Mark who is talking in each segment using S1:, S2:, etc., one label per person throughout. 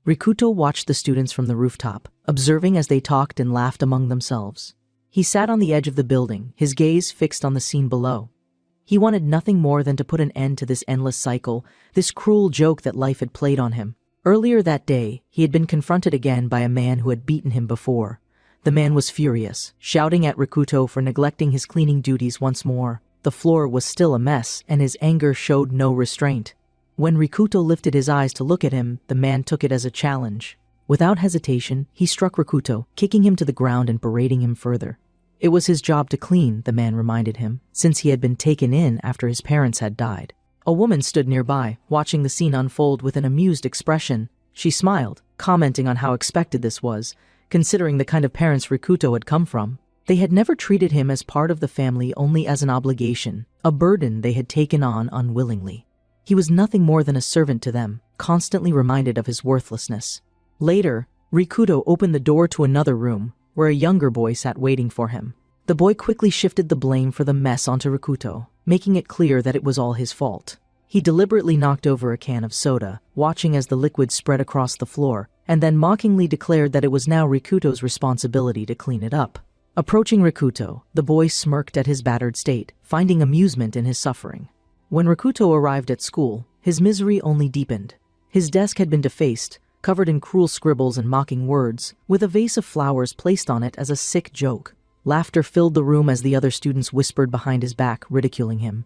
S1: Rikuto watched the students from the rooftop, observing as they talked and laughed among themselves. He sat on the edge of the building, his gaze fixed on the scene below. He wanted nothing more than to put an end to this endless cycle, this cruel joke that life had played on him. Earlier that day, he had been confronted again by a man who had beaten him before. The man was furious, shouting at Rikuto for neglecting his cleaning duties once more. The floor was still a mess, and his anger showed no restraint. When Rikuto lifted his eyes to look at him, the man took it as a challenge. Without hesitation, he struck Rikuto, kicking him to the ground and berating him further. It was his job to clean, the man reminded him, since he had been taken in after his parents had died. A woman stood nearby, watching the scene unfold with an amused expression. She smiled, commenting on how expected this was, considering the kind of parents Rikuto had come from. They had never treated him as part of the family, only as an obligation, a burden they had taken on unwillingly. He was nothing more than a servant to them, constantly reminded of his worthlessness. Later, Rikuto opened the door to another room, where a younger boy sat waiting for him. The boy quickly shifted the blame for the mess onto Rikuto, making it clear that it was all his fault. He deliberately knocked over a can of soda, watching as the liquid spread across the floor, and then mockingly declared that it was now Rikuto's responsibility to clean it up. Approaching Rikuto, the boy smirked at his battered state, finding amusement in his suffering. When Rikuto arrived at school, his misery only deepened. His desk had been defaced, covered in cruel scribbles and mocking words, with a vase of flowers placed on it as a sick joke. Laughter filled the room as the other students whispered behind his back, ridiculing him.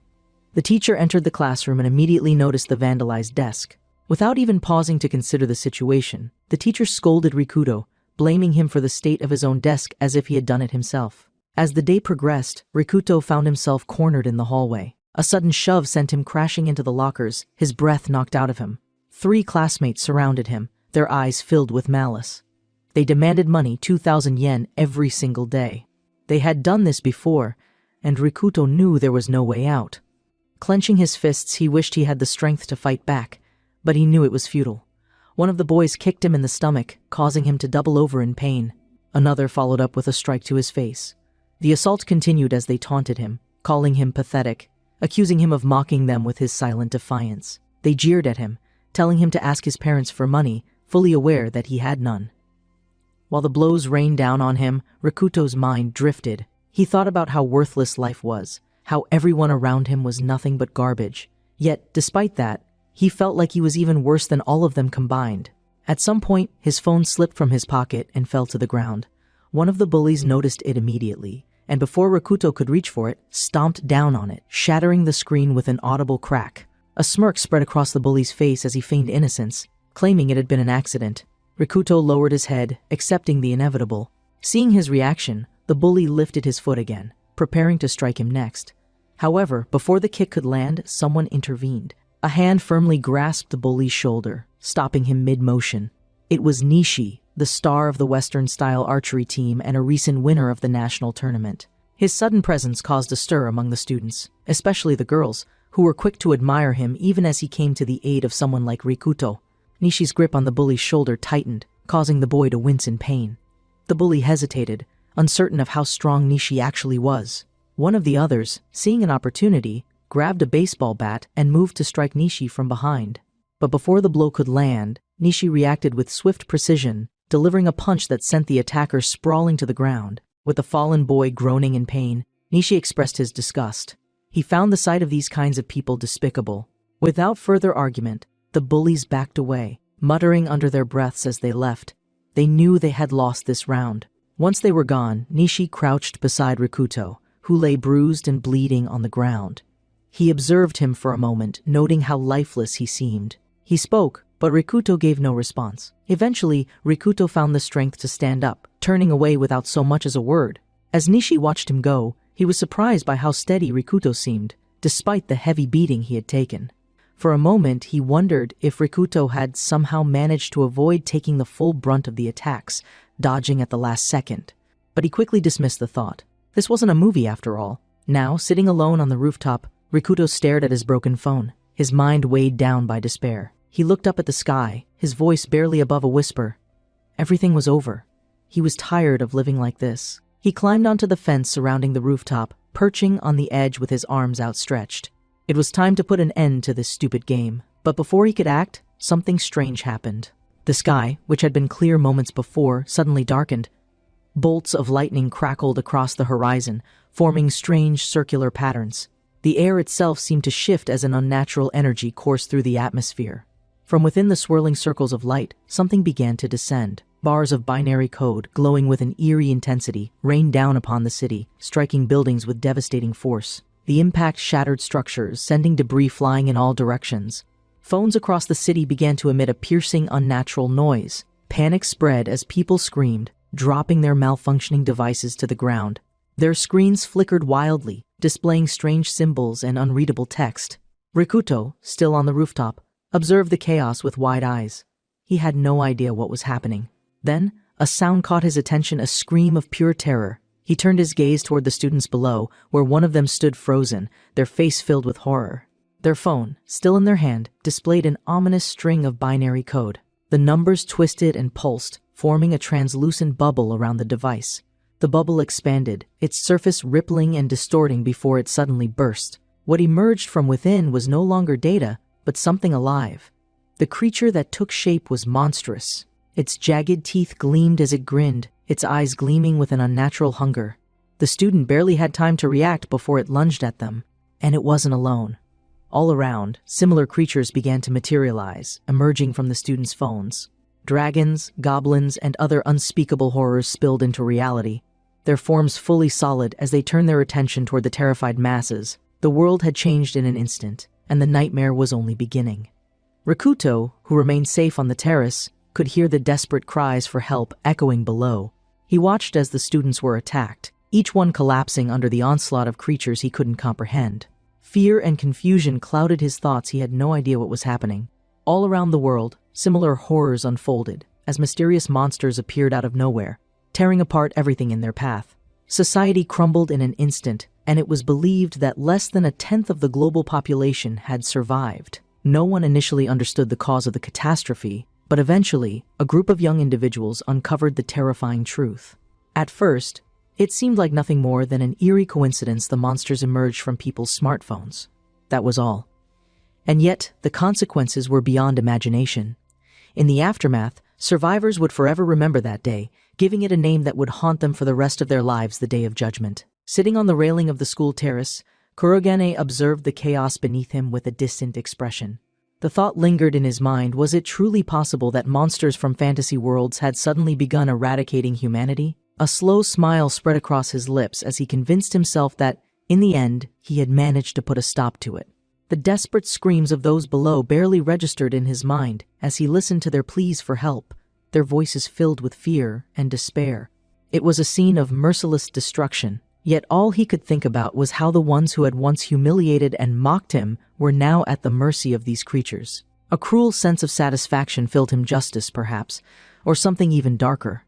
S1: The teacher entered the classroom and immediately noticed the vandalized desk. Without even pausing to consider the situation, the teacher scolded Rikuto, blaming him for the state of his own desk as if he had done it himself. As the day progressed, Rikuto found himself cornered in the hallway. A sudden shove sent him crashing into the lockers, his breath knocked out of him. 3 classmates surrounded him, their eyes filled with malice. They demanded money, 2,000 yen, every single day. They had done this before, and Rikuto knew there was no way out. Clenching his fists, he wished he had the strength to fight back, but he knew it was futile. One of the boys kicked him in the stomach, causing him to double over in pain. Another followed up with a strike to his face. The assault continued as they taunted him, calling him pathetic, accusing him of mocking them with his silent defiance. They jeered at him, telling him to ask his parents for money, fully aware that he had none. While the blows rained down on him, Rikuto's mind drifted. He thought about how worthless life was, how everyone around him was nothing but garbage. Yet, despite that, he felt like he was even worse than all of them combined. At some point, his phone slipped from his pocket and fell to the ground. One of the bullies noticed it immediately, and before Rikuto could reach for it, stomped down on it, shattering the screen with an audible crack. A smirk spread across the bully's face as he feigned innocence, claiming it had been an accident. Rikuto lowered his head, accepting the inevitable. Seeing his reaction, the bully lifted his foot again, preparing to strike him next. However, before the kick could land, someone intervened. A hand firmly grasped the bully's shoulder, stopping him mid-motion. It was Nishi, the star of the Western-style archery team and a recent winner of the national tournament. His sudden presence caused a stir among the students, especially the girls, who were quick to admire him even as he came to the aid of someone like Rikuto. Nishi's grip on the bully's shoulder tightened, causing the boy to wince in pain. The bully hesitated, uncertain of how strong Nishi actually was. One of the others, seeing an opportunity, grabbed a baseball bat and moved to strike Nishi from behind. But before the blow could land, Nishi reacted with swift precision, delivering a punch that sent the attacker sprawling to the ground. With the fallen boy groaning in pain, Nishi expressed his disgust. He found the sight of these kinds of people despicable. Without further argument, the bullies backed away, muttering under their breaths as they left. They knew they had lost this round. Once they were gone, Nishi crouched beside Rikuto, who lay bruised and bleeding on the ground. He observed him for a moment, noting how lifeless he seemed. He spoke, but Rikuto gave no response. Eventually, Rikuto found the strength to stand up, turning away without so much as a word. As Nishi watched him go, he was surprised by how steady Rikuto seemed, despite the heavy beating he had taken. For a moment, he wondered if Rikuto had somehow managed to avoid taking the full brunt of the attacks, dodging at the last second. But he quickly dismissed the thought. This wasn't a movie after all. Now, sitting alone on the rooftop, Rikuto stared at his broken phone, his mind weighed down by despair. He looked up at the sky, his voice barely above a whisper. Everything was over. He was tired of living like this. He climbed onto the fence surrounding the rooftop, perching on the edge with his arms outstretched. It was time to put an end to this stupid game. But before he could act, something strange happened. The sky, which had been clear moments before, suddenly darkened. Bolts of lightning crackled across the horizon, forming strange circular patterns. The air itself seemed to shift as an unnatural energy coursed through the atmosphere. From within the swirling circles of light, something began to descend. Bars of binary code, glowing with an eerie intensity, rained down upon the city, striking buildings with devastating force. The impact shattered structures, sending debris flying in all directions. Phones across the city began to emit a piercing, unnatural noise. Panic spread as people screamed, dropping their malfunctioning devices to the ground. Their screens flickered wildly, displaying strange symbols and unreadable text. Rikuto, still on the rooftop, observed the chaos with wide eyes. He had no idea what was happening. Then, a sound caught his attention, a scream of pure terror. He turned his gaze toward the students below, where one of them stood frozen, their face filled with horror. Their phone, still in their hand, displayed an ominous string of binary code. The numbers twisted and pulsed, forming a translucent bubble around the device. The bubble expanded, its surface rippling and distorting before it suddenly burst. What emerged from within was no longer data, but something alive. The creature that took shape was monstrous. Its jagged teeth gleamed as it grinned, its eyes gleaming with an unnatural hunger. The student barely had time to react before it lunged at them. And it wasn't alone. All around, similar creatures began to materialize, emerging from the students' phones. Dragons, goblins, and other unspeakable horrors spilled into reality, their forms fully solid as they turned their attention toward the terrified masses. The world had changed in an instant, and the nightmare was only beginning. Rikuto, who remained safe on the terrace, could hear the desperate cries for help echoing below. He watched as the students were attacked, each one collapsing under the onslaught of creatures he couldn't comprehend. Fear and confusion clouded his thoughts. He had no idea what was happening. All around the world, similar horrors unfolded, as mysterious monsters appeared out of nowhere, tearing apart everything in their path. Society crumbled in an instant, and it was believed that less than a tenth of the global population had survived. No one initially understood the cause of the catastrophe, but eventually, a group of young individuals uncovered the terrifying truth. At first, it seemed like nothing more than an eerie coincidence. The monsters emerged from people's smartphones. That was all. And yet, the consequences were beyond imagination. In the aftermath, survivors would forever remember that day, giving it a name that would haunt them for the rest of their lives, the Day of Judgment. Sitting on the railing of the school terrace, Kurogane observed the chaos beneath him with a distant expression. The thought lingered in his mind, was it truly possible that monsters from fantasy worlds had suddenly begun eradicating humanity? A slow smile spread across his lips as he convinced himself that, in the end, he had managed to put a stop to it. The desperate screams of those below barely registered in his mind as he listened to their pleas for help, their voices filled with fear and despair. It was a scene of merciless destruction, yet all he could think about was how the ones who had once humiliated and mocked him were now at the mercy of these creatures. A cruel sense of satisfaction filled him, justice perhaps, or something even darker.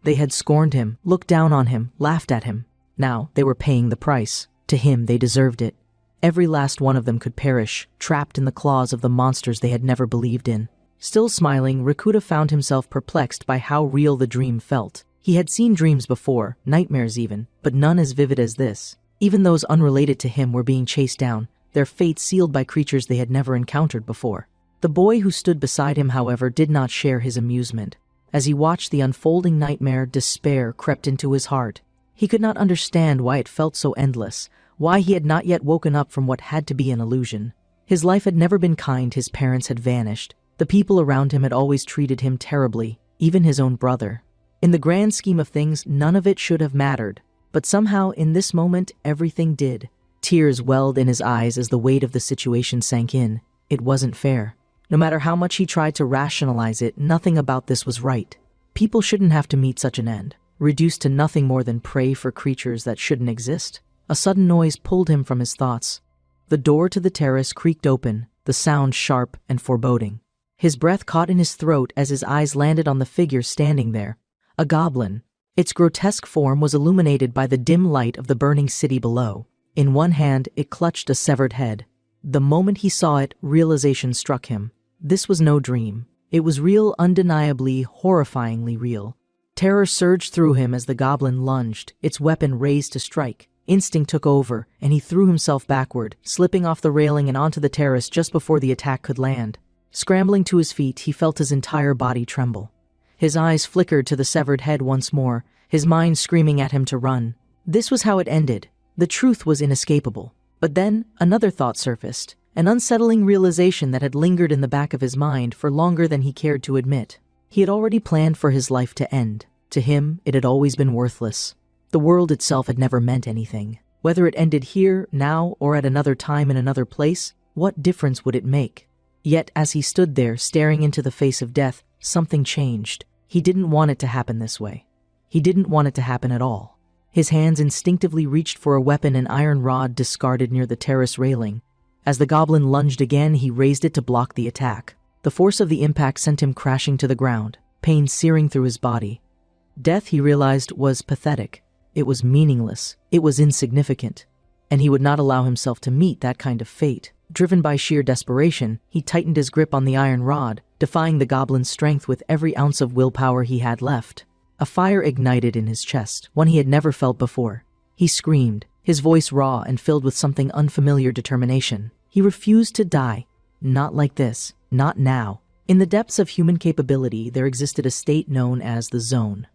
S1: They had scorned him, looked down on him, laughed at him. Now they were paying the price. To him, they deserved it. Every last one of them could perish, trapped in the claws of the monsters they had never believed in. Still smiling, Rikuta found himself perplexed by how real the dream felt. He had seen dreams before, nightmares even, but none as vivid as this. Even those unrelated to him were being chased down, their fates sealed by creatures they had never encountered before. The boy who stood beside him, however, did not share his amusement. As he watched the unfolding nightmare, despair crept into his heart. He could not understand why it felt so endless, why he had not yet woken up from what had to be an illusion. His life had never been kind, his parents had vanished. The people around him had always treated him terribly, even his own brother. In the grand scheme of things, none of it should have mattered. But somehow, in this moment, everything did. Tears welled in his eyes as the weight of the situation sank in. It wasn't fair. No matter how much he tried to rationalize it, nothing about this was right. People shouldn't have to meet such an end, reduced to nothing more than prey for creatures that shouldn't exist. A sudden noise pulled him from his thoughts. The door to the terrace creaked open, the sound sharp and foreboding. His breath caught in his throat as his eyes landed on the figure standing there. A goblin. Its grotesque form was illuminated by the dim light of the burning city below. In one hand, it clutched a severed head. The moment he saw it, realization struck him. This was no dream. It was real, undeniably, horrifyingly real. Terror surged through him as the goblin lunged, its weapon raised to strike. Instinct took over, and he threw himself backward, slipping off the railing and onto the terrace just before the attack could land. Scrambling to his feet, he felt his entire body tremble. His eyes flickered to the severed head once more, his mind screaming at him to run. This was how it ended. The truth was inescapable. But then, another thought surfaced, an unsettling realization that had lingered in the back of his mind for longer than he cared to admit. He had already planned for his life to end. To him, it had always been worthless. The world itself had never meant anything. Whether it ended here, now, or at another time in another place, what difference would it make? Yet, as he stood there, staring into the face of death, something changed. He didn't want it to happen this way. He didn't want it to happen at all. His hands instinctively reached for a weapon, an iron rod discarded near the terrace railing. As the goblin lunged again, he raised it to block the attack. The force of the impact sent him crashing to the ground, pain searing through his body. Death, he realized, was pathetic. It was meaningless. It was insignificant. And he would not allow himself to meet that kind of fate. Driven by sheer desperation, he tightened his grip on the iron rod, defying the goblin's strength with every ounce of willpower he had left. A fire ignited in his chest, one he had never felt before. He screamed, his voice raw and filled with something unfamiliar determination. He refused to die. Not like this. Not now. In the depths of human capability, there existed a state known as the zone.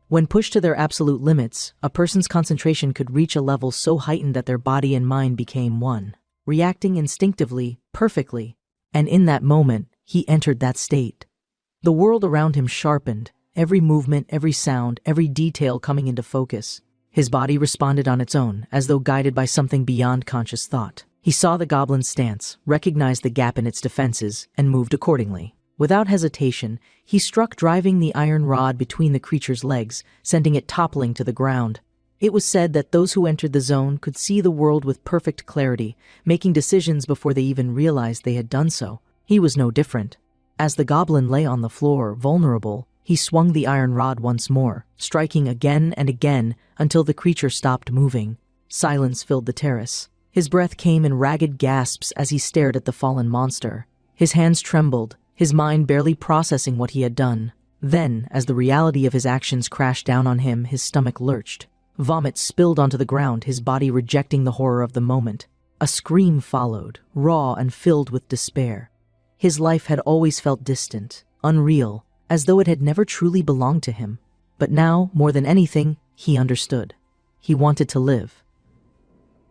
S1: When pushed to their absolute limits, a person's concentration could reach a level so heightened that their body and mind became one, reacting instinctively, perfectly. And in that moment, he entered that state. The world around him sharpened, every movement, every sound, every detail coming into focus. His body responded on its own, as though guided by something beyond conscious thought. He saw the goblin's stance, recognized the gap in its defenses, and moved accordingly. Without hesitation, he struck, driving the iron rod between the creature's legs, sending it toppling to the ground. It was said that those who entered the zone could see the world with perfect clarity, making decisions before they even realized they had done so. He was no different. As the goblin lay on the floor, vulnerable, he swung the iron rod once more, striking again and again until the creature stopped moving. Silence filled the terrace. His breath came in ragged gasps as he stared at the fallen monster. His hands trembled, his mind barely processing what he had done. Then, as the reality of his actions crashed down on him, his stomach lurched. Vomit spilled onto the ground, his body rejecting the horror of the moment. A scream followed, raw and filled with despair. His life had always felt distant, unreal, as though it had never truly belonged to him. But now, more than anything, he understood. He wanted to live.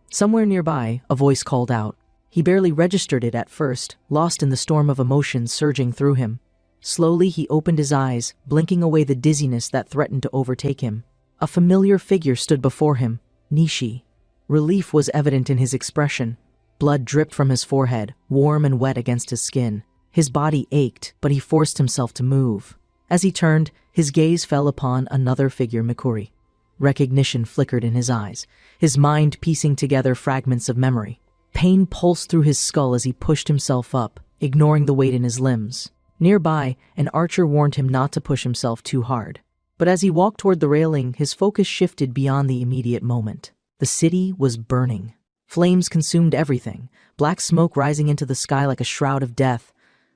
S1: Somewhere nearby, a voice called out. He barely registered it at first, lost in the storm of emotions surging through him. Slowly, he opened his eyes, blinking away the dizziness that threatened to overtake him. A familiar figure stood before him, Nishi. Relief was evident in his expression. Blood dripped from his forehead, warm and wet against his skin. His body ached, but he forced himself to move. As he turned, his gaze fell upon another figure, Mikuri. Recognition flickered in his eyes, his mind piecing together fragments of memory. Pain pulsed through his skull as he pushed himself up, ignoring the weight in his limbs. Nearby, an archer warned him not to push himself too hard. But as he walked toward the railing, his focus shifted beyond the immediate moment. The city was burning. Flames consumed everything, black smoke rising into the sky like a shroud of death.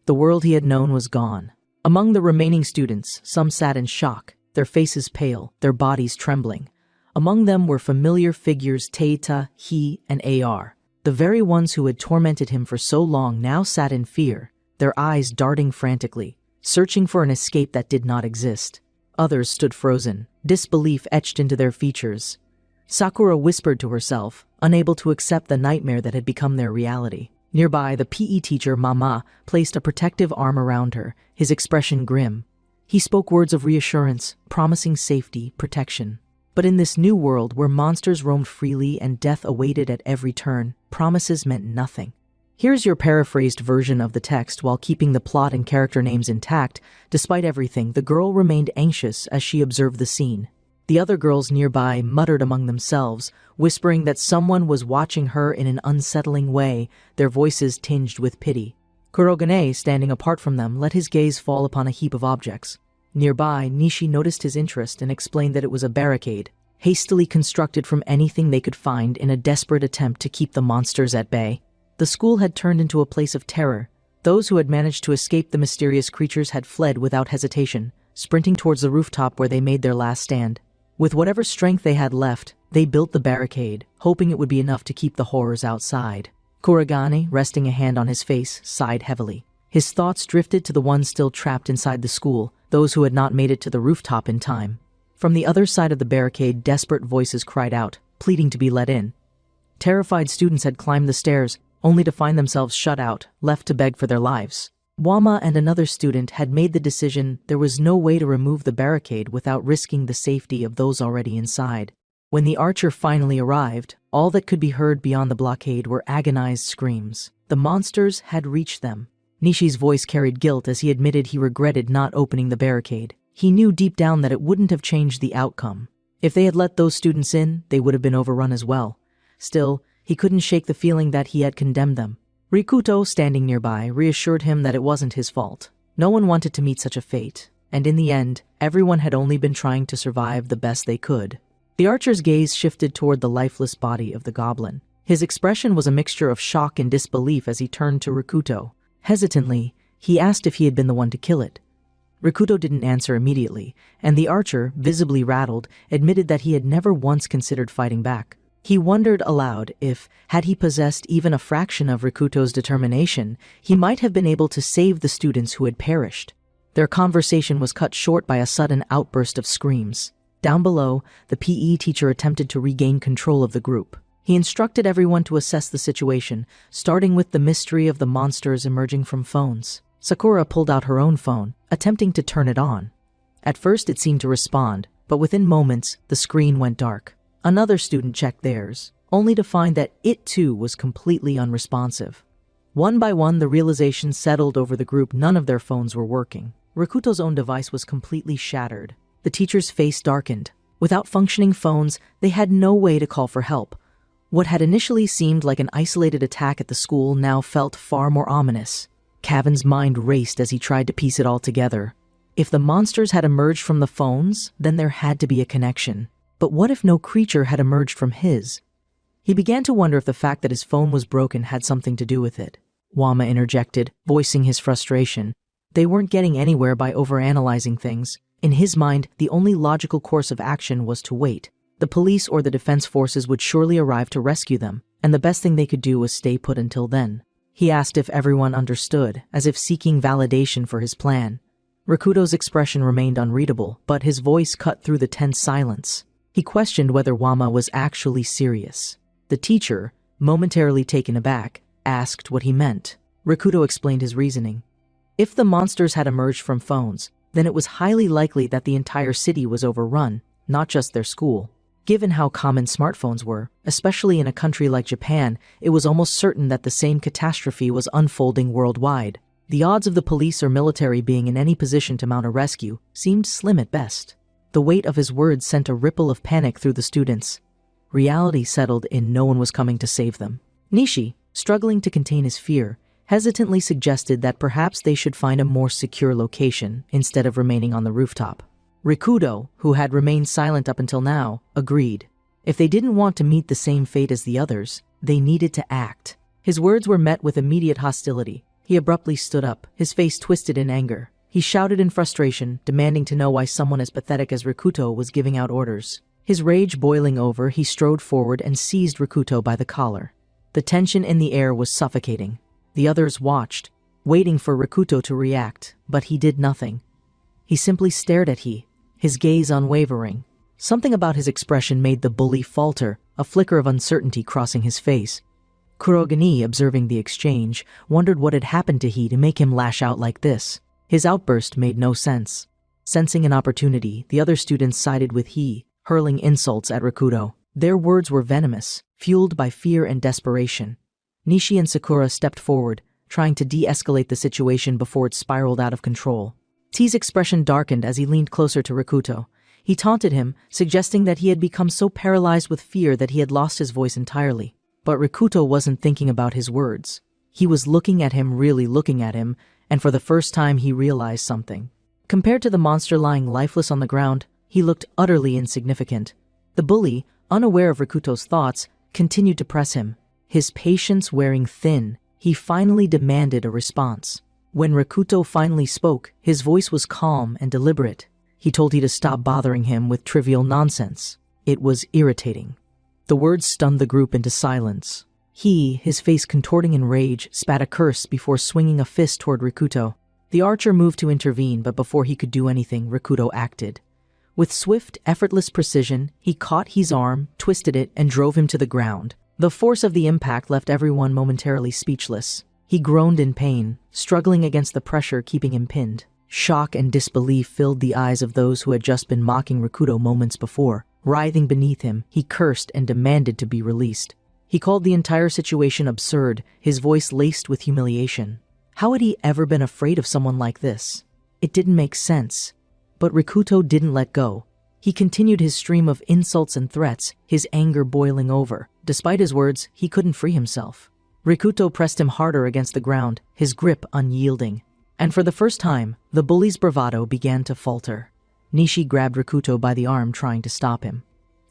S1: The world he had known was gone. Among the remaining students, some sat in shock, their faces pale, their bodies trembling. Among them were familiar figures Teita, He, and Ar. The very ones who had tormented him for so long now sat in fear, their eyes darting frantically, searching for an escape that did not exist. Others stood frozen, disbelief etched into their features. Sakura whispered to herself, unable to accept the nightmare that had become their reality. Nearby, the PE teacher, Mama, placed a protective arm around her, his expression grim. He spoke words of reassurance, promising safety, protection. But in this new world where monsters roamed freely and death awaited at every turn, promises meant nothing. Here's your paraphrased version of the text. While keeping the plot and character names intact, despite everything, the girl remained anxious as she observed the scene. The other girls nearby muttered among themselves, whispering that someone was watching her in an unsettling way, their voices tinged with pity. Kurogane, standing apart from them, let his gaze fall upon a heap of objects. Nearby, Nishi noticed his interest and explained that it was a barricade, hastily constructed from anything they could find in a desperate attempt to keep the monsters at bay. The school had turned into a place of terror. Those who had managed to escape the mysterious creatures had fled without hesitation, sprinting towards the rooftop where they made their last stand. With whatever strength they had left, they built the barricade, hoping it would be enough to keep the horrors outside. Kurogane, resting a hand on his face, sighed heavily. His thoughts drifted to the ones still trapped inside the school, those who had not made it to the rooftop in time. From the other side of the barricade, desperate voices cried out, pleading to be let in. Terrified students had climbed the stairs, only to find themselves shut out, left to beg for their lives. Wama and another student had made the decision there was no way to remove the barricade without risking the safety of those already inside. When the archer finally arrived, all that could be heard beyond the blockade were agonized screams. The monsters had reached them. Nishi's voice carried guilt as he admitted he regretted not opening the barricade. He knew deep down that it wouldn't have changed the outcome. If they had let those students in, they would have been overrun as well. Still, he couldn't shake the feeling that he had condemned them. Rikuto, standing nearby, reassured him that it wasn't his fault. No one wanted to meet such a fate, and in the end, everyone had only been trying to survive the best they could. The archer's gaze shifted toward the lifeless body of the goblin. His expression was a mixture of shock and disbelief as he turned to Rikuto. Hesitantly, he asked if he had been the one to kill it. Rikuto didn't answer immediately, and the archer, visibly rattled, admitted that he had never once considered fighting back. He wondered aloud if, had he possessed even a fraction of Rikuto's determination, he might have been able to save the students who had perished. Their conversation was cut short by a sudden outburst of screams. Down below, the PE teacher attempted to regain control of the group. He instructed everyone to assess the situation, starting with the mystery of the monsters emerging from phones. Sakura pulled out her own phone, attempting to turn it on. At first it seemed to respond, but within moments, the screen went dark. Another student checked theirs, only to find that it too was completely unresponsive. One by one, the realization settled over the group none of their phones were working. Rikuto's own device was completely shattered. The teacher's face darkened. Without functioning phones, they had no way to call for help. What had initially seemed like an isolated attack at the school now felt far more ominous. Kavin's mind raced as he tried to piece it all together. If the monsters had emerged from the phones, then there had to be a connection. But what if no creature had emerged from his? He began to wonder if the fact that his phone was broken had something to do with it. Wama interjected, voicing his frustration. They weren't getting anywhere by overanalyzing things. In his mind, the only logical course of action was to wait. The police or the defense forces would surely arrive to rescue them, and the best thing they could do was stay put until then. He asked if everyone understood, as if seeking validation for his plan. Rikuto's expression remained unreadable, but his voice cut through the tense silence. He questioned whether Wama was actually serious. The teacher, momentarily taken aback, asked what he meant. Rikuto explained his reasoning. If the monsters had emerged from phones, then it was highly likely that the entire city was overrun, not just their school. Given how common smartphones were, especially in a country like Japan, it was almost certain that the same catastrophe was unfolding worldwide. The odds of the police or military being in any position to mount a rescue seemed slim at best. The weight of his words sent a ripple of panic through the students. Reality settled in. No one was coming to save them. Nishi, struggling to contain his fear, hesitantly suggested that perhaps they should find a more secure location instead of remaining on the rooftop. Rikuto, who had remained silent up until now, agreed. If they didn't want to meet the same fate as the others, they needed to act. His words were met with immediate hostility. He abruptly stood up, his face twisted in anger. He shouted in frustration, demanding to know why someone as pathetic as Rikuto was giving out orders. His rage boiling over, he strode forward and seized Rikuto by the collar. The tension in the air was suffocating. The others watched, waiting for Rikuto to react, but he did nothing. He simply stared at his gaze unwavering. Something about his expression made the bully falter, a flicker of uncertainty crossing his face. Kurogane, observing the exchange, wondered what had happened to he to make him lash out like this. His outburst made no sense. Sensing an opportunity, the other students sided with he, hurling insults at Rikuto. Their words were venomous, fueled by fear and desperation. Nishi and Sakura stepped forward, trying to de-escalate the situation before it spiraled out of control. T's expression darkened as he leaned closer to Rikuto. He taunted him, suggesting that he had become so paralyzed with fear that he had lost his voice entirely. But Rikuto wasn't thinking about his words. He was looking at him, really looking at him, and for the first time he realized something. Compared to the monster lying lifeless on the ground, he looked utterly insignificant. The bully, unaware of Rikuto's thoughts, continued to press him. His patience wearing thin, he finally demanded a response. When Rikuto finally spoke, his voice was calm and deliberate. He told he to stop bothering him with trivial nonsense. It was irritating. The words stunned the group into silence. He, his face contorting in rage, spat a curse before swinging a fist toward Rikuto. The archer moved to intervene, but before he could do anything, Rikuto acted. With swift, effortless precision, he caught his arm, twisted it, and drove him to the ground. The force of the impact left everyone momentarily speechless. He groaned in pain, struggling against the pressure keeping him pinned. Shock and disbelief filled the eyes of those who had just been mocking Rikuto moments before. Writhing beneath him, he cursed and demanded to be released. He called the entire situation absurd, his voice laced with humiliation. How had he ever been afraid of someone like this? It didn't make sense. But Rikuto didn't let go. He continued his stream of insults and threats, his anger boiling over. Despite his words, he couldn't free himself. Rikuto pressed him harder against the ground, his grip unyielding. And for the first time, the bully's bravado began to falter. Nishi grabbed Rikuto by the arm, trying to stop him.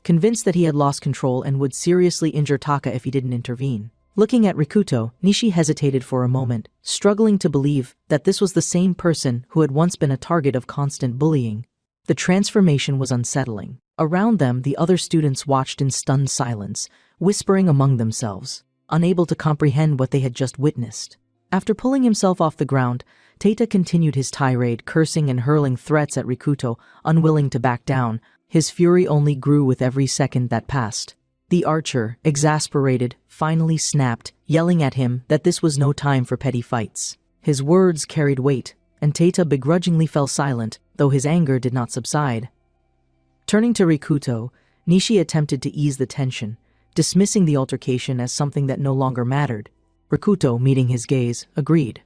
S1: Convinced that he had lost control and would seriously injure Taka if he didn't intervene. Looking at Rikuto, Nishi hesitated for a moment, struggling to believe that this was the same person who had once been a target of constant bullying. The transformation was unsettling. Around them, the other students watched in stunned silence, whispering among themselves, unable to comprehend what they had just witnessed. After pulling himself off the ground, Teita continued his tirade, cursing and hurling threats at Rikuto, unwilling to back down. His fury only grew with every second that passed. The archer, exasperated, finally snapped, yelling at him that this was no time for petty fights. His words carried weight, and Teita begrudgingly fell silent, though his anger did not subside. Turning to Rikuto, Nishi attempted to ease the tension, dismissing the altercation as something that no longer mattered. Rikuto, meeting his gaze, agreed.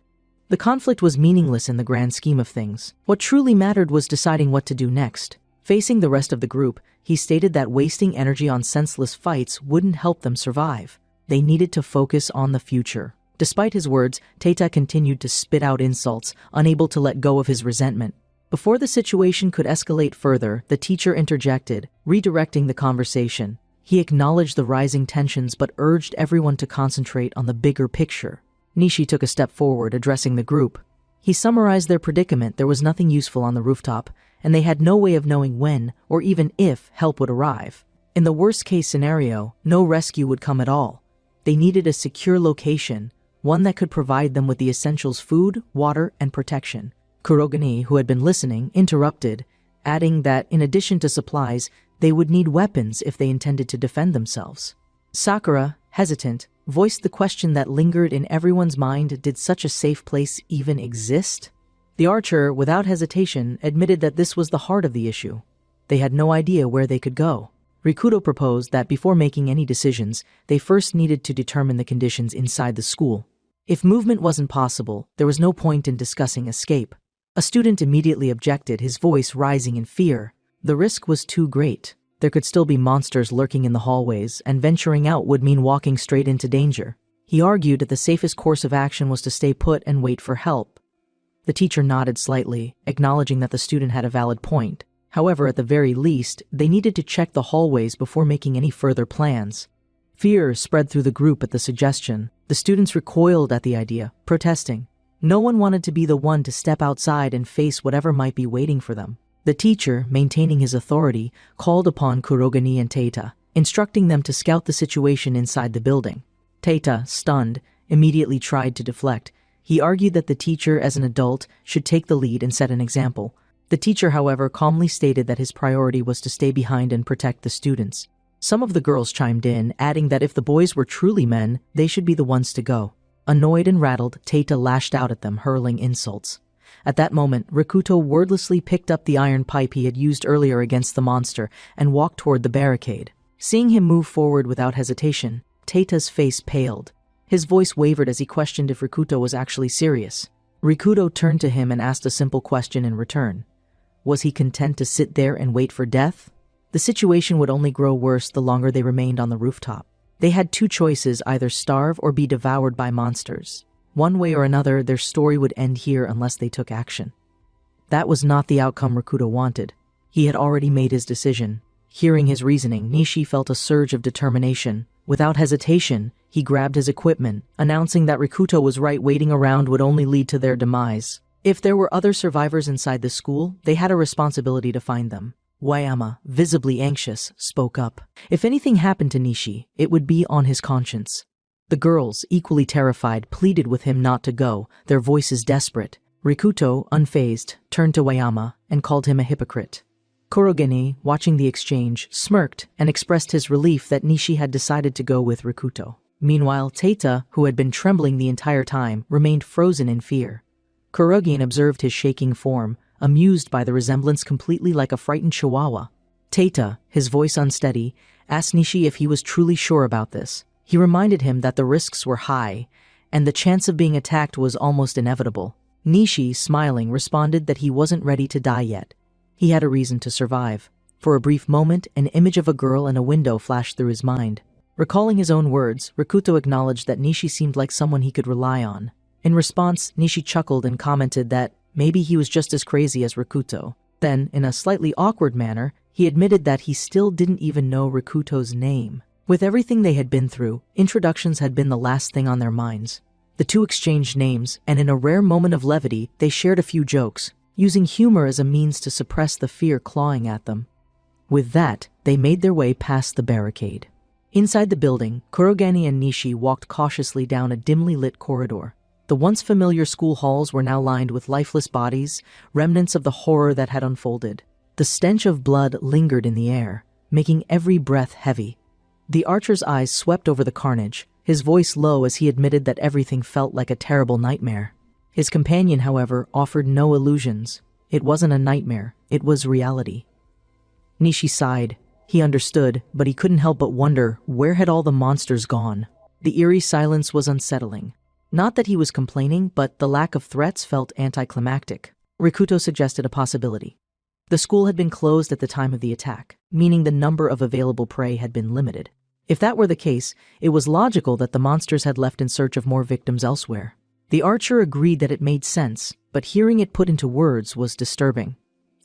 S1: The conflict was meaningless in the grand scheme of things. What truly mattered was deciding what to do next. Facing the rest of the group, he stated that wasting energy on senseless fights wouldn't help them survive. They needed to focus on the future. Despite his words, Teita continued to spit out insults, unable to let go of his resentment. Before the situation could escalate further, the teacher interjected, redirecting the conversation. He acknowledged the rising tensions but urged everyone to concentrate on the bigger picture. Nishi took a step forward, addressing the group. He summarized their predicament. There was nothing useful on the rooftop, and they had no way of knowing when or even if help would arrive. In the worst-case scenario, no rescue would come at all. They needed a secure location, one that could provide them with the essentials: food, water, and protection. Kurogane, who had been listening, interrupted, adding that in addition to supplies, they would need weapons if they intended to defend themselves. Sakura, hesitant, voiced the question that lingered in everyone's mind: did such a safe place even exist? The archer, without hesitation, admitted that this was the heart of the issue. They had no idea where they could go. Rikuto proposed that before making any decisions, they first needed to determine the conditions inside the school. If movement wasn't possible, there was no point in discussing escape. A student immediately objected, his voice rising in fear. The risk was too great. There could still be monsters lurking in the hallways, and venturing out would mean walking straight into danger. He argued that the safest course of action was to stay put and wait for help. The teacher nodded slightly, acknowledging that the student had a valid point. However, at the very least, they needed to check the hallways before making any further plans. Fear spread through the group at the suggestion. The students recoiled at the idea, protesting. No one wanted to be the one to step outside and face whatever might be waiting for them. The teacher, maintaining his authority, called upon Kurogane and Teita, instructing them to scout the situation inside the building. Teita, stunned, immediately tried to deflect. He argued that the teacher, as an adult, should take the lead and set an example. The teacher, however, calmly stated that his priority was to stay behind and protect the students. Some of the girls chimed in, adding that if the boys were truly men, they should be the ones to go. Annoyed and rattled, Teita lashed out at them, hurling insults. At that moment, Rikuto wordlessly picked up the iron pipe he had used earlier against the monster and walked toward the barricade. Seeing him move forward without hesitation, Teita's face paled. His voice wavered as he questioned if Rikuto was actually serious. Rikuto turned to him and asked a simple question in return. Was he content to sit there and wait for death? The situation would only grow worse the longer they remained on the rooftop. They had two choices: either starve or be devoured by monsters. One way or another, their story would end here unless they took action. That was not the outcome Rikuto wanted. He had already made his decision. Hearing his reasoning, Nishi felt a surge of determination. Without hesitation, he grabbed his equipment, announcing that Rikuto was right. Waiting around would only lead to their demise. If there were other survivors inside the school, they had a responsibility to find them. Wayama, visibly anxious, spoke up. If anything happened to Nishi, it would be on his conscience. The girls, equally terrified, pleaded with him not to go, their voices desperate. Rikuto, unfazed, turned to Wayama and called him a hypocrite. Kurogane, watching the exchange, smirked and expressed his relief that Nishi had decided to go with Rikuto. Meanwhile, Teita, who had been trembling the entire time, remained frozen in fear. Kurogane observed his shaking form, amused by the resemblance completely like a frightened chihuahua. Teita, his voice unsteady, asked Nishi if he was truly sure about this. He reminded him that the risks were high, and the chance of being attacked was almost inevitable. Nishi, smiling, responded that he wasn't ready to die yet. He had a reason to survive. For a brief moment, an image of a girl and a window flashed through his mind. Recalling his own words, Rikuto acknowledged that Nishi seemed like someone he could rely on. In response, Nishi chuckled and commented that maybe he was just as crazy as Rikuto. Then, in a slightly awkward manner, he admitted that he still didn't even know Rikuto's name. With everything they had been through, introductions had been the last thing on their minds. The two exchanged names, and in a rare moment of levity, they shared a few jokes, using humor as a means to suppress the fear clawing at them. With that, they made their way past the barricade. Inside the building, Kurogane and Nishi walked cautiously down a dimly lit corridor. The once familiar school halls were now lined with lifeless bodies, remnants of the horror that had unfolded. The stench of blood lingered in the air, making every breath heavy. The archer's eyes swept over the carnage, his voice low as he admitted that everything felt like a terrible nightmare. His companion, however, offered no illusions. It wasn't a nightmare, it was reality. Nishi sighed. He understood, but he couldn't help but wonder, where had all the monsters gone? The eerie silence was unsettling. Not that he was complaining, but the lack of threats felt anticlimactic. Rikuto suggested a possibility. The school had been closed at the time of the attack, meaning the number of available prey had been limited. If that were the case, it was logical that the monsters had left in search of more victims elsewhere. The archer agreed that it made sense, but hearing it put into words was disturbing.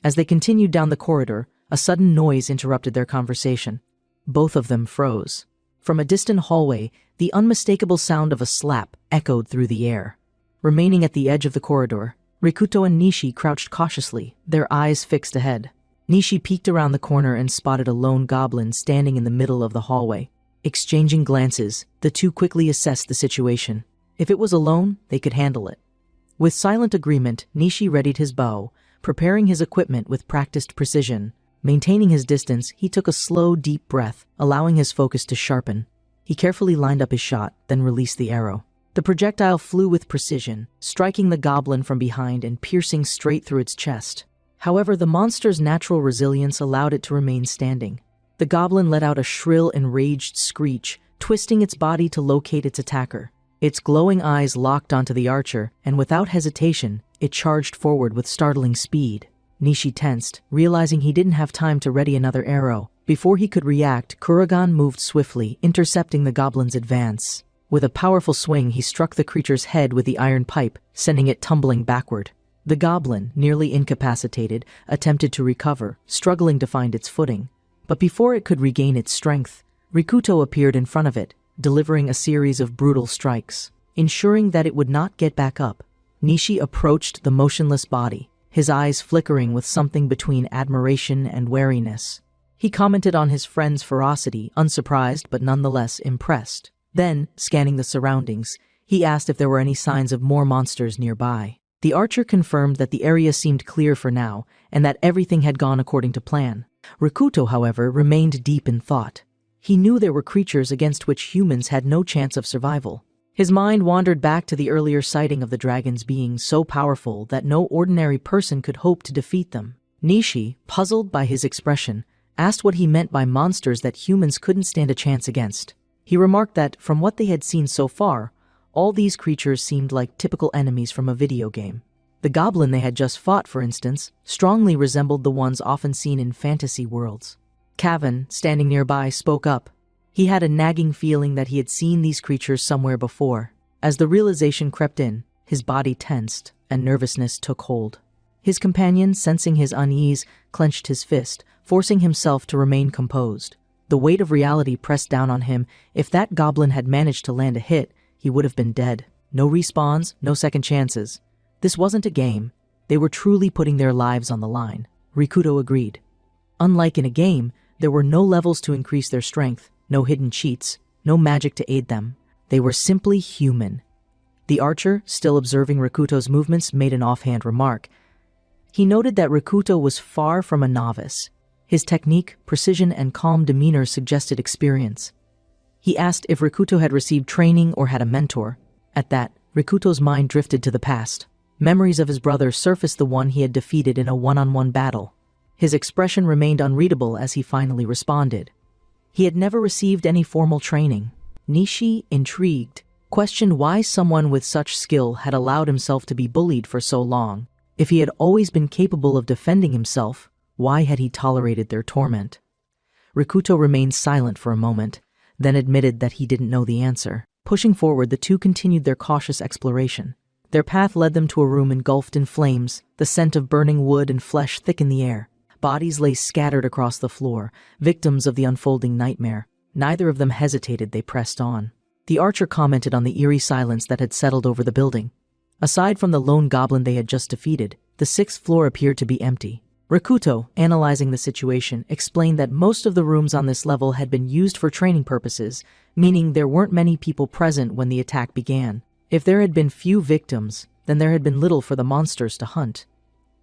S1: As they continued down the corridor, a sudden noise interrupted their conversation. Both of them froze. From a distant hallway, the unmistakable sound of a slap echoed through the air. Remaining at the edge of the corridor, Rikuto and Nishi crouched cautiously, their eyes fixed ahead. Nishi peeked around the corner and spotted a lone goblin standing in the middle of the hallway. Exchanging glances, the two quickly assessed the situation. If it was alone, they could handle it. With silent agreement, Nishi readied his bow, preparing his equipment with practiced precision. Maintaining his distance, he took a slow, deep breath, allowing his focus to sharpen. He carefully lined up his shot, then released the arrow. The projectile flew with precision, striking the goblin from behind and piercing straight through its chest. However, the monster's natural resilience allowed it to remain standing. The goblin let out a shrill, enraged screech, twisting its body to locate its attacker. Its glowing eyes locked onto the archer, and without hesitation, it charged forward with startling speed. Nishi tensed, realizing he didn't have time to ready another arrow. Before he could react, Kurogane moved swiftly, intercepting the goblin's advance. With a powerful swing, he struck the creature's head with the iron pipe, sending it tumbling backward. The goblin, nearly incapacitated, attempted to recover, struggling to find its footing. But before it could regain its strength, Rikuto appeared in front of it, delivering a series of brutal strikes. Ensuring that it would not get back up, Nishi approached the motionless body, his eyes flickering with something between admiration and wariness. He commented on his friend's ferocity, unsurprised but nonetheless impressed. Then, scanning the surroundings, he asked if there were any signs of more monsters nearby. The archer confirmed that the area seemed clear for now, and that everything had gone according to plan. Rikuto, however, remained deep in thought. He knew there were creatures against which humans had no chance of survival. His mind wandered back to the earlier sighting of the dragons being so powerful that no ordinary person could hope to defeat them. Nishi, puzzled by his expression, asked what he meant by monsters that humans couldn't stand a chance against. He remarked that, from what they had seen so far, all these creatures seemed like typical enemies from a video game. The goblin they had just fought, for instance, strongly resembled the ones often seen in fantasy worlds. Cavan, standing nearby, spoke up. He had a nagging feeling that he had seen these creatures somewhere before. As the realization crept in, his body tensed, and nervousness took hold. His companion, sensing his unease, clenched his fist, forcing himself to remain composed. The weight of reality pressed down on him. If that goblin had managed to land a hit, he would have been dead. No respawns, no second chances. This wasn't a game. They were truly putting their lives on the line. Rikuto agreed. Unlike in a game, there were no levels to increase their strength, no hidden cheats, no magic to aid them. They were simply human. The archer, still observing Rikuto's movements, made an offhand remark. He noted that Rikuto was far from a novice. His technique, precision, and calm demeanor suggested experience. He asked if Rikuto had received training or had a mentor. At that, Rikuto's mind drifted to the past. Memories of his brother surfaced, the one he had defeated in a one-on-one battle. His expression remained unreadable as he finally responded. He had never received any formal training. Nishi, intrigued, questioned why someone with such skill had allowed himself to be bullied for so long. If he had always been capable of defending himself, why had he tolerated their torment? Rikuto remained silent for a moment, then admitted that he didn't know the answer. Pushing forward, the two continued their cautious exploration. Their path led them to a room engulfed in flames, the scent of burning wood and flesh thick in the air. Bodies lay scattered across the floor, victims of the unfolding nightmare. Neither of them hesitated, they pressed on. The archer commented on the eerie silence that had settled over the building. Aside from the lone goblin they had just defeated, the sixth floor appeared to be empty. Rikuto, analyzing the situation, explained that most of the rooms on this level had been used for training purposes, meaning there weren't many people present when the attack began. If there had been few victims, then there had been little for the monsters to hunt.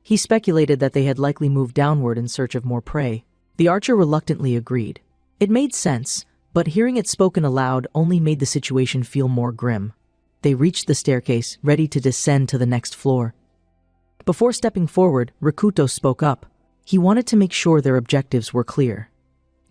S1: He speculated that they had likely moved downward in search of more prey. The archer reluctantly agreed. It made sense, but hearing it spoken aloud only made the situation feel more grim. They reached the staircase, ready to descend to the next floor. Before stepping forward, Rikuto spoke up. He wanted to make sure their objectives were clear.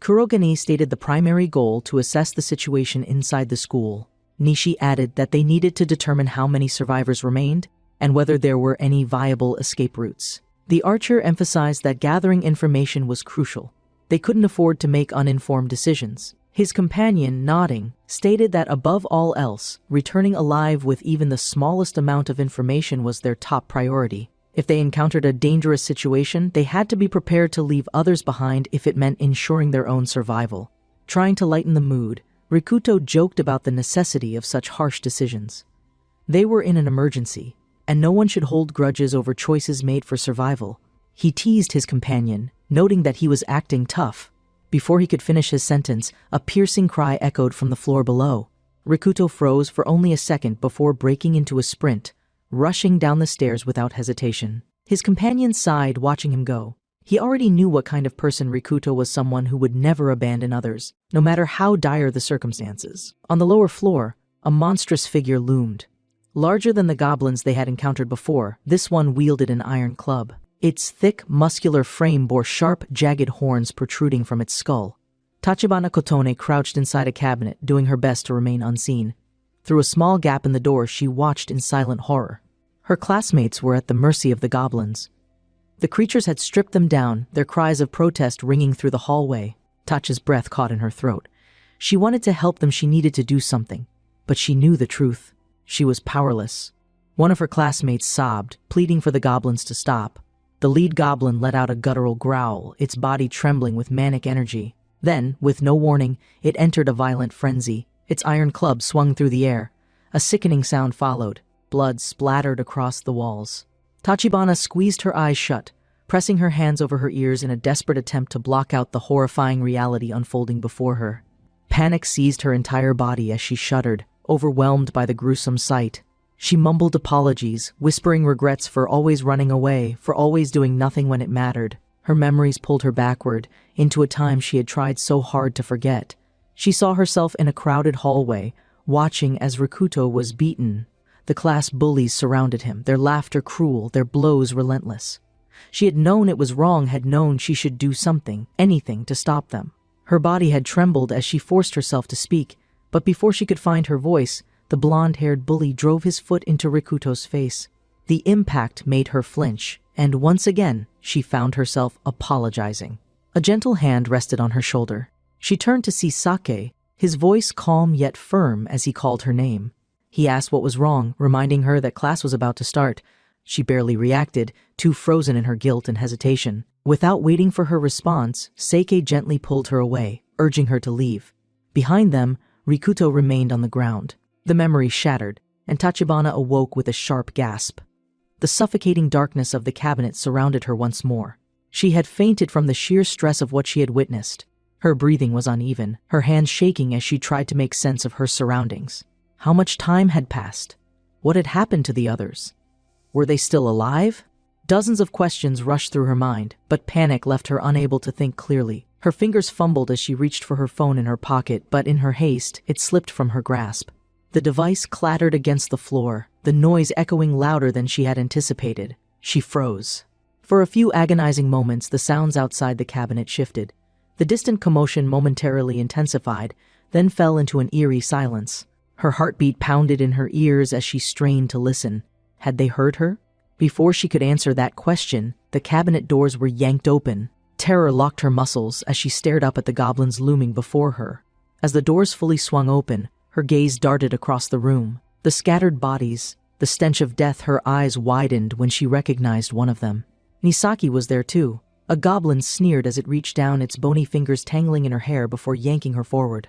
S1: Kurogane stated the primary goal to assess the situation inside the school. Nishi added that they needed to determine how many survivors remained and whether there were any viable escape routes. The archer emphasized that gathering information was crucial. They couldn't afford to make uninformed decisions. His companion, nodding, stated that above all else, returning alive with even the smallest amount of information was their top priority. If they encountered a dangerous situation, they had to be prepared to leave others behind if it meant ensuring their own survival. Trying to lighten the mood, Rikuto joked about the necessity of such harsh decisions. They were in an emergency, and no one should hold grudges over choices made for survival. He teased his companion, noting that he was acting tough. Before he could finish his sentence, a piercing cry echoed from the floor below. Rikuto froze for only a second before breaking into a sprint, rushing down the stairs without hesitation. His companion sighed, watching him go. He already knew what kind of person Rikuto was, someone who would never abandon others, no matter how dire the circumstances. On the lower floor, a monstrous figure loomed. Larger than the goblins they had encountered before, this one wielded an iron club. Its thick, muscular frame bore sharp, jagged horns protruding from its skull. Tachibana Kotone crouched inside a cabinet, doing her best to remain unseen. Through a small gap in the door, she watched in silent horror. Her classmates were at the mercy of the goblins. The creatures had stripped them down, their cries of protest ringing through the hallway. Tachi's breath caught in her throat. She wanted to help them, she needed to do something. But she knew the truth. She was powerless. One of her classmates sobbed, pleading for the goblins to stop. The lead goblin let out a guttural growl, its body trembling with manic energy. Then, with no warning, it entered a violent frenzy. Its iron club swung through the air. A sickening sound followed. Blood splattered across the walls. Tachibana squeezed her eyes shut, pressing her hands over her ears in a desperate attempt to block out the horrifying reality unfolding before her. Panic seized her entire body as she shuddered, overwhelmed by the gruesome sight. She mumbled apologies, whispering regrets for always running away, for always doing nothing when it mattered. Her memories pulled her backward, into a time she had tried so hard to forget. She saw herself in a crowded hallway, watching as Rikuto was beaten. The class bullies surrounded him, their laughter cruel, their blows relentless. She had known it was wrong, had known she should do something, anything, to stop them. Her body had trembled as she forced herself to speak, but before she could find her voice, the blonde-haired bully drove his foot into Rikuto's face. The impact made her flinch, and once again, she found herself apologizing. A gentle hand rested on her shoulder. She turned to see Sake, his voice calm yet firm as he called her name. He asked what was wrong, reminding her that class was about to start. She barely reacted, too frozen in her guilt and hesitation. Without waiting for her response, Sake gently pulled her away, urging her to leave. Behind them, Rikuto remained on the ground. The memory shattered, and Tachibana awoke with a sharp gasp. The suffocating darkness of the cabinet surrounded her once more. She had fainted from the sheer stress of what she had witnessed. Her breathing was uneven, her hands shaking as she tried to make sense of her surroundings. How much time had passed? What had happened to the others? Were they still alive? Dozens of questions rushed through her mind, but panic left her unable to think clearly. Her fingers fumbled as she reached for her phone in her pocket, but in her haste, it slipped from her grasp. The device clattered against the floor, the noise echoing louder than she had anticipated. She froze. For a few agonizing moments, the sounds outside the cabinet shifted. The distant commotion momentarily intensified, then fell into an eerie silence. Her heartbeat pounded in her ears as she strained to listen. Had they heard her? Before she could answer that question, the cabinet doors were yanked open. Terror locked her muscles as she stared up at the goblins looming before her. As the doors fully swung open, her gaze darted across the room. The scattered bodies, the stench of death, her eyes widened when she recognized one of them. Nisaki was there too. A goblin sneered as it reached down, its bony fingers tangling in her hair before yanking her forward.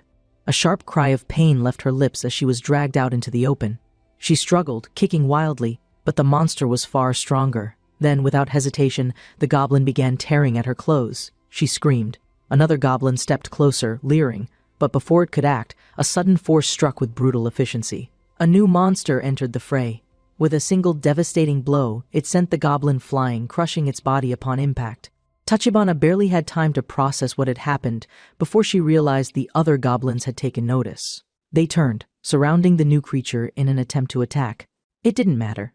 S1: A sharp cry of pain left her lips as she was dragged out into the open. She struggled, kicking wildly, but the monster was far stronger. Then, without hesitation, the goblin began tearing at her clothes. She screamed. Another goblin stepped closer, leering, but before it could act, a sudden force struck with brutal efficiency. A new monster entered the fray. With a single devastating blow, it sent the goblin flying, crushing its body upon impact. Tachibana barely had time to process what had happened before she realized the other goblins had taken notice. They turned, surrounding the new creature in an attempt to attack. It didn't matter.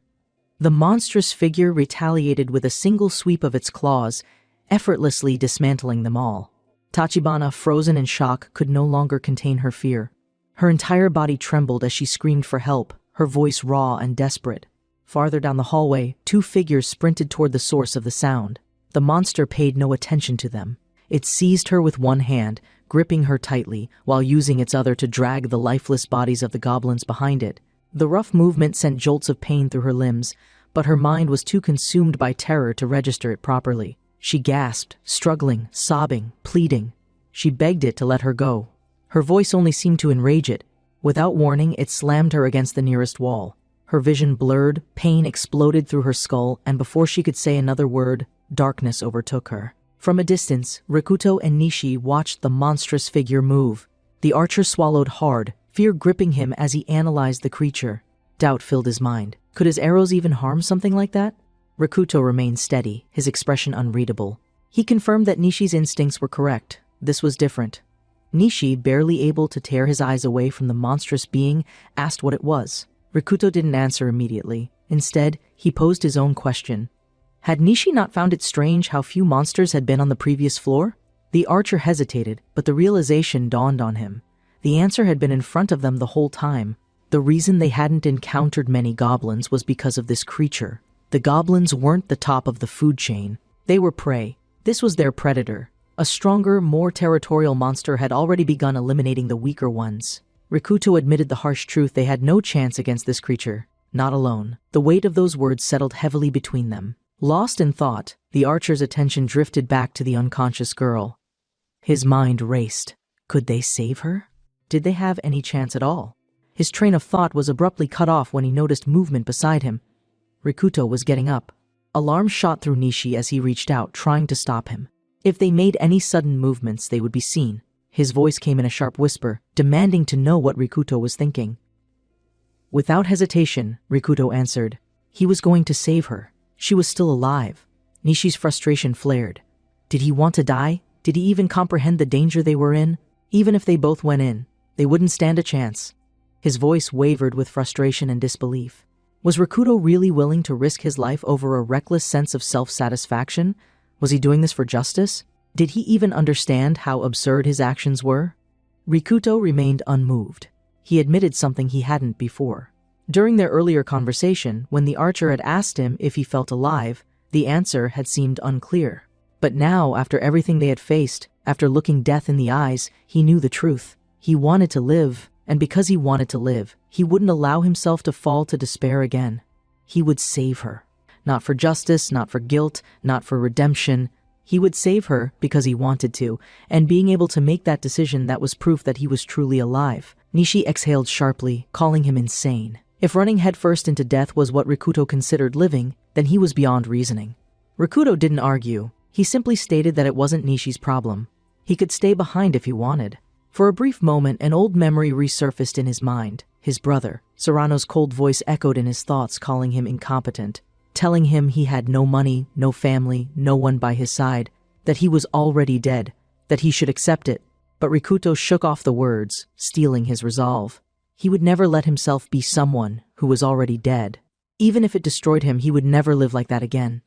S1: The monstrous figure retaliated with a single sweep of its claws, effortlessly dismantling them all. Tachibana, frozen in shock, could no longer contain her fear. Her entire body trembled as she screamed for help, her voice raw and desperate. Farther down the hallway, two figures sprinted toward the source of the sound. The monster paid no attention to them. It seized her with one hand, gripping her tightly, while using its other to drag the lifeless bodies of the goblins behind it. The rough movement sent jolts of pain through her limbs, but her mind was too consumed by terror to register it properly. She gasped, struggling, sobbing, pleading. She begged it to let her go. Her voice only seemed to enrage it. Without warning, it slammed her against the nearest wall. Her vision blurred, pain exploded through her skull, and before she could say another word, darkness overtook her. From a distance, Rikuto and Nishi watched the monstrous figure move. The archer swallowed hard, fear gripping him as he analyzed the creature. Doubt filled his mind. Could his arrows even harm something like that? Rikuto remained steady, his expression unreadable. He confirmed that Nishi's instincts were correct. This was different. Nishi, barely able to tear his eyes away from the monstrous being, asked what it was. Rikuto didn't answer immediately. Instead, he posed his own question. Had Nishi not found it strange how few monsters had been on the previous floor? The archer hesitated, but the realization dawned on him. The answer had been in front of them the whole time. The reason they hadn't encountered many goblins was because of this creature. The goblins weren't the top of the food chain. They were prey. This was their predator. A stronger, more territorial monster had already begun eliminating the weaker ones. Rikuto admitted the harsh truth: they had no chance against this creature. Not alone. The weight of those words settled heavily between them. Lost in thought, the archer's attention drifted back to the unconscious girl. His mind raced. Could they save her? Did they have any chance at all? His train of thought was abruptly cut off when he noticed movement beside him. Rikuto was getting up. Alarm shot through Nishi as he reached out, trying to stop him. If they made any sudden movements, they would be seen. His voice came in a sharp whisper, demanding to know what Rikuto was thinking. Without hesitation, Rikuto answered. He was going to save her. She was still alive. Nishi's frustration flared. Did he want to die? Did he even comprehend the danger they were in? Even if they both went in, they wouldn't stand a chance. His voice wavered with frustration and disbelief. Was Rikuto really willing to risk his life over a reckless sense of self-satisfaction? Was he doing this for justice? Did he even understand how absurd his actions were? Rikuto remained unmoved. He admitted something he hadn't before. During their earlier conversation, when the archer had asked him if he felt alive, the answer had seemed unclear. But now, after everything they had faced, after looking death in the eyes, he knew the truth. He wanted to live, and because he wanted to live, he wouldn't allow himself to fall to despair again. He would save her. Not for justice, not for guilt, not for redemption. He would save her because he wanted to, and being able to make that decision, that was proof that he was truly alive. Nishi exhaled sharply, calling him insane. If running headfirst into death was what Rikuto considered living, then he was beyond reasoning. Rikuto didn't argue. He simply stated that it wasn't Nishi's problem. He could stay behind if he wanted. For a brief moment, an old memory resurfaced in his mind. his brother. Serrano's cold voice echoed in his thoughts, calling him incompetent, telling him he had no money, no family, no one by his side, that he was already dead, that he should accept it. But Rikuto shook off the words, stealing his resolve. He would never let himself be someone who was already dead. Even if it destroyed him, he would never live like that again.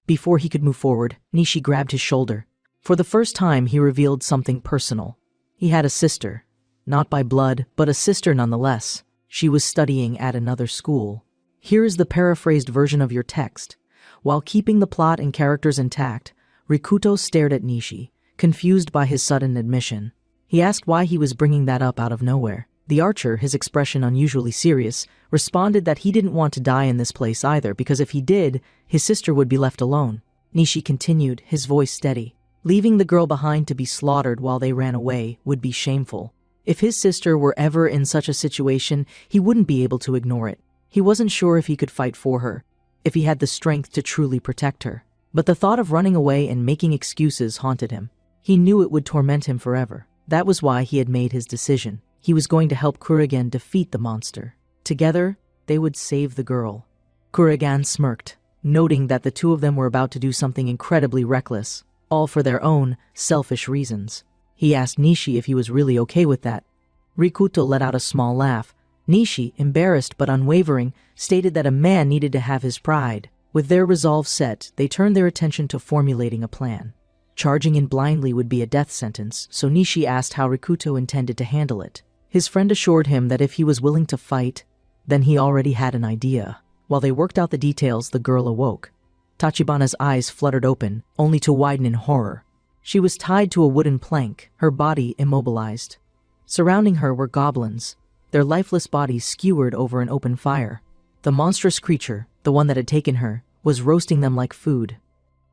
S1: Before he could move forward, Nishi grabbed his shoulder. For the first time, he revealed something personal. He had a sister. Not by blood, but a sister nonetheless. She was studying at another school. Here is the paraphrased version of your text. While keeping the plot and characters intact, Rikuto stared at Nishi, confused by his sudden admission. He asked why he was bringing that up out of nowhere. The archer, his expression unusually serious, responded that he didn't want to die in this place either, because if he did, his sister would be left alone. Nishi continued, his voice steady. Leaving the girl behind to be slaughtered while they ran away would be shameful. If his sister were ever in such a situation, he wouldn't be able to ignore it. He wasn't sure if he could fight for her, if he had the strength to truly protect her. But the thought of running away and making excuses haunted him. He knew it would torment him forever. That was why he had made his decision. He was going to help Kurigan defeat the monster. Together, they would save the girl. Kurigan smirked, noting that the two of them were about to do something incredibly reckless, all for their own selfish reasons. He asked Nishi if he was really okay with that. Rikuto let out a small laugh. Nishi, embarrassed but unwavering, stated that a man needed to have his pride. With their resolve set, they turned their attention to formulating a plan. Charging in blindly would be a death sentence, so Nishi asked how Rikuto intended to handle it. His friend assured him that if he was willing to fight, then he already had an idea. While they worked out the details, the girl awoke. Tachibana's eyes fluttered open, only to widen in horror. She was tied to a wooden plank, her body immobilized. Surrounding her were goblins, their lifeless bodies skewered over an open fire. The monstrous creature, the one that had taken her, was roasting them like food,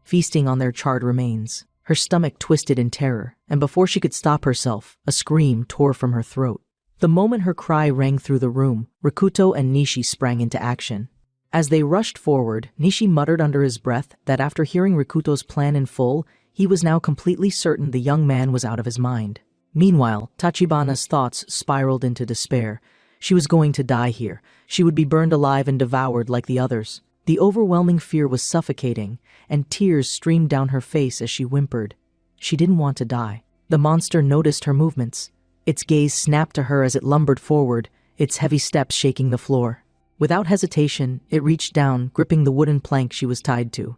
S1: feasting on their charred remains. Her stomach twisted in terror, and before she could stop herself, a scream tore from her throat. The moment her cry rang through the room, Rikuto and Nishi sprang into action. As they rushed forward, Nishi muttered under his breath that after hearing Rikuto's plan in full, he was now completely certain the young man was out of his mind. Meanwhile, Tachibana's thoughts spiraled into despair. She was going to die here. She would be burned alive and devoured like the others. The overwhelming fear was suffocating, and tears streamed down her face as she whimpered. She didn't want to die. The monster noticed her movements. Its gaze snapped to her as it lumbered forward, its heavy steps shaking the floor. Without hesitation, it reached down, gripping the wooden plank she was tied to.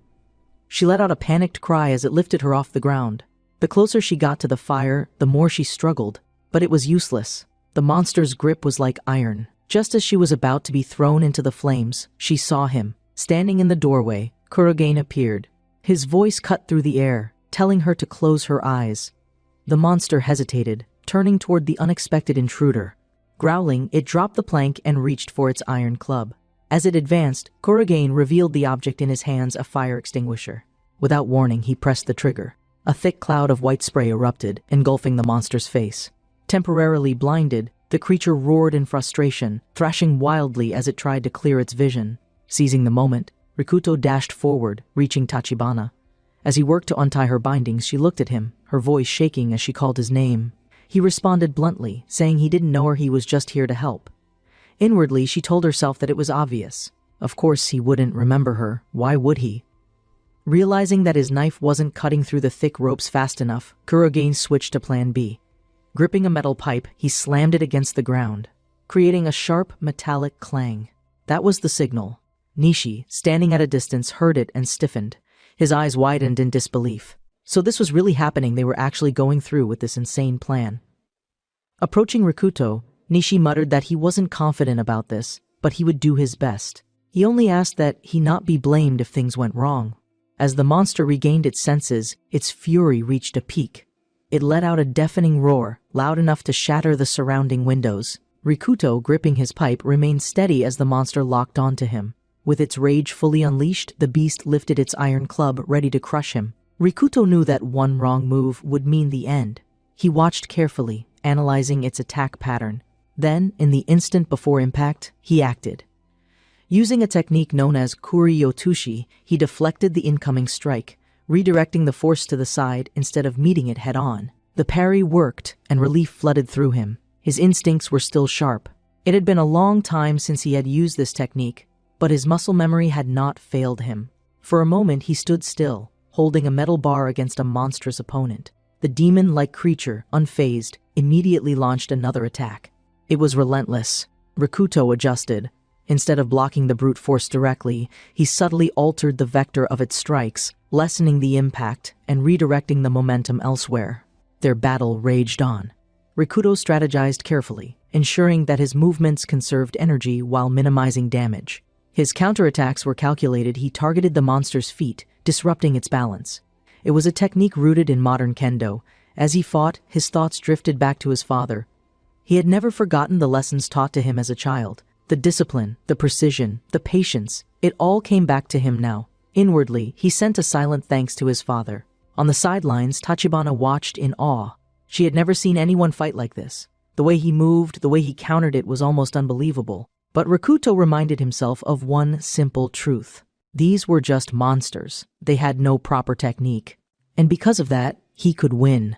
S1: She let out a panicked cry as it lifted her off the ground. The closer she got to the fire, the more she struggled. But it was useless. The monster's grip was like iron. Just as she was about to be thrown into the flames, she saw him. Standing in the doorway, Kurigan appeared. His voice cut through the air, telling her to close her eyes. The monster hesitated, turning toward the unexpected intruder. Growling, it dropped the plank and reached for its iron club. As it advanced, Kurigan revealed the object in his hands, a fire extinguisher. Without warning, he pressed the trigger. A thick cloud of white spray erupted, engulfing the monster's face. Temporarily blinded, the creature roared in frustration, thrashing wildly as it tried to clear its vision. Seizing the moment, Rikuto dashed forward, reaching Tachibana. As he worked to untie her bindings, she looked at him, her voice shaking as she called his name. He responded bluntly, saying he didn't know her, he was just here to help. Inwardly, she told herself that it was obvious. Of course he wouldn't remember her. Why would he? Realizing that his knife wasn't cutting through the thick ropes fast enough, Kurigan switched to plan B. Gripping a metal pipe, he slammed it against the ground, creating a sharp, metallic clang. That was the signal. Nishi, standing at a distance, heard it and stiffened. His eyes widened in disbelief. So this was really happening, they were actually going through with this insane plan. Approaching Rikuto, Nishi muttered that he wasn't confident about this, but he would do his best. He only asked that he not be blamed if things went wrong. As the monster regained its senses, its fury reached a peak. It let out a deafening roar, loud enough to shatter the surrounding windows. Rikuto, gripping his pipe, remained steady as the monster locked onto him. With its rage fully unleashed, the beast lifted its iron club, ready to crush him. Rikuto knew that one wrong move would mean the end. He watched carefully, analyzing its attack pattern. Then, in the instant before impact, he acted. Using a technique known as Kuryotushi, he deflected the incoming strike, redirecting the force to the side instead of meeting it head-on. The parry worked, and relief flooded through him. His instincts were still sharp. It had been a long time since he had used this technique, but his muscle memory had not failed him. For a moment he stood still, holding a metal bar against a monstrous opponent. The demon-like creature, unfazed, immediately launched another attack. It was relentless. Rikuto adjusted. Instead of blocking the brute force directly, he subtly altered the vector of its strikes, lessening the impact and redirecting the momentum elsewhere. Their battle raged on. Rikuto strategized carefully, ensuring that his movements conserved energy while minimizing damage. His counterattacks were calculated. He targeted the monster's feet, disrupting its balance. It was a technique rooted in modern kendo. As he fought, his thoughts drifted back to his father. He had never forgotten the lessons taught to him as a child. The discipline, the precision, the patience, it all came back to him now. Inwardly, he sent a silent thanks to his father. On the sidelines, Tachibana watched in awe. She had never seen anyone fight like this. The way he moved, the way he countered it was almost unbelievable. But Rikuto reminded himself of one simple truth. These were just monsters. They had no proper technique. And because of that, he could win.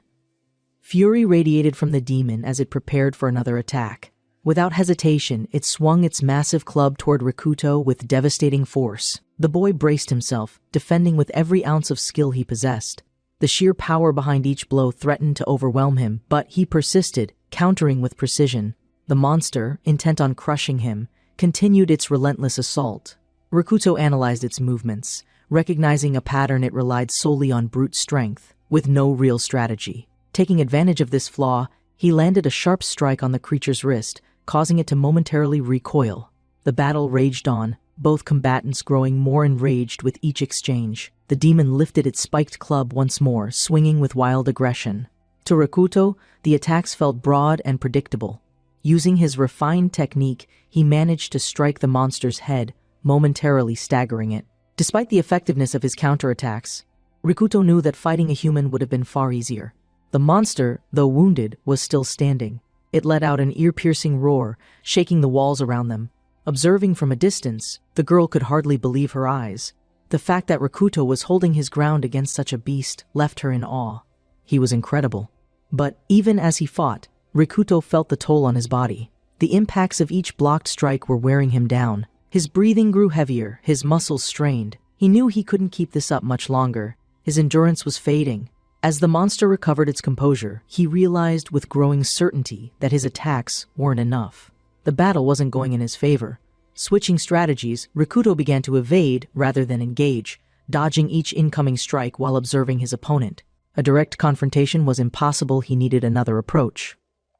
S1: Fury radiated from the demon as it prepared for another attack. Without hesitation, it swung its massive club toward Rikuto with devastating force. The boy braced himself, defending with every ounce of skill he possessed. The sheer power behind each blow threatened to overwhelm him, but he persisted, countering with precision. The monster, intent on crushing him, continued its relentless assault. Rikuto analyzed its movements, recognizing a pattern. It relied solely on brute strength, with no real strategy. Taking advantage of this flaw, he landed a sharp strike on the creature's wrist, causing it to momentarily recoil. The battle raged on, both combatants growing more enraged with each exchange. The demon lifted its spiked club once more, swinging with wild aggression. To Rikuto, the attacks felt broad and predictable. Using his refined technique, he managed to strike the monster's head, momentarily staggering it. Despite the effectiveness of his counterattacks, Rikuto knew that fighting a human would have been far easier. The monster, though wounded, was still standing. It let out an ear-piercing roar, shaking the walls around them. Observing from a distance, the girl could hardly believe her eyes. The fact that Rikuto was holding his ground against such a beast left her in awe. He was incredible. But even as he fought, Rikuto felt the toll on his body. The impacts of each blocked strike were wearing him down. His breathing grew heavier, his muscles strained. He knew he couldn't keep this up much longer. His endurance was fading. As the monster recovered its composure, he realized with growing certainty that his attacks weren't enough. The battle wasn't going in his favor. Switching strategies, Rikuto began to evade rather than engage, dodging each incoming strike while observing his opponent. A direct confrontation was impossible. He needed another approach.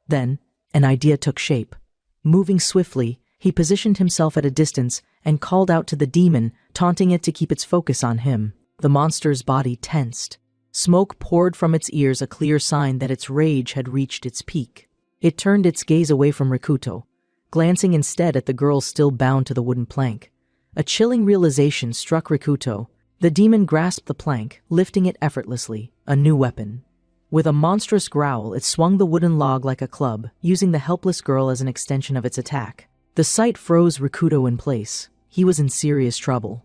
S1: Then, an idea took shape. Moving swiftly, he positioned himself at a distance and called out to the demon, taunting it to keep its focus on him. The monster's body tensed. Smoke poured from its ears, a clear sign that its rage had reached its peak. It turned its gaze away from Rikuto, glancing instead at the girl still bound to the wooden plank. A chilling realization struck Rikuto. The demon grasped the plank, lifting it effortlessly, a new weapon. With a monstrous growl, it swung the wooden log like a club, using the helpless girl as an extension of its attack. The sight froze Rikuto in place. He was in serious trouble.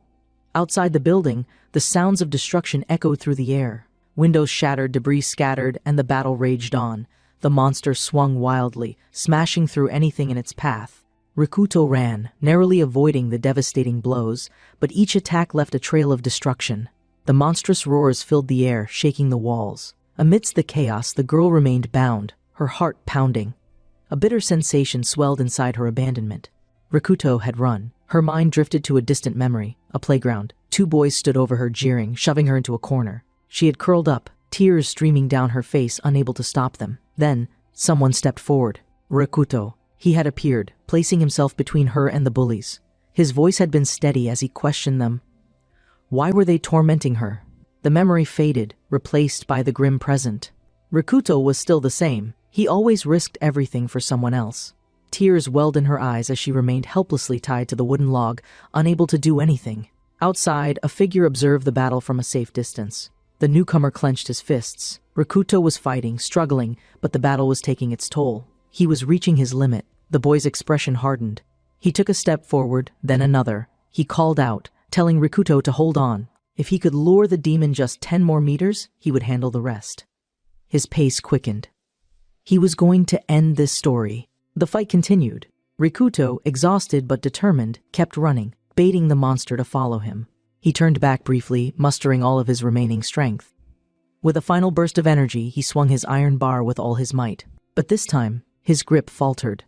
S1: Outside the building, the sounds of destruction echoed through the air. Windows shattered, debris scattered, and the battle raged on. The monster swung wildly, smashing through anything in its path. Rikuto ran, narrowly avoiding the devastating blows, but each attack left a trail of destruction. The monstrous roars filled the air, shaking the walls. Amidst the chaos, the girl remained bound, her heart pounding. A bitter sensation swelled inside her abandonment. Rikuto had run. Her mind drifted to a distant memory, a playground. Two boys stood over her, jeering, shoving her into a corner. She had curled up, tears streaming down her face, unable to stop them. Then, someone stepped forward. Rikuto. He had appeared, placing himself between her and the bullies. His voice had been steady as he questioned them. Why were they tormenting her? The memory faded, replaced by the grim present. Rikuto was still the same. He always risked everything for someone else. Tears welled in her eyes as she remained helplessly tied to the wooden log, unable to do anything. Outside, a figure observed the battle from a safe distance. The newcomer clenched his fists. Rikuto was fighting, struggling, but the battle was taking its toll. He was reaching his limit. The boy's expression hardened. He took a step forward, then another. He called out, telling Rikuto to hold on. If he could lure the demon just 10 more meters, he would handle the rest. His pace quickened. He was going to end this story. The fight continued. Rikuto, exhausted but determined, kept running, baiting the monster to follow him. He turned back briefly, mustering all of his remaining strength. With a final burst of energy, he swung his iron bar with all his might. But this time, his grip faltered.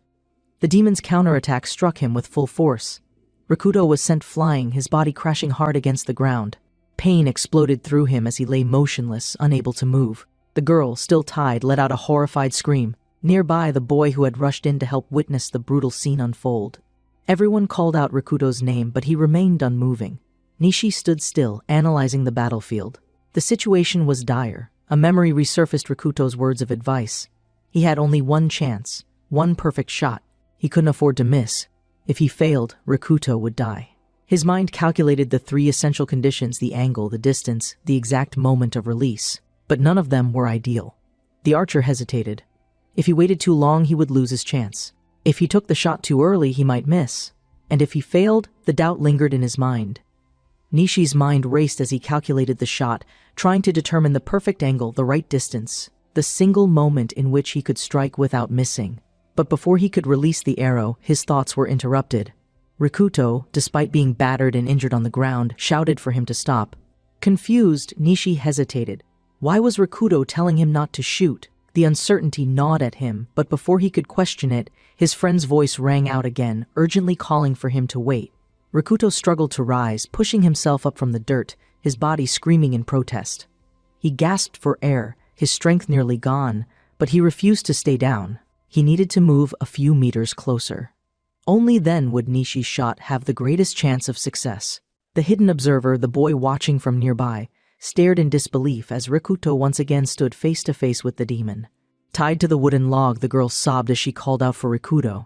S1: The demon's counterattack struck him with full force. Rikuto was sent flying, his body crashing hard against the ground. Pain exploded through him as he lay motionless, unable to move. The girl, still tied, let out a horrified scream. Nearby, the boy who had rushed in to help witness the brutal scene unfold. Everyone called out Rikuto's name, but he remained unmoving. Nishi stood still, analyzing the battlefield. The situation was dire. A memory resurfaced Rikuto's words of advice. He had only one chance, one perfect shot. He couldn't afford to miss. If he failed, Rikuto would die. His mind calculated the 3 essential conditions: the angle, the distance, the exact moment of release. But none of them were ideal. The archer hesitated. If he waited too long, he would lose his chance. If he took the shot too early, he might miss. And if he failed, the doubt lingered in his mind. Nishi's mind raced as he calculated the shot, trying to determine the perfect angle, the right distance, the single moment in which he could strike without missing. But before he could release the arrow, his thoughts were interrupted. Rikuto, despite being battered and injured on the ground, shouted for him to stop. Confused, Nishi hesitated. Why was Rikuto telling him not to shoot? The uncertainty gnawed at him, but before he could question it, his friend's voice rang out again, urgently calling for him to wait. Rikuto struggled to rise, pushing himself up from the dirt, his body screaming in protest. He gasped for air, his strength nearly gone, but he refused to stay down. He needed to move a few meters closer. Only then would Nishi's shot have the greatest chance of success. The hidden observer, the boy watching from nearby, stared in disbelief as Rikuto once again stood face to face with the demon. Tied to the wooden log, the girl sobbed as she called out for Rikuto.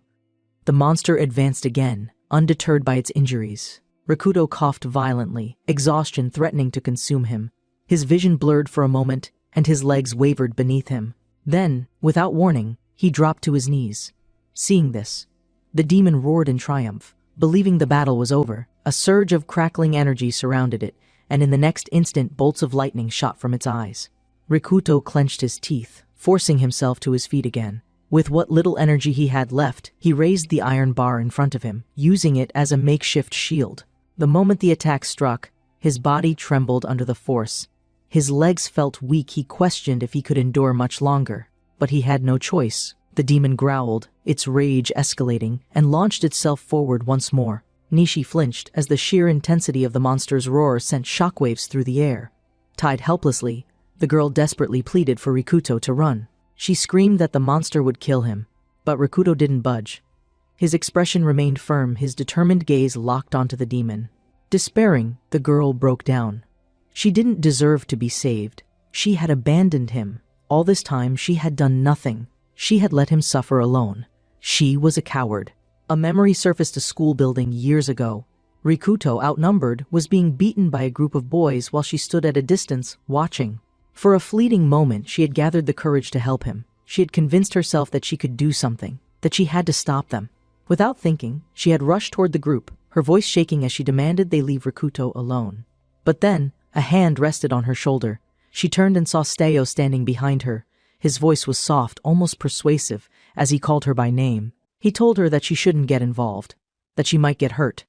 S1: The monster advanced again, undeterred by its injuries. Rikuto coughed violently, exhaustion threatening to consume him. His vision blurred for a moment, and his legs wavered beneath him. Then, without warning, he dropped to his knees. Seeing this, the demon roared in triumph. Believing the battle was over, a surge of crackling energy surrounded it, and in the next instant bolts of lightning shot from its eyes. Rikuto clenched his teeth, forcing himself to his feet again. With what little energy he had left, he raised the iron bar in front of him, using it as a makeshift shield. The moment the attack struck, his body trembled under the force. His legs felt weak. He questioned if he could endure much longer. But he had no choice. The demon growled, its rage escalating, and launched itself forward once more. Nishi flinched as the sheer intensity of the monster's roar sent shockwaves through the air. Tied helplessly, the girl desperately pleaded for Rikuto to run. She screamed that the monster would kill him, but Rikuto didn't budge. His expression remained firm, his determined gaze locked onto the demon. Despairing, the girl broke down. She didn't deserve to be saved. She had abandoned him. All this time, she had done nothing. She had let him suffer alone. She was a coward. A memory surfaced a school building years ago. Rikuto, outnumbered, was being beaten by a group of boys while she stood at a distance, watching. For a fleeting moment, she had gathered the courage to help him. She had convinced herself that she could do something, that she had to stop them. Without thinking, she had rushed toward the group, her voice shaking as she demanded they leave Rikuto alone. But then, a hand rested on her shoulder. She turned and saw Steo standing behind her. His voice was soft, almost persuasive, as he called her by name. He told her that she shouldn't get involved, that she might get hurt.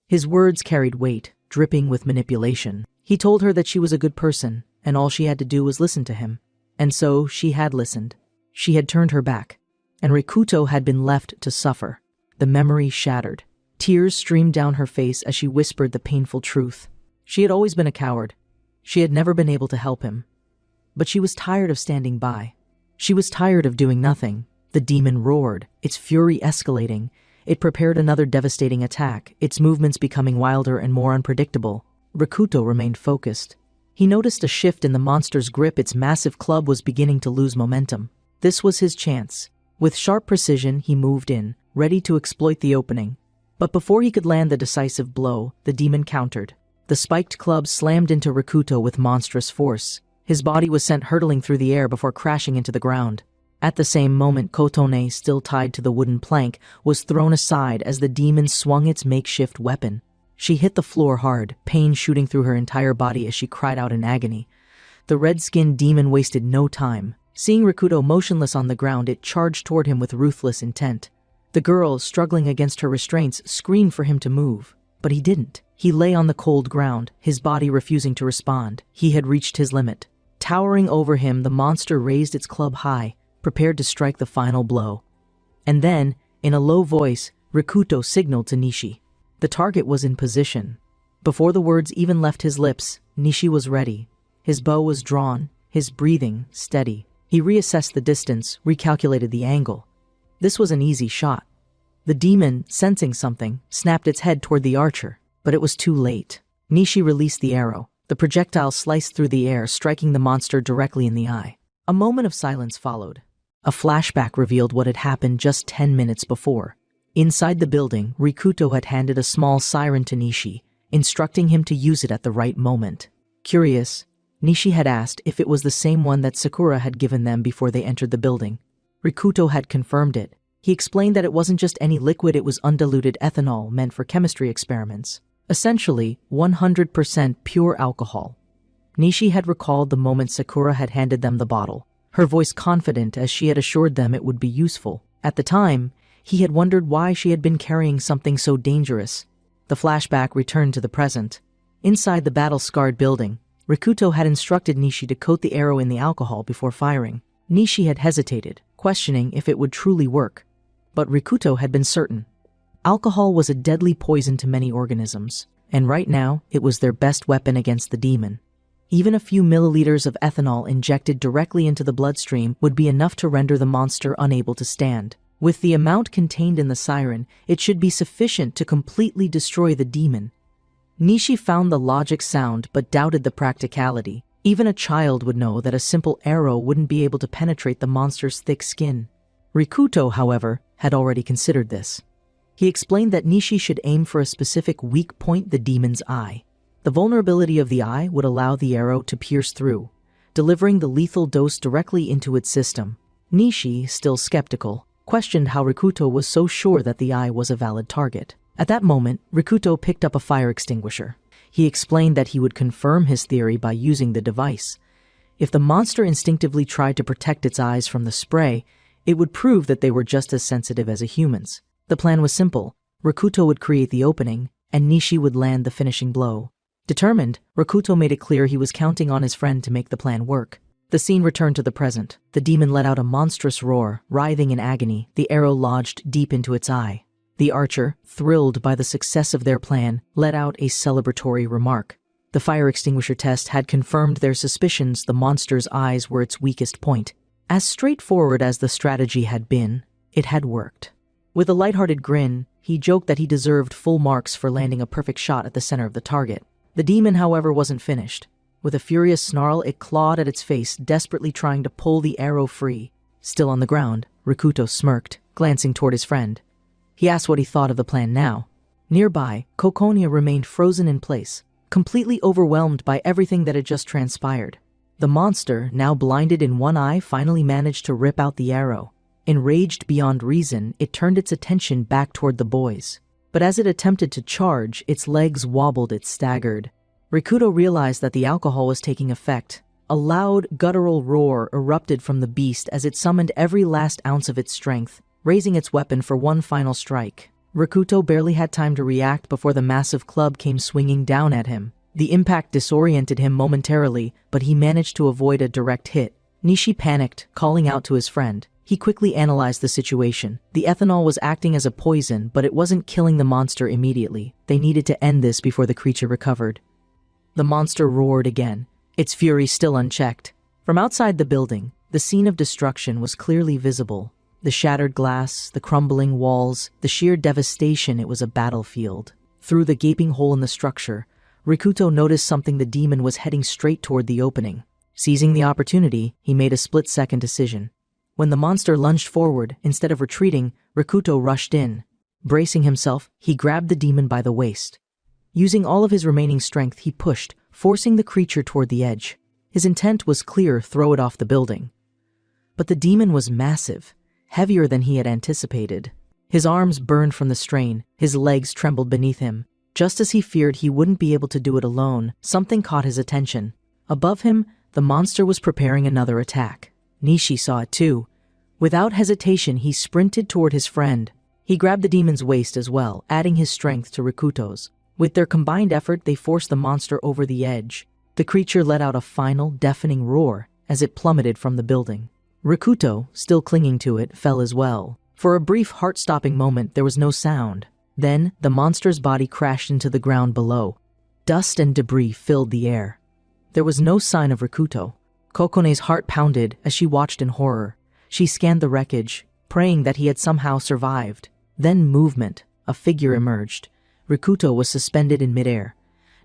S1: His words carried weight, dripping with manipulation. He told her that she was a good person, and all she had to do was listen to him. And so she had listened. She had turned her back, and Rikuto had been left to suffer. The memory shattered. Tears streamed down her face as she whispered the painful truth. She had always been a coward. She had never been able to help him. But she was tired of standing by. She was tired of doing nothing. The demon roared, its fury escalating. It prepared another devastating attack, its movements becoming wilder and more unpredictable. Rikuto remained focused. He noticed a shift in the monster's grip. Its massive club was beginning to lose momentum. This was his chance. With sharp precision, he moved in, ready to exploit the opening. But before he could land the decisive blow, the demon countered. The spiked club slammed into Rikuto with monstrous force. His body was sent hurtling through the air before crashing into the ground. At the same moment, Kotone, still tied to the wooden plank, was thrown aside as the demon swung its makeshift weapon. She hit the floor hard, pain shooting through her entire body as she cried out in agony. The red-skinned demon wasted no time. Seeing Rikuto motionless on the ground, it charged toward him with ruthless intent. The girl, struggling against her restraints, screamed for him to move, but he didn't. He lay on the cold ground, his body refusing to respond. He had reached his limit. Towering over him, the monster raised its club high, prepared to strike the final blow. And then, in a low voice, Rikuto signaled to Nishi. The target was in position. Before the words even left his lips, Nishi was ready. His bow was drawn, his breathing steady. He reassessed the distance, recalculated the angle. This was an easy shot. The demon, sensing something, snapped its head toward the archer, but it was too late. Nishi released the arrow. The projectile sliced through the air, striking the monster directly in the eye. A moment of silence followed. A flashback revealed what had happened just 10 minutes before. Inside the building, Rikuto had handed a small siren to Nishi, instructing him to use it at the right moment. Curious, Nishi had asked if it was the same one that Sakura had given them before they entered the building. Rikuto had confirmed it. He explained that it wasn't just any liquid, it was undiluted ethanol meant for chemistry experiments. Essentially, 100% pure alcohol. Nishi had recalled the moment Sakura had handed them the bottle, her voice confident as she had assured them it would be useful. At the time, he had wondered why she had been carrying something so dangerous. The flashback returned to the present. Inside the battle-scarred building, Rikuto had instructed Nishi to coat the arrow in the alcohol before firing. Nishi had hesitated, questioning if it would truly work. But Rikuto had been certain. Alcohol was a deadly poison to many organisms, and right now it was their best weapon against the demon. Even a few milliliters of ethanol injected directly into the bloodstream would be enough to render the monster unable to stand. With the amount contained in the siren, it should be sufficient to completely destroy the demon. Nishi found the logic sound but doubted the practicality. Even a child would know that a simple arrow wouldn't be able to penetrate the monster's thick skin. Rikuto, however, had already considered this. He explained that Nishi should aim for a specific weak point, the demon's eye. The vulnerability of the eye would allow the arrow to pierce through, delivering the lethal dose directly into its system. Nishi, still skeptical, questioned how Rikuto was so sure that the eye was a valid target. At that moment, Rikuto picked up a fire extinguisher. He explained that he would confirm his theory by using the device. If the monster instinctively tried to protect its eyes from the spray, it would prove that they were just as sensitive as a human's. The plan was simple. Rikuto would create the opening, and Nishi would land the finishing blow. Determined, Rikuto made it clear he was counting on his friend to make the plan work. The scene returned to the present. The demon let out a monstrous roar, writhing in agony, the arrow lodged deep into its eye. The archer, thrilled by the success of their plan, let out a celebratory remark. The fire extinguisher test had confirmed their suspicions. The monster's eyes were its weakest point. As straightforward as the strategy had been, it had worked. With a lighthearted grin, he joked that he deserved full marks for landing a perfect shot at the center of the target. The demon, however, wasn't finished. With a furious snarl, it clawed at its face, desperately trying to pull the arrow free. Still on the ground, Rikuto smirked, glancing toward his friend. He asked what he thought of the plan now. Nearby, Kokonia remained frozen in place, completely overwhelmed by everything that had just transpired. The monster, now blinded in one eye, finally managed to rip out the arrow. Enraged beyond reason, it turned its attention back toward the boys. But as it attempted to charge, its legs wobbled, it staggered. Rikuto realized that the alcohol was taking effect. A loud, guttural roar erupted from the beast as it summoned every last ounce of its strength, raising its weapon for one final strike. Rikuto barely had time to react before the massive club came swinging down at him. The impact disoriented him momentarily, but he managed to avoid a direct hit. Nishi panicked, calling out to his friend. He quickly analyzed the situation. The ethanol was acting as a poison, but it wasn't killing the monster immediately. They needed to end this before the creature recovered. The monster roared again, its fury still unchecked. From outside the building, the scene of destruction was clearly visible. The shattered glass, the crumbling walls, the sheer devastation. It was a battlefield. Through the gaping hole in the structure, Rikuto noticed something. The demon was heading straight toward the opening. Seizing the opportunity, he made a split-second decision. When the monster lunged forward, instead of retreating, Rikuto rushed in. Bracing himself, he grabbed the demon by the waist. Using all of his remaining strength, he pushed, forcing the creature toward the edge. His intent was clear: throw it off the building. But the demon was massive, heavier than he had anticipated. His arms burned from the strain, his legs trembled beneath him. Just as he feared he wouldn't be able to do it alone, something caught his attention. Above him, the monster was preparing another attack. Nishi saw it too. Without hesitation, he sprinted toward his friend. He grabbed the demon's waist as well, adding his strength to Rikuto's. With their combined effort, they forced the monster over the edge. The creature let out a final, deafening roar as it plummeted from the building. Rikuto, still clinging to it, fell as well. For a brief, heart-stopping moment, there was no sound. Then, the monster's body crashed into the ground below. Dust and debris filled the air. There was no sign of Rikuto. Kokone's heart pounded as she watched in horror. She scanned the wreckage, praying that he had somehow survived. Then movement. A figure emerged. Rikuto was suspended in midair.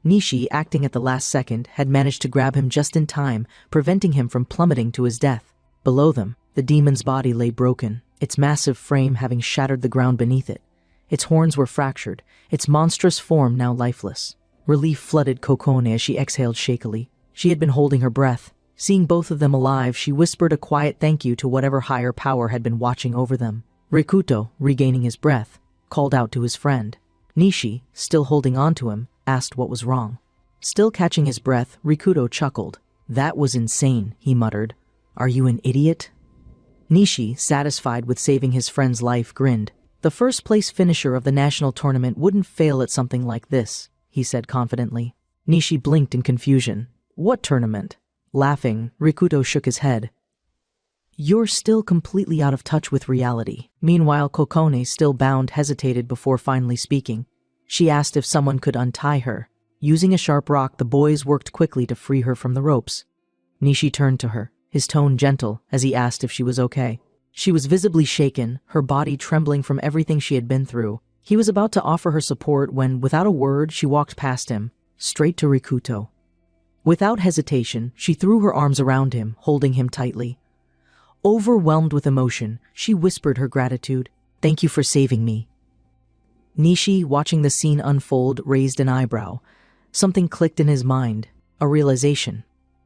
S1: Nishi, acting at the last second, had managed to grab him just in time, preventing him from plummeting to his death. Below them, the demon's body lay broken, its massive frame having shattered the ground beneath it. Its horns were fractured, its monstrous form now lifeless. Relief flooded Kokone as she exhaled shakily. She had been holding her breath. Seeing both of them alive, she whispered a quiet thank you to whatever higher power had been watching over them. Rikuto, regaining his breath, called out to his friend. Nishi, still holding on to him, asked what was wrong. Still catching his breath, Rikuto chuckled. "That was insane," he muttered. "Are you an idiot?" Nishi, satisfied with saving his friend's life, grinned. "The first-place finisher of the national tournament wouldn't fail at something like this," he said confidently. Nishi blinked in confusion. "What tournament?" Laughing, Rikuto shook his head. "You're still completely out of touch with reality." Meanwhile, Kokone, still bound, hesitated before finally speaking. She asked if someone could untie her. Using a sharp rock, the boys worked quickly to free her from the ropes. Nishi turned to her, his tone gentle, as he asked if she was okay. She was visibly shaken, her body trembling from everything she had been through. He was about to offer her support when, without a word, she walked past him, straight to Rikuto. Without hesitation, she threw her arms around him, holding him tightly. Overwhelmed with emotion, she whispered her gratitude. "Thank you for saving me." Nishi, watching the scene unfold, raised an eyebrow. Something clicked in his mind, a realization.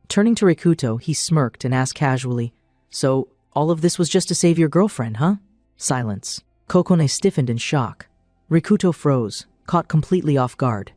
S1: Turning to Rikuto, he smirked and asked casually, "So, all of this was just to save your girlfriend, huh?" Silence. Kokone stiffened in shock. Rikuto froze, caught completely off guard.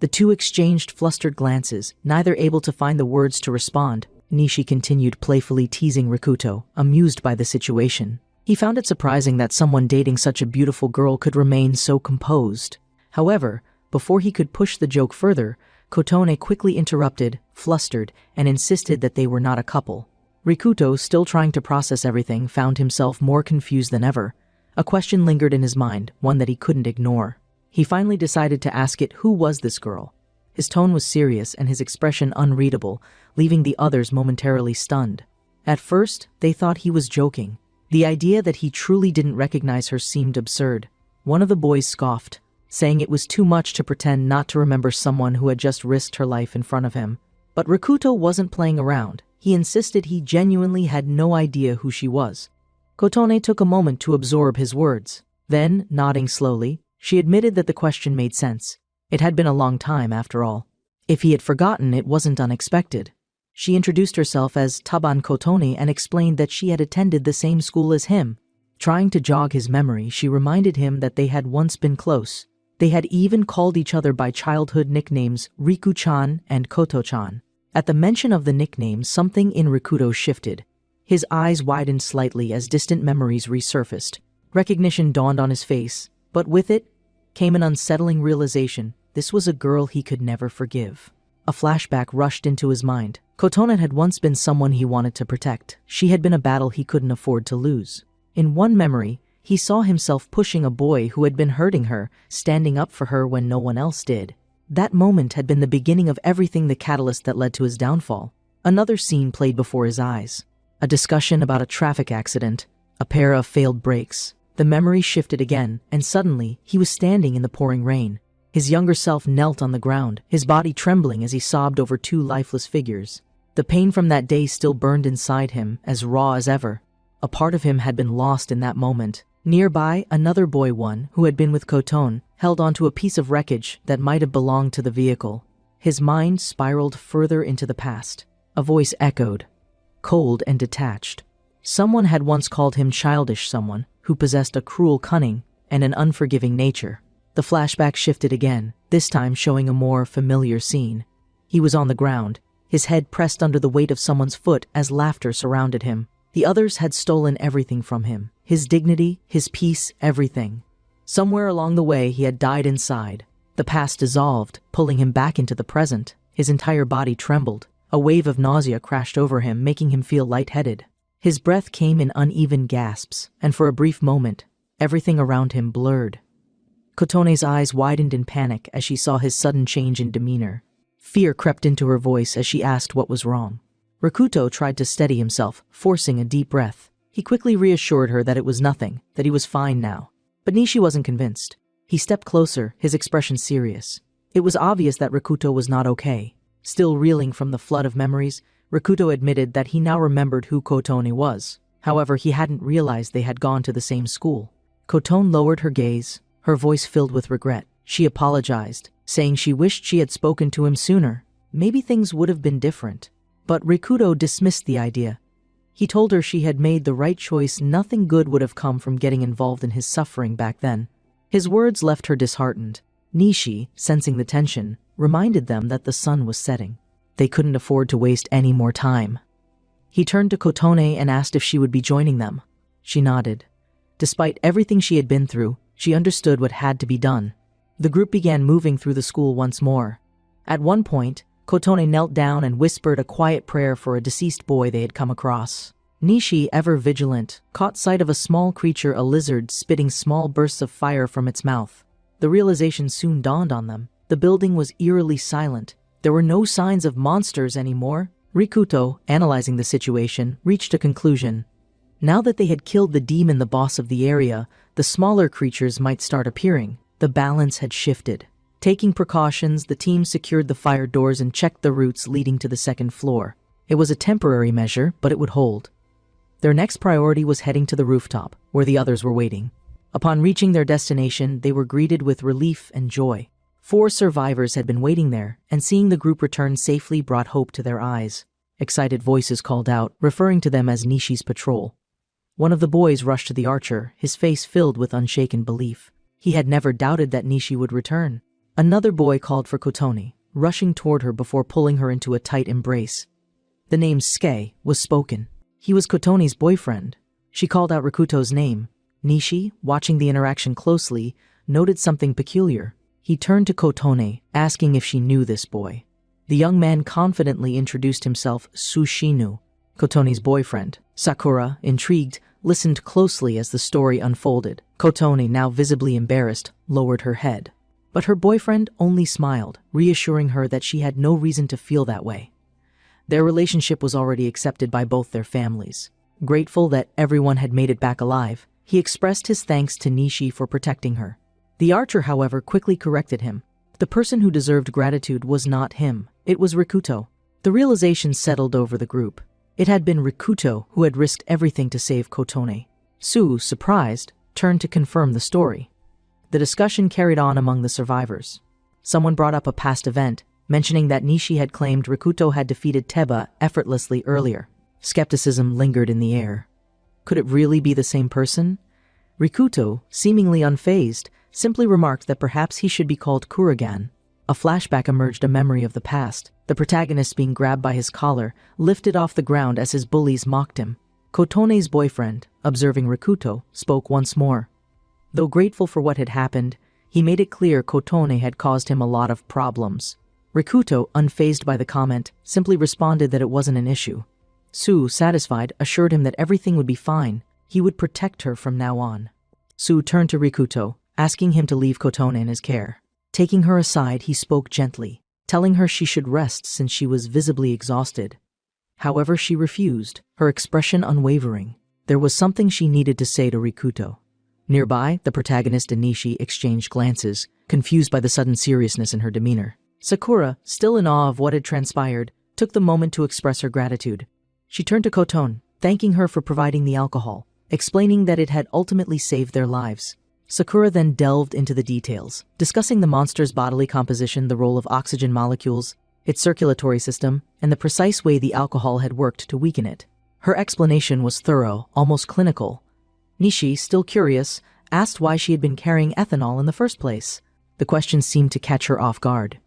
S1: The two exchanged flustered glances, neither able to find the words to respond. Nishi continued playfully teasing Rikuto, amused by the situation. He found it surprising that someone dating such a beautiful girl could remain so composed. However, before he could push the joke further, Kotone quickly interrupted, flustered, and insisted that they were not a couple. Rikuto, still trying to process everything, found himself more confused than ever. A question lingered in his mind, one that he couldn't ignore. He finally decided to ask it, who was this girl? His tone was serious and his expression unreadable, leaving the others momentarily stunned. At first, they thought he was joking. The idea that he truly didn't recognize her seemed absurd. One of the boys scoffed, saying it was too much to pretend not to remember someone who had just risked her life in front of him. But Rikuto wasn't playing around. He insisted he genuinely had no idea who she was. Kotone took a moment to absorb his words. Then, nodding slowly, she admitted that the question made sense. It had been a long time, after all. If he had forgotten, it wasn't unexpected. She introduced herself as Taban Kotone and explained that she had attended the same school as him. Trying to jog his memory, she reminded him that they had once been close. They had even called each other by childhood nicknames Riku-chan and Koto-chan. At the mention of the nickname, something in Rikuto shifted. His eyes widened slightly as distant memories resurfaced. Recognition dawned on his face, but with it came an unsettling realization. This was a girl he could never forgive. A flashback rushed into his mind. Kotone had once been someone he wanted to protect. She had been a battle he couldn't afford to lose. In one memory, he saw himself pushing a boy who had been hurting her, standing up for her when no one else did. That moment had been the beginning of everything, the catalyst that led to his downfall. Another scene played before his eyes. A discussion about a traffic accident, a pair of failed brakes. The memory shifted again, and suddenly, he was standing in the pouring rain. His younger self knelt on the ground, his body trembling as he sobbed over two lifeless figures. The pain from that day still burned inside him, as raw as ever. A part of him had been lost in that moment. Nearby, another boy, one who had been with Kotone, held onto a piece of wreckage that might have belonged to the vehicle. His mind spiraled further into the past. A voice echoed, cold and detached. Someone had once called him childish, someone who possessed a cruel cunning and an unforgiving nature. The flashback shifted again, this time showing a more familiar scene. He was on the ground, his head pressed under the weight of someone's foot as laughter surrounded him. The others had stolen everything from him. His dignity, his peace, everything. Somewhere along the way, he had died inside. The past dissolved, pulling him back into the present. His entire body trembled. A wave of nausea crashed over him, making him feel lightheaded. His breath came in uneven gasps, and for a brief moment, everything around him blurred. Kotone's eyes widened in panic as she saw his sudden change in demeanor. Fear crept into her voice as she asked what was wrong. Rikuto tried to steady himself, forcing a deep breath. He quickly reassured her that it was nothing, that he was fine now. But Nishi wasn't convinced. He stepped closer, his expression serious. It was obvious that Rikuto was not okay. Still reeling from the flood of memories, Rikuto admitted that he now remembered who Kotone was. However, he hadn't realized they had gone to the same school. Kotone lowered her gaze, her voice filled with regret. She apologized, saying she wished she had spoken to him sooner. Maybe things would have been different. But Rikuto dismissed the idea. He told her she had made the right choice. Nothing good would have come from getting involved in his suffering back then. His words left her disheartened. Nishi, sensing the tension, reminded them that the sun was setting. They couldn't afford to waste any more time. He turned to Kotone and asked if she would be joining them. She nodded. Despite everything she had been through, she understood what had to be done. The group began moving through the school once more. At one point, Kotone knelt down and whispered a quiet prayer for a deceased boy they had come across. Nishi, ever vigilant, caught sight of a small creature, a lizard, spitting small bursts of fire from its mouth. The realization soon dawned on them. The building was eerily silent. There were no signs of monsters anymore. Rikuto, analyzing the situation, reached a conclusion. Now that they had killed the demon, the boss of the area, the smaller creatures might start appearing. The balance had shifted. Taking precautions, the team secured the fire doors and checked the routes leading to the second floor. It was a temporary measure, but it would hold. Their next priority was heading to the rooftop, where the others were waiting. Upon reaching their destination, they were greeted with relief and joy. 4 survivors had been waiting there, and seeing the group return safely brought hope to their eyes. Excited voices called out, referring to them as Nishi's patrol. One of the boys rushed to the archer, his face filled with unshaken belief. He had never doubted that Nishi would return. Another boy called for Kotone, rushing toward her before pulling her into a tight embrace. The name Ske was spoken. He was Kotone's boyfriend. She called out Rikuto's name. Nishi, watching the interaction closely, noted something peculiar. He turned to Kotone, asking if she knew this boy. The young man confidently introduced himself, Sushinu, Kotone's boyfriend. Sakura, intrigued, listened closely as the story unfolded. Kotone, now visibly embarrassed, lowered her head. But her boyfriend only smiled, reassuring her that she had no reason to feel that way. Their relationship was already accepted by both their families. Grateful that everyone had made it back alive, he expressed his thanks to Nishi for protecting her. The archer, however, quickly corrected him. The person who deserved gratitude was not him, it was Rikuto. The realization settled over the group. It had been Rikuto who had risked everything to save Kotone. Su, surprised, turned to confirm the story. The discussion carried on among the survivors. Someone brought up a past event, mentioning that Nishi had claimed Rikuto had defeated Teba effortlessly earlier. Skepticism lingered in the air. Could it really be the same person? Rikuto, seemingly unfazed, simply remarked that perhaps he should be called Kurigan. A flashback emerged, a memory of the past, the protagonist being grabbed by his collar, lifted off the ground as his bullies mocked him. Kotone's boyfriend, observing Rikuto, spoke once more. Though grateful for what had happened, he made it clear Kotone had caused him a lot of problems. Rikuto, unfazed by the comment, simply responded that it wasn't an issue. Su, satisfied, assured him that everything would be fine. He would protect her from now on. Su turned to Rikuto, asking him to leave Kotone in his care. Taking her aside, he spoke gently, telling her she should rest since she was visibly exhausted. However, she refused, her expression unwavering. There was something she needed to say to Rikuto. Nearby, the protagonist and Nishi exchanged glances, confused by the sudden seriousness in her demeanor. Sakura, still in awe of what had transpired, took the moment to express her gratitude. She turned to Kotone, thanking her for providing the alcohol, explaining that it had ultimately saved their lives. Sakura then delved into the details, discussing the monster's bodily composition, the role of oxygen molecules, its circulatory system, and the precise way the alcohol had worked to weaken it. Her explanation was thorough, almost clinical. Nishi, still curious, asked why she had been carrying ethanol in the first place. The question seemed to catch her off guard.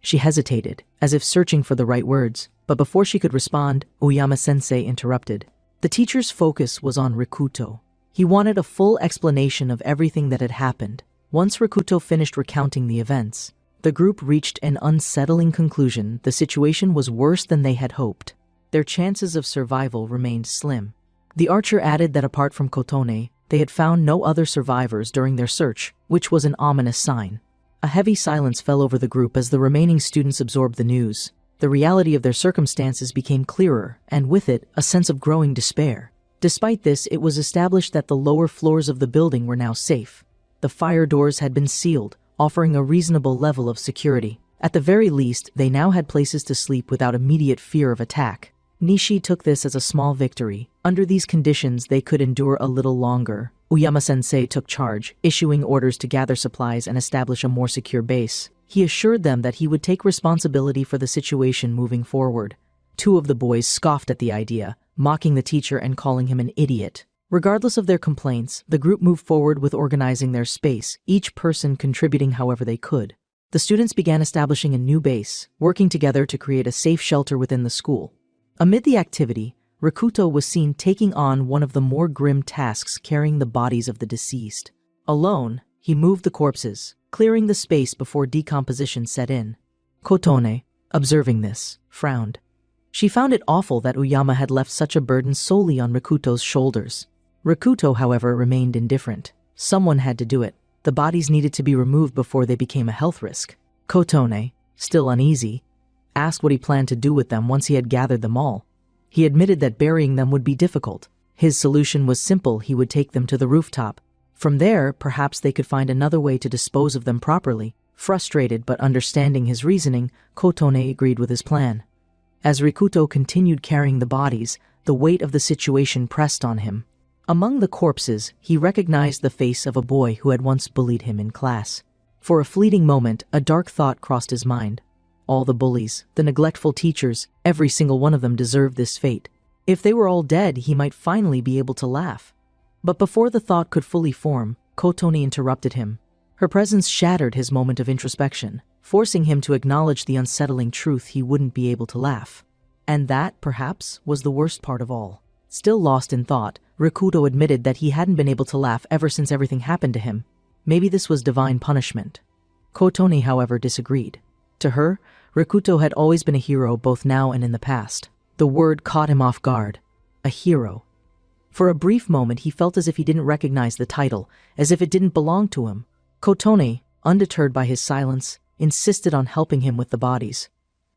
S1: She hesitated, as if searching for the right words, but before she could respond, Oyama-sensei interrupted. The teacher's focus was on Rikuto. He wanted a full explanation of everything that had happened. Once Rikuto finished recounting the events, the group reached an unsettling conclusion. The situation was worse than they had hoped. Their chances of survival remained slim. The archer added that apart from Kotone, they had found no other survivors during their search, which was an ominous sign. A heavy silence fell over the group as the remaining students absorbed the news. The reality of their circumstances became clearer, and with it, a sense of growing despair. Despite this, it was established that the lower floors of the building were now safe. The fire doors had been sealed, offering a reasonable level of security. At the very least, they now had places to sleep without immediate fear of attack. Nishi took this as a small victory. Under these conditions, they could endure a little longer. Uyama-sensei took charge, issuing orders to gather supplies and establish a more secure base. He assured them that he would take responsibility for the situation moving forward. Two of the boys scoffed at the idea, mocking the teacher and calling him an idiot. Regardless of their complaints, the group moved forward with organizing their space, each person contributing however they could. The students began establishing a new base, working together to create a safe shelter within the school. Amid the activity, Rikuto was seen taking on one of the more grim tasks, carrying the bodies of the deceased. Alone, he moved the corpses, clearing the space before decomposition set in. Kotone, observing this, frowned. She found it awful that Uyama had left such a burden solely on Rikuto's shoulders. Rikuto, however, remained indifferent. Someone had to do it. The bodies needed to be removed before they became a health risk. Kotone, still uneasy, asked what he planned to do with them once he had gathered them all. He admitted that burying them would be difficult. His solution was simple: he would take them to the rooftop. From there, perhaps they could find another way to dispose of them properly. Frustrated but understanding his reasoning, Kotone agreed with his plan. As Rikuto continued carrying the bodies, the weight of the situation pressed on him. Among the corpses, he recognized the face of a boy who had once bullied him in class. For a fleeting moment, a dark thought crossed his mind. All the bullies, the neglectful teachers, every single one of them deserved this fate. If they were all dead, he might finally be able to laugh. But before the thought could fully form, Kotone interrupted him. Her presence shattered his moment of introspection, forcing him to acknowledge the unsettling truth: he wouldn't be able to laugh. And that, perhaps, was the worst part of all. Still lost in thought, Rikuto admitted that he hadn't been able to laugh ever since everything happened to him. Maybe this was divine punishment. Kotone, however, disagreed. To her, Rikuto had always been a hero, both now and in the past. The word caught him off guard. A hero. For a brief moment, he felt as if he didn't recognize the title, as if it didn't belong to him. Kotone, undeterred by his silence, insisted on helping him with the bodies.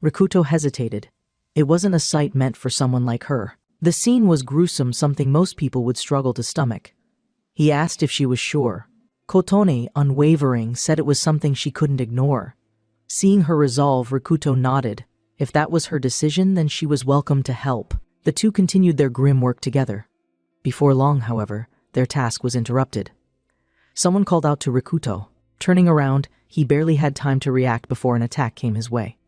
S1: Rikuto hesitated. It wasn't a sight meant for someone like her. The scene was gruesome, something most people would struggle to stomach. He asked if she was sure. Kotone, unwavering, said it was something she couldn't ignore. Seeing her resolve, Rikuto nodded. If that was her decision, then she was welcome to help. The two continued their grim work together. Before long, however, their task was interrupted. Someone called out to Rikuto. Turning around, he barely had time to react before an attack came his way.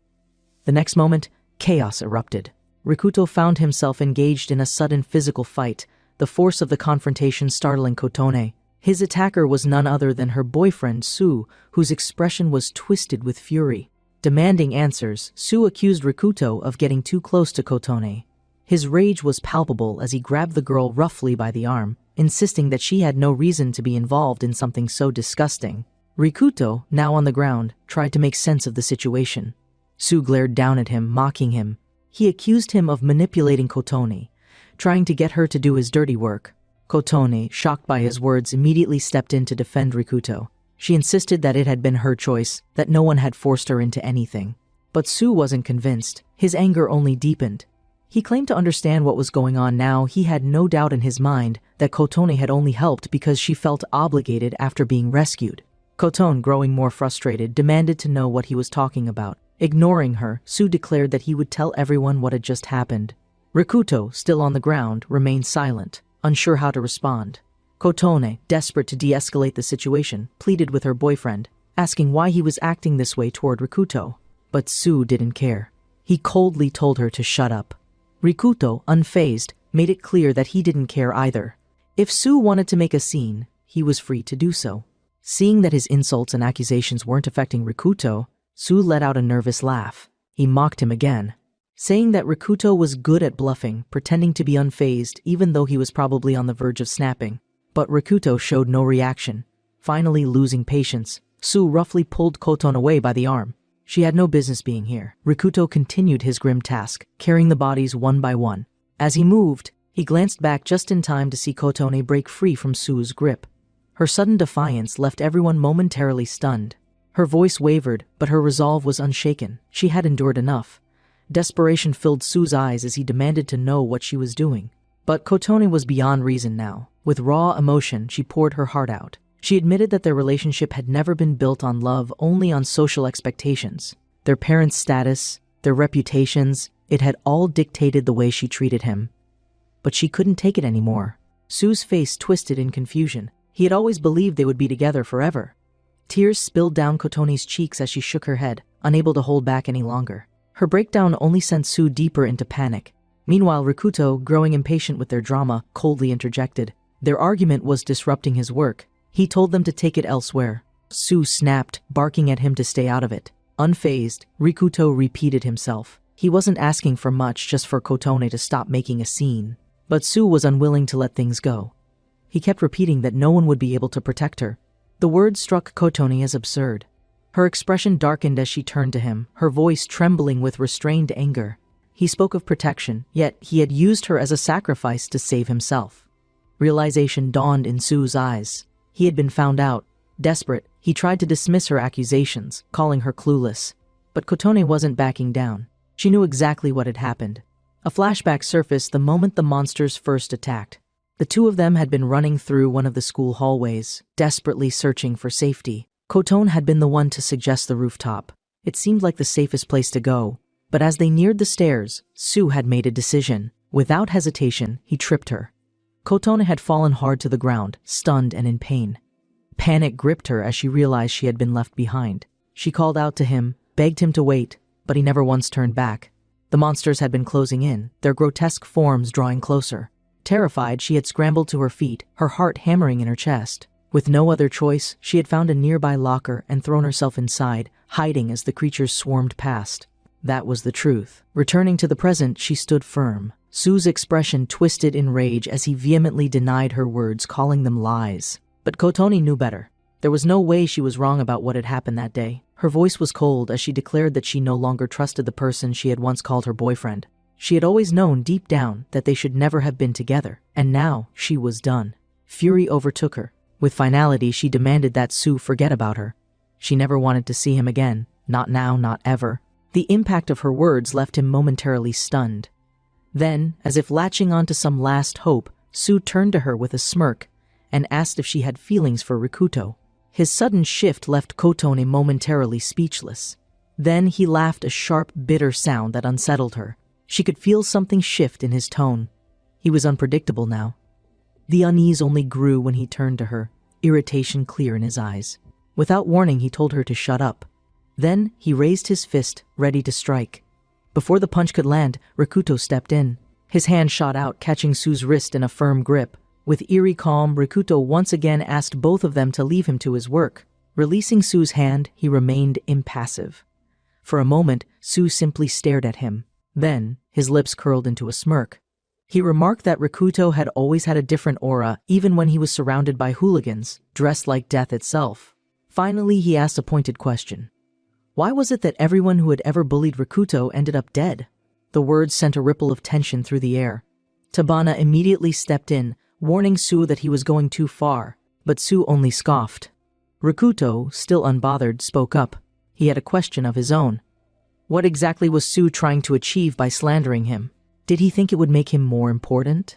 S1: The next moment, chaos erupted. Rikuto found himself engaged in a sudden physical fight, the force of the confrontation startling Kotone. His attacker was none other than her boyfriend, Su, whose expression was twisted with fury. Demanding answers, Su accused Rikuto of getting too close to Kotone. His rage was palpable as he grabbed the girl roughly by the arm, insisting that she had no reason to be involved in something so disgusting. Rikuto, now on the ground, tried to make sense of the situation. Su glared down at him, mocking him. He accused him of manipulating Kotone, trying to get her to do his dirty work. Kotone, shocked by his words, immediately stepped in to defend Rikuto. She insisted that it had been her choice, that no one had forced her into anything. But Su wasn't convinced. His anger only deepened. He claimed to understand what was going on now. He had no doubt in his mind that Kotone had only helped because she felt obligated after being rescued. Kotone, growing more frustrated, demanded to know what he was talking about. Ignoring her, Su declared that he would tell everyone what had just happened. Rikuto, still on the ground, remained silent, unsure how to respond. Kotone, desperate to de-escalate the situation, pleaded with her boyfriend, asking why he was acting this way toward Rikuto. But Su didn't care. He coldly told her to shut up. Rikuto, unfazed, made it clear that he didn't care either. If Su wanted to make a scene, he was free to do so. Seeing that his insults and accusations weren't affecting Rikuto, Su let out a nervous laugh. He mocked him again, saying that Rikuto was good at bluffing, pretending to be unfazed even though he was probably on the verge of snapping. But Rikuto showed no reaction. Finally losing patience, Sue roughly pulled Koton away by the arm. She had no business being here. Rikuto continued his grim task, carrying the bodies one by one. As he moved, he glanced back just in time to see Kotone break free from Sue's grip. Her sudden defiance left everyone momentarily stunned. Her voice wavered, but her resolve was unshaken. She had endured enough. Desperation filled Sue's eyes as he demanded to know what she was doing. But Kotone was beyond reason now. With raw emotion, she poured her heart out. She admitted that their relationship had never been built on love, only on social expectations. Their parents' status, their reputations, it had all dictated the way she treated him. But she couldn't take it anymore. Sue's face twisted in confusion. He had always believed they would be together forever. Tears spilled down Kotone's cheeks as she shook her head, unable to hold back any longer. Her breakdown only sent Sue deeper into panic. Meanwhile, Rikuto, growing impatient with their drama, coldly interjected. Their argument was disrupting his work. He told them to take it elsewhere. Sue snapped, barking at him to stay out of it. Unfazed, Rikuto repeated himself. He wasn't asking for much, just for Kotone to stop making a scene. But Sue was unwilling to let things go. He kept repeating that no one would be able to protect her. The words struck Kotone as absurd. Her expression darkened as she turned to him, her voice trembling with restrained anger. He spoke of protection, yet he had used her as a sacrifice to save himself. Realization dawned in Sue's eyes. He had been found out. Desperate, he tried to dismiss her accusations, calling her clueless. But Kotone wasn't backing down. She knew exactly what had happened. A flashback surfaced the moment the monsters first attacked. The two of them had been running through one of the school hallways, desperately searching for safety. Kotone had been the one to suggest the rooftop. It seemed like the safest place to go. But as they neared the stairs, Sue had made a decision. Without hesitation, he tripped her. Kotone had fallen hard to the ground, stunned and in pain. Panic gripped her as she realized she had been left behind. She called out to him, begged him to wait, but he never once turned back. The monsters had been closing in, their grotesque forms drawing closer. Terrified, she had scrambled to her feet, her heart hammering in her chest. With no other choice, she had found a nearby locker and thrown herself inside, hiding as the creatures swarmed past. That was the truth. Returning to the present, she stood firm. Sue's expression twisted in rage as he vehemently denied her words, calling them lies. But Kotone knew better. There was no way she was wrong about what had happened that day. Her voice was cold as she declared that she no longer trusted the person she had once called her boyfriend. She had always known deep down that they should never have been together, and now she was done. Fury overtook her. With finality, she demanded that Sue forget about her. She never wanted to see him again. Not now, not ever. The impact of her words left him momentarily stunned. Then, as if latching onto some last hope, Sue turned to her with a smirk and asked if she had feelings for Rikuto. His sudden shift left Kotone momentarily speechless. Then he laughed, a sharp, bitter sound that unsettled her. She could feel something shift in his tone. He was unpredictable now. The unease only grew when he turned to her, irritation clear in his eyes. Without warning, he told her to shut up. Then he raised his fist, ready to strike. Before the punch could land, Rikuto stepped in. His hand shot out, catching Sue's wrist in a firm grip. With eerie calm, Rikuto once again asked both of them to leave him to his work. Releasing Sue's hand, he remained impassive. For a moment, Sue simply stared at him. Then, his lips curled into a smirk. He remarked that Rikuto had always had a different aura, even when he was surrounded by hooligans, dressed like death itself. Finally, he asked a pointed question. Why was it that everyone who had ever bullied Rikuto ended up dead? The words sent a ripple of tension through the air. Tabana immediately stepped in, warning Sue that he was going too far, but Sue only scoffed. Rikuto, still unbothered, spoke up. He had a question of his own. What exactly was Sue trying to achieve by slandering him? Did he think it would make him more important?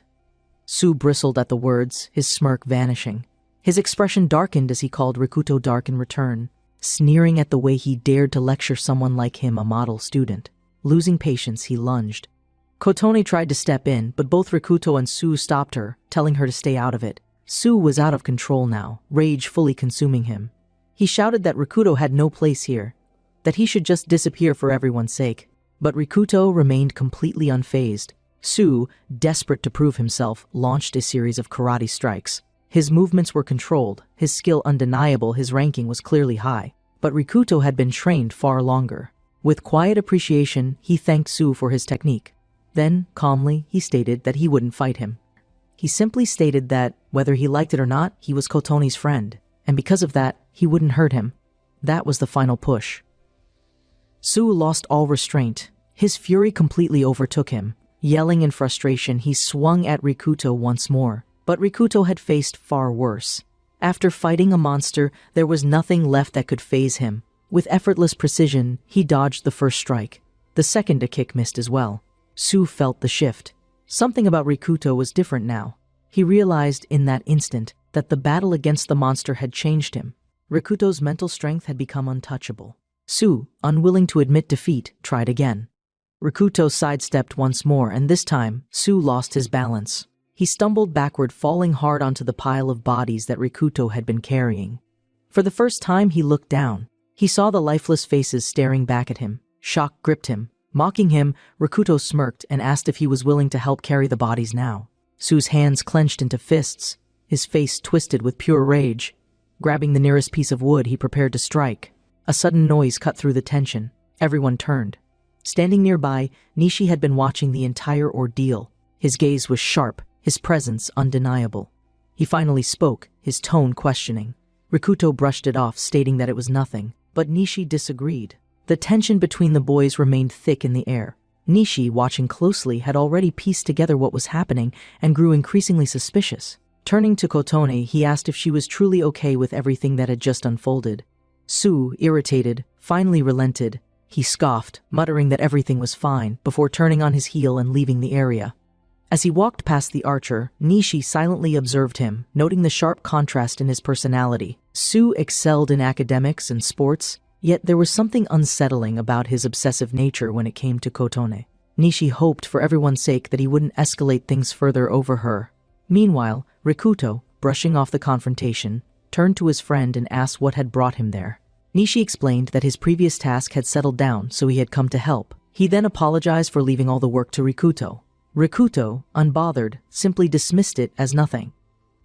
S1: Sue bristled at the words, his smirk vanishing. His expression darkened as he called Rikuto dark in return, sneering at the way he dared to lecture someone like him, a model student. Losing patience, he lunged. Kotone tried to step in, but both Rikuto and Sue stopped her, telling her to stay out of it. Sue was out of control now, rage fully consuming him. He shouted that Rikuto had no place here, that he should just disappear for everyone's sake. But Rikuto remained completely unfazed. Sue, desperate to prove himself, launched a series of karate strikes. His movements were controlled, his skill undeniable, his ranking was clearly high. But Rikuto had been trained far longer. With quiet appreciation, he thanked Sue for his technique. Then, calmly, he stated that he wouldn't fight him. He simply stated that, whether he liked it or not, he was Kotone's friend, and because of that, he wouldn't hurt him. That was the final push. Su lost all restraint. His fury completely overtook him. Yelling in frustration, he swung at Rikuto once more. But Rikuto had faced far worse. After fighting a monster, there was nothing left that could faze him. With effortless precision, he dodged the first strike. The second kick missed as well. Su felt the shift. Something about Rikuto was different now. He realized in that instant that the battle against the monster had changed him. Rikuto's mental strength had become untouchable. Su, unwilling to admit defeat, tried again. Rikuto sidestepped once more, and this time, Su lost his balance. He stumbled backward, falling hard onto the pile of bodies that Rikuto had been carrying. For the first time, he looked down. He saw the lifeless faces staring back at him. Shock gripped him. Mocking him, Rikuto smirked and asked if he was willing to help carry the bodies now. Su's hands clenched into fists, his face twisted with pure rage. Grabbing the nearest piece of wood, he prepared to strike. A sudden noise cut through the tension. Everyone turned. Standing nearby, Nishi had been watching the entire ordeal. His gaze was sharp, his presence undeniable. He finally spoke, his tone questioning. Rikuto brushed it off, stating that it was nothing, but Nishi disagreed. The tension between the boys remained thick in the air. Nishi, watching closely, had already pieced together what was happening and grew increasingly suspicious. Turning to Kotone, he asked if she was truly okay with everything that had just unfolded. Su, irritated, finally relented. He scoffed, muttering that everything was fine, before turning on his heel and leaving the area. As he walked past the archer, Nishi silently observed him, noting the sharp contrast in his personality. Su excelled in academics and sports, yet there was something unsettling about his obsessive nature when it came to Kotone. Nishi hoped for everyone's sake that he wouldn't escalate things further over her. Meanwhile, Rikuto, brushing off the confrontation, turned to his friend and asked what had brought him there. Nishi explained that his previous task had settled down, so he had come to help. He then apologized for leaving all the work to Rikuto. Rikuto, unbothered, simply dismissed it as nothing.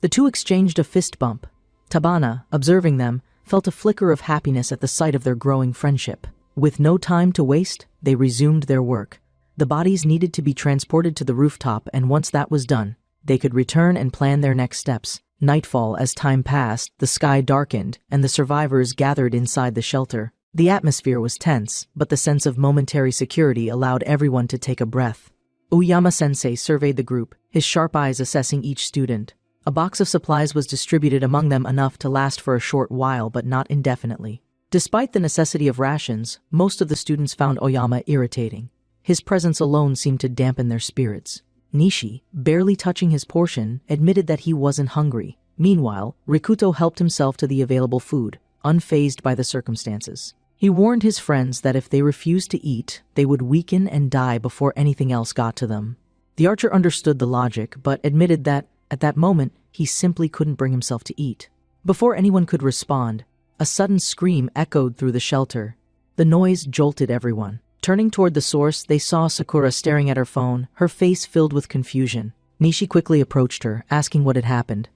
S1: The two exchanged a fist bump. Tabana, observing them, felt a flicker of happiness at the sight of their growing friendship. With no time to waste, they resumed their work. The bodies needed to be transported to the rooftop, and once that was done, they could return and plan their next steps. Nightfall, as time passed, the sky darkened, and the survivors gathered inside the shelter. The atmosphere was tense, but the sense of momentary security allowed everyone to take a breath. Uyama-sensei surveyed the group, his sharp eyes assessing each student. A box of supplies was distributed among them, enough to last for a short while but not indefinitely. Despite the necessity of rations, most of the students found Oyama irritating. His presence alone seemed to dampen their spirits. Nishi, barely touching his portion, admitted that he wasn't hungry. Meanwhile, Rikuto helped himself to the available food, unfazed by the circumstances. He warned his friends that if they refused to eat, they would weaken and die before anything else got to them. The archer understood the logic, but admitted that, at that moment, he simply couldn't bring himself to eat. Before anyone could respond, a sudden scream echoed through the shelter. The noise jolted everyone. Turning toward the source, they saw Sakura staring at her phone, her face filled with confusion. Nishi quickly approached her, asking what had happened.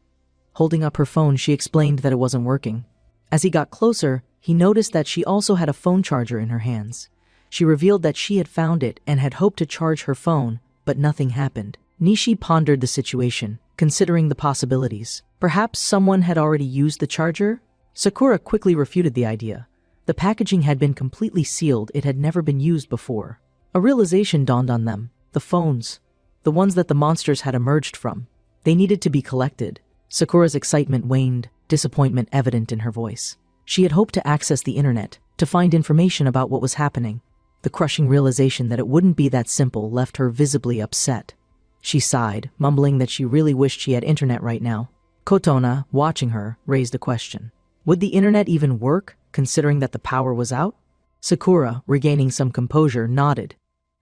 S1: Holding up her phone, she explained that it wasn't working. As he got closer, he noticed that she also had a phone charger in her hands. She revealed that she had found it and had hoped to charge her phone, but nothing happened. Nishi pondered the situation, considering the possibilities. Perhaps someone had already used the charger? Sakura quickly refuted the idea. The packaging had been completely sealed, it had never been used before. A realization dawned on them. The phones. The ones that the monsters had emerged from. They needed to be collected. Sakura's excitement waned, disappointment evident in her voice. She had hoped to access the internet, to find information about what was happening. The crushing realization that it wouldn't be that simple left her visibly upset. She sighed, mumbling that she really wished she had internet right now. Kotona, watching her, raised a question. Would the internet even work, considering that the power was out? Sakura, regaining some composure, nodded.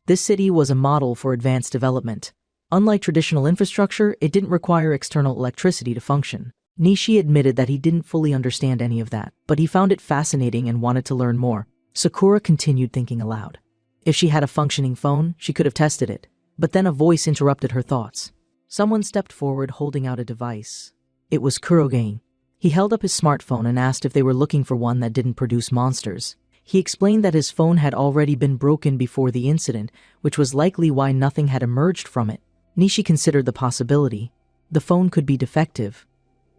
S1: This city was a model for advanced development. Unlike traditional infrastructure, it didn't require external electricity to function. Nishi admitted that he didn't fully understand any of that, but he found it fascinating and wanted to learn more. Sakura continued thinking aloud. If she had a functioning phone, she could have tested it. But then a voice interrupted her thoughts. Someone stepped forward holding out a device. It was Kurogain. He held up his smartphone and asked if they were looking for one that didn't produce monsters. He explained that his phone had already been broken before the incident, which was likely why nothing had emerged from it. Nishi considered the possibility. The phone could be defective.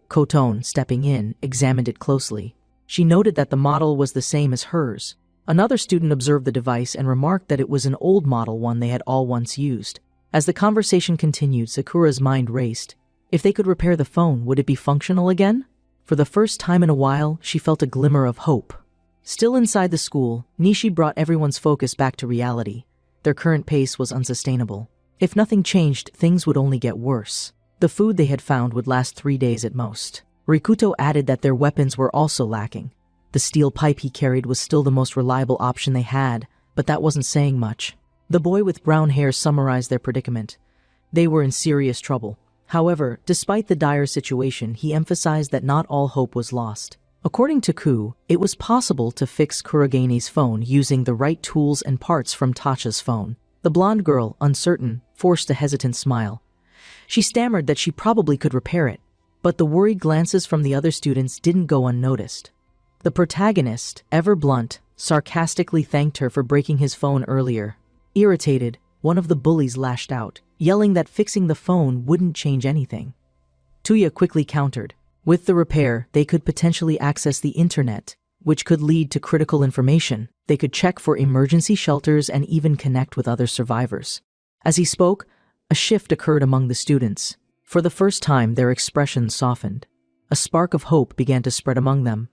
S1: Kotone, stepping in, examined it closely. She noted that the model was the same as hers. Another student observed the device and remarked that it was an old model, one they had all once used. As the conversation continued, Sakura's mind raced. If they could repair the phone, would it be functional again? For the first time in a while, she felt a glimmer of hope. Still inside the school, Nishi brought everyone's focus back to reality. Their current pace was unsustainable. If nothing changed, things would only get worse. The food they had found would last 3 days at most. Rikuto added that their weapons were also lacking. The steel pipe he carried was still the most reliable option they had, but that wasn't saying much. The boy with brown hair summarized their predicament. They were in serious trouble. However, despite the dire situation, he emphasized that not all hope was lost. According to Ku, it was possible to fix Kurogeni's phone using the right tools and parts from Tacha's phone. The blonde girl, uncertain, forced a hesitant smile. She stammered that she probably could repair it, but the worried glances from the other students didn't go unnoticed. The protagonist, ever blunt, sarcastically thanked her for breaking his phone earlier. Irritated, one of the bullies lashed out, yelling that fixing the phone wouldn't change anything. Tuya quickly countered. With the repair, they could potentially access the internet, which could lead to critical information. They could check for emergency shelters and even connect with other survivors. As he spoke, a shift occurred among the students. For the first time, their expressions softened. A spark of hope began to spread among them.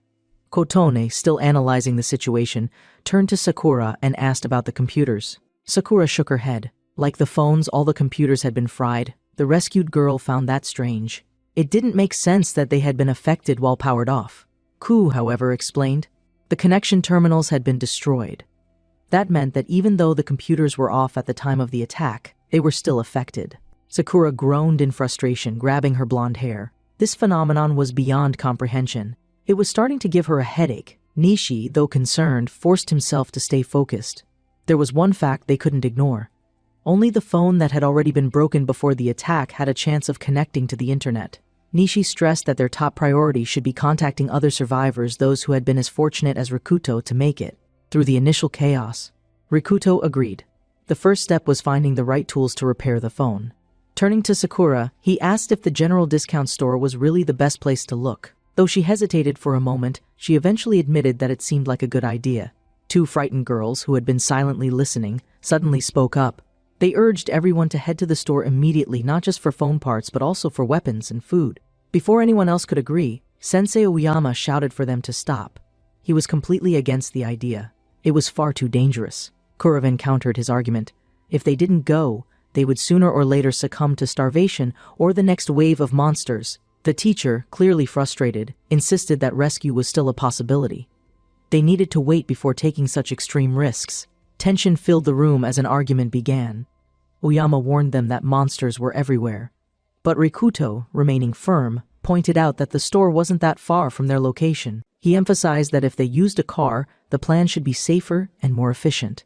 S1: Kotone, still analyzing the situation, turned to Sakura and asked about the computers. Sakura shook her head. Like the phones, all the computers had been fried. The rescued girl found that strange. It didn't make sense that they had been affected while powered off. Ku, however, explained. The connection terminals had been destroyed. That meant that even though the computers were off at the time of the attack, they were still affected. Sakura groaned in frustration, grabbing her blonde hair. This phenomenon was beyond comprehension. It was starting to give her a headache. Nishi, though concerned, forced himself to stay focused. There was one fact they couldn't ignore. Only the phone that had already been broken before the attack had a chance of connecting to the internet. Nishi stressed that their top priority should be contacting other survivors, those who had been as fortunate as Rikuto to make it through the initial chaos. Rikuto agreed. The first step was finding the right tools to repair the phone. Turning to Sakura, he asked if the general discount store was really the best place to look. Though she hesitated for a moment, she eventually admitted that it seemed like a good idea. 2 frightened girls, who had been silently listening, suddenly spoke up. They urged everyone to head to the store immediately, not just for phone parts but also for weapons and food. Before anyone else could agree, Sensei Oyama shouted for them to stop. He was completely against the idea. It was far too dangerous. Kuravin countered his argument. If they didn't go, they would sooner or later succumb to starvation or the next wave of monsters. The teacher, clearly frustrated, insisted that rescue was still a possibility. They needed to wait before taking such extreme risks. Tension filled the room as an argument began. Oyama warned them that monsters were everywhere. But Rikuto, remaining firm, pointed out that the store wasn't that far from their location. He emphasized that if they used a car, the plan should be safer and more efficient.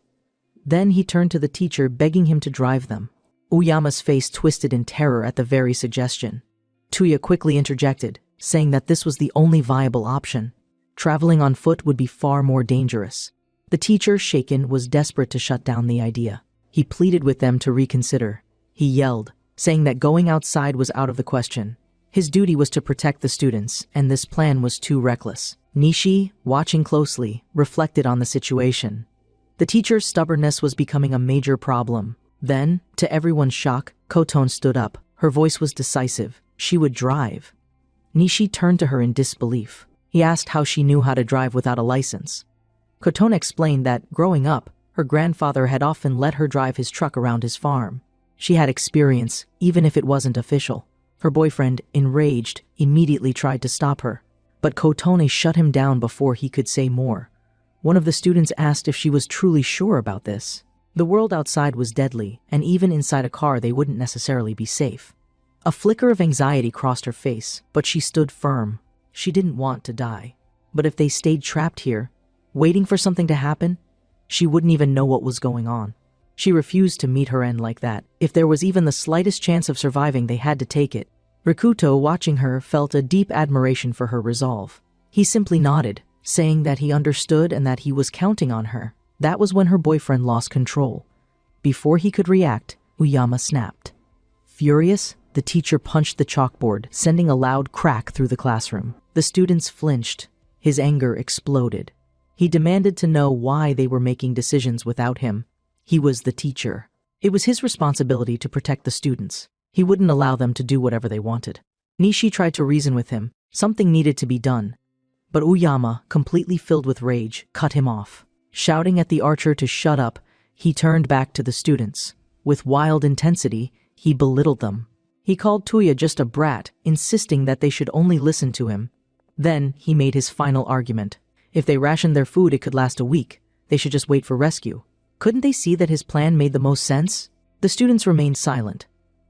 S1: Then he turned to the teacher, begging him to drive them. Oyama's face twisted in terror at the very suggestion. Tuya quickly interjected, saying that this was the only viable option. Traveling on foot would be far more dangerous. The teacher, shaken, was desperate to shut down the idea. He pleaded with them to reconsider. He yelled, saying that going outside was out of the question. His duty was to protect the students, and this plan was too reckless. Nishi, watching closely, reflected on the situation. The teacher's stubbornness was becoming a major problem. Then, to everyone's shock, Kotone stood up. Her voice was decisive. She would drive. Nishi turned to her in disbelief. He asked how she knew how to drive without a license. Kotone explained that, growing up, her grandfather had often let her drive his truck around his farm. She had experience, even if it wasn't official. Her boyfriend, enraged, immediately tried to stop her. But Kotone shut him down before he could say more. One of the students asked if she was truly sure about this. The world outside was deadly, and even inside a car they wouldn't necessarily be safe. A flicker of anxiety crossed her face, but she stood firm. She didn't want to die. But if they stayed trapped here, waiting for something to happen, she wouldn't even know what was going on. She refused to meet her end like that. If there was even the slightest chance of surviving, they had to take it. Rikuto, watching her, felt a deep admiration for her resolve. He simply nodded, saying that he understood and that he was counting on her. That was when her boyfriend lost control. Before he could react, Oyama snapped. Furious, the teacher punched the chalkboard, sending a loud crack through the classroom. The students flinched. His anger exploded. He demanded to know why they were making decisions without him. He was the teacher. It was his responsibility to protect the students. He wouldn't allow them to do whatever they wanted. Nishi tried to reason with him. Something needed to be done. But Uyama, completely filled with rage, cut him off. Shouting at the archer to shut up, he turned back to the students. With wild intensity, he belittled them. He called Tuya just a brat, insisting that they should only listen to him. Then he made his final argument. If they rationed their food, it could last a week. They should just wait for rescue. Couldn't they see that his plan made the most sense? The students remained silent.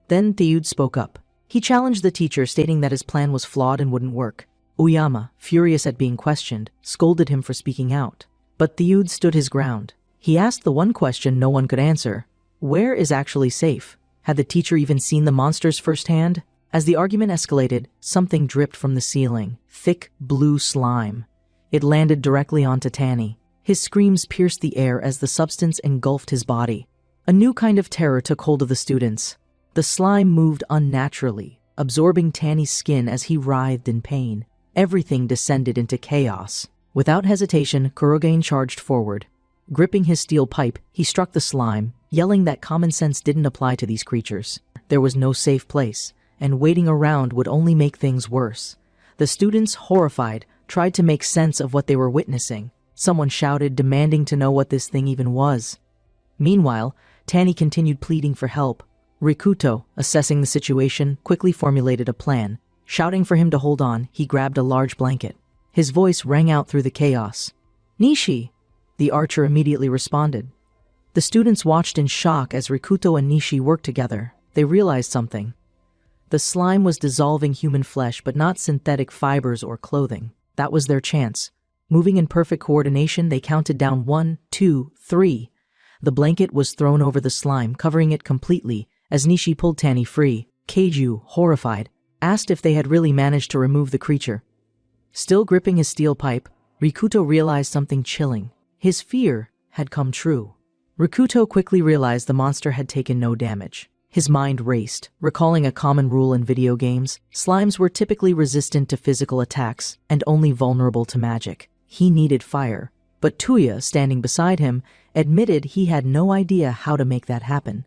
S1: Then Theude spoke up. He challenged the teacher, stating that his plan was flawed and wouldn't work. Uyama, furious at being questioned, scolded him for speaking out. But Theude stood his ground. He asked the one question no one could answer. Where is actually safe? Had the teacher even seen the monsters firsthand? As the argument escalated, something dripped from the ceiling. Thick, blue slime. It landed directly onto Tanny. His screams pierced the air as the substance engulfed his body. A new kind of terror took hold of the students. The slime moved unnaturally, absorbing Tanny's skin as he writhed in pain. Everything descended into chaos. Without hesitation, Kurogane charged forward. Gripping his steel pipe, he struck the slime, yelling that common sense didn't apply to these creatures. There was no safe place, and waiting around would only make things worse. The students, horrified, tried to make sense of what they were witnessing. Someone shouted, demanding to know what this thing even was. Meanwhile, Tanny continued pleading for help. Rikuto, assessing the situation, quickly formulated a plan. Shouting for him to hold on, he grabbed a large blanket. His voice rang out through the chaos. Nishi! The archer immediately responded. The students watched in shock as Rikuto and Nishi worked together. They realized something. The slime was dissolving human flesh, but not synthetic fibers or clothing. That was their chance. Moving in perfect coordination, they counted down 1, 2, 3. The blanket was thrown over the slime, covering it completely. As Nishi pulled Tanny free, Keiju, horrified, asked if they had really managed to remove the creature. Still gripping his steel pipe, Rikuto realized something chilling. His fear had come true. Rikuto quickly realized the monster had taken no damage. His mind raced, recalling a common rule in video games. Slimes were typically resistant to physical attacks and only vulnerable to magic. He needed fire. But Tuya, standing beside him, admitted he had no idea how to make that happen.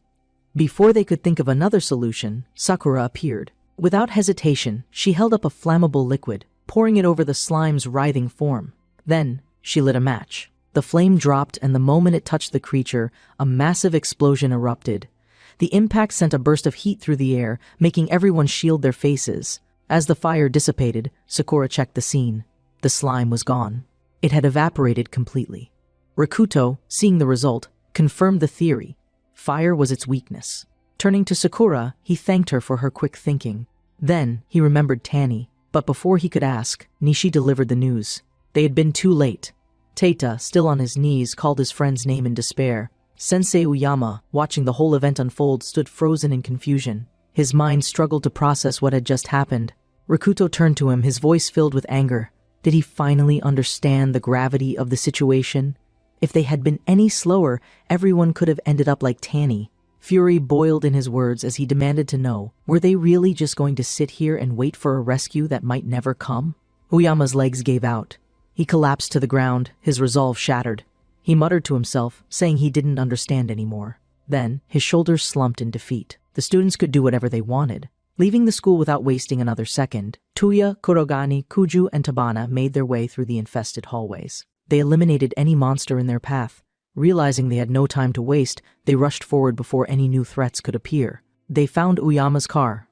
S1: Before they could think of another solution, Sakura appeared. Without hesitation, she held up a flammable liquid, pouring it over the slime's writhing form. Then, she lit a match. The flame dropped, and the moment it touched the creature, a massive explosion erupted. The impact sent a burst of heat through the air, making everyone shield their faces. As the fire dissipated, Sakura checked the scene. The slime was gone. It had evaporated completely. Rikuto, seeing the result, confirmed the theory. Fire was its weakness. Turning to Sakura, he thanked her for her quick thinking. Then, he remembered Tanny. But before he could ask, Nishi delivered the news. They had been too late. Teita, still on his knees, called his friend's name in despair. Sensei Uyama, watching the whole event unfold, stood frozen in confusion. His mind struggled to process what had just happened. Rikuto turned to him, his voice filled with anger. Did he finally understand the gravity of the situation? If they had been any slower, everyone could have ended up like Tanny. Fury boiled in his words as he demanded to know, were they really just going to sit here and wait for a rescue that might never come? Uyama's legs gave out. He collapsed to the ground, his resolve shattered. He muttered to himself, saying he didn't understand anymore. Then, his shoulders slumped in defeat. The students could do whatever they wanted. Leaving the school without wasting another second, Tuya, Kurogane, Kuju, and Tabana made their way through the infested hallways. They eliminated any monster in their path. Realizing they had no time to waste, they rushed forward before any new threats could appear. They found Uyama's car.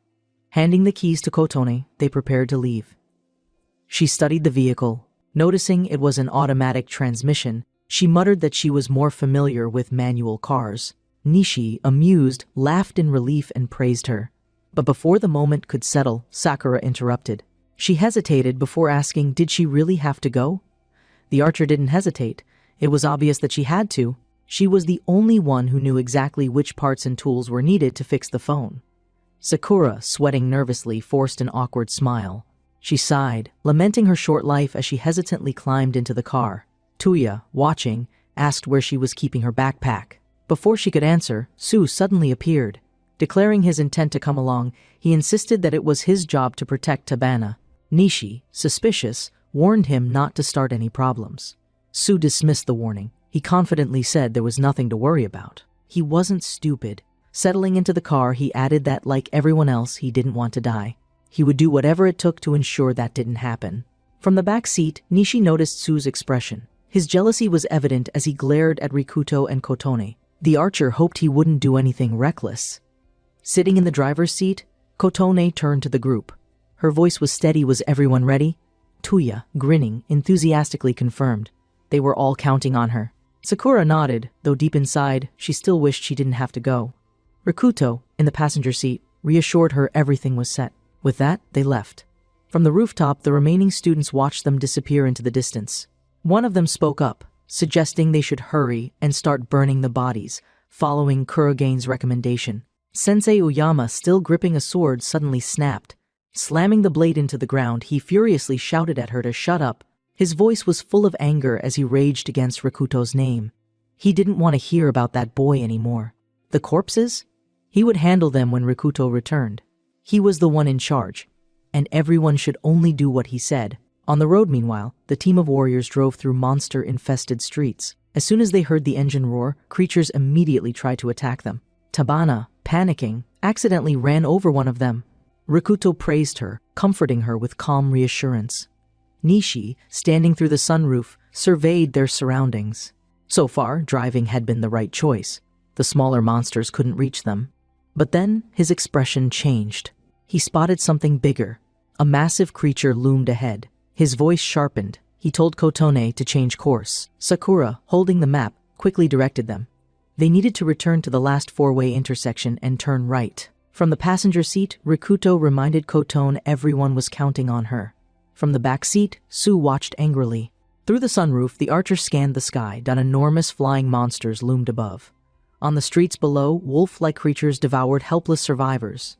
S1: Handing the keys to Kotone, they prepared to leave. She studied the vehicle. Noticing it was an automatic transmission, she muttered that she was more familiar with manual cars. Nishi, amused, laughed in relief and praised her. But before the moment could settle, Sakura interrupted. She hesitated before asking, did she really have to go? The archer didn't hesitate. It was obvious that she had to. She was the only one who knew exactly which parts and tools were needed to fix the phone. Sakura, sweating nervously, forced an awkward smile. She sighed, lamenting her short life as she hesitantly climbed into the car. Tuya, watching, asked where she was keeping her backpack. Before she could answer, Sue suddenly appeared. Declaring his intent to come along, he insisted that it was his job to protect Tabana. Nishi, suspicious, warned him not to start any problems. Su dismissed the warning. He confidently said there was nothing to worry about. He wasn't stupid. Settling into the car, he added that, like everyone else, he didn't want to die. He would do whatever it took to ensure that didn't happen. From the back seat, Nishi noticed Su's expression. His jealousy was evident as he glared at Rikuto and Kotone. The archer hoped he wouldn't do anything reckless. Sitting in the driver's seat, Kotone turned to the group. Her voice was steady. Was everyone ready? Tuya, grinning, enthusiastically confirmed. They were all counting on her. Sakura nodded, though deep inside, she still wished she didn't have to go. Rikuto, in the passenger seat, reassured her everything was set. With that, they left. From the rooftop, the remaining students watched them disappear into the distance. One of them spoke up, suggesting they should hurry and start burning the bodies, following Kurogene's recommendation. Sensei Uyama, still gripping a sword, suddenly snapped. Slamming the blade into the ground, he furiously shouted at her to shut up. His voice was full of anger as he raged against Rikuto's name. He didn't want to hear about that boy anymore. The corpses? He would handle them when Rikuto returned. He was the one in charge, and everyone should only do what he said. On the road, meanwhile, the team of warriors drove through monster-infested streets. As soon as they heard the engine roar, creatures immediately tried to attack them. Tabana, panicking, accidentally ran over one of them. Rikuto praised her, comforting her with calm reassurance. Nishi, standing through the sunroof, surveyed their surroundings. So far, driving had been the right choice. The smaller monsters couldn't reach them. But then, his expression changed. He spotted something bigger. A massive creature loomed ahead. His voice sharpened. He told Kotone to change course. Sakura, holding the map, quickly directed them. They needed to return to the last four-way intersection and turn right. From the passenger seat, Rikuto reminded Kotone everyone was counting on her. From the back seat, Su watched angrily. Through the sunroof, the archer scanned the sky. Enormous flying monsters loomed above. On the streets below, wolf-like creatures devoured helpless survivors.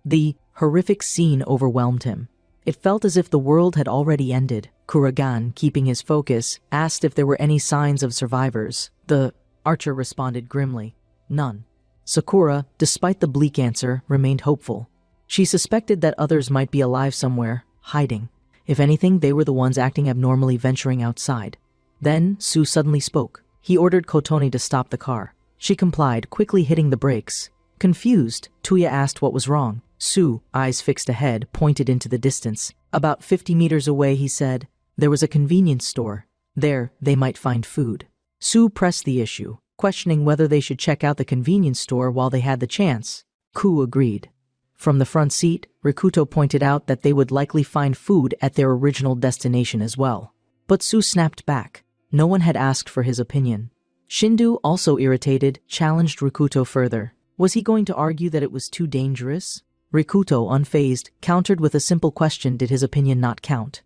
S1: The horrific scene overwhelmed him. It felt as if the world had already ended. Kurogane, keeping his focus, asked if there were any signs of survivors. The archer responded grimly, "None." Sakura, despite the bleak answer, remained hopeful. She suspected that others might be alive somewhere, hiding. If anything, they were the ones acting abnormally, venturing outside. Then, Su suddenly spoke. He ordered Kotone to stop the car. She complied, quickly hitting the brakes. Confused, Tuya asked what was wrong. Su, eyes fixed ahead, pointed into the distance. About 50 meters away, he said, there was a convenience store. There, they might find food. Su pressed the issue, questioning whether they should check out the convenience store while they had the chance. Ku agreed. From the front seat, Rikuto pointed out that they would likely find food at their original destination as well. But Su snapped back. No one had asked for his opinion. Shindu, also irritated, challenged Rikuto further. Was he going to argue that it was too dangerous? Rikuto, unfazed, countered with a simple question: did his opinion not count?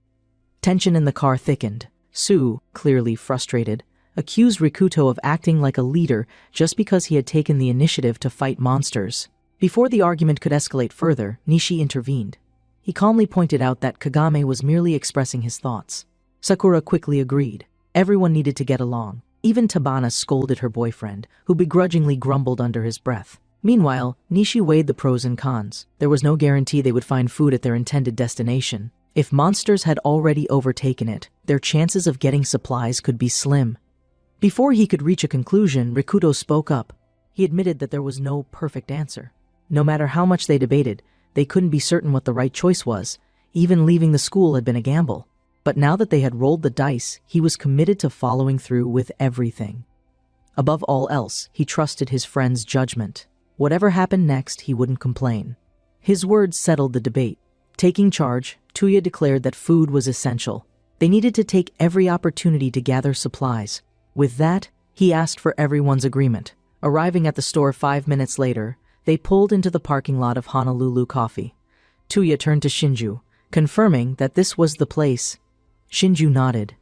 S1: Tension in the car thickened. Su, clearly frustrated, accused Rikuto of acting like a leader just because he had taken the initiative to fight monsters. Before the argument could escalate further, Nishi intervened. He calmly pointed out that Kagame was merely expressing his thoughts. Sakura quickly agreed. Everyone needed to get along. Even Tabana scolded her boyfriend, who begrudgingly grumbled under his breath. Meanwhile, Nishi weighed the pros and cons. There was no guarantee they would find food at their intended destination. If monsters had already overtaken it, their chances of getting supplies could be slim. Before he could reach a conclusion, Rikuto spoke up. He admitted that there was no perfect answer. No matter how much they debated, they couldn't be certain what the right choice was. Even leaving the school had been a gamble. But now that they had rolled the dice, he was committed to following through with everything. Above all else, he trusted his friend's judgment. Whatever happened next, he wouldn't complain. His words settled the debate. Taking charge, Tuya declared that food was essential. They needed to take every opportunity to gather supplies. With that, he asked for everyone's agreement. Arriving at the store 5 minutes later, they pulled into the parking lot of Honolulu Coffee. Tuya turned to Shinju, confirming that this was the place. Shinju nodded.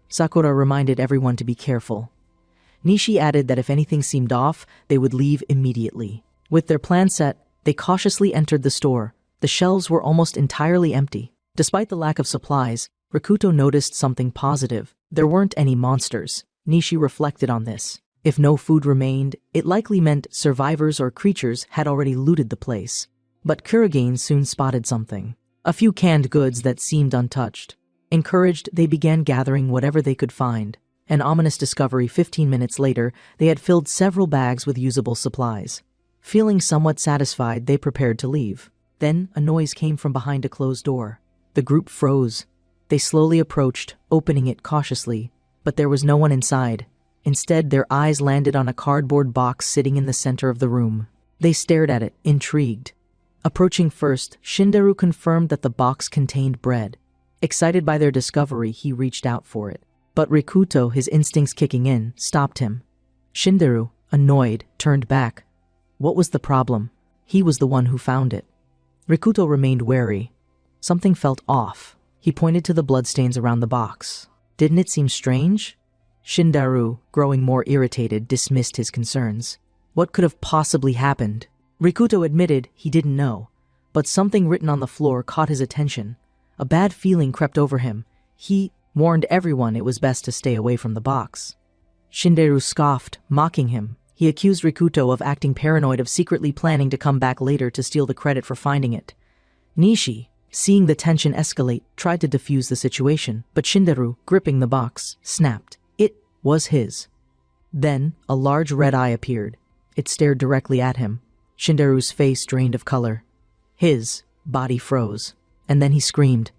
S1: Sakura reminded everyone to be careful. Nishi added that if anything seemed off, they would leave immediately. With their plan set, they cautiously entered the store. The shelves were almost entirely empty. Despite the lack of supplies, Rikuto noticed something positive. There weren't any monsters. Nishi reflected on this. If no food remained, it likely meant survivors or creatures had already looted the place. But Kurogane soon spotted something. A few canned goods that seemed untouched. Encouraged, they began gathering whatever they could find. An ominous discovery 15 minutes later, they had filled several bags with usable supplies. Feeling somewhat satisfied, they prepared to leave. Then, a noise came from behind a closed door. The group froze. They slowly approached, opening it cautiously. But there was no one inside. Instead, their eyes landed on a cardboard box sitting in the center of the room. They stared at it, intrigued. Approaching first, Shinderu confirmed that the box contained bread. Excited by their discovery, he reached out for it. But Rikuto, his instincts kicking in, stopped him. Shinderu, annoyed, turned back. What was the problem? He was the one who found it. Rikuto remained wary. Something felt off. He pointed to the bloodstains around the box. Didn't it seem strange? Shinderu, growing more irritated, dismissed his concerns. What could have possibly happened? Rikuto admitted he didn't know, but something written on the floor caught his attention. A bad feeling crept over him. He warned everyone it was best to stay away from the box. Shinderu scoffed, mocking him. He accused Rikuto of acting paranoid, of secretly planning to come back later to steal the credit for finding it. Nishi, seeing the tension escalate, tried to defuse the situation, but Shinderu, gripping the box, snapped. It was his. Then, a large red eye appeared. It stared directly at him. Shinderu's face drained of color. His body froze. And then he screamed.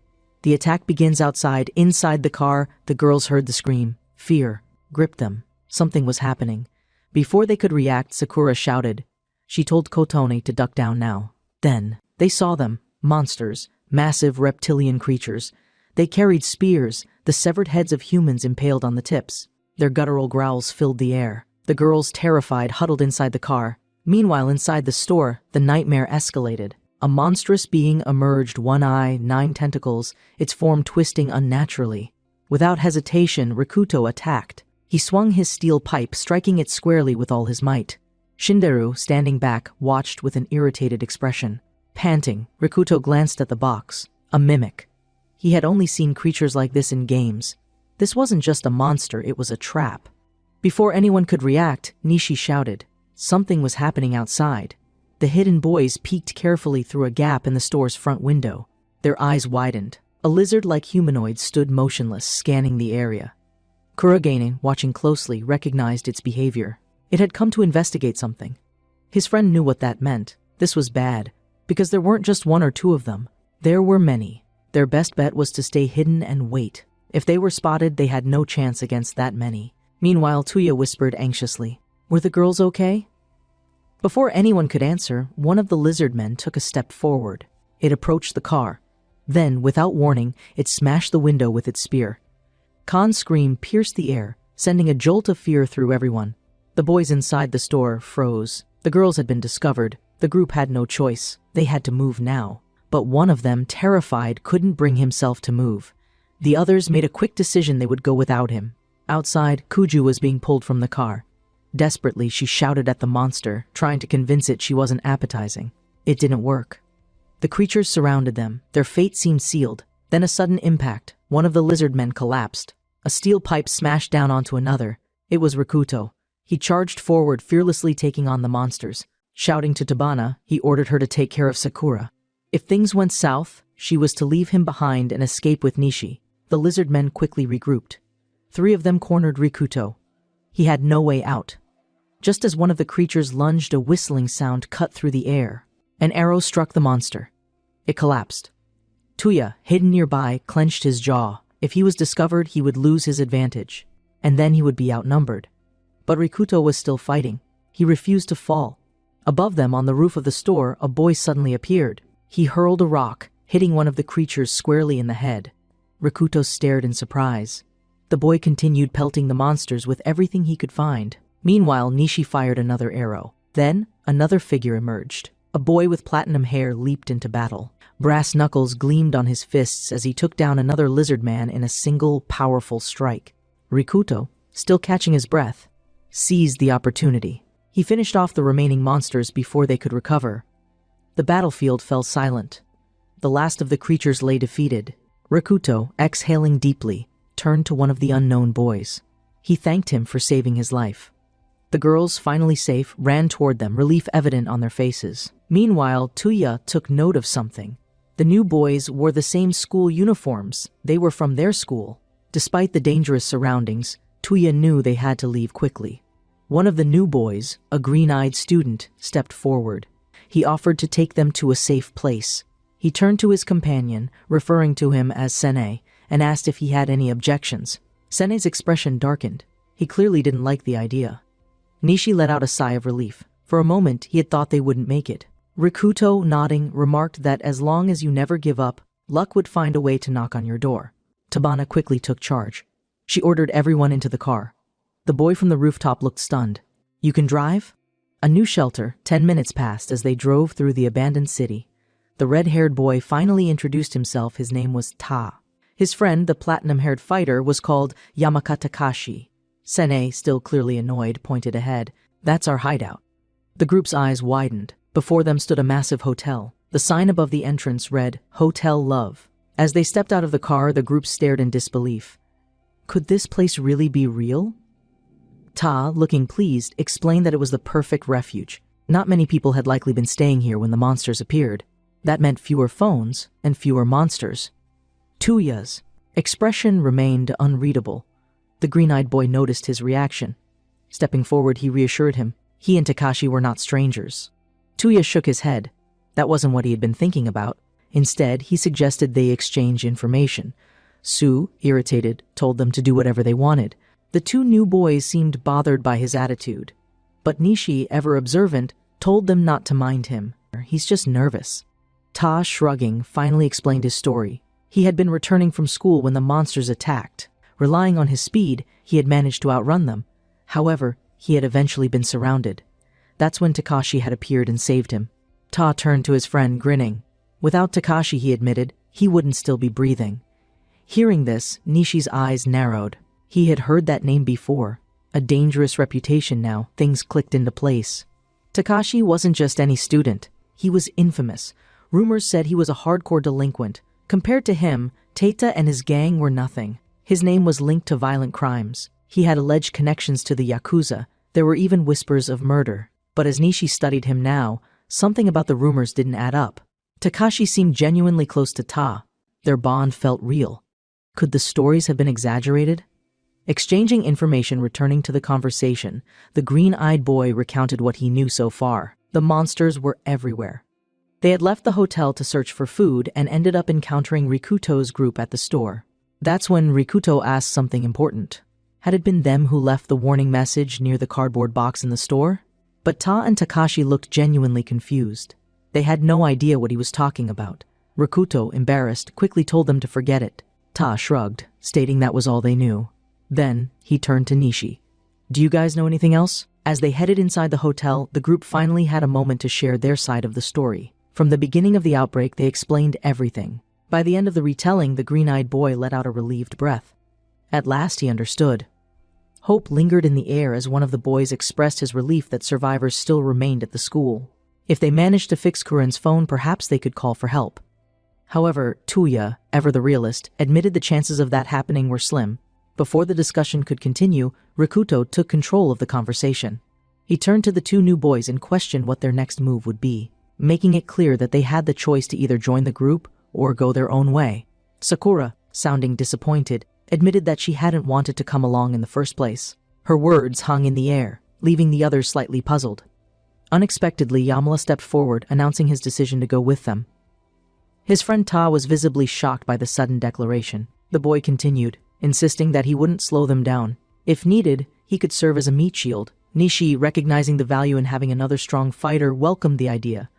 S1: The attack begins outside. Inside the car, the girls heard the scream. Fear gripped them. Something was happening. Before they could react, Sakura shouted. She told Kotone to duck down now. Then, they saw them. Monsters. Massive reptilian creatures. They carried spears, the severed heads of humans impaled on the tips. Their guttural growls filled the air. The girls, terrified, huddled inside the car. Meanwhile, inside the store, the nightmare escalated. A monstrous being emerged, 1 eye, 9 tentacles, its form twisting unnaturally. Without hesitation, Rikuto attacked. He swung his steel pipe, striking it squarely with all his might. Shinderu, standing back, watched with an irritated expression. Panting, Rikuto glanced at the box. A mimic. He had only seen creatures like this in games. This wasn't just a monster, it was a trap. Before anyone could react, Nishi shouted. Something was happening outside. The hidden boys peeked carefully through a gap in the store's front window. Their eyes widened. A lizard-like humanoid stood motionless, scanning the area. Kurogane, watching closely, recognized its behavior. It had come to investigate something. His friend knew what that meant. This was bad, because there weren't just 1 or 2 of them. There were many. Their best bet was to stay hidden and wait. If they were spotted, they had no chance against that many. Meanwhile, Tuya whispered anxiously, "Were the girls okay?" Before anyone could answer, one of the lizard men took a step forward. It approached the car. Then, without warning, it smashed the window with its spear. Khan's scream pierced the air, sending a jolt of fear through everyone. The boys inside the store froze. The girls had been discovered. The group had no choice. They had to move now. But one of them, terrified, couldn't bring himself to move. The others made a quick decision they would go without him. Outside, Kuju was being pulled from the car. Desperately, she shouted at the monster, trying to convince it she wasn't appetizing. It didn't work. The creatures surrounded them. Their fate seemed sealed. Then a sudden impact. One of the lizard men collapsed. A steel pipe smashed down onto another. It was Rikuto. He charged forward, fearlessly taking on the monsters. Shouting to Tabana, he ordered her to take care of Sakura. If things went south, she was to leave him behind and escape with Nishi. The lizard men quickly regrouped. 3 of them cornered Rikuto. He had no way out. Just as one of the creatures lunged, a whistling sound cut through the air. An arrow struck the monster. It collapsed. Tuya, hidden nearby, clenched his jaw. If he was discovered, he would lose his advantage. And then he would be outnumbered. But Rikuto was still fighting. He refused to fall. Above them, on the roof of the store, a boy suddenly appeared. He hurled a rock, hitting one of the creatures squarely in the head. Rikuto stared in surprise. The boy continued pelting the monsters with everything he could find. Meanwhile, Nishi fired another arrow. Then, another figure emerged. A boy with platinum hair leaped into battle. Brass knuckles gleamed on his fists as he took down another lizard man in a single, powerful strike. Rikuto, still catching his breath, seized the opportunity. He finished off the remaining monsters before they could recover. The battlefield fell silent. The last of the creatures lay defeated. Rikuto, exhaling deeply, turned to one of the unknown boys. He thanked him for saving his life. The girls, finally safe, ran toward them, relief evident on their faces. Meanwhile, Tuya took note of something. The new boys wore the same school uniforms. They were from their school. Despite the dangerous surroundings, Tuya knew they had to leave quickly. One of the new boys, a green-eyed student, stepped forward. He offered to take them to a safe place. He turned to his companion, referring to him as Sene, and asked if he had any objections. Sene's expression darkened. He clearly didn't like the idea. Nishi let out a sigh of relief. For a moment, he had thought they wouldn't make it. Rikuto, nodding, remarked that as long as you never give up, luck would find a way to knock on your door. Tabana quickly took charge. She ordered everyone into the car. The boy from the rooftop looked stunned. You can drive? A new shelter. 10 minutes passed as they drove through the abandoned city. The red-haired boy finally introduced himself. His name was Ta. His friend, the platinum-haired fighter, was called Yamaka Takashi. Sene, still clearly annoyed, pointed ahead. That's our hideout. The group's eyes widened. Before them stood a massive hotel. The sign above the entrance read, Hotel Love. As they stepped out of the car, the group stared in disbelief. Could this place really be real? Ta, looking pleased, explained that it was the perfect refuge. Not many people had likely been staying here when the monsters appeared. That meant fewer phones and fewer monsters. Tuya's expression remained unreadable. The green-eyed boy noticed his reaction. Stepping forward, he reassured him. He and Takashi were not strangers. Tuya shook his head. That wasn't what he had been thinking about. Instead, he suggested they exchange information. Su, irritated, told them to do whatever they wanted. The two new boys seemed bothered by his attitude. But Nishi, ever observant, told them not to mind him. He's just nervous. Ta, shrugging, finally explained his story. He had been returning from school when the monsters attacked. Relying on his speed, he had managed to outrun them. However, he had eventually been surrounded. That's when Takashi had appeared and saved him. Ta turned to his friend, grinning. Without Takashi, he admitted, he wouldn't still be breathing. Hearing this, Nishi's eyes narrowed. He had heard that name before. A dangerous reputation now. Things clicked into place. Takashi wasn't just any student. He was infamous. Rumors said he was a hardcore delinquent. Compared to him, Teita and his gang were nothing. His name was linked to violent crimes. He had alleged connections to the Yakuza. There were even whispers of murder. But as Nishi studied him now, something about the rumors didn't add up. Takashi seemed genuinely close to Ta. Their bond felt real. Could the stories have been exaggerated? Exchanging information, returning to the conversation, the green-eyed boy recounted what he knew so far. The monsters were everywhere. They had left the hotel to search for food and ended up encountering Rikuto's group at the store. That's when Rikuto asked something important. Had it been them who left the warning message near the cardboard box in the store? But Ta and Takashi looked genuinely confused. They had no idea what he was talking about. Rikuto, embarrassed, quickly told them to forget it. Ta shrugged, stating that was all they knew. Then, he turned to Nishi. Do you guys know anything else? As they headed inside the hotel, the group finally had a moment to share their side of the story. From the beginning of the outbreak, they explained everything. By the end of the retelling, the green-eyed boy let out a relieved breath. At last he understood. Hope lingered in the air as one of the boys expressed his relief that survivors still remained at the school. If they managed to fix Kuren's phone, perhaps they could call for help. However, Tuya, ever the realist, admitted the chances of that happening were slim. Before the discussion could continue, Rikuto took control of the conversation. He turned to the two new boys and questioned what their next move would be, making it clear that they had the choice to either join the group or go their own way. Sakura, sounding disappointed, admitted that she hadn't wanted to come along in the first place. Her words hung in the air, leaving the others slightly puzzled. Unexpectedly, Yamala stepped forward, announcing his decision to go with them. His friend Ta was visibly shocked by the sudden declaration. The boy continued, insisting that he wouldn't slow them down. If needed, he could serve as a meat shield. Nishi, recognizing the value in having another strong fighter, welcomed the idea.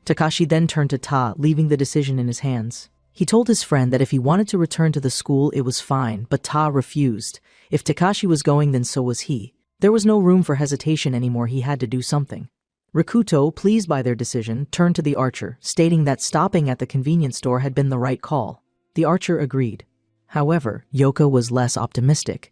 S1: Takashi then turned to Ta, leaving the decision in his hands. He told his friend that if he wanted to return to the school, it was fine, but Ta refused. If Takashi was going, then so was he. There was no room for hesitation anymore. He had to do something. Rikuto, pleased by their decision, turned to the archer, stating that stopping at the convenience store had been the right call. The archer agreed. However, Yoka was less optimistic.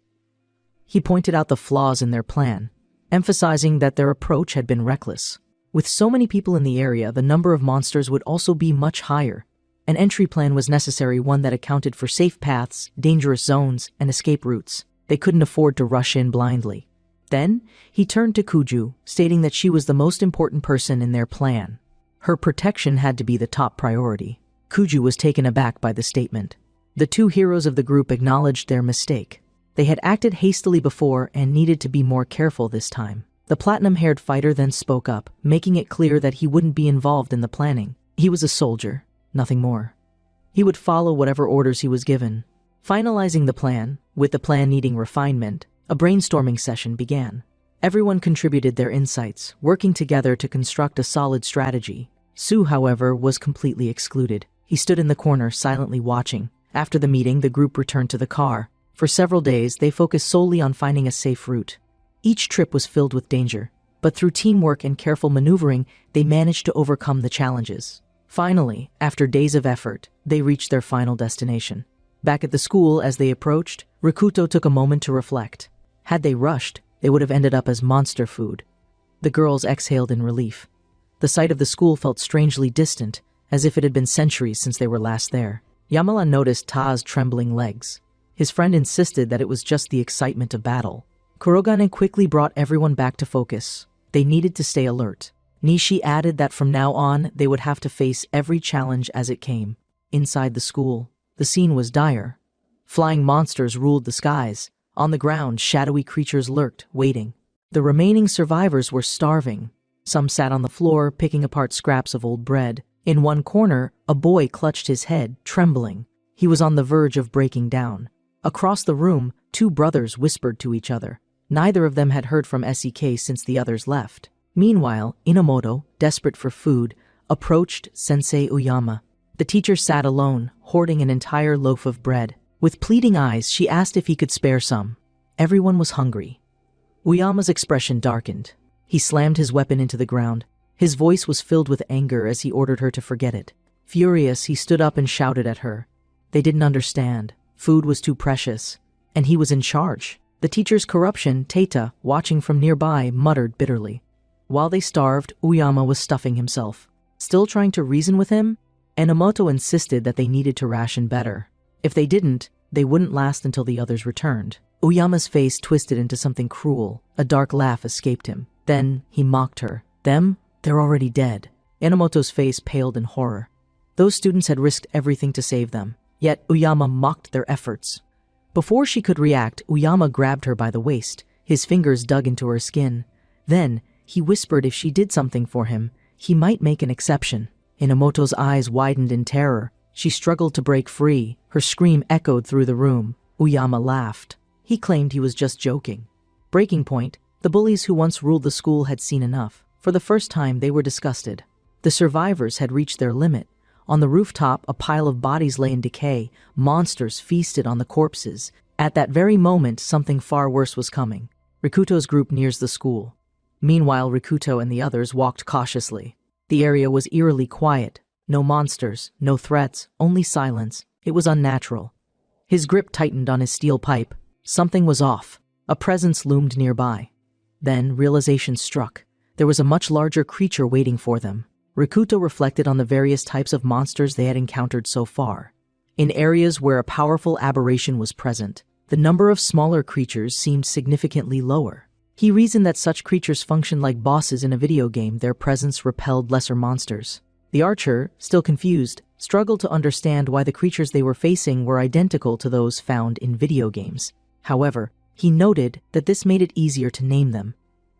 S1: He pointed out the flaws in their plan, emphasizing that their approach had been reckless. With so many people in the area, the number of monsters would also be much higher. An entry plan was necessary, one that accounted for safe paths, dangerous zones, and escape routes. They couldn't afford to rush in blindly. Then, he turned to Kuju, stating that she was the most important person in their plan. Her protection had to be the top priority. Kuju was taken aback by the statement. The two heroes of the group acknowledged their mistake. They had acted hastily before and needed to be more careful this time. The platinum-haired fighter then spoke up, making it clear that he wouldn't be involved in the planning. He was a soldier, nothing more. He would follow whatever orders he was given. Finalizing the plan, with the plan needing refinement, a brainstorming session began. Everyone contributed their insights, working together to construct a solid strategy. Su, however, was completely excluded. He stood in the corner, silently watching. After the meeting, the group returned to the car. For several days, they focused solely on finding a safe route. Each trip was filled with danger, but through teamwork and careful maneuvering, they managed to overcome the challenges. Finally, after days of effort, they reached their final destination. Back at the school, as they approached, Rikuto took a moment to reflect. Had they rushed, they would have ended up as monster food. The girls exhaled in relief. The sight of the school felt strangely distant, as if it had been centuries since they were last there. Yamala noticed Ta's trembling legs. His friend insisted that it was just the excitement of battle. Kurogane quickly brought everyone back to focus. They needed to stay alert. Nishi added that from now on, they would have to face every challenge as it came. Inside the school, the scene was dire. Flying monsters ruled the skies. On the ground, shadowy creatures lurked, waiting. The remaining survivors were starving. Some sat on the floor, picking apart scraps of old bread. In one corner, a boy clutched his head, trembling. He was on the verge of breaking down. Across the room, two brothers whispered to each other. Neither of them had heard from SEK since the others left. Meanwhile, Inamoto, desperate for food, approached Sensei Uyama. The teacher sat alone, hoarding an entire loaf of bread. With pleading eyes, she asked if he could spare some. Everyone was hungry. Uyama's expression darkened. He slammed his weapon into the ground. His voice was filled with anger as he ordered her to forget it. Furious, he stood up and shouted at her. They didn't understand. Food was too precious. And he was in charge. The teacher's corruption, Teita, watching from nearby, muttered bitterly. While they starved, Uyama was stuffing himself. Still trying to reason with him, Enomoto insisted that they needed to ration better. If they didn't, they wouldn't last until the others returned. Uyama's face twisted into something cruel. A dark laugh escaped him. Then he mocked her. Them? They're already dead. Enomoto's face paled in horror. Those students had risked everything to save them. Yet Uyama mocked their efforts. Before she could react, Uyama grabbed her by the waist. His fingers dug into her skin. Then, he whispered if she did something for him, he might make an exception. Enomoto's eyes widened in terror. She struggled to break free. Her scream echoed through the room. Uyama laughed. He claimed he was just joking. Breaking point, the bullies who once ruled the school had seen enough. For the first time, they were disgusted. The survivors had reached their limit. On the rooftop, a pile of bodies lay in decay. Monsters feasted on the corpses. At that very moment, something far worse was coming. Rikuto's group nears the school. Meanwhile, Rikuto and the others walked cautiously. The area was eerily quiet. No monsters, no threats, only silence. It was unnatural. His grip tightened on his steel pipe. Something was off. A presence loomed nearby. Then realization struck. There was a much larger creature waiting for them. Rikuto reflected on the various types of monsters they had encountered so far. In areas where a powerful aberration was present, the number of smaller creatures seemed significantly lower. He reasoned that such creatures functioned like bosses in a video game. Their presence repelled lesser monsters. The archer, still confused, struggled to understand why the creatures they were facing were identical to those found in video games. However, he noted that this made it easier to name them.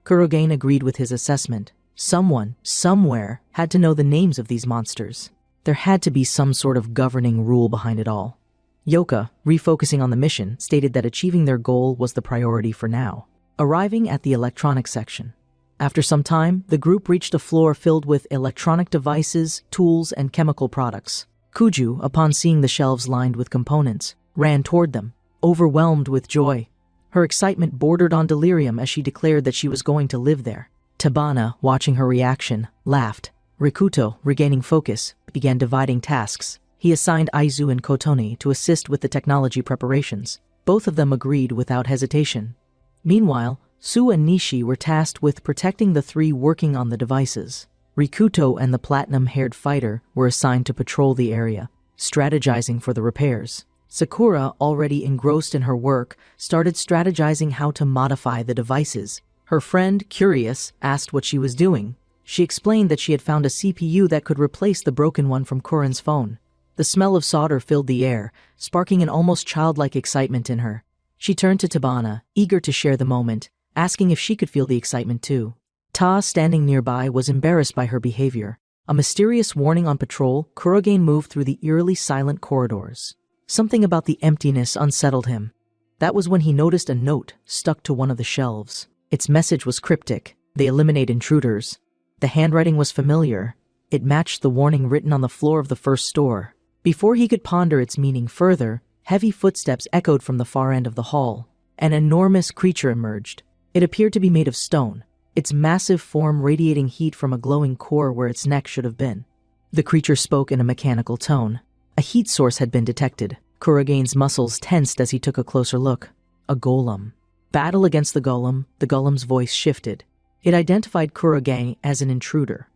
S1: Kurogane agreed with his assessment. Someone, somewhere, had to know the names of these monsters. There had to be some sort of governing rule behind it all. Yoka, refocusing on the mission, stated that achieving their goal was the priority for now. Arriving at the electronics section. After some time, the group reached a floor filled with electronic devices, tools, and chemical products. Kuju, upon seeing the shelves lined with components, ran toward them, overwhelmed with joy. Her excitement bordered on delirium as she declared that she was going to live there. Tabana, watching her reaction, laughed. Rikuto, regaining focus, began dividing tasks. He assigned Aizu and Kotone to assist with the technology preparations. Both of them agreed without hesitation. Meanwhile, Su and Nishi were tasked with protecting the three working on the devices. Rikuto and the platinum-haired fighter were assigned to patrol the area, strategizing for the repairs. Sakura, already engrossed in her work, started strategizing how to modify the devices. Her friend, curious, asked what she was doing. She explained that she had found a CPU that could replace the broken one from Kuren's phone. The smell of solder filled the air, sparking an almost childlike excitement in her. She turned to Tabana, eager to share the moment, asking if she could feel the excitement too. Ta, standing nearby, was embarrassed by her behavior. A mysterious warning on patrol, Kurogen moved through the eerily silent corridors. Something about the emptiness unsettled him. That was when he noticed a note stuck to one of the shelves. Its message was cryptic: "They eliminate intruders." The handwriting was familiar. It matched the warning written on the floor of the first store. Before he could ponder its meaning further, heavy footsteps echoed from the far end of the hall. An enormous creature emerged. It appeared to be made of stone, its massive form radiating heat from a glowing core where its neck should have been. The creature spoke in a mechanical tone. A heat source had been detected. Kurogen's muscles tensed as he took a closer look. A golem. Battle against the golem's voice shifted. It identified Kurogen as an intruder.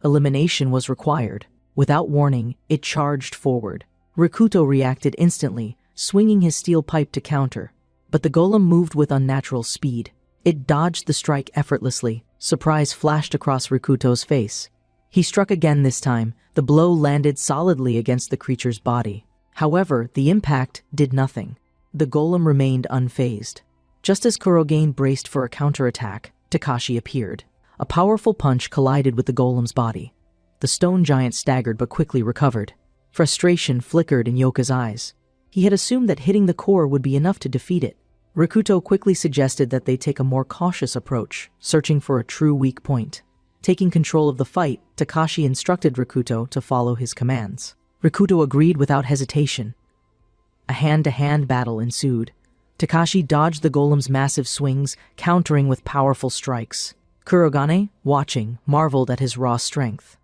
S1: Elimination was required. Without warning, it charged forward. Rikuto reacted instantly, swinging his steel pipe to counter. But the golem moved with unnatural speed. It dodged the strike effortlessly. Surprise flashed across Rikuto's face. He struck again this time. The blow landed solidly against the creature's body. However, the impact did nothing. The golem remained unfazed. Just as Kurogen braced for a counterattack, Takashi appeared. A powerful punch collided with the golem's body. The stone giant staggered but quickly recovered. Frustration flickered in Yoka's eyes. He had assumed that hitting the core would be enough to defeat it. Rikuto quickly suggested that they take a more cautious approach, searching for a true weak point. Taking control of the fight, Takashi instructed Rikuto to follow his commands. Rikuto agreed without hesitation. A hand-to-hand battle ensued. Takashi dodged the golem's massive swings, countering with powerful strikes. Kurogane, watching, marveled at his raw strength.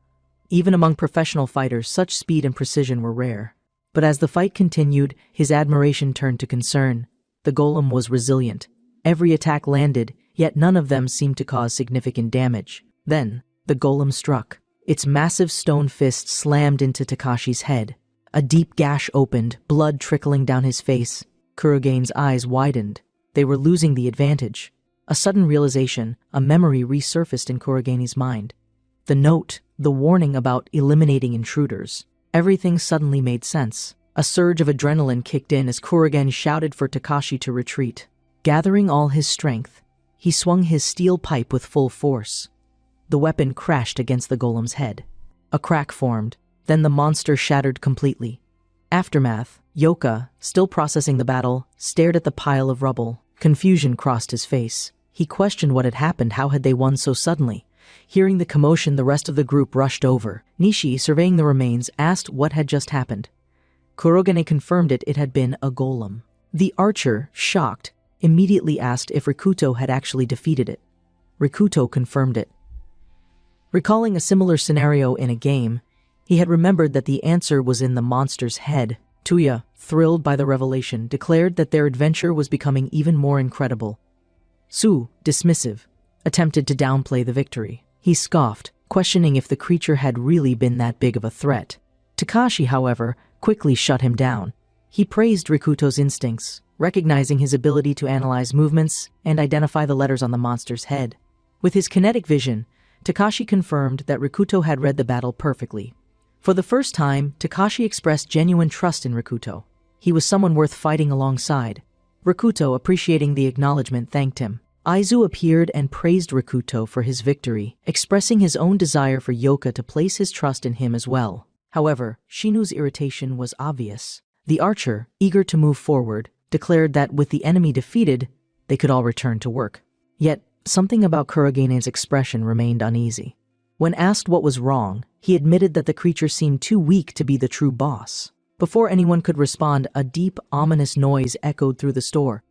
S1: Even among professional fighters, such speed and precision were rare. But as the fight continued, his admiration turned to concern. The golem was resilient. Every attack landed, yet none of them seemed to cause significant damage. Then, the golem struck. Its massive stone fist slammed into Takashi's head. A deep gash opened, blood trickling down his face. Kurogen's eyes widened. They were losing the advantage. A sudden realization, a memory resurfaced in Kurogene's mind. The note, the warning about eliminating intruders. Everything suddenly made sense. A surge of adrenaline kicked in as Kurogen shouted for Takashi to retreat. Gathering all his strength, he swung his steel pipe with full force. The weapon crashed against the golem's head. A crack formed, then the monster shattered completely. Aftermath, Yoka, still processing the battle, stared at the pile of rubble. Confusion crossed his face. He questioned what had happened. How had they won so suddenly? Hearing the commotion, the rest of the group rushed over. Nishi, surveying the remains, asked what had just happened. Kurogane confirmed it had been a golem. The archer, shocked, immediately asked if Rikuto had actually defeated it. Rikuto confirmed it. Recalling a similar scenario in a game, he had remembered that the answer was in the monster's head. Tuya, thrilled by the revelation, declared that their adventure was becoming even more incredible. Su, dismissive, attempted to downplay the victory. He scoffed, questioning if the creature had really been that big of a threat. Takashi, however, quickly shut him down. He praised Rikuto's instincts, recognizing his ability to analyze movements and identify the letters on the monster's head. With his kinetic vision, Takashi confirmed that Rikuto had read the battle perfectly. For the first time, Takashi expressed genuine trust in Rikuto. He was someone worth fighting alongside. Rikuto, appreciating the acknowledgement, thanked him. Aizu appeared and praised Rikuto for his victory, expressing his own desire for Yoka to place his trust in him as well. However, Shinu's irritation was obvious. The archer, eager to move forward, declared that with the enemy defeated, they could all return to work. Yet, something about Kurogene's expression remained uneasy. When asked what was wrong, he admitted that the creature seemed too weak to be the true boss. Before anyone could respond, a deep, ominous noise echoed through the store.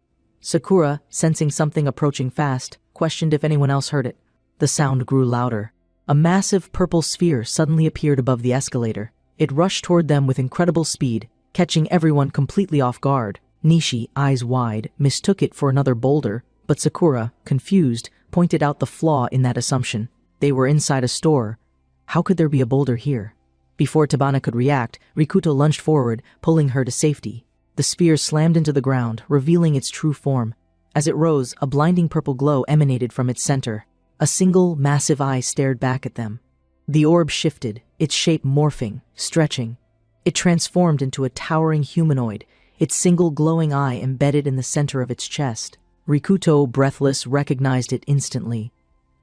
S1: Sakura, sensing something approaching fast, questioned if anyone else heard it. The sound grew louder. A massive purple sphere suddenly appeared above the escalator. It rushed toward them with incredible speed, catching everyone completely off guard. Nishi, eyes wide, mistook it for another boulder, but Sakura, confused, pointed out the flaw in that assumption. They were inside a store. How could there be a boulder here? Before Tabana could react, Rikuto lunged forward, pulling her to safety. The The sphere slammed into the ground, revealing its true form. As it rose, a blinding purple glow emanated from its center. A single, massive eye stared back at them. The orb shifted, its shape morphing, stretching. It transformed into a towering humanoid, its single glowing eye embedded in the center of its chest. Rikuto, breathless, recognized it instantly.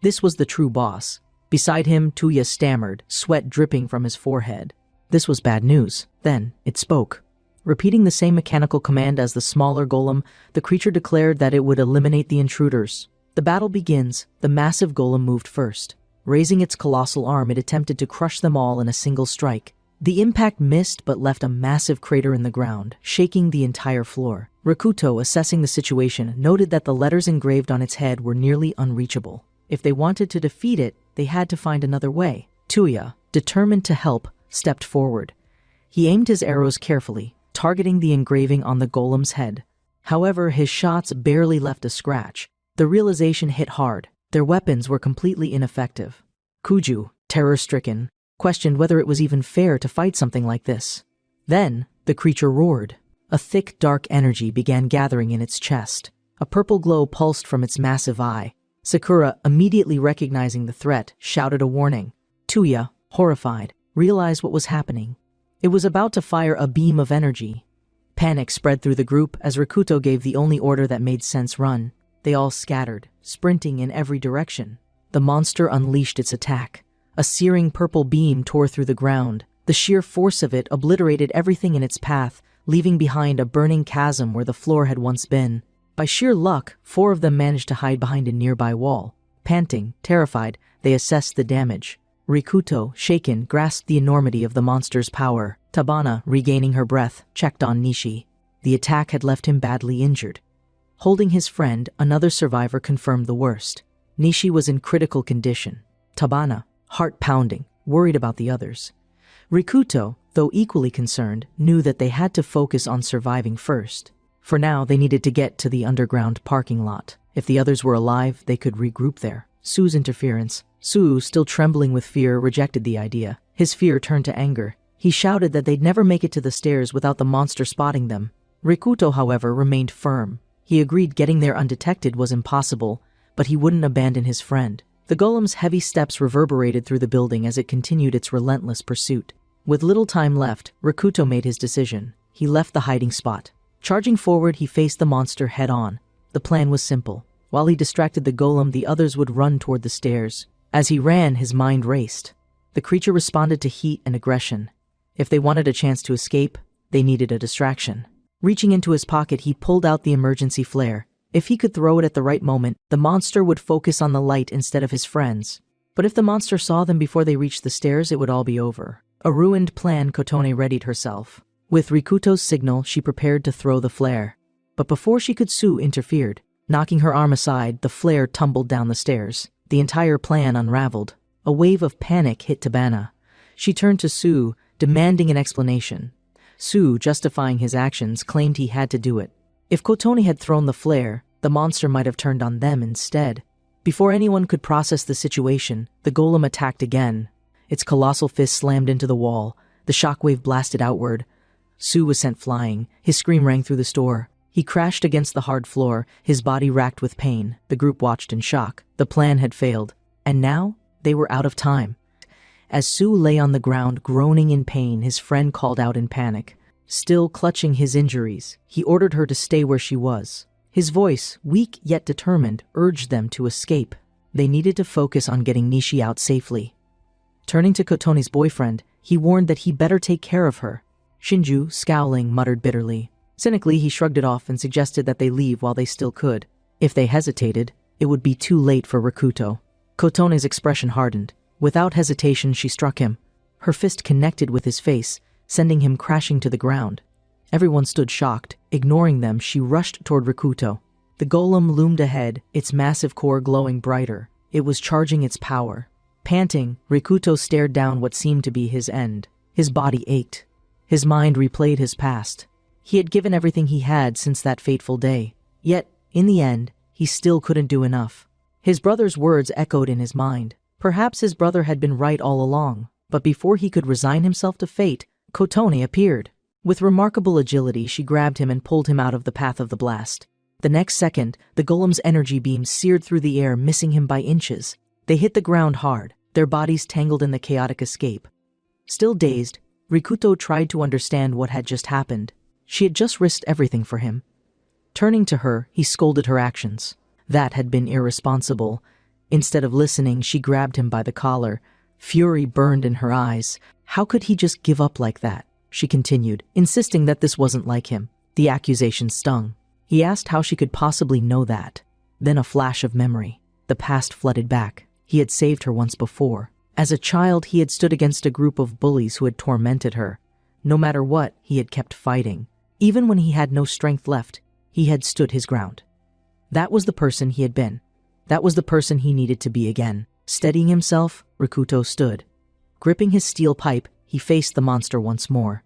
S1: This was the true boss. Beside him, Tuya stammered, sweat dripping from his forehead. This was bad news. Then, it spoke. Repeating the same mechanical command as the smaller golem, the creature declared that it would eliminate the intruders. The battle begins. The massive golem moved first. Raising its colossal arm, it attempted to crush them all in a single strike. The impact missed but left a massive crater in the ground, shaking the entire floor. Rikuto, assessing the situation, noted that the letters engraved on its head were nearly unreachable. If they wanted to defeat it, they had to find another way. Tuya, determined to help, stepped forward. He aimed his arrows carefully, targeting the engraving on the golem's head. However, his shots barely left a scratch. The realization hit hard. Their weapons were completely ineffective. Kuju, terror-stricken, questioned whether it was even fair to fight something like this. Then, the creature roared. A thick, dark energy began gathering in its chest. A purple glow pulsed from its massive eye. Sakura, immediately recognizing the threat, shouted a warning. Tuya, horrified, realized what was happening. It was about to fire a beam of energy. Panic spread through the group as Rikuto gave the only order that made sense: run. They all scattered, sprinting in every direction. The monster unleashed its attack. A searing purple beam tore through the ground. The sheer force of it obliterated everything in its path, leaving behind a burning chasm where the floor had once been. By sheer luck, 4 of them managed to hide behind a nearby wall. Panting, terrified, they assessed the damage. Rikuto, shaken, grasped the enormity of the monster's power. Tabana, regaining her breath, checked on Nishi. The attack had left him badly injured. Holding his friend, another survivor confirmed the worst. Nishi was in critical condition. Tabana, heart pounding, worried about the others. Rikuto, though equally concerned, knew that they had to focus on surviving first. For now, they needed to get to the underground parking lot. If the others were alive, they could regroup there. Su's interference. Su, still trembling with fear, rejected the idea. His fear turned to anger. He shouted that they'd never make it to the stairs without the monster spotting them. Rikuto, however, remained firm. He agreed getting there undetected was impossible, but he wouldn't abandon his friend. The golem's heavy steps reverberated through the building as it continued its relentless pursuit. With little time left, Rikuto made his decision. He left the hiding spot. Charging forward, he faced the monster head-on. The plan was simple. While he distracted the golem, the others would run toward the stairs. As he ran, his mind raced. The creature responded to heat and aggression. If they wanted a chance to escape, they needed a distraction. Reaching into his pocket, he pulled out the emergency flare. If he could throw it at the right moment, the monster would focus on the light instead of his friends. But if the monster saw them before they reached the stairs, it would all be over. A ruined plan, Kotone readied herself. With Rikuto's signal, she prepared to throw the flare. But before she could, Su interfered. Knocking her arm aside, the flare tumbled down the stairs. The entire plan unraveled. A wave of panic hit Tabana. She turned to Su, demanding an explanation. Su, justifying his actions, claimed he had to do it. If Kotone had thrown the flare, the monster might have turned on them instead. Before anyone could process the situation, the golem attacked again. Its colossal fist slammed into the wall. The shockwave blasted outward. Su was sent flying. His scream rang through the store. He crashed against the hard floor, his body racked with pain. The group watched in shock. The plan had failed. And now, they were out of time. As Su lay on the ground, groaning in pain, his friend called out in panic. Still clutching his injuries, he ordered her to stay where she was. His voice, weak yet determined, urged them to escape. They needed to focus on getting Nishi out safely. Turning to Kotone's boyfriend, he warned that he better take care of her. Shinju, scowling, muttered bitterly. Cynically, he shrugged it off and suggested that they leave while they still could. If they hesitated, it would be too late for Rikuto. Kotone's expression hardened. Without hesitation, she struck him. Her fist connected with his face, sending him crashing to the ground. Everyone stood shocked. Ignoring them, she rushed toward Rikuto. The golem loomed ahead, its massive core glowing brighter. It was charging its power. Panting, Rikuto stared down what seemed to be his end. His body ached. His mind replayed his past. He had given everything he had since that fateful day. Yet, in the end, he still couldn't do enough. His brother's words echoed in his mind. Perhaps his brother had been right all along. But before he could resign himself to fate, Kotone appeared. With remarkable agility, she grabbed him and pulled him out of the path of the blast. The next second, the golem's energy beam seared through the air, missing him by inches. They hit the ground hard, their bodies tangled in the chaotic escape. Still dazed, Rikuto tried to understand what had just happened. She had just risked everything for him. Turning to her, he scolded her actions. That had been irresponsible. Instead of listening, she grabbed him by the collar. Fury burned in her eyes. How could he just give up like that? She continued, insisting that this wasn't like him. The accusation stung. He asked how she could possibly know that. Then a flash of memory. The past flooded back. He had saved her once before. As a child, he had stood against a group of bullies who had tormented her. No matter what, he had kept fighting. Even when he had no strength left, he had stood his ground. That was the person he had been. That was the person he needed to be again. Steadying himself, Rikuto stood. Gripping his steel pipe, he faced the monster once more.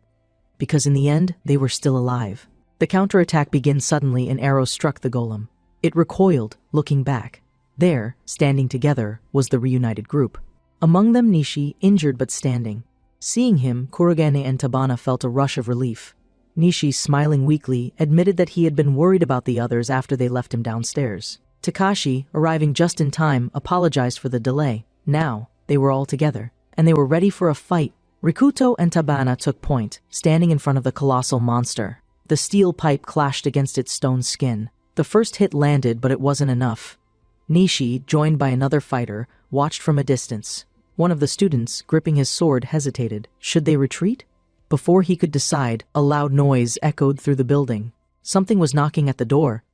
S1: Because in the end, they were still alive. The counterattack began suddenly. An arrow struck the golem. It recoiled, looking back. There, standing together, was the reunited group. Among them Nishi, injured but standing. Seeing him, Kurogane and Tabana felt a rush of relief. Nishi, smiling weakly, admitted that he had been worried about the others after they left him downstairs. Takashi, arriving just in time, apologized for the delay. Now, they were all together, and they were ready for a fight. Rikuto and Tabana took point, standing in front of the colossal monster. The steel pipe clashed against its stone skin. The first hit landed, but it wasn't enough. Nishi, joined by another fighter, watched from a distance. One of the students, gripping his sword, hesitated. Should they retreat? Before he could decide, a loud noise echoed through the building. Something was knocking at the door.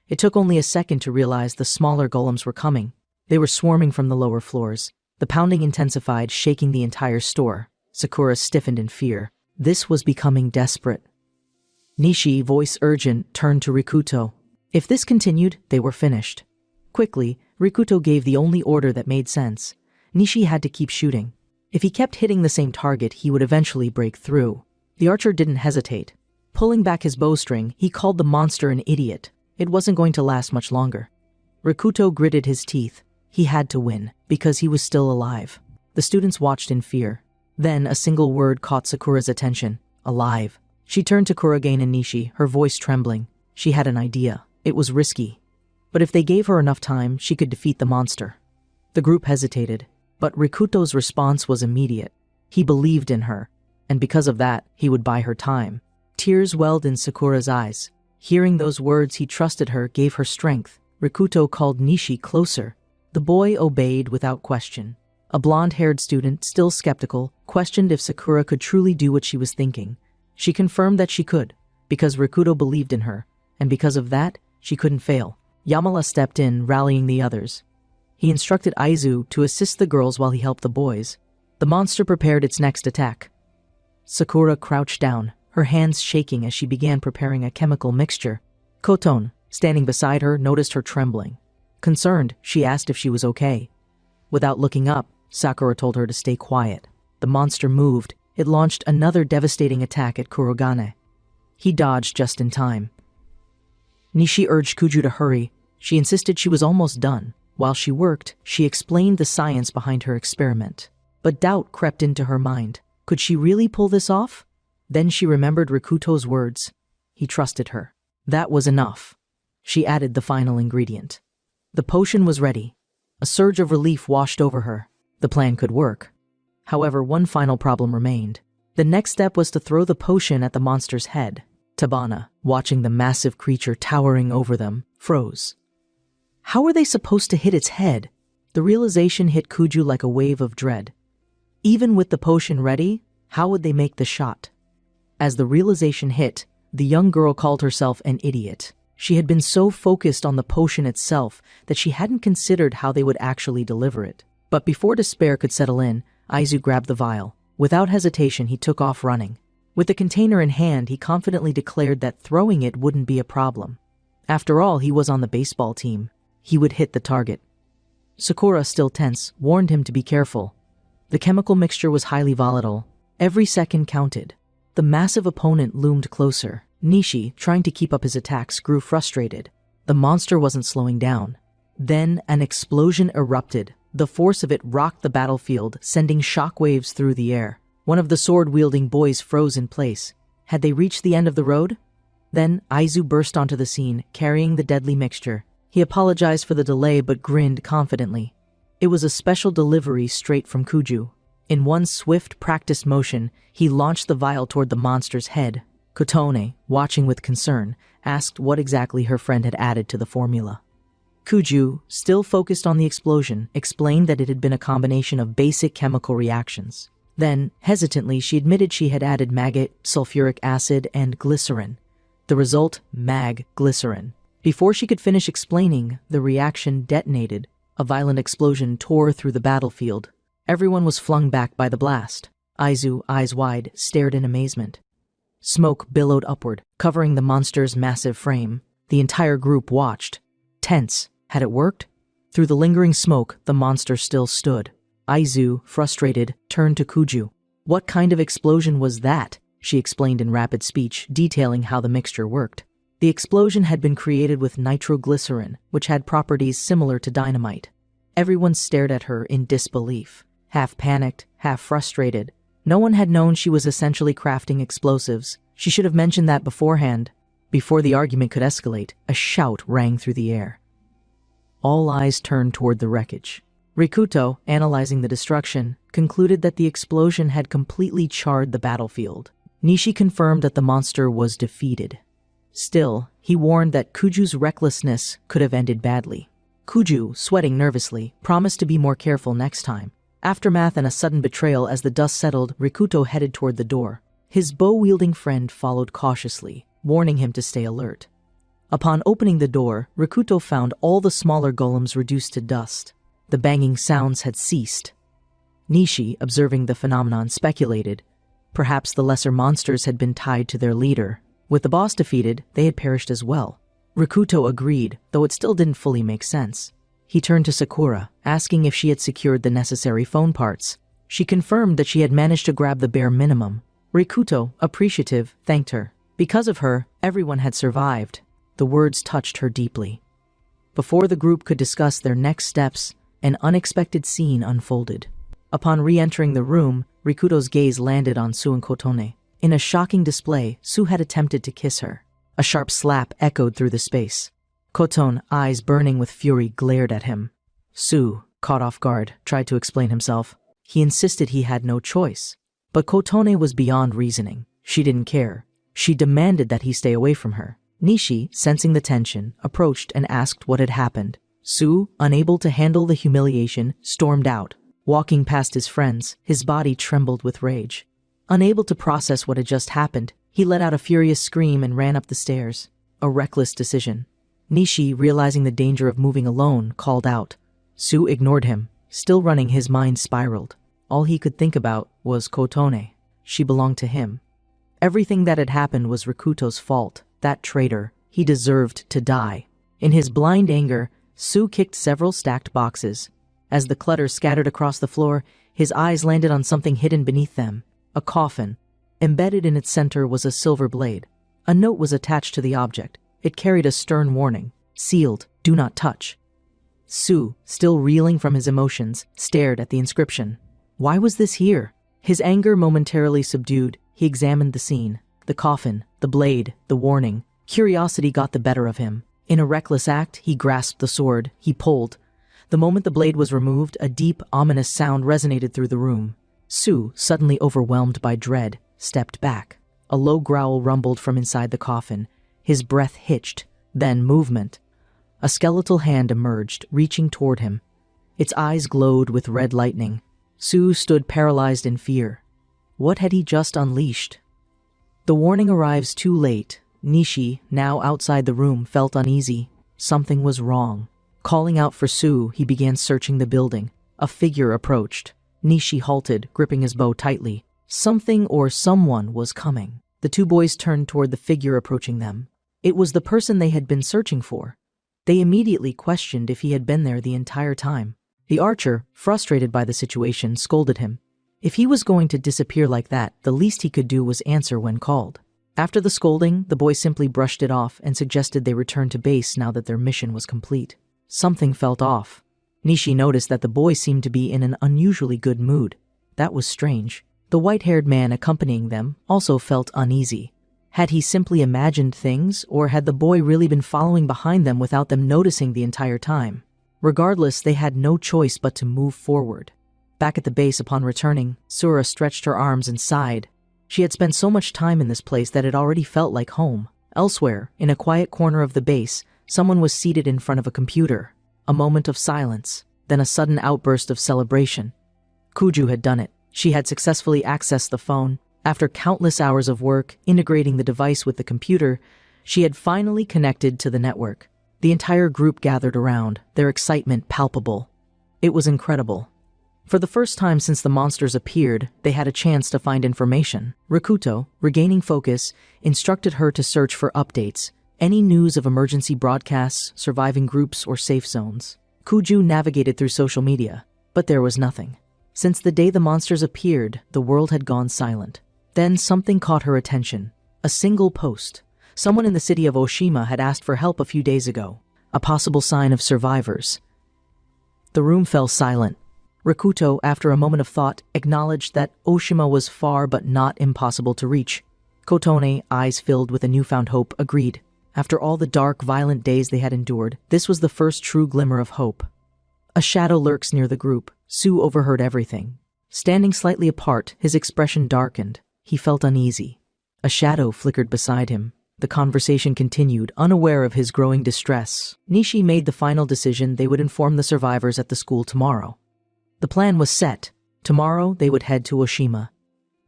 S1: It took only a second to realize the smaller golems were coming. They were swarming from the lower floors. The pounding intensified, shaking the entire store. Sakura stiffened in fear. This was becoming desperate. Nishi, voice urgent, turned to Rikuto. If this continued, they were finished. Quickly, Rikuto gave the only order that made sense. Nishi had to keep shooting. If he kept hitting the same target, he would eventually break through. The archer didn't hesitate. Pulling back his bowstring, he called the monster an idiot. It wasn't going to last much longer. Rikuto gritted his teeth. He had to win, because he was still alive. The students watched in fear. Then a single word caught Sakura's attention. Alive. She turned to Kurogane and Nishi, her voice trembling. She had an idea. It was risky. But if they gave her enough time, she could defeat the monster. The group hesitated, but Rikuto's response was immediate. He believed in her, and because of that, he would buy her time. Tears welled in Sakura's eyes. Hearing those words, he trusted her, gave her strength. Rikuto called Nishi closer. The boy obeyed without question. A blonde-haired student, still skeptical, questioned if Sakura could truly do what she was thinking. She confirmed that she could, because Rikuto believed in her, and because of that, she couldn't fail. Yamala stepped in, rallying the others. He instructed Aizu to assist the girls while he helped the boys. The monster prepared its next attack. Sakura crouched down, her hands shaking as she began preparing a chemical mixture. Koton, standing beside her, noticed her trembling. Concerned, she asked if she was okay. Without looking up, Sakura told her to stay quiet. The monster moved. It launched another devastating attack at Kurogane. He dodged just in time. Nishi urged Kuju to hurry. She insisted she was almost done. While she worked, she explained the science behind her experiment. But doubt crept into her mind. Could she really pull this off? Then she remembered Rikuto's words. He trusted her. That was enough. She added the final ingredient. The potion was ready. A surge of relief washed over her. The plan could work. However, one final problem remained. The next step was to throw the potion at the monster's head. Tabana, watching the massive creature towering over them, froze. How were they supposed to hit its head? The realization hit Kuju like a wave of dread. Even with the potion ready, how would they make the shot? As the realization hit, the young girl called herself an idiot. She had been so focused on the potion itself that she hadn't considered how they would actually deliver it. But before despair could settle in, Aizu grabbed the vial. Without hesitation, he took off running. With the container in hand, he confidently declared that throwing it wouldn't be a problem. After all, he was on the baseball team. He would hit the target. Sakura, still tense, warned him to be careful. The chemical mixture was highly volatile. Every second counted. The massive opponent loomed closer. Nishi, trying to keep up his attacks, grew frustrated. The monster wasn't slowing down. Then an explosion erupted. The force of it rocked the battlefield, sending shockwaves through the air. One of the sword-wielding boys froze in place. Had they reached the end of the road? Then Aizu burst onto the scene, carrying the deadly mixture. He apologized for the delay but grinned confidently. It was a special delivery straight from Kuju. In one swift, practiced motion, he launched the vial toward the monster's head. Kotone, watching with concern, asked what exactly her friend had added to the formula. Kuju, still focused on the explosion, explained that it had been a combination of basic chemical reactions. Then, hesitantly, she admitted she had added maggot, sulfuric acid, and glycerin. The result, mag-glycerin. Before she could finish explaining, the reaction detonated. A violent explosion tore through the battlefield. Everyone was flung back by the blast. Aizu, eyes wide, stared in amazement. Smoke billowed upward, covering the monster's massive frame. The entire group watched. Tense. Had it worked? Through the lingering smoke, the monster still stood. Aizu, frustrated, turned to Kuju. What kind of explosion was that? She explained in rapid speech, detailing how the mixture worked. The explosion had been created with nitroglycerin, which had properties similar to dynamite. Everyone stared at her in disbelief. Half panicked, half frustrated. No one had known she was essentially crafting explosives. She should have mentioned that beforehand. Before the argument could escalate, a shout rang through the air. All eyes turned toward the wreckage. Rikuto, analyzing the destruction, concluded that the explosion had completely charred the battlefield. Nishi confirmed that the monster was defeated. Still, he warned that Kuju's recklessness could have ended badly. Kuju, sweating nervously, promised to be more careful next time. Aftermath and a sudden betrayal. As the dust settled, Rikuto headed toward the door. His bow-wielding friend followed cautiously, warning him to stay alert. Upon opening the door, Rikuto found all the smaller golems reduced to dust. The banging sounds had ceased. Nishi, observing the phenomenon, speculated. Perhaps the lesser monsters had been tied to their leader. With the boss defeated, they had perished as well. Rikuto agreed, though it still didn't fully make sense. He turned to Sakura, asking if she had secured the necessary phone parts. She confirmed that she had managed to grab the bare minimum. Rikuto, appreciative, thanked her. Because of her, everyone had survived. The words touched her deeply. Before the group could discuss their next steps, an unexpected scene unfolded. Upon re-entering the room, Rikuto's gaze landed on Su and Kotone. In a shocking display, Su had attempted to kiss her. A sharp slap echoed through the space. Kotone, eyes burning with fury, glared at him. Su, caught off guard, tried to explain himself. He insisted he had no choice. But Kotone was beyond reasoning. She didn't care. She demanded that he stay away from her. Nishi, sensing the tension, approached and asked what had happened. Su, unable to handle the humiliation, stormed out. Walking past his friends, his body trembled with rage. Unable to process what had just happened, he let out a furious scream and ran up the stairs. A reckless decision. Nishi, realizing the danger of moving alone, called out. Su ignored him. Still running, his mind spiraled. All he could think about was Kotone. She belonged to him. Everything that had happened was Rikuto's fault. That traitor. He deserved to die. In his blind anger, Su kicked several stacked boxes. As the clutter scattered across the floor, his eyes landed on something hidden beneath them. A coffin. Embedded in its center was a silver blade. A note was attached to the object. It carried a stern warning. Sealed, do not touch. Su, still reeling from his emotions, stared at the inscription. Why was this here? His anger momentarily subdued, he examined the scene. The coffin, the blade, the warning. Curiosity got the better of him. In a reckless act, he grasped the sword. He pulled. The moment the blade was removed, a deep, ominous sound resonated through the room. Su, suddenly overwhelmed by dread, stepped back. A low growl rumbled from inside the coffin. His breath hitched, then movement. A skeletal hand emerged, reaching toward him. Its eyes glowed with red lightning. Su stood paralyzed in fear. What had he just unleashed? The warning arrives too late. Nishi, now outside the room, felt uneasy. Something was wrong. Calling out for Su, he began searching the building. A figure approached. Nishi halted, gripping his bow tightly. Something or someone was coming. The two boys turned toward the figure approaching them. It was the person they had been searching for. They immediately questioned if he had been there the entire time. The archer, frustrated by the situation, scolded him. If he was going to disappear like that, the least he could do was answer when called. After the scolding, the boy simply brushed it off and suggested they return to base now that their mission was complete. Something felt off. Nishi noticed that the boy seemed to be in an unusually good mood. That was strange. The white-haired man accompanying them also felt uneasy. Had he simply imagined things, or had the boy really been following behind them without them noticing the entire time? Regardless, they had no choice but to move forward. Back at the base upon returning, Sura stretched her arms and sighed. She had spent so much time in this place that it already felt like home. Elsewhere, in a quiet corner of the base, someone was seated in front of a computer. A moment of silence, then a sudden outburst of celebration. Kuju had done it. She had successfully accessed the phone. After countless hours of work, integrating the device with the computer, she had finally connected to the network. The entire group gathered around, their excitement palpable. It was incredible. For the first time since the monsters appeared, they had a chance to find information. Rikuto, regaining focus, instructed her to search for updates, any news of emergency broadcasts, surviving groups, or safe zones. Kuju navigated through social media, but there was nothing. Since the day the monsters appeared, the world had gone silent. Then something caught her attention. A single post. Someone in the city of Oshima had asked for help a few days ago. A possible sign of survivors. The room fell silent. Rikuto, after a moment of thought, acknowledged that Oshima was far but not impossible to reach. Kotone, eyes filled with a newfound hope, agreed. After all the dark, violent days they had endured, this was the first true glimmer of hope. A shadow lurks near the group. Su overheard everything. Standing slightly apart, his expression darkened. He felt uneasy. A shadow flickered beside him. The conversation continued, unaware of his growing distress. Nishi made the final decision they would inform the survivors at the school tomorrow. The plan was set. Tomorrow they would head to Oshima.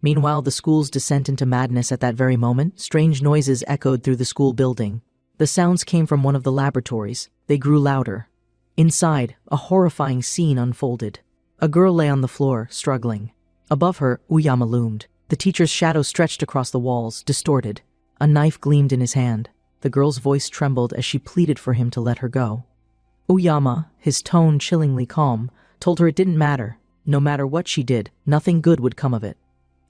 S1: Meanwhile, the school's descent into madness at that very moment, strange noises echoed through the school building. The sounds came from one of the laboratories. They grew louder. Inside, a horrifying scene unfolded. A girl lay on the floor, struggling. Above her, Uyama loomed. The teacher's shadow stretched across the walls, distorted. A knife gleamed in his hand. The girl's voice trembled as she pleaded for him to let her go. Uyama, his tone chillingly calm, told her it didn't matter. No matter what she did, nothing good would come of it.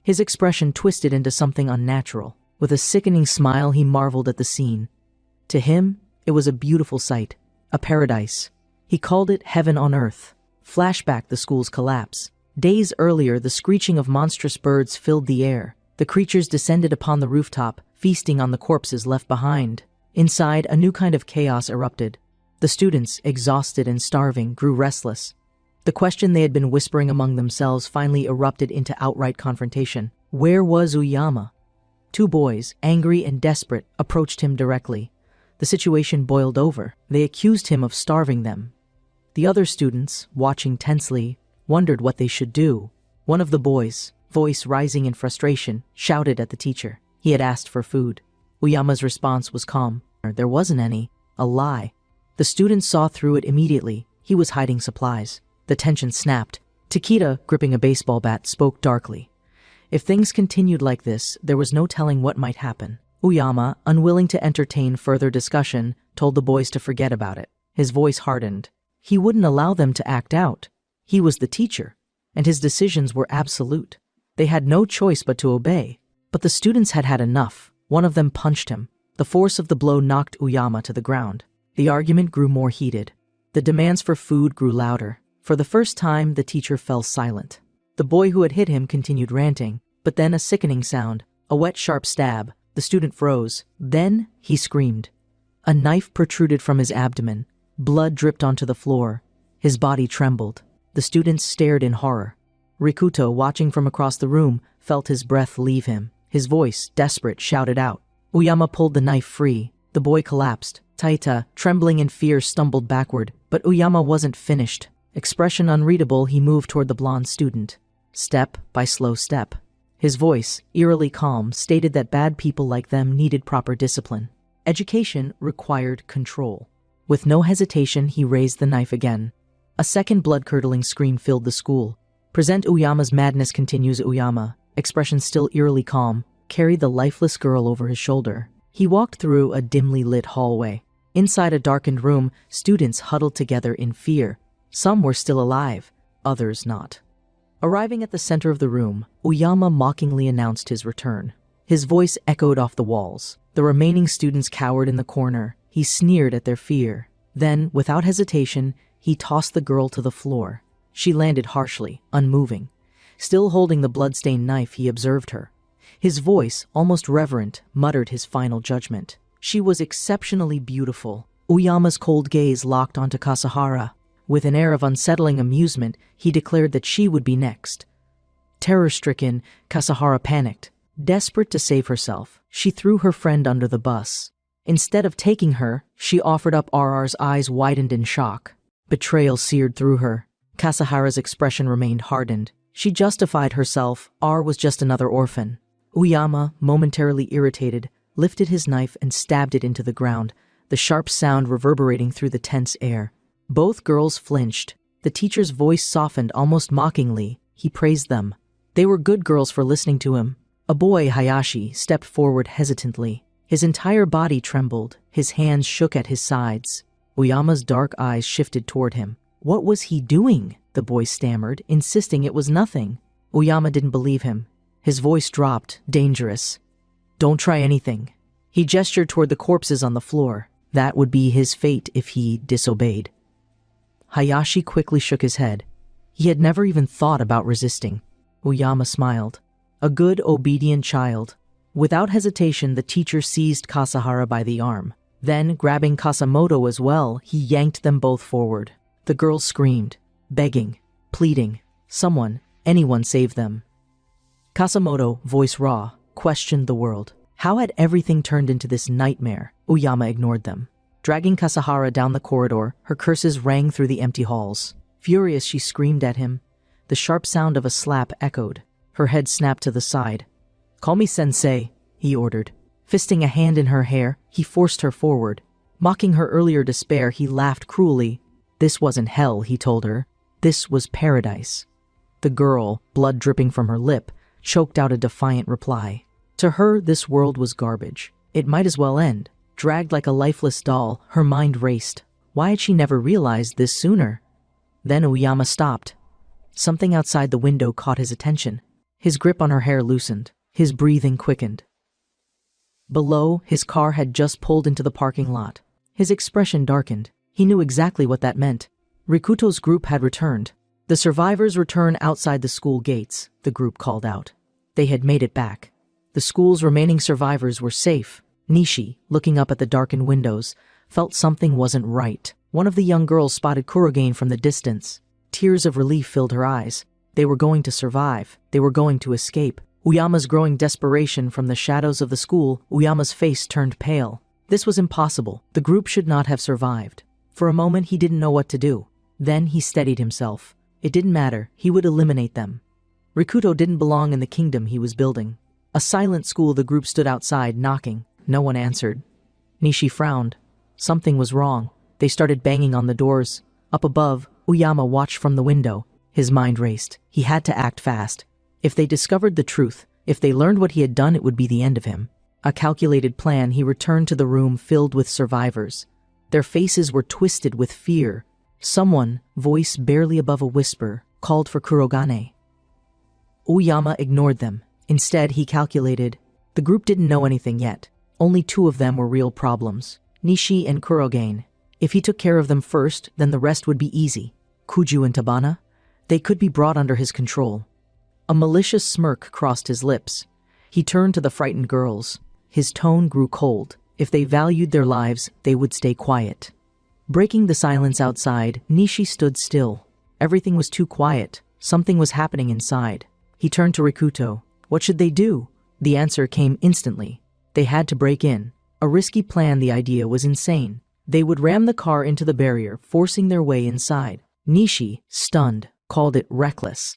S1: His expression twisted into something unnatural. With a sickening smile, he marveled at the scene. To him, it was a beautiful sight, a paradise. He called it heaven on earth. Flashback: the school's collapse. Days earlier, the screeching of monstrous birds filled the air. The creatures descended upon the rooftop, feasting on the corpses left behind. Inside, a new kind of chaos erupted. The students, exhausted and starving, grew restless. The question they had been whispering among themselves finally erupted into outright confrontation. Where was Uyama? Two boys, angry and desperate, approached him directly. The situation boiled over. They accused him of starving them. The other students, watching tensely, wondered what they should do. One of the boys, voice rising in frustration, shouted at the teacher. He had asked for food. Uyama's response was calm. There wasn't any. A lie. The students saw through it immediately. He was hiding supplies. The tension snapped. Takeda, gripping a baseball bat, spoke darkly. If things continued like this, there was no telling what might happen. Uyama, unwilling to entertain further discussion, told the boys to forget about it. His voice hardened. He wouldn't allow them to act out. He was the teacher, and his decisions were absolute. They had no choice but to obey. But the students had had enough. One of them punched him. The force of the blow knocked Uyama to the ground. The argument grew more heated. The demands for food grew louder. For the first time, the teacher fell silent. The boy who had hit him continued ranting, but then a sickening sound, a wet, sharp stab. The student froze. Then he screamed. A knife protruded from his abdomen. Blood dripped onto the floor. His body trembled. The students stared in horror. Rikuto, watching from across the room, felt his breath leave him. His voice, desperate, shouted out. Uyama pulled the knife free. The boy collapsed. Taita, trembling in fear, stumbled backward, but Uyama wasn't finished. Expression unreadable, he moved toward the blonde student. Step by slow step. His voice, eerily calm, stated that bad people like them needed proper discipline. Education required control. With no hesitation, he raised the knife again. A second blood-curdling scream filled the school. Present Uyama's madness continues. Uyama, expression still eerily calm, carried the lifeless girl over his shoulder. He walked through a dimly lit hallway. Inside a darkened room, students huddled together in fear. Some were still alive, others not. Arriving at the center of the room, Uyama mockingly announced his return. His voice echoed off the walls. The remaining students cowered in the corner. He sneered at their fear. Then, without hesitation, he tossed the girl to the floor. She landed harshly, unmoving. Still holding the blood-stained knife, he observed her. His voice, almost reverent, muttered his final judgment. She was exceptionally beautiful. Uyama's cold gaze locked onto Kasahara. With an air of unsettling amusement, he declared that she would be next. Terror-stricken, Kasahara panicked. Desperate to save herself, she threw her friend under the bus. Instead of taking her, she offered up. RR's eyes widened in shock. Betrayal seared through her. Kasahara's expression remained hardened. She justified herself. R was just another orphan. Uyama, momentarily irritated, lifted his knife and stabbed it into the ground, the sharp sound reverberating through the tense air. Both girls flinched. The teacher's voice softened almost mockingly. He praised them. They were good girls for listening to him. A boy, Hayashi, stepped forward hesitantly. His entire body trembled. His hands shook at his sides. Uyama's dark eyes shifted toward him. What was he doing? The boy stammered, insisting it was nothing. Uyama didn't believe him. His voice dropped, dangerous. Don't try anything. He gestured toward the corpses on the floor. That would be his fate if he disobeyed. Hayashi quickly shook his head. He had never even thought about resisting. Uyama smiled. A good, obedient child. Without hesitation, the teacher seized Kasahara by the arm. Then, grabbing Kasamoto as well, he yanked them both forward. The girls screamed, begging, pleading. Someone, anyone save them. Kasamoto, voice raw, questioned the world. How had everything turned into this nightmare? Uyama ignored them. Dragging Kasahara down the corridor, her curses rang through the empty halls. Furious, she screamed at him. The sharp sound of a slap echoed. Her head snapped to the side. Call me sensei, he ordered. Fisting a hand in her hair, he forced her forward. Mocking her earlier despair, he laughed cruelly. This wasn't hell, he told her. This was paradise. The girl, blood dripping from her lip, choked out a defiant reply. To her, this world was garbage. It might as well end. Dragged like a lifeless doll, her mind raced. Why had she never realized this sooner? Then Uyama stopped. Something outside the window caught his attention. His grip on her hair loosened. His breathing quickened. Below, his car had just pulled into the parking lot. His expression darkened. He knew exactly what that meant. Rikuto's group had returned. The survivors return outside the school gates, the group called out. They had made it back. The school's remaining survivors were safe. Nishi, looking up at the darkened windows, felt something wasn't right. One of the young girls spotted Kurogane from the distance. Tears of relief filled her eyes. They were going to survive. They were going to escape. Uyama's growing desperation from the shadows of the school, Uyama's face turned pale. This was impossible. The group should not have survived. For a moment, he didn't know what to do. Then he steadied himself. It didn't matter. He would eliminate them. Rikuto didn't belong in the kingdom he was building. A silent school, the group stood outside, knocking. No one answered. Nishi frowned. Something was wrong. They started banging on the doors. Up above, Uyama watched from the window. His mind raced. He had to act fast. If they discovered the truth, if they learned what he had done, it would be the end of him. A calculated plan, he returned to the room filled with survivors. Their faces were twisted with fear. Someone, voice barely above a whisper, called for Kurogane. Uyama ignored them. Instead, he calculated. The group didn't know anything yet. Only two of them were real problems, Nishi and Kurogane. If he took care of them first, then the rest would be easy. Kuju and Tabana? They could be brought under his control. A malicious smirk crossed his lips. He turned to the frightened girls. His tone grew cold. If they valued their lives, they would stay quiet. Breaking the silence outside, Nishi stood still. Everything was too quiet. Something was happening inside. He turned to Rikuto. What should they do? The answer came instantly. They had to break in. A risky plan, the idea was insane. They would ram the car into the barrier, forcing their way inside. Nishi, stunned, called it reckless.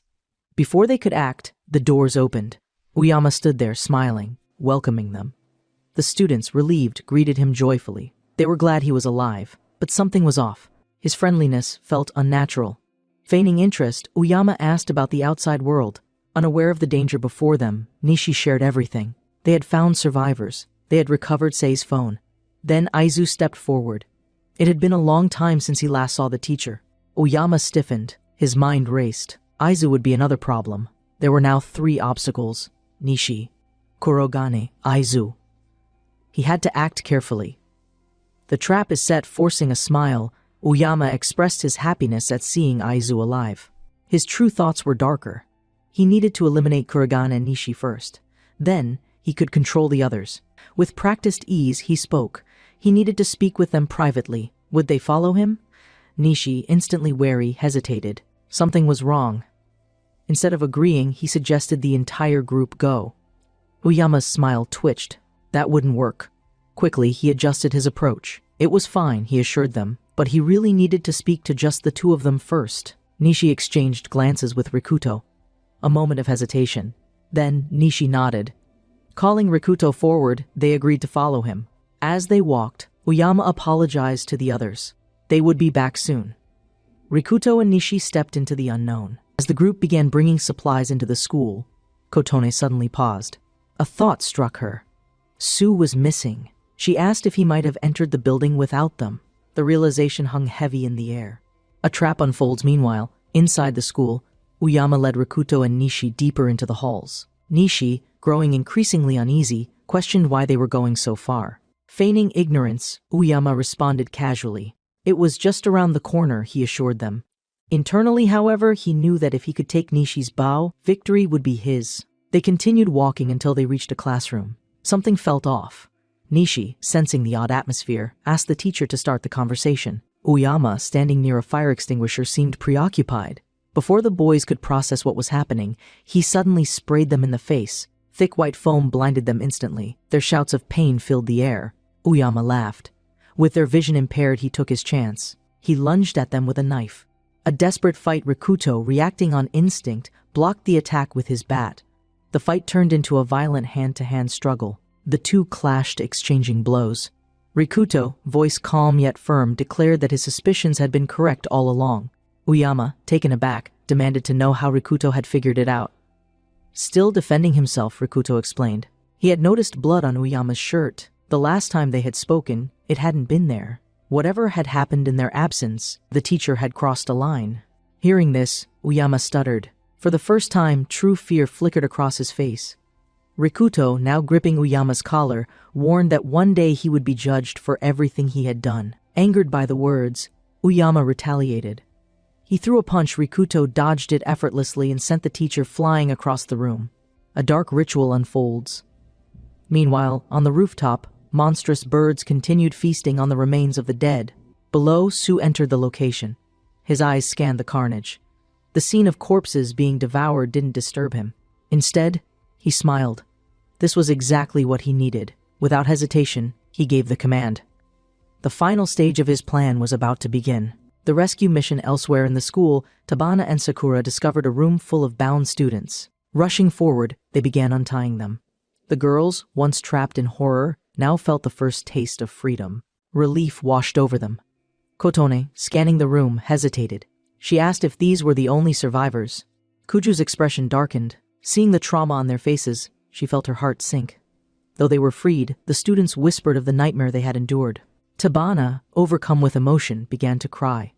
S1: Before they could act, the doors opened. Uyama stood there, smiling, welcoming them. The students, relieved, greeted him joyfully. They were glad he was alive, but something was off. His friendliness felt unnatural. Feigning interest, Uyama asked about the outside world. Unaware of the danger before them, Nishi shared everything. They had found survivors. They had recovered Sei's phone. Then Aizu stepped forward. It had been a long time since he last saw the teacher. Uyama stiffened. His mind raced. Aizu would be another problem. There were now 3 obstacles. Nishi, Kurogane, Aizu. He had to act carefully. The trap is set, forcing a smile. Uyama expressed his happiness at seeing Aizu alive. His true thoughts were darker. He needed to eliminate Kurogane and Nishi first. Then, he could control the others. With practiced ease, he spoke. He needed to speak with them privately. Would they follow him? Nishi, instantly wary, hesitated. Something was wrong. Instead of agreeing, he suggested the entire group go. Uyama's smile twitched. That wouldn't work. Quickly, he adjusted his approach. It was fine, he assured them, but he really needed to speak to just the two of them first. Nishi exchanged glances with Rikuto. A moment of hesitation. Then, Nishi nodded. Calling Rikuto forward, they agreed to follow him. As they walked, Uyama apologized to the others. They would be back soon. Rikuto and Nishi stepped into the unknown. As the group began bringing supplies into the school, Kotone suddenly paused. A thought struck her. Sue was missing. She asked if he might have entered the building without them. The realization hung heavy in the air. A trap unfolds meanwhile. Inside the school, Uyama led Rikuto and Nishi deeper into the halls. Nishi, growing increasingly uneasy, questioned why they were going so far. Feigning ignorance, Uyama responded casually. It was just around the corner, he assured them. Internally, however, he knew that if he could take Nishi's bow, victory would be his. They continued walking until they reached a classroom. Something felt off. Nishi, sensing the odd atmosphere, asked the teacher to start the conversation. Uyama, standing near a fire extinguisher, seemed preoccupied. Before the boys could process what was happening, he suddenly sprayed them in the face. Thick white foam blinded them instantly. Their shouts of pain filled the air. Uyama laughed. With their vision impaired, he took his chance. He lunged at them with a knife. A desperate fight, Rikuto, reacting on instinct, blocked the attack with his bat. The fight turned into a violent hand-to-hand struggle. The two clashed, exchanging blows. Rikuto, voice calm yet firm, declared that his suspicions had been correct all along. Uyama, taken aback, demanded to know how Rikuto had figured it out. Still defending himself, Rikuto explained. He had noticed blood on Uyama's shirt. The last time they had spoken, it hadn't been there. Whatever had happened in their absence, the teacher had crossed a line. Hearing this, Uyama stuttered. For the first time, true fear flickered across his face. Rikuto, now gripping Uyama's collar, warned that one day he would be judged for everything he had done. Angered by the words, Uyama retaliated. He threw a punch. Rikuto dodged it effortlessly and sent the teacher flying across the room. A dark ritual unfolds. Meanwhile, on the rooftop, monstrous birds continued feasting on the remains of the dead. Below, Sue entered the location. His eyes scanned the carnage. The scene of corpses being devoured didn't disturb him. Instead, he smiled. This was exactly what he needed. Without hesitation, he gave the command. The final stage of his plan was about to begin. The rescue mission elsewhere in the school, Tabana and Sakura discovered a room full of bound students. Rushing forward, they began untying them. The girls, once trapped in horror, now felt the first taste of freedom. Relief washed over them. Kotone, scanning the room, hesitated. She asked if these were the only survivors. Kuju's expression darkened. Seeing the trauma on their faces, she felt her heart sink. Though they were freed, the students whispered of the nightmare they had endured. Tabana, overcome with emotion, began to cry.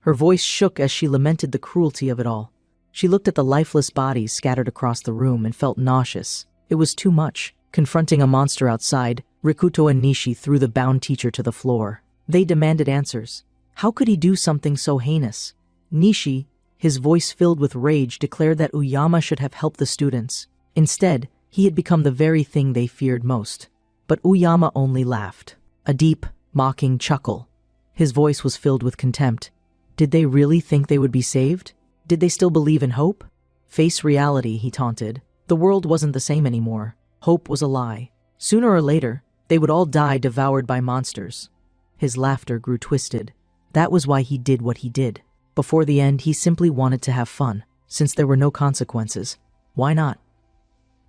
S1: Her voice shook as she lamented the cruelty of it all. She looked at the lifeless bodies scattered across the room and felt nauseous. It was too much. Confronting a monster outside, Rikuto and Nishi threw the bound teacher to the floor. They demanded answers. How could he do something so heinous? Nishi, his voice filled with rage, declared that Uyama should have helped the students. Instead, he had become the very thing they feared most. But Uyama only laughed. A deep, mocking chuckle. His voice was filled with contempt. Did they really think they would be saved? Did they still believe in hope? Face reality, he taunted. The world wasn't the same anymore. Hope was a lie. Sooner or later, they would all die devoured by monsters. His laughter grew twisted. That was why he did what he did. Before the end, he simply wanted to have fun. Since there were no consequences, why not?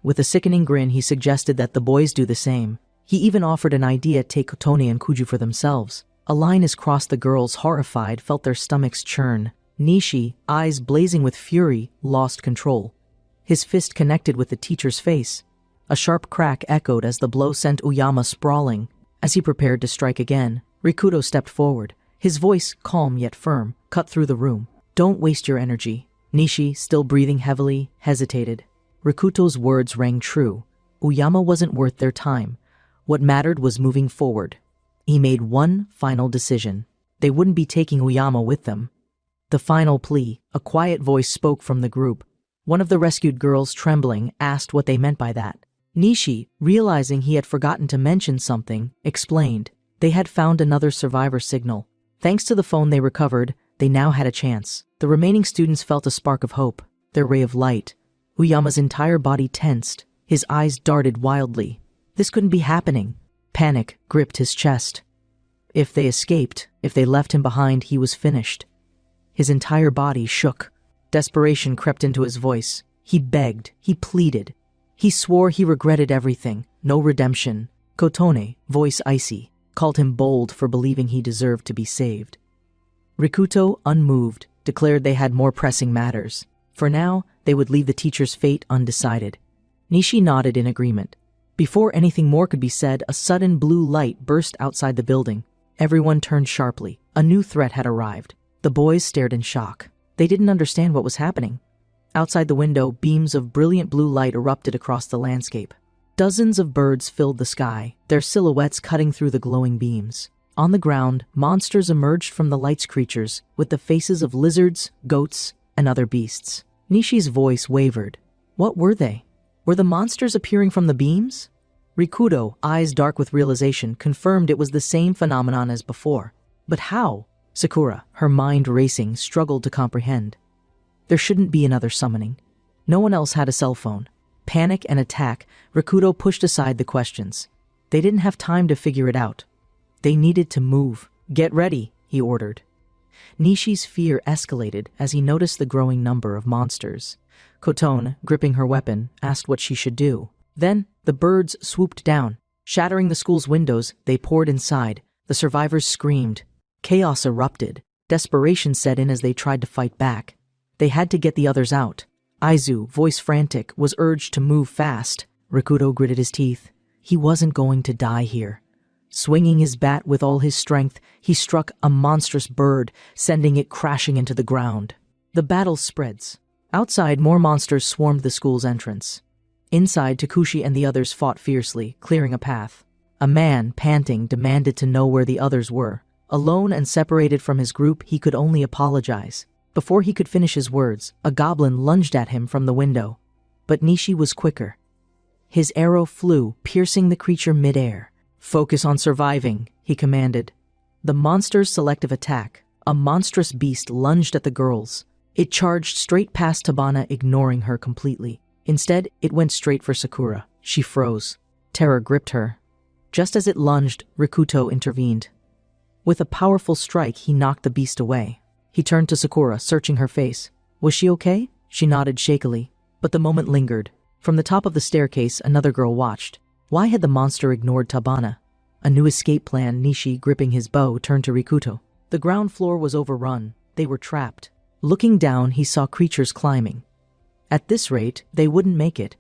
S1: With a sickening grin, he suggested that the boys do the same. He even offered an idea: take Kotone and Kuju for themselves. A line is crossed. The girls, horrified, felt their stomachs churn. Nishi, eyes blazing with fury, lost control. His fist connected with the teacher's face. A sharp crack echoed as the blow sent Uyama sprawling. As he prepared to strike again, Rikuto stepped forward. His voice, calm yet firm, cut through the room. Don't waste your energy. Nishi, still breathing heavily, hesitated. Rikuto's words rang true. Uyama wasn't worth their time. What mattered was moving forward. He made one final decision. They wouldn't be taking Uyama with them. The final plea, a quiet voice spoke from the group. One of the rescued girls, trembling, asked what they meant by that. Nishi, realizing he had forgotten to mention something, explained. They had found another survivor signal. Thanks to the phone they recovered, they now had a chance. The remaining students felt a spark of hope, their ray of light. Uyama's entire body tensed. His eyes darted wildly. This couldn't be happening. Panic gripped his chest. If they escaped, if they left him behind, he was finished. His entire body shook. Desperation crept into his voice. He begged, he pleaded. He swore he regretted everything. No redemption. Kotone, voice icy, called him bold for believing he deserved to be saved. Rikuto, unmoved, declared they had more pressing matters. For now, they would leave the teacher's fate undecided. Nishi nodded in agreement. Before anything more could be said, a sudden blue light burst outside the building. Everyone turned sharply. A new threat had arrived. The boys stared in shock. They didn't understand what was happening. Outside the window, beams of brilliant blue light erupted across the landscape. Dozens of birds filled the sky, their silhouettes cutting through the glowing beams. On the ground, monsters emerged from the light's creatures, with the faces of lizards, goats, and other beasts. Nishi's voice wavered. What were they? Were the monsters appearing from the beams? Rikuto, eyes dark with realization, confirmed it was the same phenomenon as before. But how? Sakura, her mind racing, struggled to comprehend. There shouldn't be another summoning. No one else had a cell phone. Panic and attack, Rikuto pushed aside the questions. They didn't have time to figure it out. They needed to move. Get ready, he ordered. Nishi's fear escalated as he noticed the growing number of monsters. Kotone, gripping her weapon, asked what she should do. Then, the birds swooped down. Shattering the school's windows, they poured inside. The survivors screamed. Chaos erupted. Desperation set in as they tried to fight back. They had to get the others out. Aizu, voice frantic, was urged to move fast. Rikuto gritted his teeth. He wasn't going to die here. Swinging his bat with all his strength, he struck a monstrous bird, sending it crashing into the ground. The battle spreads. Outside, more monsters swarmed the school's entrance. Inside, Takushi and the others fought fiercely, clearing a path. A man, panting, demanded to know where the others were. Alone and separated from his group, he could only apologize. Before he could finish his words, a goblin lunged at him from the window. But Nishi was quicker. His arrow flew, piercing the creature midair. Focus on surviving, he commanded. The monster's selective attack. A monstrous beast lunged at the girls. It charged straight past Tabana, ignoring her completely. Instead, it went straight for Sakura. She froze. Terror gripped her. Just as it lunged, Rikuto intervened. With a powerful strike, he knocked the beast away. He turned to Sakura, searching her face. Was she okay? She nodded shakily. But the moment lingered. From the top of the staircase, another girl watched. Why had the monster ignored Tabana? A new escape plan. Nishi, gripping his bow, turned to Rikuto. The ground floor was overrun. They were trapped. Looking down, he saw creatures climbing. At this rate, they wouldn't make it.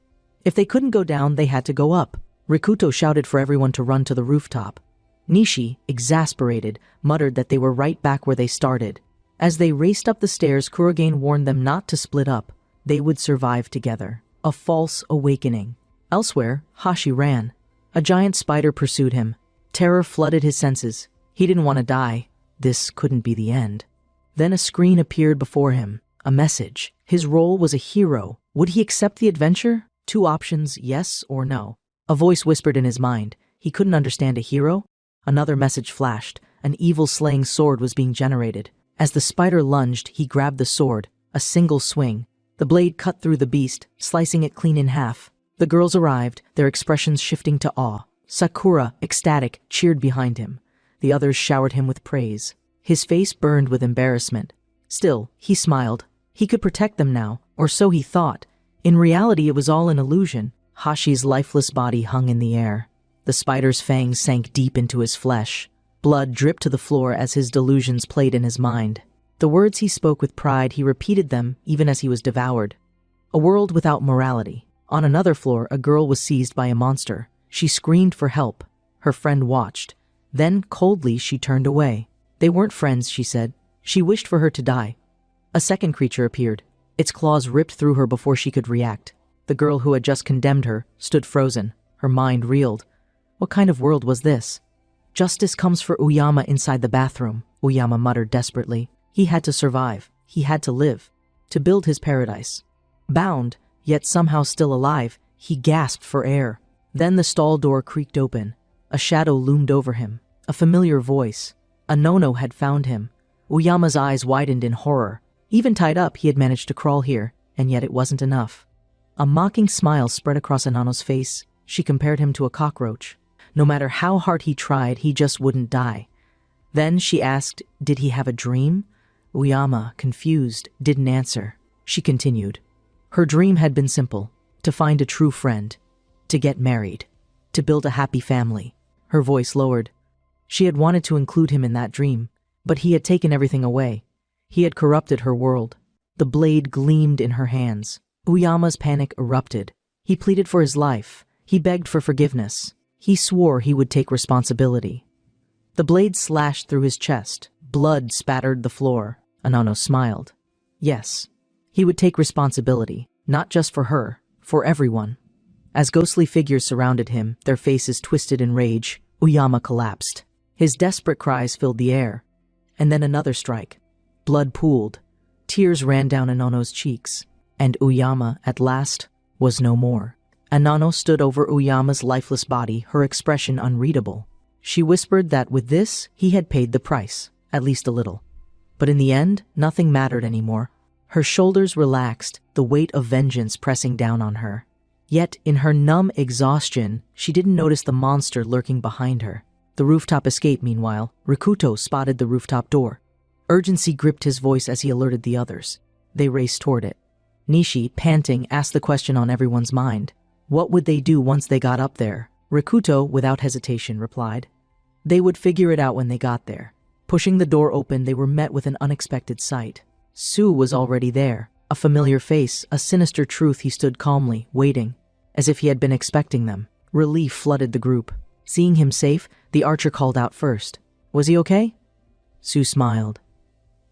S1: If they couldn't go down, they had to go up. Rikuto shouted for everyone to run to the rooftop. Nishi, exasperated, muttered that they were right back where they started. As they raced up the stairs, Kurogane warned them not to split up. They would survive together. A false awakening. Elsewhere, Hashi ran. A giant spider pursued him. Terror flooded his senses. He didn't want to die. This couldn't be the end. Then a screen appeared before him. A message. His role was a hero. Would he accept the adventure? 2 options, yes or no. A voice whispered in his mind. He couldn't understand a hero. Another message flashed. An evil slaying sword was being generated. As the spider lunged, he grabbed the sword. A single swing. The blade cut through the beast, slicing it clean in half. The girls arrived, their expressions shifting to awe. Sakura, ecstatic, cheered behind him. The others showered him with praise. His face burned with embarrassment. Still, he smiled. He could protect them now, or so he thought. In reality, it was all an illusion. Hashi's lifeless body hung in the air. The spider's fangs sank deep into his flesh. Blood dripped to the floor as his delusions played in his mind. The words he spoke with pride, he repeated them even as he was devoured. A world without morality. On another floor, a girl was seized by a monster. She screamed for help. Her friend watched. Then, coldly, she turned away. They weren't friends, she said. She wished for her to die. A second creature appeared. Its claws ripped through her before she could react. The girl who had just condemned her stood frozen. Her mind reeled. What kind of world was this? Justice comes for Uyama inside the bathroom, Uyama muttered desperately. He had to survive. He had to live. To build his paradise. Bound, yet somehow still alive, he gasped for air. Then the stall door creaked open. A shadow loomed over him. A familiar voice. Anono had found him. Uyama's eyes widened in horror. Even tied up, he had managed to crawl here, and yet it wasn't enough. A mocking smile spread across Anono's face. She compared him to a cockroach. No matter how hard he tried, he just wouldn't die. Then she asked, did he have a dream? Uyama, confused, didn't answer. She continued. Her dream had been simple: to find a true friend, to get married, to build a happy family. Her voice lowered. She had wanted to include him in that dream, but he had taken everything away. He had corrupted her world. The blade gleamed in her hands. Uyama's panic erupted. He pleaded for his life. He begged for forgiveness. He swore he would take responsibility. The blade slashed through his chest. Blood spattered the floor. Anono smiled. Yes, he would take responsibility, not just for her, for everyone. As ghostly figures surrounded him, their faces twisted in rage, Uyama collapsed. His desperate cries filled the air. And then another strike. Blood pooled. Tears ran down Anono's cheeks. And Uyama, at last, was no more. Anono stood over Uyama's lifeless body, her expression unreadable. She whispered that with this, he had paid the price, at least a little. But in the end, nothing mattered anymore. Her shoulders relaxed, the weight of vengeance pressing down on her. Yet, in her numb exhaustion, she didn't notice the monster lurking behind her. The rooftop escape, meanwhile, Rikuto spotted the rooftop door. Urgency gripped his voice as he alerted the others. They raced toward it. Nishi, panting, asked the question on everyone's mind. What would they do once they got up there? Rikuto, without hesitation, replied. They would figure it out when they got there. Pushing the door open, they were met with an unexpected sight. Sue was already there. A familiar face, a sinister truth. He stood calmly, waiting, as if he had been expecting them. Relief flooded the group. Seeing him safe, the archer called out first. Was he okay? Sue smiled.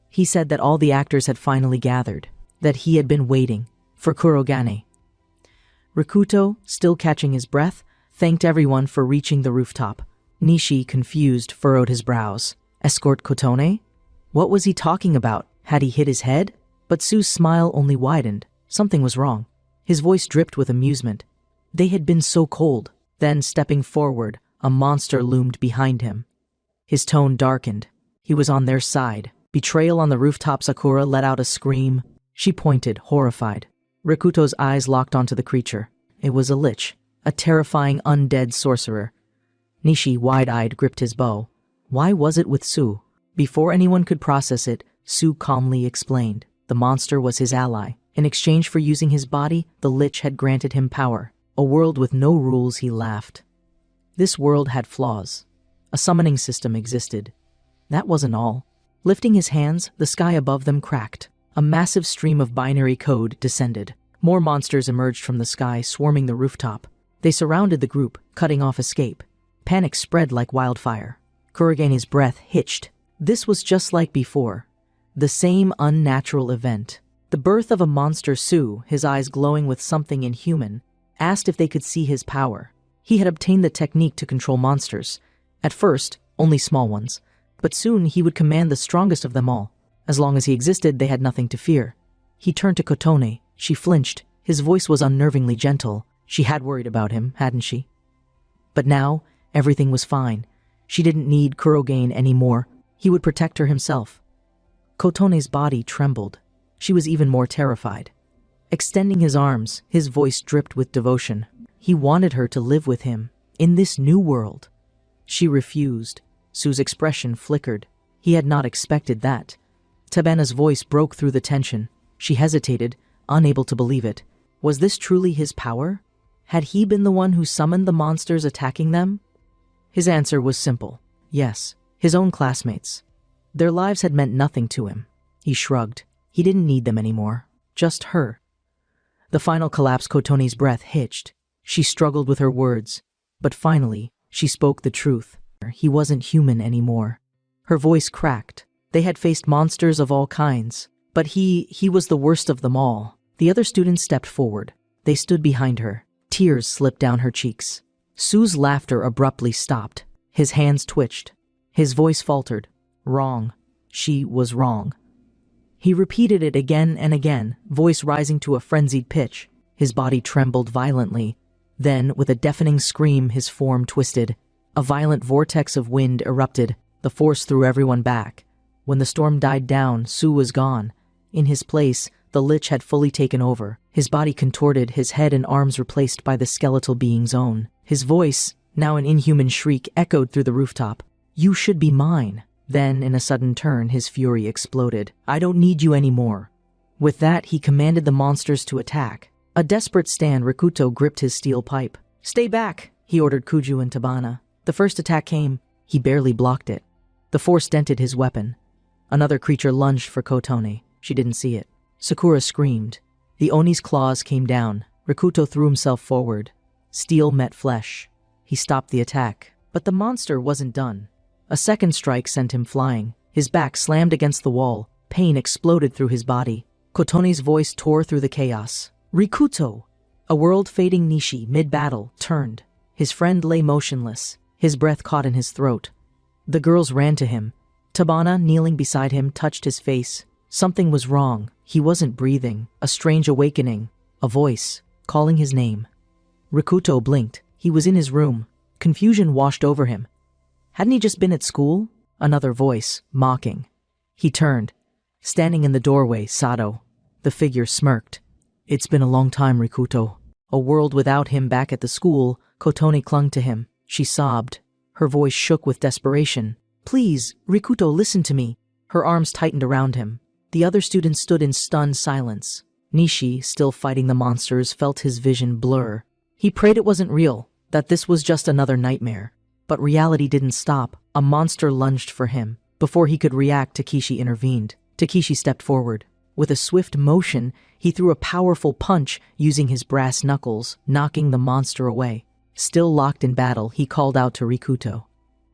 S1: He said that all the actors had finally gathered, that he had been waiting for Kurogane. Rikuto, still catching his breath, thanked everyone for reaching the rooftop. Nishi, confused, furrowed his brows. Escort Kotone? What was he talking about? Had he hit his head? But Sue's smile only widened. Something was wrong. His voice dripped with amusement. They had been so cold. Then, stepping forward, a monster loomed behind him. His tone darkened. He was on their side. Betrayal on the rooftop. Sakura let out a scream. She pointed, horrified. Rikuto's eyes locked onto the creature. It was a lich, a terrifying undead sorcerer. Nishi, wide-eyed, gripped his bow. Why was it with Sue? Before anyone could process it, Sue calmly explained. The monster was his ally. In exchange for using his body, the lich had granted him power. A world with no rules, he laughed. This world had flaws. A summoning system existed. That wasn't all. Lifting his hands, the sky above them cracked. A massive stream of binary code descended. More monsters emerged from the sky, swarming the rooftop. They surrounded the group, cutting off escape. Panic spread like wildfire. Kurogane's breath hitched. This was just like before. The same unnatural event. The birth of a monster. Sue, his eyes glowing with something inhuman, asked if they could see his power. He had obtained the technique to control monsters. At first, only small ones. But soon he would command the strongest of them all. As long as he existed, they had nothing to fear. He turned to Kotone. She flinched. His voice was unnervingly gentle. She had worried about him, hadn't she? But now, everything was fine. She didn't need Kurogane anymore. He would protect her himself. Kotone's body trembled. She was even more terrified. Extending his arms, his voice dripped with devotion. He wanted her to live with him, in this new world. She refused. Sue's expression flickered. He had not expected that. Tabana's voice broke through the tension. She hesitated, unable to believe it. Was this truly his power? Had he been the one who summoned the monsters attacking them? His answer was simple. Yes, his own classmates. Their lives had meant nothing to him. He shrugged. He didn't need them anymore. Just her. The final collapse. Kotone's breath hitched. She struggled with her words. But finally, she spoke the truth. He wasn't human anymore. Her voice cracked. They had faced monsters of all kinds. But he was the worst of them all. The other students stepped forward. They stood behind her. Tears slipped down her cheeks. Sue's laughter abruptly stopped. His hands twitched. His voice faltered. Wrong. She was wrong. He repeated it again and again, voice rising to a frenzied pitch. His body trembled violently. Then, with a deafening scream, his form twisted. A violent vortex of wind erupted. The force threw everyone back. When the storm died down, Su was gone. In his place, the Lich had fully taken over. His body contorted, his head and arms replaced by the skeletal being's own. His voice, now an inhuman shriek, echoed through the rooftop. "You should be mine." Then, in a sudden turn, his fury exploded. "I don't need you anymore." With that, he commanded the monsters to attack. A desperate stand, Rikuto gripped his steel pipe. "Stay back," he ordered Kuju and Tabana. The first attack came. He barely blocked it. The force dented his weapon. Another creature lunged for Kotone. She didn't see it. Sakura screamed. The Oni's claws came down. Rikuto threw himself forward. Steel met flesh. He stopped the attack. But the monster wasn't done. A second strike sent him flying. His back slammed against the wall. Pain exploded through his body. Kotone's voice tore through the chaos. "Rikuto!" A world-fading Nishi, mid-battle, turned. His friend lay motionless. His breath caught in his throat. The girls ran to him. Tabana, kneeling beside him, touched his face. Something was wrong. He wasn't breathing. A strange awakening. A voice, calling his name. Rikuto blinked. He was in his room. Confusion washed over him. Hadn't he just been at school? Another voice, mocking. He turned. Standing in the doorway, Sato. The figure smirked. "It's been a long time, Rikuto." A world without him back at the school, Kotone clung to him. She sobbed. Her voice shook with desperation. "Please, Rikuto, listen to me." Her arms tightened around him. The other students stood in stunned silence. Nishi, still fighting the monsters, felt his vision blur. He prayed it wasn't real, that this was just another nightmare. But reality didn't stop. A monster lunged for him. Before he could react, Takeshi intervened. Takeshi stepped forward. With a swift motion, he threw a powerful punch using his brass knuckles, knocking the monster away. Still locked in battle, he called out to Rikuto.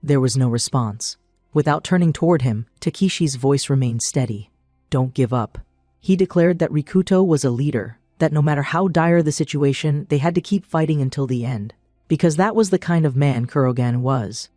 S1: There was no response. Without turning toward him, Takeshi's voice remained steady. "Don't give up." He declared that Rikuto was a leader, that no matter how dire the situation, they had to keep fighting until the end. Because that was the kind of man Kurogan was.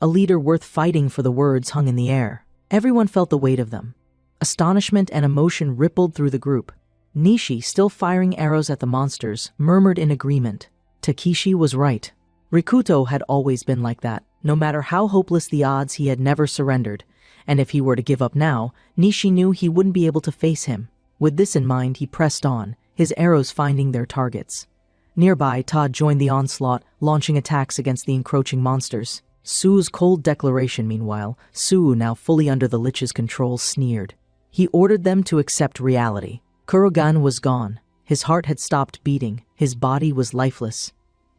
S1: A leader worth fighting for. The words hung in the air. Everyone felt the weight of them. Astonishment and emotion rippled through the group. Nishi, still firing arrows at the monsters, murmured in agreement. Takeshi was right. Rikuto had always been like that. No matter how hopeless the odds, he had never surrendered. And if he were to give up now, Nishi knew he wouldn't be able to face him. With this in mind, he pressed on, his arrows finding their targets. Nearby, Todd joined the onslaught, launching attacks against the encroaching monsters. Su's cold declaration, meanwhile, Su, now fully under the Lich's control, sneered. He ordered them to accept reality. Kurogan was gone. His heart had stopped beating. His body was lifeless.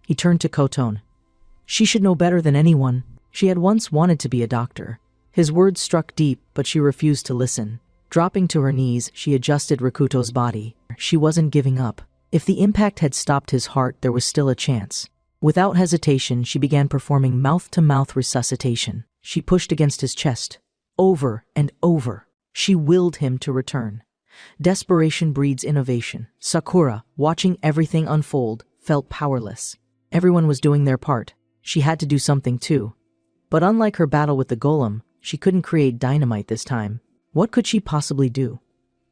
S1: He turned to Kotone. She should know better than anyone. She had once wanted to be a doctor. His words struck deep, but she refused to listen. Dropping to her knees, she adjusted Rikuto's body. She wasn't giving up. If the impact had stopped his heart, there was still a chance. Without hesitation, she began performing mouth-to-mouth resuscitation. She pushed against his chest. Over and over. She willed him to return. Desperation breeds innovation. Sakura, watching everything unfold, felt powerless. Everyone was doing their part. She had to do something too. But unlike her battle with the golem, she couldn't create dynamite this time. What could she possibly do?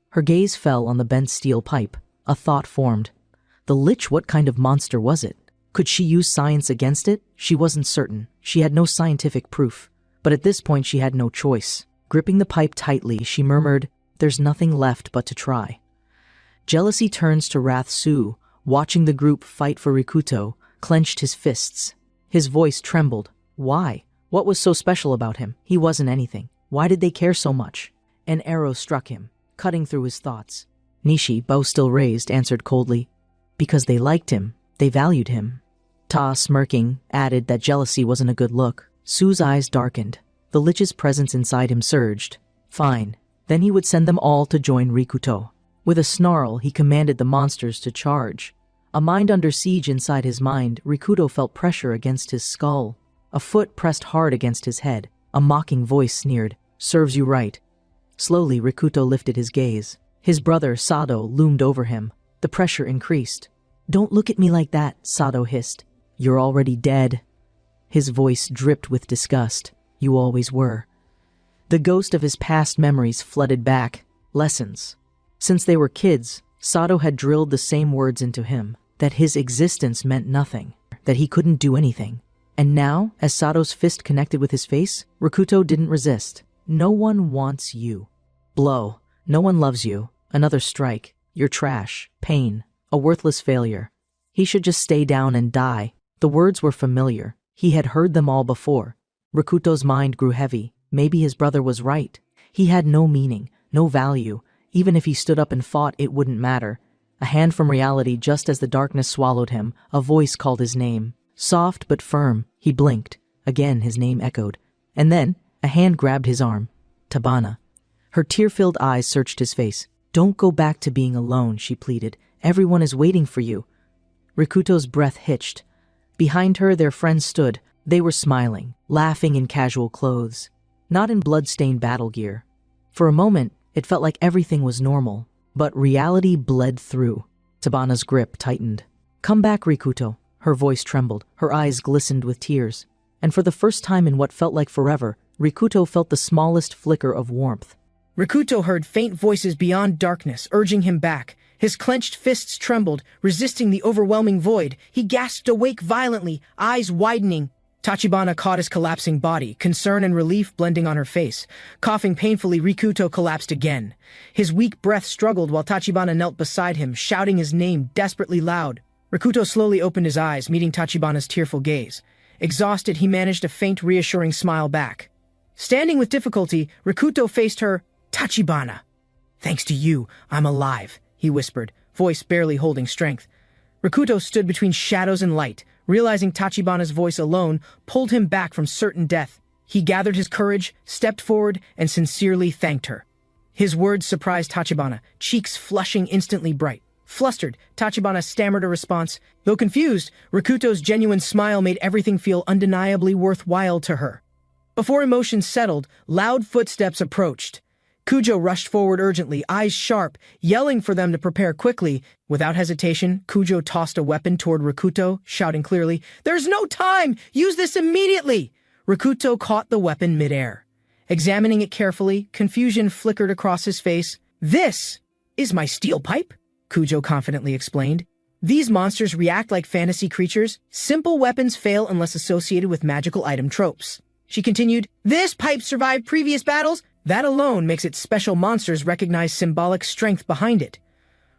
S1: Her gaze fell on the bent steel pipe. A thought formed. The Lich, what kind of monster was it? Could she use science against it? She wasn't certain. She had no scientific proof. But at this point, she had no choice. Gripping the pipe tightly, she murmured, "There's nothing left but to try." Jealousy turns to wrath. Su, watching the group fight for Rikuto, clenched his fists. His voice trembled. Why? What was so special about him? He wasn't anything. Why did they care so much? An arrow struck him, cutting through his thoughts. Nishi, bow still raised, answered coldly, "Because they liked him. They valued him." Ta, smirking, added that jealousy wasn't a good look. Su's eyes darkened. The Lich's presence inside him surged. Fine. Then he would send them all to join Rikuto. With a snarl, he commanded the monsters to charge. A mind under siege inside his mind, Rikuto felt pressure against his skull. A foot pressed hard against his head. A mocking voice sneered, "Serves you right." Slowly, Rikuto lifted his gaze. His brother, Sado, loomed over him. The pressure increased. "Don't look at me like that," Sado hissed. "You're already dead." His voice dripped with disgust. "You always were." The ghost of his past memories flooded back. Lessons. Since they were kids, Sado had drilled the same words into him. that his existence meant nothing, that he couldn't do anything. And now, as Sato's fist connected with his face, Rikuto didn't resist. No one wants you. Blow. No one loves you. Another strike. You're trash. Pain. A worthless failure. He should just stay down and die. The words were familiar. He had heard them all before. Rikuto's mind grew heavy. Maybe his brother was right. He had no meaning, no value. Even if he stood up and fought, it wouldn't matter. A hand from reality, just as the darkness swallowed him, a voice called his name. Soft but firm, he blinked. Again his name echoed. And then, a hand grabbed his arm. Tabana. Her tear-filled eyes searched his face. "Don't go back to being alone," she pleaded. "Everyone is waiting for you." Rikuto's breath hitched. Behind her, their friends stood. They were smiling, laughing in casual clothes, not in blood-stained battle gear. For a moment, it felt like everything was normal, but reality bled through. Tabana's grip tightened. "Come back, Rikuto." Her voice trembled, her eyes glistened with tears. And for the first time in what felt like forever, Rikuto felt the smallest flicker of warmth.
S2: Rikuto heard faint voices beyond darkness, urging him back. His clenched fists trembled, resisting the overwhelming void. He gasped awake violently, eyes widening. Tachibana caught his collapsing body, concern and relief blending on her face. Coughing painfully, Rikuto collapsed again. His weak breath struggled while Tachibana knelt beside him, shouting his name desperately loud. Rikuto slowly opened his eyes, meeting Tachibana's tearful gaze. Exhausted, he managed a faint, reassuring smile back. Standing with difficulty, Rikuto faced her. "Tachibana, thanks to you, I'm alive," he whispered, voice barely holding strength. Rikuto stood between shadows and light, realizing Tachibana's voice alone pulled him back from certain death. He gathered his courage, stepped forward, and sincerely thanked her. His words surprised Tachibana, cheeks flushing instantly bright. Flustered, Tachibana stammered a response. Though confused, Rikuto's genuine smile made everything feel undeniably worthwhile to her. Before emotions settled, loud footsteps approached. Kujo rushed forward urgently, eyes sharp, yelling for them to prepare quickly. Without hesitation, Kujo tossed a weapon toward Rikuto, shouting clearly, "There's no time! Use this immediately!" Rikuto caught the weapon midair. Examining it carefully, confusion flickered across his face. "This is my steel pipe," Kujo confidently explained. "These monsters react like fantasy creatures. Simple weapons fail unless associated with magical item tropes." She continued, "This pipe survived previous battles. That alone makes its special monsters recognize symbolic strength behind it."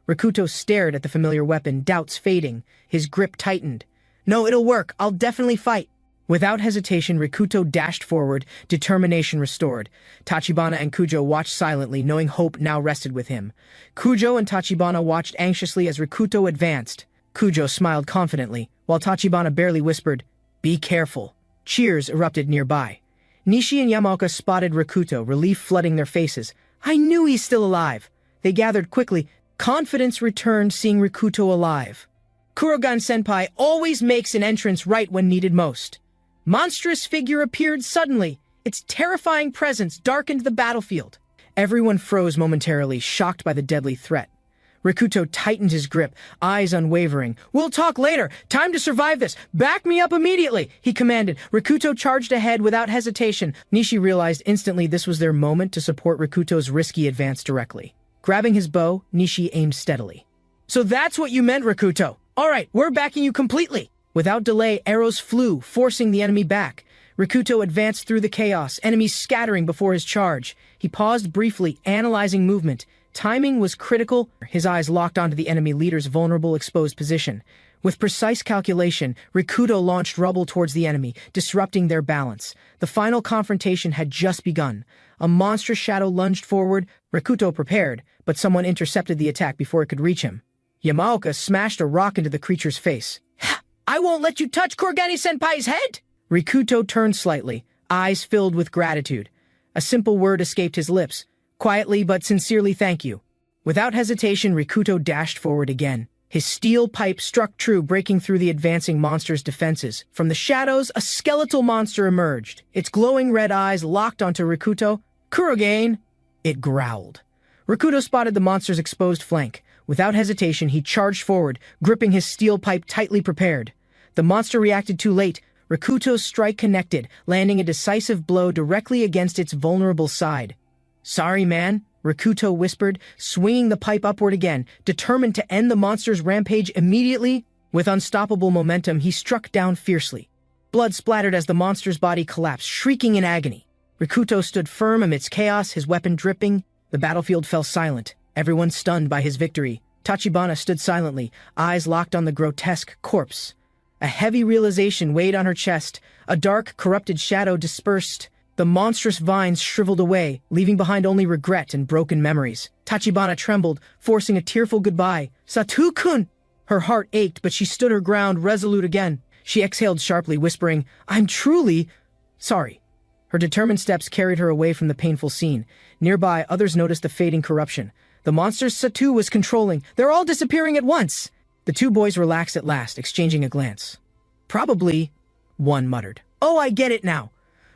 S2: Rikuto stared at the familiar weapon, doubts fading. His grip tightened. "No, it'll work. I'll definitely fight." Without hesitation, Rikuto dashed forward, determination restored. Tachibana and Kujo watched silently, knowing hope now rested with him. Kujo and Tachibana watched anxiously as Rikuto advanced. Kujo smiled confidently, while Tachibana barely whispered, "Be careful." Cheers erupted nearby. Nishi and Yamaoka spotted Rikuto, relief flooding their faces. "I knew he's still alive." They gathered quickly. Confidence returned seeing Rikuto alive. Kurogan-senpai always makes an entrance right when needed most. Monstrous figure appeared suddenly. Its terrifying presence darkened the battlefield. Everyone froze momentarily, shocked by the deadly threat. Rikuto tightened his grip, eyes unwavering. "We'll talk later. Time to survive this. Back me up immediately," he commanded. Rikuto charged ahead without hesitation. Nishi realized instantly this was their moment to support Rikuto's risky advance directly. Grabbing his bow, Nishi aimed steadily. "So that's what you meant, Rikuto. All right, we're backing you completely." Without delay, arrows flew, forcing the enemy back. Rikuto advanced through the chaos, enemies scattering before his charge. He paused briefly, analyzing movement. Timing was critical. His eyes locked onto the enemy leader's vulnerable, exposed position. With precise calculation, Rikuto launched rubble towards the enemy, disrupting their balance. The final confrontation had just begun. A monstrous shadow lunged forward. Rikuto prepared, but someone intercepted the attack before it could reach him. Yamaoka smashed a rock into the creature's face. "I won't let you touch Kurogane-senpai's head!" Rikuto turned slightly, eyes filled with gratitude. A simple word escaped his lips. Quietly but sincerely, "Thank you." Without hesitation, Rikuto dashed forward again. His steel pipe struck true, breaking through the advancing monster's defenses. From the shadows, a skeletal monster emerged. Its glowing red eyes locked onto Rikuto. "Kurogane!" It growled. Rikuto spotted the monster's exposed flank. Without hesitation, he charged forward, gripping his steel pipe tightly prepared. The monster reacted too late. Rikuto's strike connected, landing a decisive blow directly against its vulnerable side. "Sorry, man," Rikuto whispered, swinging the pipe upward again, determined to end the monster's rampage immediately. With unstoppable momentum, he struck down fiercely. Blood splattered as the monster's body collapsed, shrieking in agony. Rikuto stood firm amidst chaos, his weapon dripping. The battlefield fell silent, everyone stunned by his victory. Tachibana stood silently, eyes locked on the grotesque corpse. A heavy realization weighed on her chest. A dark, corrupted shadow dispersed. The monstrous vines shriveled away, leaving behind only regret and broken memories. Tachibana trembled, forcing a tearful goodbye. "Satu-kun!" Her heart ached, but she stood her ground, resolute again. She exhaled sharply, whispering, "I'm truly sorry." Her determined steps carried her away from the painful scene. Nearby, others noticed the fading corruption. The monster's Satu was controlling. "They're all disappearing at once!" The two boys relaxed at last, exchanging a glance. "Probably," one muttered. "Oh, I get it now."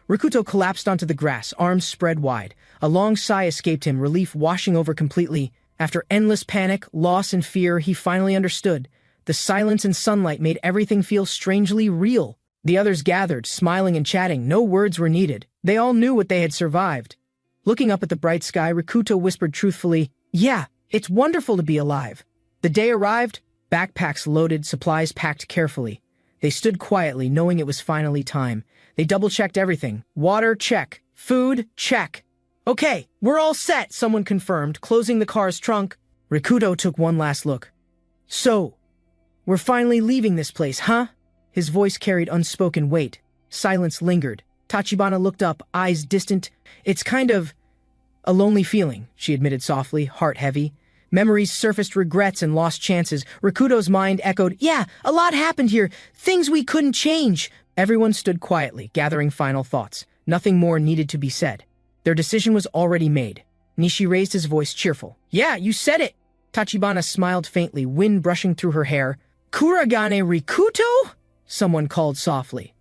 S2: Rikuto collapsed onto the grass, arms spread wide. A long sigh escaped him, relief washing over completely. After endless panic, loss, and fear, he finally understood. The silence and sunlight made everything feel strangely real. The others gathered, smiling and chatting. No words were needed. They all knew what they had survived. Looking up at the bright sky, Rikuto whispered truthfully, "Yeah, it's wonderful to be alive." The day arrived, backpacks loaded, supplies packed carefully. They stood quietly, knowing it was finally time. They double-checked everything. Water, check. Food, check. "Okay, we're all set," someone confirmed, closing the car's trunk. Rikuto took one last look. "So, we're finally leaving this place, huh?" His voice carried unspoken weight. Silence lingered. Tachibana looked up, eyes distant. "It's kind of a lonely feeling," she admitted softly, heart heavy. Memories surfaced, regrets and lost chances. Rikuto's mind echoed, "Yeah, a lot happened here. Things we couldn't change." Everyone stood quietly, gathering final thoughts. Nothing more needed to be said. Their decision was already made. Nishi raised his voice, cheerful. "Yeah, you said it." Tachibana smiled faintly, wind brushing through her hair. "Kuragane Rikuto?" someone called softly.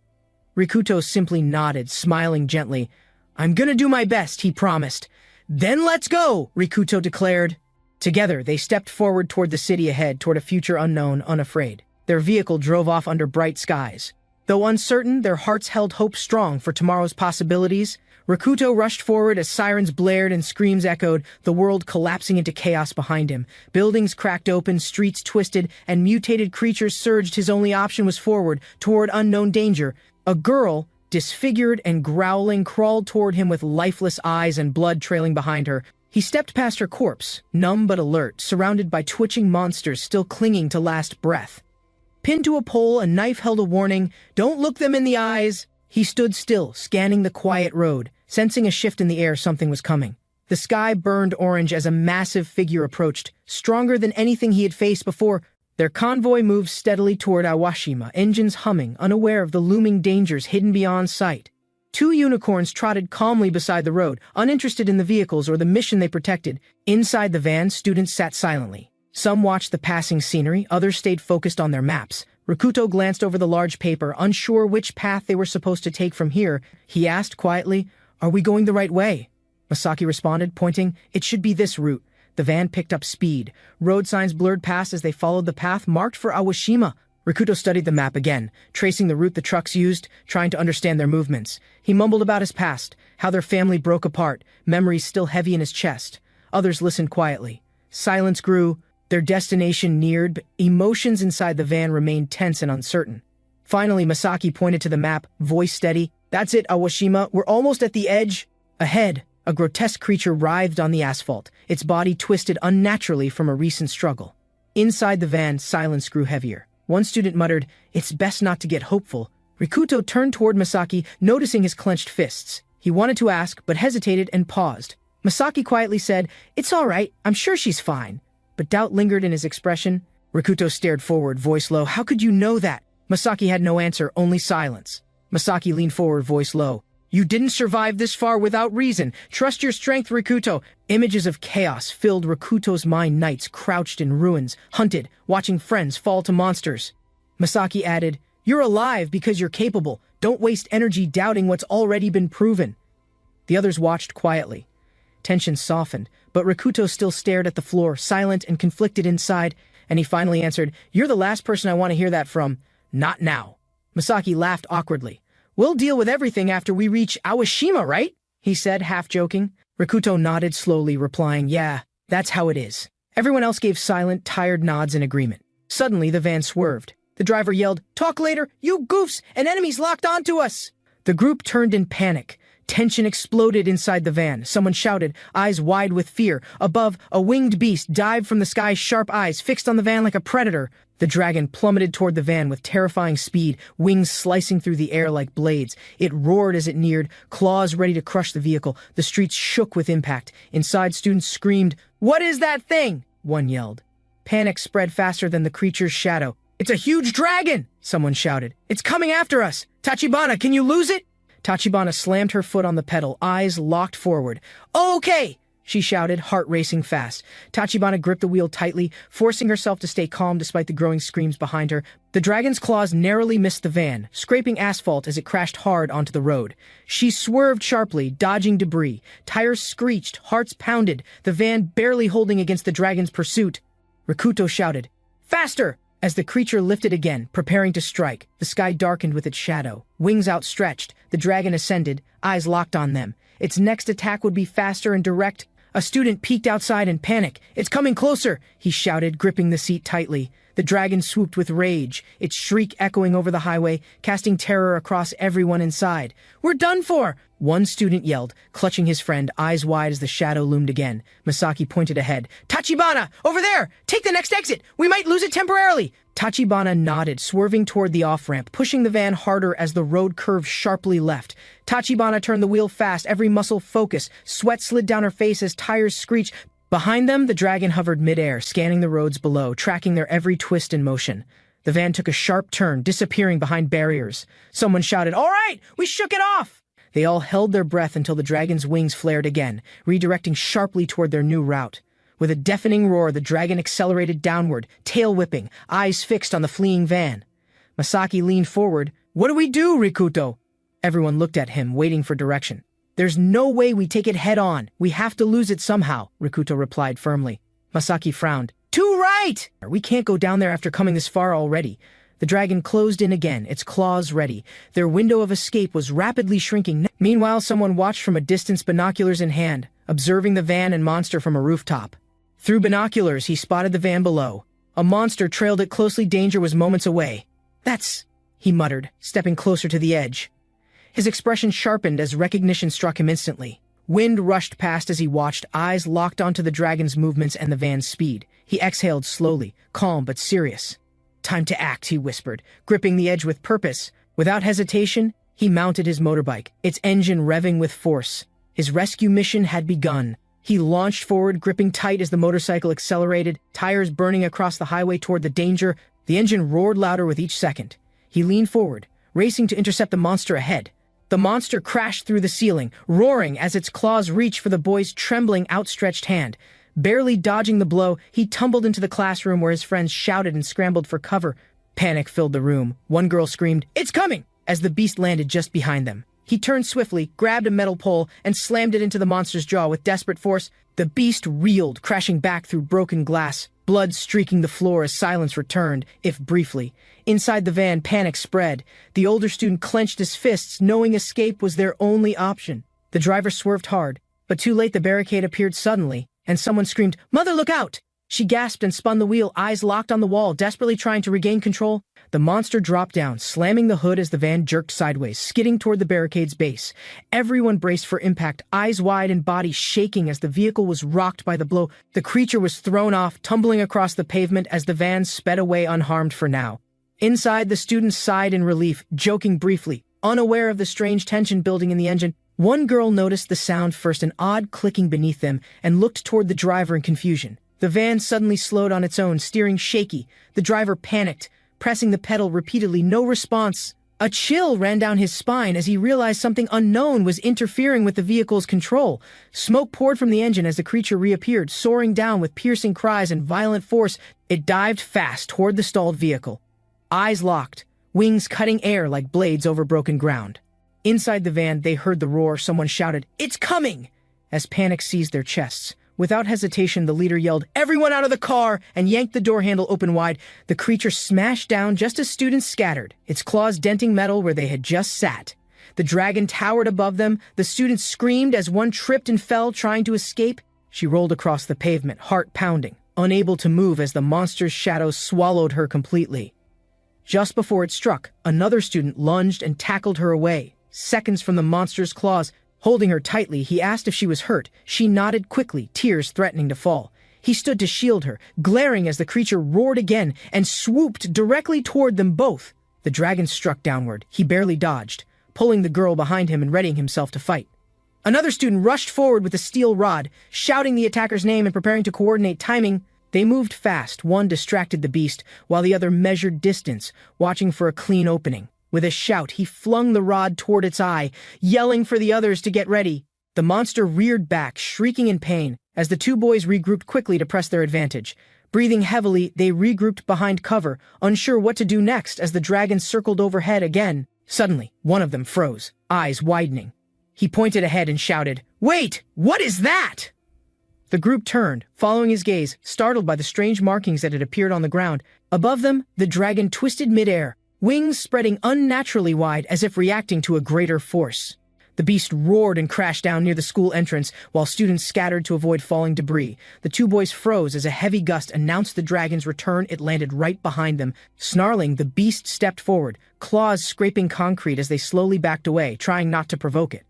S2: Rikuto simply nodded, smiling gently. "I'm gonna do my best," he promised. "Then let's go," Rikuto declared. Together, they stepped forward toward the city ahead, toward a future unknown, unafraid. Their vehicle drove off under bright skies. Though uncertain, their hearts held hope strong for tomorrow's possibilities. Rikuto rushed forward as sirens blared and screams echoed, the world collapsing into chaos behind him. Buildings cracked open, streets twisted, and mutated creatures surged. His only option was forward, toward unknown danger. A girl, disfigured and growling, crawled toward him with lifeless eyes and blood trailing behind her. He stepped past her corpse, numb but alert, surrounded by twitching monsters still clinging to last breath. Pinned to a pole, a knife held a warning, "Don't look them in the eyes." He stood still, scanning the quiet road, sensing a shift in the air. Something was coming. The sky burned orange as a massive figure approached, stronger than anything he had faced before. Their convoy moved steadily toward Awashima, engines humming, unaware of the looming dangers hidden beyond sight. Two unicorns trotted calmly beside the road, uninterested in the vehicles or the mission they protected. Inside the van, students sat silently. Some watched the passing scenery, others stayed focused on their maps. Rikuto glanced over the large paper, unsure which path they were supposed to take from here. He asked quietly, "Are we going the right way?" Masaki responded, pointing, "It should be this route." The van picked up speed. Road signs blurred past as they followed the path marked for Awashima. Rikuto studied the map again, tracing the route the trucks used, trying to understand their movements. He mumbled about his past, how their family broke apart, memories still heavy in his chest. Others listened quietly. Silence grew. Their destination neared, but emotions inside the van remained tense and uncertain. Finally, Masaki pointed to the map, voice steady. "That's it, Awashima. We're almost at the edge." Ahead, a grotesque creature writhed on the asphalt, its body twisted unnaturally from a recent struggle. Inside the van, silence grew heavier. One student muttered, "It's best not to get hopeful." Rikuto turned toward Masaki, noticing his clenched fists. He wanted to ask, but hesitated and paused. Masaki quietly said, "It's all right. I'm sure she's fine." But doubt lingered in his expression. Rikuto stared forward, voice low. "How could you know that?" Masaki had no answer, only silence. Masaki leaned forward, voice low. "You didn't survive this far without reason. Trust your strength, Rikuto." Images of chaos filled Rikuto's mind, nights crouched in ruins, hunted, watching friends fall to monsters. Masaki added, "You're alive because you're capable. Don't waste energy doubting what's already been proven." The others watched quietly. Tension softened, but Rikuto still stared at the floor, silent and conflicted inside, and he finally answered, "You're the last person I want to hear that from. Not now." Masaki laughed awkwardly. "We'll deal with everything after we reach Awashima, right?" he said, half joking. Rikuto nodded slowly, replying, "Yeah, that's how it is." Everyone else gave silent, tired nods in agreement. Suddenly, the van swerved. The driver yelled, "Talk later, you goofs! An enemy's locked onto us!" The group turned in panic. Tension exploded inside the van. Someone shouted, eyes wide with fear. Above, a winged beast dived from the sky, sharp eyes fixed on the van like a predator. The dragon plummeted toward the van with terrifying speed, wings slicing through the air like blades. It roared as it neared, claws ready to crush the vehicle. The streets shook with impact. Inside, students screamed, "What is that thing?" one yelled. Panic spread faster than the creature's shadow. "It's a huge dragon!" someone shouted. "It's coming after us! Tachibana, can you lose it?" Tachibana slammed her foot on the pedal, eyes locked forward. "Okay!" she shouted, heart racing fast. Tachibana gripped the wheel tightly, forcing herself to stay calm despite the growing screams behind her. The dragon's claws narrowly missed the van, scraping asphalt as it crashed hard onto the road. She swerved sharply, dodging debris. Tires screeched, hearts pounded, the van barely holding against the dragon's pursuit. Rikuto shouted, "Faster!" As the creature lifted again, preparing to strike, the sky darkened with its shadow. Wings outstretched, the dragon ascended, eyes locked on them. Its next attack would be faster and direct. A student peeked outside in panic. "It's coming closer!" he shouted, gripping the seat tightly. The dragon swooped with rage, its shriek echoing over the highway, casting terror across everyone inside. "We're done for!" One student yelled, clutching his friend, eyes wide as the shadow loomed again. Masaki pointed ahead. "Tachibana! Over there! Take the next exit! We might lose it temporarily!" Tachibana nodded, swerving toward the off-ramp, pushing the van harder as the road curved sharply left. Tachibana turned the wheel fast, every muscle focused. Sweat slid down her face as tires screeched. Behind them, the dragon hovered midair, scanning the roads below, tracking their every twist and motion. The van took a sharp turn, disappearing behind barriers. Someone shouted, "All right! We shook it off!" They all held their breath until the dragon's wings flared again, redirecting sharply toward their new route. With a deafening roar, the dragon accelerated downward, tail whipping, eyes fixed on the fleeing van. Masaki leaned forward. "What do we do, Rikuto?" Everyone looked at him, waiting for direction. "There's no way we take it head-on. We have to lose it somehow," Rikuto replied firmly. Masaki frowned. "Too right! We can't go down there after coming this far already." The dragon closed in again, its claws ready. Their window of escape was rapidly shrinking. Meanwhile, someone watched from a distance, binoculars in hand, observing the van and monster from a rooftop. Through binoculars, he spotted the van below. A monster trailed it closely. Danger was moments away. "That's..." he muttered, stepping closer to the edge. His expression sharpened as recognition struck him instantly. Wind rushed past as he watched, eyes locked onto the dragon's movements and the van's speed. He exhaled slowly, calm but serious. "Time to act," he whispered, gripping the edge with purpose. Without hesitation, he mounted his motorbike, its engine revving with force. His rescue mission had begun. He launched forward, gripping tight as the motorcycle accelerated, tires burning across the highway toward the danger. The engine roared louder with each second. He leaned forward, racing to intercept the monster ahead. The monster crashed through the ceiling, roaring as its claws reached for the boy's trembling, outstretched hand. Barely dodging the blow, he tumbled into the classroom where his friends shouted and scrambled for cover. Panic filled the room. One girl screamed, "It's coming!" as the beast landed just behind them. He turned swiftly, grabbed a metal pole, and slammed it into the monster's jaw with desperate force. The beast reeled, crashing back through broken glass, blood streaking the floor as silence returned, if briefly. Inside the van, panic spread. The older student clenched his fists, knowing escape was their only option. The driver swerved hard, but too late the barricade appeared suddenly, and someone screamed, "Mother, look out!" She gasped and spun the wheel, eyes locked on the wall, desperately trying to regain control. The monster dropped down, slamming the hood as the van jerked sideways, skidding toward the barricade's base. Everyone braced for impact, eyes wide and body shaking as the vehicle was rocked by the blow. The creature was thrown off, tumbling across the pavement as the van sped away unharmed for now. Inside, the students sighed in relief, joking briefly, unaware of the strange tension building in the engine. One girl noticed the sound first, an odd clicking beneath them, and looked toward the driver in confusion. The van suddenly slowed on its own, steering shaky. The driver panicked, pressing the pedal repeatedly, no response. A chill ran down his spine as he realized something unknown was interfering with the vehicle's control. Smoke poured from the engine as the creature reappeared, soaring down with piercing cries and violent force. It dived fast toward the stalled vehicle. Eyes locked, wings cutting air like blades over broken ground. Inside the van, they heard the roar. Someone shouted, "It's coming!" as panic seized their chests. Without hesitation, the leader yelled, "Everyone out of the car!" and yanked the door handle open wide. The creature smashed down just as students scattered, its claws denting metal where they had just sat. The dragon towered above them. The students screamed as one tripped and fell, trying to escape. She rolled across the pavement, heart pounding, unable to move as the monster's shadow swallowed her completely. Just before it struck, another student lunged and tackled her away, seconds from the monster's claws. Holding her tightly, he asked if she was hurt. She nodded quickly, tears threatening to fall. He stood to shield her, glaring as the creature roared again and swooped directly toward them both. The dragon struck downward. He barely dodged, pulling the girl behind him and readying himself to fight. Another student rushed forward with a steel rod, shouting the attacker's name and preparing to coordinate timing. They moved fast. One distracted the beast, while the other measured distance, watching for a clean opening. With a shout, he flung the rod toward its eye, yelling for the others to get ready. The monster reared back, shrieking in pain, as the two boys regrouped quickly to press their advantage. Breathing heavily, they regrouped behind cover, unsure what to do next as the dragon circled overhead again. Suddenly, one of them froze, eyes widening. He pointed ahead and shouted, "Wait! What is that?" The group turned, following his gaze, startled by the strange markings that had appeared on the ground. Above them, the dragon twisted midair, wings spreading unnaturally wide as if reacting to a greater force. The beast roared and crashed down near the school entrance, while students scattered to avoid falling debris. The two boys froze as a heavy gust announced the dragon's return. It landed right behind them. Snarling, the beast stepped forward, claws scraping concrete as they slowly backed away, trying not to provoke it.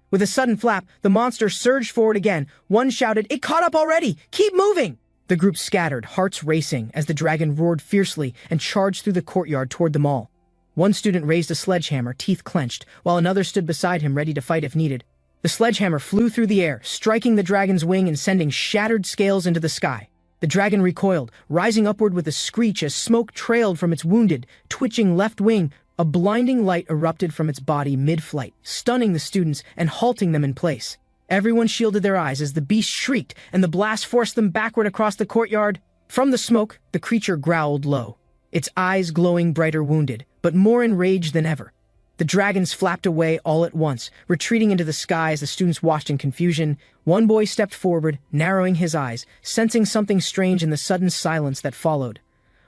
S2: With a sudden flap, the monster surged forward again. One shouted, "It caught up already! Keep moving!" The group scattered, hearts racing, as the dragon roared fiercely and charged through the courtyard toward them all. One student raised a sledgehammer, teeth clenched, while another stood beside him ready to fight if needed. The sledgehammer flew through the air, striking the dragon's wing and sending shattered scales into the sky. The dragon recoiled, rising upward with a screech as smoke trailed from its wounded, twitching left wing. A blinding light erupted from its body mid-flight, stunning the students and halting them in place. Everyone shielded their eyes as the beast shrieked and the blast forced them backward across the courtyard. From the smoke, the creature growled low, its eyes glowing brighter wounded, but more enraged than ever. The dragons flapped away all at once, retreating into the sky as the students watched in confusion. One boy stepped forward, narrowing his eyes, sensing something strange in the sudden silence that followed.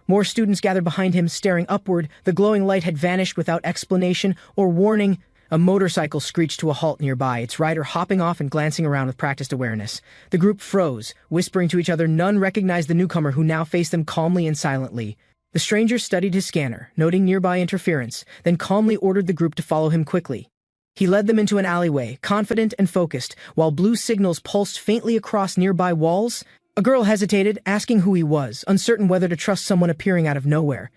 S2: More students gathered behind him, staring upward. The glowing light had vanished without explanation or warning. A motorcycle screeched to a halt nearby, its rider hopping off and glancing around with practiced awareness. The group froze, whispering to each other. None recognized the newcomer, who now faced them calmly and silently. The stranger studied his scanner, noting nearby interference, then calmly ordered the group to follow him quickly. He led them into an alleyway, confident and focused, while blue signals pulsed faintly across nearby walls. A girl hesitated, asking who he was, uncertain whether to trust someone appearing out of nowhere.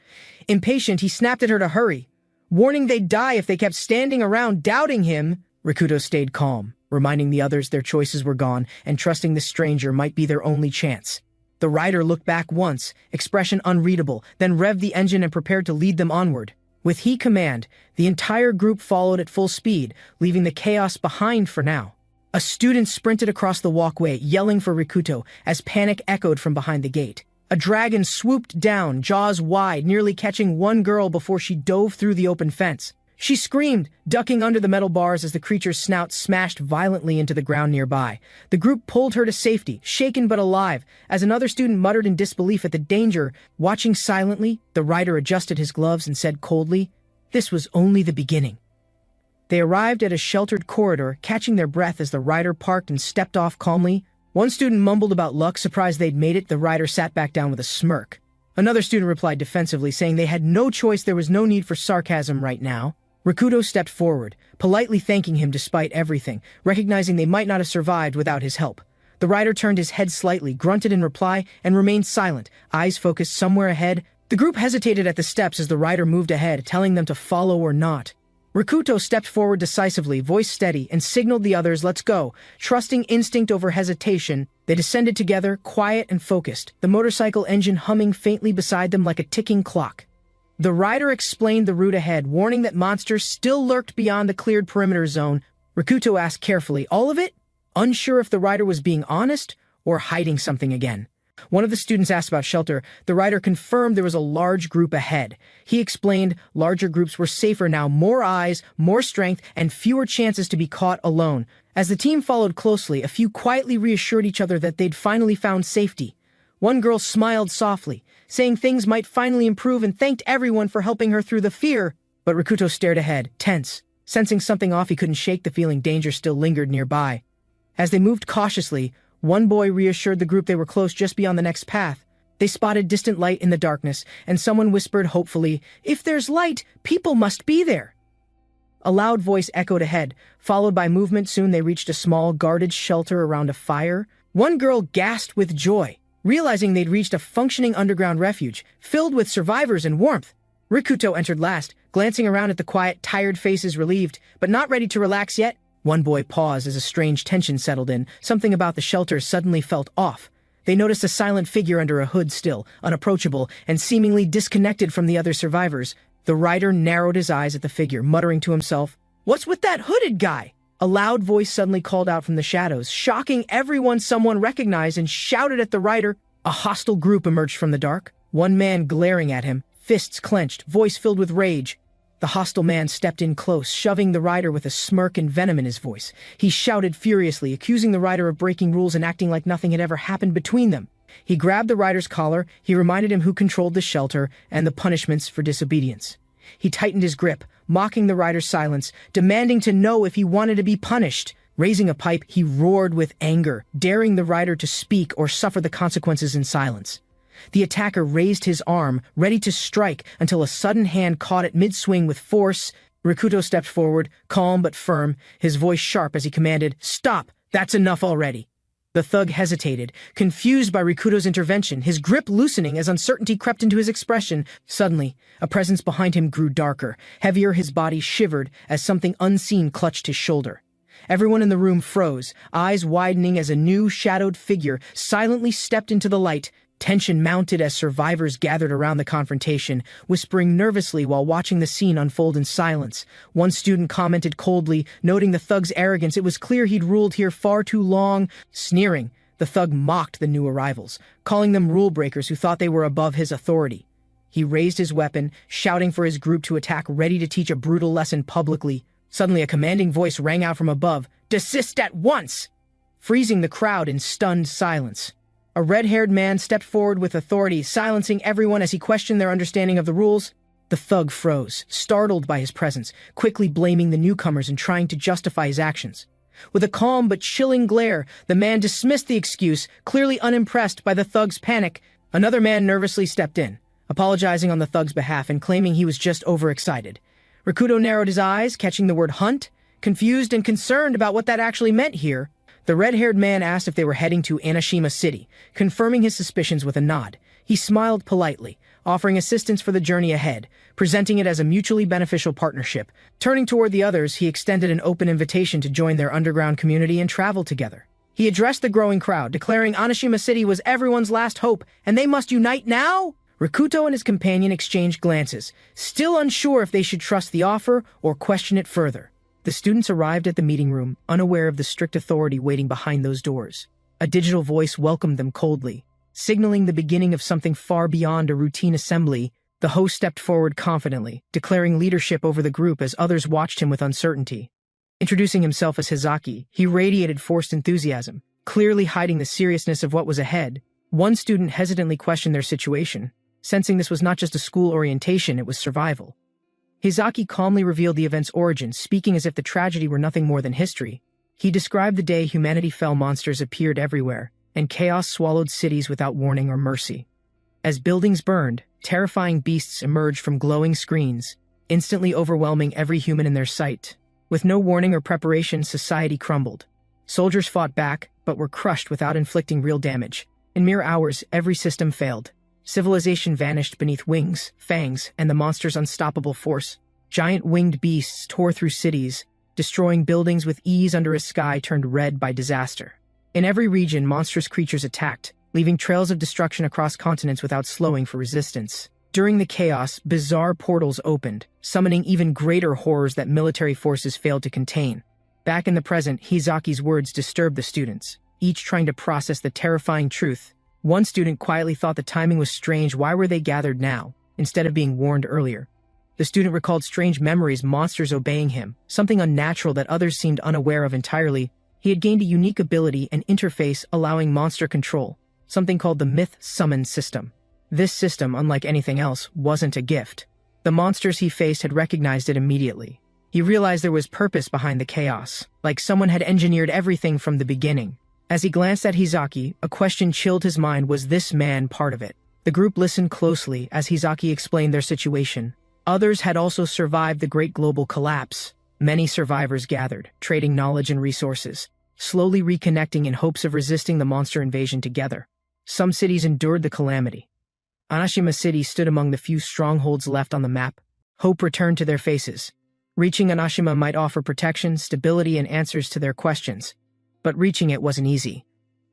S2: Impatient, he snapped at her to hurry, warning they'd die if they kept standing around doubting him. Rikuto stayed calm, reminding the others their choices were gone and trusting the stranger might be their only chance. The rider looked back once, expression unreadable, then revved the engine and prepared to lead them onward. With he command, the entire group followed at full speed, leaving the chaos behind for now. A student sprinted across the walkway, yelling for Rikuto, as panic echoed from behind the gate. A dragon swooped down, jaws wide, nearly catching one girl before she dove through the open fence. She screamed, ducking under the metal bars as the creature's snout smashed violently into the ground nearby. The group pulled her to safety, shaken but alive, as another student muttered in disbelief at the danger. Watching silently, the rider adjusted his gloves and said coldly, "This was only the beginning." They arrived at a sheltered corridor, catching their breath as the rider parked and stepped off calmly. One student mumbled about luck, surprised they'd made it. The rider sat back down with a smirk. Another student replied defensively, saying they had no choice, there was no need for sarcasm right now. Rikuto stepped forward, politely thanking him despite everything, recognizing they might not have survived without his help. The rider turned his head slightly, grunted in reply, and remained silent, eyes focused somewhere ahead. The group hesitated at the steps as the rider moved ahead, telling them to follow or not. Rikuto stepped forward decisively, voice steady, and signaled the others, "Let's go." Trusting instinct over hesitation, they descended together, quiet and focused, the motorcycle engine humming faintly beside them like a ticking clock. The rider explained the route ahead, warning that monsters still lurked beyond the cleared perimeter zone. Rikuto asked carefully, "All of it?" Unsure if the rider was being honest or hiding something again. One of the students asked about shelter. The rider confirmed there was a large group ahead. He explained larger groups were safer now, more eyes, more strength, and fewer chances to be caught alone. As the team followed closely, a few quietly reassured each other that they'd finally found safety. One girl smiled softly, saying things might finally improve, and thanked everyone for helping her through the fear. But Rikuto stared ahead, tense, sensing something off. He couldn't shake the feeling danger still lingered nearby. As they moved cautiously, one boy reassured the group they were close, just beyond the next path. They spotted distant light in the darkness, and someone whispered hopefully, "If there's light, people must be there." A loud voice echoed ahead, followed by movement. Soon they reached a small, guarded shelter around a fire. One girl gasped with joy, realizing they'd reached a functioning underground refuge, filled with survivors and warmth. Rikuto entered last, glancing around at the quiet, tired faces, relieved, but not ready to relax yet. One boy paused as a strange tension settled in. Something about the shelter suddenly felt off. They noticed a silent figure under a hood, still, unapproachable, and seemingly disconnected from the other survivors. The rider narrowed his eyes at the figure, muttering to himself, "What's with that hooded guy?" A loud voice suddenly called out from the shadows, shocking everyone. Someone recognized and shouted at the rider. A hostile group emerged from the dark, one man glaring at him, fists clenched, voice filled with rage. The hostile man stepped in close, shoving the rider with a smirk and venom in his voice. He shouted furiously, accusing the rider of breaking rules and acting like nothing had ever happened between them. He grabbed the rider's collar. He reminded him who controlled the shelter and the punishments for disobedience. He tightened his grip, mocking the rider's silence, demanding to know if he wanted to be punished. Raising a pipe, he roared with anger, daring the rider to speak or suffer the consequences in silence. The attacker raised his arm, ready to strike, until a sudden hand caught it mid-swing with force. Rikuto stepped forward, calm but firm, his voice sharp as he commanded, "Stop! That's enough already!" The thug hesitated, confused by Rikuto's intervention, his grip loosening as uncertainty crept into his expression. Suddenly, a presence behind him grew darker, heavier. His body shivered as something unseen clutched his shoulder. Everyone in the room froze, eyes widening as a new, shadowed figure silently stepped into the light. Tension mounted as survivors gathered around the confrontation, whispering nervously while watching the scene unfold in silence. One student commented coldly, noting the thug's arrogance. It was clear he'd ruled here far too long. Sneering, the thug mocked the new arrivals, calling them rule breakers who thought they were above his authority. He raised his weapon, shouting for his group to attack, ready to teach a brutal lesson publicly. Suddenly, a commanding voice rang out from above, "Desist at once!" freezing the crowd in stunned silence. A red-haired man stepped forward with authority, silencing everyone as he questioned their understanding of the rules. The thug froze, startled by his presence, quickly blaming the newcomers and trying to justify his actions. With a calm but chilling glare, the man dismissed the excuse, clearly unimpressed by the thug's panic. Another man nervously stepped in, apologizing on the thug's behalf and claiming he was just overexcited. Rikuto narrowed his eyes, catching the word hunt, confused and concerned about what that actually meant here. The red-haired man asked if they were heading to Anashima City, confirming his suspicions with a nod. He smiled politely, offering assistance for the journey ahead, presenting it as a mutually beneficial partnership. Turning toward the others, he extended an open invitation to join their underground community and travel together. He addressed the growing crowd, declaring Anashima City was everyone's last hope, and they must unite now! Rikuto and his companion exchanged glances, still unsure if they should trust the offer or question it further. The students arrived at the meeting room, unaware of the strict authority waiting behind those doors. A digital voice welcomed them coldly, signaling the beginning of something far beyond a routine assembly. The host stepped forward confidently, declaring leadership over the group as others watched him with uncertainty. Introducing himself as Hizaki, he radiated forced enthusiasm, clearly hiding the seriousness of what was ahead. One student hesitantly questioned their situation, sensing this was not just a school orientation, it was survival. Hizaki calmly revealed the event's origin, speaking as if the tragedy were nothing more than history. He described the day humanity fell. Monsters appeared everywhere, and chaos swallowed cities without warning or mercy. As buildings burned, terrifying beasts emerged from glowing screens, instantly overwhelming every human in their sight. With no warning or preparation, society crumbled. Soldiers fought back, but were crushed without inflicting real damage. In mere hours, every system failed. Civilization vanished beneath wings, fangs, and the monster's unstoppable force. Giant winged beasts tore through cities, destroying buildings with ease under a sky turned red by disaster. In every region, monstrous creatures attacked, leaving trails of destruction across continents without slowing for resistance. During the chaos, bizarre portals opened, summoning even greater horrors that military forces failed to contain. Back in the present, Hizaki's words disturbed the students, each trying to process the terrifying truth. One student quietly thought the timing was strange. Why were they gathered now, instead of being warned earlier? The student recalled strange memories, monsters obeying him, something unnatural that others seemed unaware of entirely. He had gained a unique ability and interface allowing monster control, something called the Myth Summon System. This system, unlike anything else, wasn't a gift. The monsters he faced had recognized it immediately. He realized there was purpose behind the chaos, like someone had engineered everything from the beginning. As he glanced at Hizaki, a question chilled his mind. Was this man part of it? The group listened closely as Hizaki explained their situation. Others had also survived the great global collapse. Many survivors gathered, trading knowledge and resources, slowly reconnecting in hopes of resisting the monster invasion together. Some cities endured the calamity. Anashima City stood among the few strongholds left on the map. Hope returned to their faces. Reaching Anashima might offer protection, stability, and answers to their questions. But reaching it wasn't easy.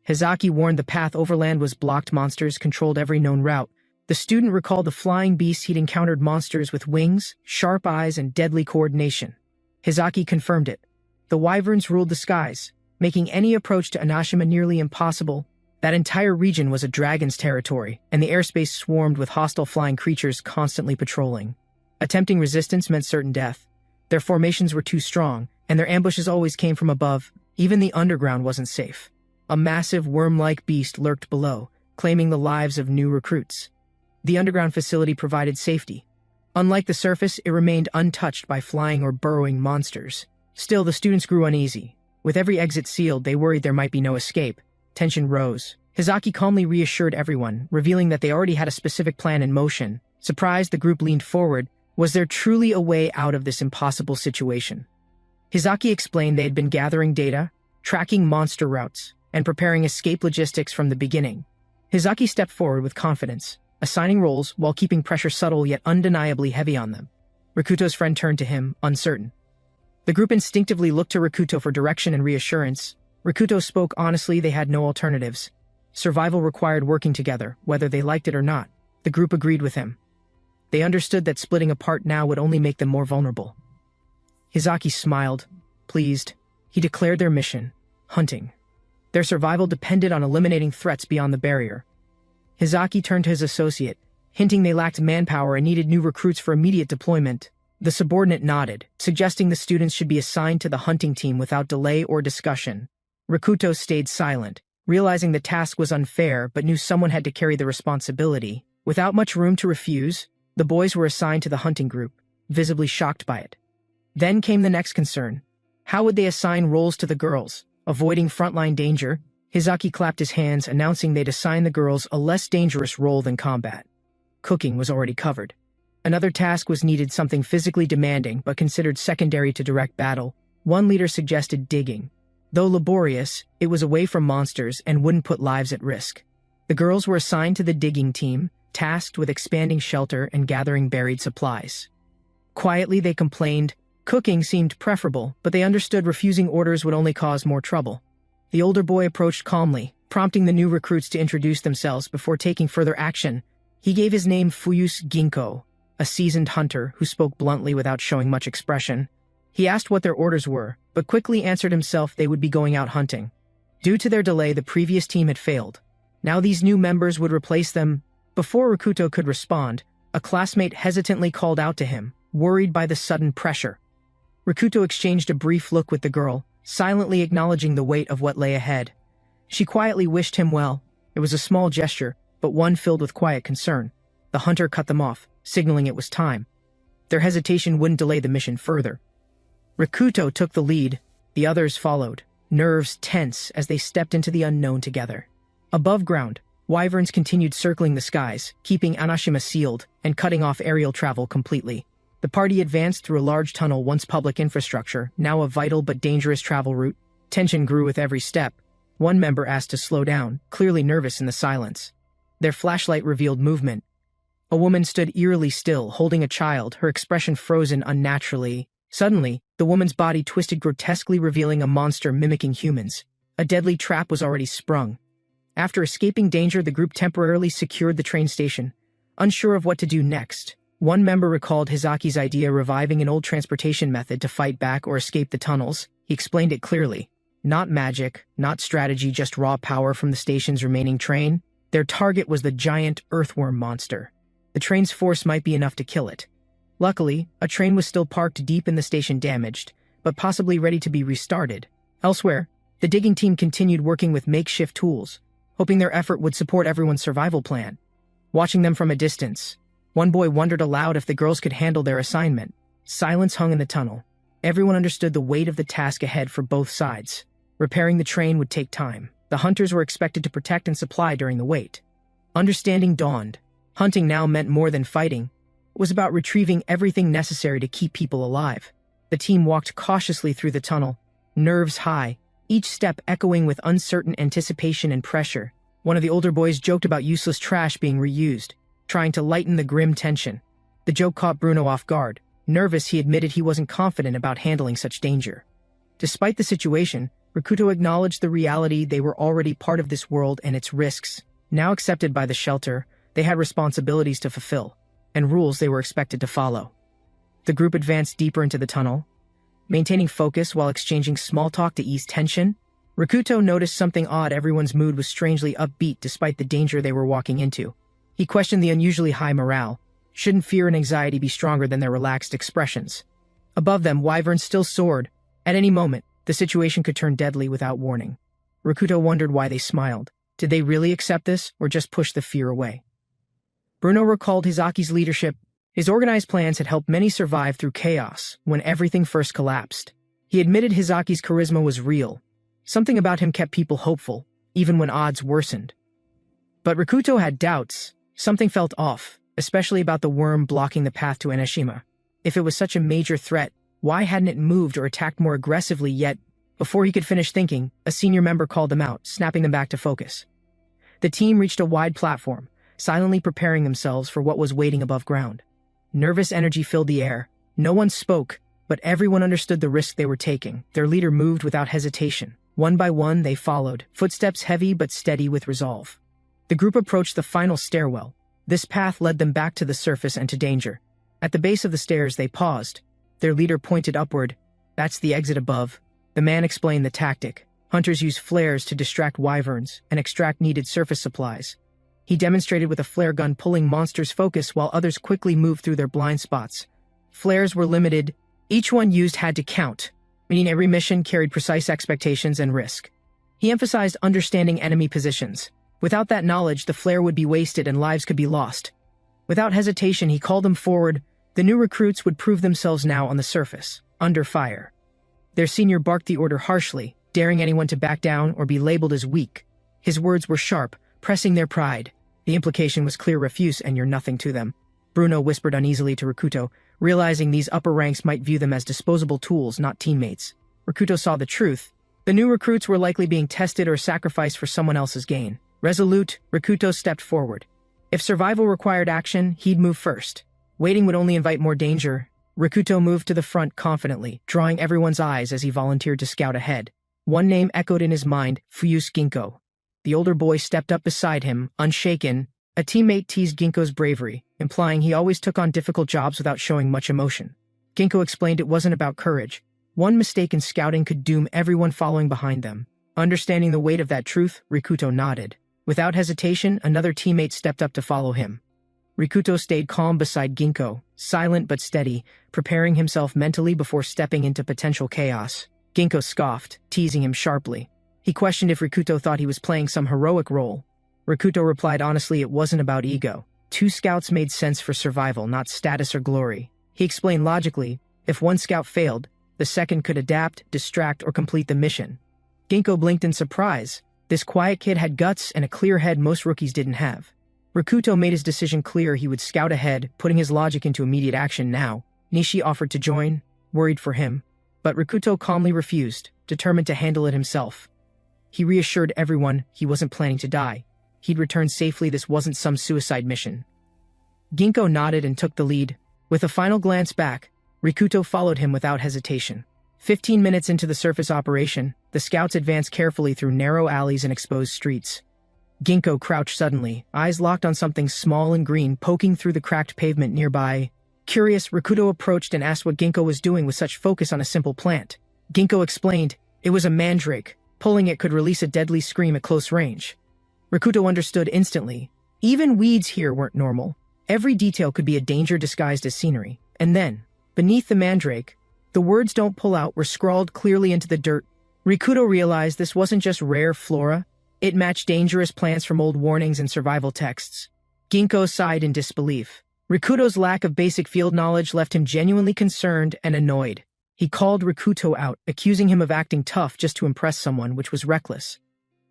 S2: Hizaki warned the path overland was blocked. Monsters controlled every known route. The student recalled the flying beasts he'd encountered, monsters with wings, sharp eyes, and deadly coordination. Hizaki confirmed it. The wyverns ruled the skies, making any approach to Anashima nearly impossible. That entire region was a dragon's territory, and the airspace swarmed with hostile flying creatures constantly patrolling. Attempting resistance meant certain death. Their formations were too strong, and their ambushes always came from above. Even the underground wasn't safe. A massive worm-like beast lurked below, claiming the lives of new recruits. The underground facility provided safety. Unlike the surface, it remained untouched by flying or burrowing monsters. Still, the students grew uneasy. With every exit sealed, they worried there might be no escape. Tension rose. Hizaki calmly reassured everyone, revealing that they already had a specific plan in motion. Surprised, the group leaned forward. Was there truly a way out of this impossible situation? Hizaki explained they had been gathering data, tracking monster routes, and preparing escape logistics from the beginning. Hizaki stepped forward with confidence, assigning roles while keeping pressure subtle yet undeniably heavy on them. Rikuto's friend turned to him, uncertain. The group instinctively looked to Rikuto for direction and reassurance. Rikuto spoke honestly. They had no alternatives. Survival required working together, whether they liked it or not. The group agreed with him. They understood that splitting apart now would only make them more vulnerable. Hizaki smiled, pleased. He declared their mission: hunting. Their survival depended on eliminating threats beyond the barrier. Hizaki turned to his associate, hinting they lacked manpower and needed new recruits for immediate deployment. The subordinate nodded, suggesting the students should be assigned to the hunting team without delay or discussion. Rikuto stayed silent, realizing the task was unfair but knew someone had to carry the responsibility. Without much room to refuse, the boys were assigned to the hunting group, visibly shocked by it. Then came the next concern. How would they assign roles to the girls? Avoiding frontline danger, Hizaki clapped his hands, announcing they'd assign the girls a less dangerous role than combat. Cooking was already covered. Another task was needed, something physically demanding but considered secondary to direct battle. One leader suggested digging. Though laborious, it was away from monsters and wouldn't put lives at risk. The girls were assigned to the digging team, tasked with expanding shelter and gathering buried supplies. Quietly, they complained. Cooking seemed preferable, but they understood refusing orders would only cause more trouble. The older boy approached calmly, prompting the new recruits to introduce themselves before taking further action. He gave his name Fuyus Ginko, a seasoned hunter who spoke bluntly without showing much expression. He asked what their orders were, but quickly answered himself they would be going out hunting. Due to their delay, the previous team had failed. Now these new members would replace them. Before Rikuto could respond, a classmate hesitantly called out to him, worried by the sudden pressure. Rikuto exchanged a brief look with the girl, silently acknowledging the weight of what lay ahead. She quietly wished him well. It was a small gesture, but one filled with quiet concern. The hunter cut them off, signaling it was time. Their hesitation wouldn't delay the mission further. Rikuto took the lead. The others followed, nerves tense as they stepped into the unknown together. Above ground, wyverns continued circling the skies, keeping Anashima sealed and cutting off aerial travel completely. The party advanced through a large tunnel, once public infrastructure, now a vital but dangerous travel route. Tension grew with every step. One member asked to slow down, clearly nervous in the silence. Their flashlight revealed movement. A woman stood eerily still, holding a child, her expression frozen unnaturally. Suddenly, the woman's body twisted grotesquely, revealing a monster mimicking humans. A deadly trap was already sprung. After escaping danger, the group temporarily secured the train station, unsure of what to do next. One member recalled Hizaki's idea, reviving an old transportation method to fight back or escape the tunnels. He explained it clearly. Not magic, not strategy, just raw power from the station's remaining train. Their target was the giant earthworm monster. The train's force might be enough to kill it. Luckily, a train was still parked deep in the station, damaged, but possibly ready to be restarted. Elsewhere, the digging team continued working with makeshift tools, hoping their effort would support everyone's survival plan. Watching them from a distance, one boy wondered aloud if the girls could handle their assignment. Silence hung in the tunnel. Everyone understood the weight of the task ahead for both sides. Repairing the train would take time. The hunters were expected to protect and supply during the wait. Understanding dawned. Hunting now meant more than fighting. It was about retrieving everything necessary to keep people alive. The team walked cautiously through the tunnel, nerves high, each step echoing with uncertain anticipation and pressure. One of the older boys joked about useless trash being reused, trying to lighten the grim tension. The joke caught Bruno off guard. Nervous, he admitted he wasn't confident about handling such danger. Despite the situation, Rakuto acknowledged the reality they were already part of this world and its risks. Now accepted by the shelter, they had responsibilities to fulfill, and rules they were expected to follow. The group advanced deeper into the tunnel, maintaining focus while exchanging small talk to ease tension. Rakuto noticed something odd. Everyone's mood was strangely upbeat despite the danger they were walking into. He questioned the unusually high morale. Shouldn't fear and anxiety be stronger than their relaxed expressions? Above them, wyverns still soared. At any moment, the situation could turn deadly without warning. Rakuto wondered why they smiled. Did they really accept this, or just push the fear away? Bruno recalled Hizaki's leadership. His organized plans had helped many survive through chaos when everything first collapsed. He admitted Hizaki's charisma was real. Something about him kept people hopeful, even when odds worsened. But Rakuto had doubts. Something felt off, especially about the worm blocking the path to Enoshima. If it was such a major threat, why hadn't it moved or attacked more aggressively yet? Before he could finish thinking, a senior member called them out, snapping them back to focus. The team reached a wide platform, silently preparing themselves for what was waiting above ground. Nervous energy filled the air. No one spoke, but everyone understood the risk they were taking. Their leader moved without hesitation. One by one, they followed, footsteps heavy but steady with resolve. The group approached the final stairwell. This path led them back to the surface and to danger. At the base of the stairs, they paused. Their leader pointed upward. That's the exit above. The man explained the tactic. Hunters use flares to distract wyverns and extract needed surface supplies. He demonstrated with a flare gun pulling monsters' focus while others quickly moved through their blind spots. Flares were limited. Each one used had to count, meaning every mission carried precise expectations and risk. He emphasized understanding enemy positions. Without that knowledge, the flare would be wasted and lives could be lost. Without hesitation, he called them forward. The new recruits would prove themselves now on the surface, under fire. Their senior barked the order harshly, daring anyone to back down or be labeled as weak. His words were sharp, pressing their pride. The implication was clear: refuse and you're nothing to them. Bruno whispered uneasily to Rakuto, realizing these upper ranks might view them as disposable tools, not teammates. Rakuto saw the truth. The new recruits were likely being tested or sacrificed for someone else's gain. Resolute, Rakuto stepped forward. If survival required action, he'd move first. Waiting would only invite more danger. Rakuto moved to the front confidently, drawing everyone's eyes as he volunteered to scout ahead. One name echoed in his mind: Fuyuse Ginko. The older boy stepped up beside him, unshaken. A teammate teased Ginko's bravery, implying he always took on difficult jobs without showing much emotion. Ginko explained it wasn't about courage. One mistake in scouting could doom everyone following behind them. Understanding the weight of that truth, Rakuto nodded. Without hesitation, another teammate stepped up to follow him. Rakuto stayed calm beside Ginko, silent but steady, preparing himself mentally before stepping into potential chaos. Ginko scoffed, teasing him sharply. He questioned if Rakuto thought he was playing some heroic role. Rakuto replied honestly it wasn't about ego. Two scouts made sense for survival, not status or glory. He explained logically, if one scout failed, the second could adapt, distract, or complete the mission. Ginko blinked in surprise. This quiet kid had guts and a clear head most rookies didn't have. Rakuto made his decision clear: he would scout ahead, putting his logic into immediate action now. Nishi offered to join, worried for him. But Rakuto calmly refused, determined to handle it himself. He reassured everyone he wasn't planning to die. He'd return safely. This wasn't some suicide mission. Ginko nodded and took the lead. With a final glance back, Rakuto followed him without hesitation. 15 minutes into the surface operation, the scouts advanced carefully through narrow alleys and exposed streets. Ginko crouched suddenly, eyes locked on something small and green poking through the cracked pavement nearby. Curious, Rakuto approached and asked what Ginko was doing with such focus on a simple plant. Ginko explained, it was a mandrake. Pulling it could release a deadly scream at close range. Rakuto understood instantly. Even weeds here weren't normal. Every detail could be a danger disguised as scenery. And then, beneath the mandrake, the words "don't pull out" were scrawled clearly into the dirt. Rakuto realized this wasn't just rare flora. It matched dangerous plants from old warnings and survival texts. Ginko sighed in disbelief. Rakuto's lack of basic field knowledge left him genuinely concerned and annoyed. He called Rakuto out, accusing him of acting tough just to impress someone, which was reckless.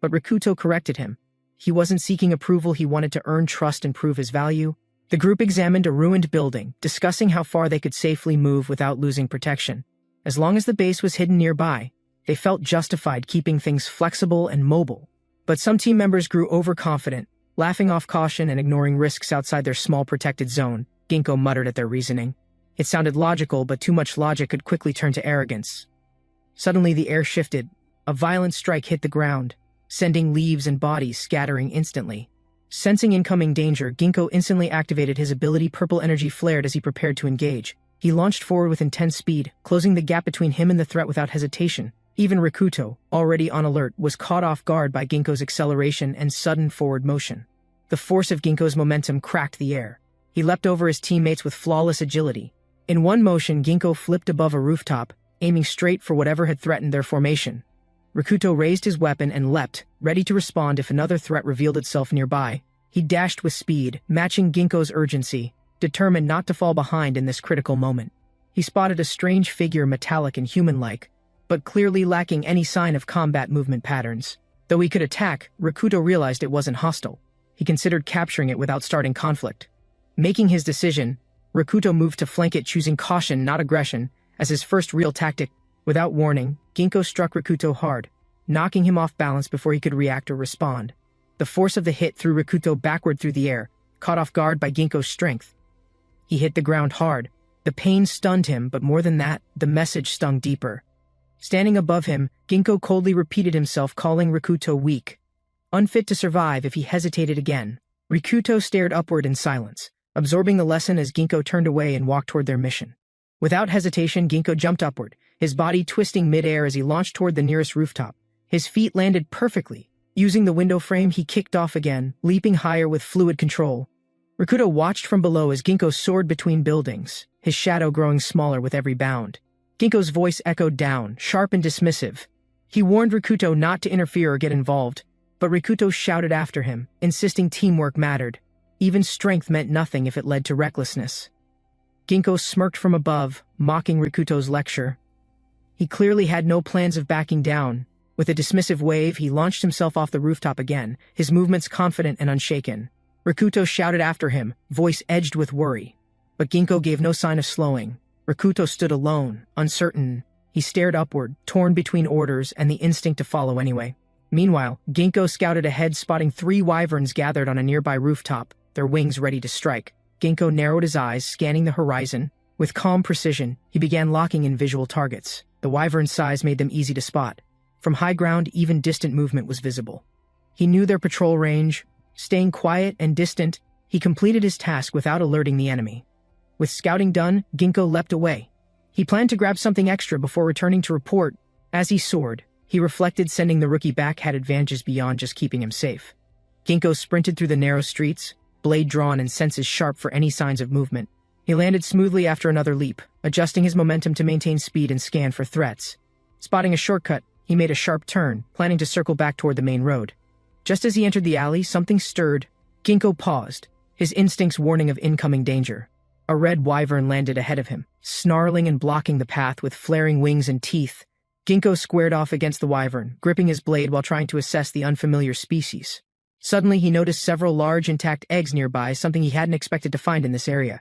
S2: But Rakuto corrected him. He wasn't seeking approval, he wanted to earn trust and prove his value. The group examined a ruined building, discussing how far they could safely move without losing protection. As long as the base was hidden nearby, they felt justified keeping things flexible and mobile. But some team members grew overconfident, laughing off caution and ignoring risks outside their small protected zone. Ginkgo muttered at their reasoning. It sounded logical, but too much logic could quickly turn to arrogance. Suddenly the air shifted. A violent strike hit the ground, sending leaves and bodies scattering instantly. Sensing incoming danger, Ginkgo instantly activated his ability. Purple energy flared as he prepared to engage. He launched forward with intense speed, closing the gap between him and the threat without hesitation. Even Rikuto, already on alert, was caught off guard by Ginkgo's acceleration and sudden forward motion. The force of Ginkgo's momentum cracked the air. He leapt over his teammates with flawless agility. In one motion, Ginkgo flipped above a rooftop, aiming straight for whatever had threatened their formation. Rikuto raised his weapon and leapt, ready to respond if another threat revealed itself nearby. He dashed with speed, matching Ginkgo's urgency, determined not to fall behind in this critical moment. He spotted a strange figure, metallic and human-like, but clearly lacking any sign of combat movement patterns. Though he could attack, Rikuto realized it wasn't hostile. He considered capturing it without starting conflict. Making his decision, Rikuto moved to flank it, choosing caution, not aggression, as his first real tactic. Without warning, Ginkgo struck Rikuto hard, knocking him off balance before he could react or respond. The force of the hit threw Rikuto backward through the air, caught off guard by Ginkgo's strength. He hit the ground hard. The pain stunned him, but more than that, the message stung deeper. Standing above him, Ginkgo coldly repeated himself, calling Rikuto weak, unfit to survive if he hesitated again. Rikuto stared upward in silence, absorbing the lesson as Ginkgo turned away and walked toward their mission. Without hesitation, Ginkgo jumped upward, his body twisting mid-air as he launched toward the nearest rooftop. His feet landed perfectly. Using the window frame, he kicked off again, leaping higher with fluid control. Rikuto watched from below as Ginkgo soared between buildings, his shadow growing smaller with every bound. Ginkgo's voice echoed down, sharp and dismissive. He warned Rikuto not to interfere or get involved, but Rikuto shouted after him, insisting teamwork mattered. Even strength meant nothing if it led to recklessness. Ginkgo smirked from above, mocking Rikuto's lecture. He clearly had no plans of backing down. With a dismissive wave, he launched himself off the rooftop again, his movements confident and unshaken. Rikuto shouted after him, voice edged with worry. But Ginkgo gave no sign of slowing. Rikuto stood alone, uncertain. He stared upward, torn between orders and the instinct to follow anyway. Meanwhile, Ginkgo scouted ahead, spotting 3 wyverns gathered on a nearby rooftop, their wings ready to strike. Ginkgo narrowed his eyes, scanning the horizon. With calm precision, he began locking in visual targets. The wyvern's size made them easy to spot. From high ground, even distant movement was visible. He knew their patrol range. Staying quiet and distant, he completed his task without alerting the enemy. With scouting done, Ginkgo leapt away. He planned to grab something extra before returning to report. As he soared, he reflected sending the rookie back had advantages beyond just keeping him safe. Ginkgo sprinted through the narrow streets, blade drawn and senses sharp for any signs of movement. He landed smoothly after another leap, adjusting his momentum to maintain speed and scan for threats. Spotting a shortcut, he made a sharp turn, planning to circle back toward the main road. Just as he entered the alley, something stirred. Ginkgo paused, his instincts warning of incoming danger. A red wyvern landed ahead of him, snarling and blocking the path with flaring wings and teeth. Ginkgo squared off against the wyvern, gripping his blade while trying to assess the unfamiliar species. Suddenly, he noticed several large intact eggs nearby, something he hadn't expected to find in this area.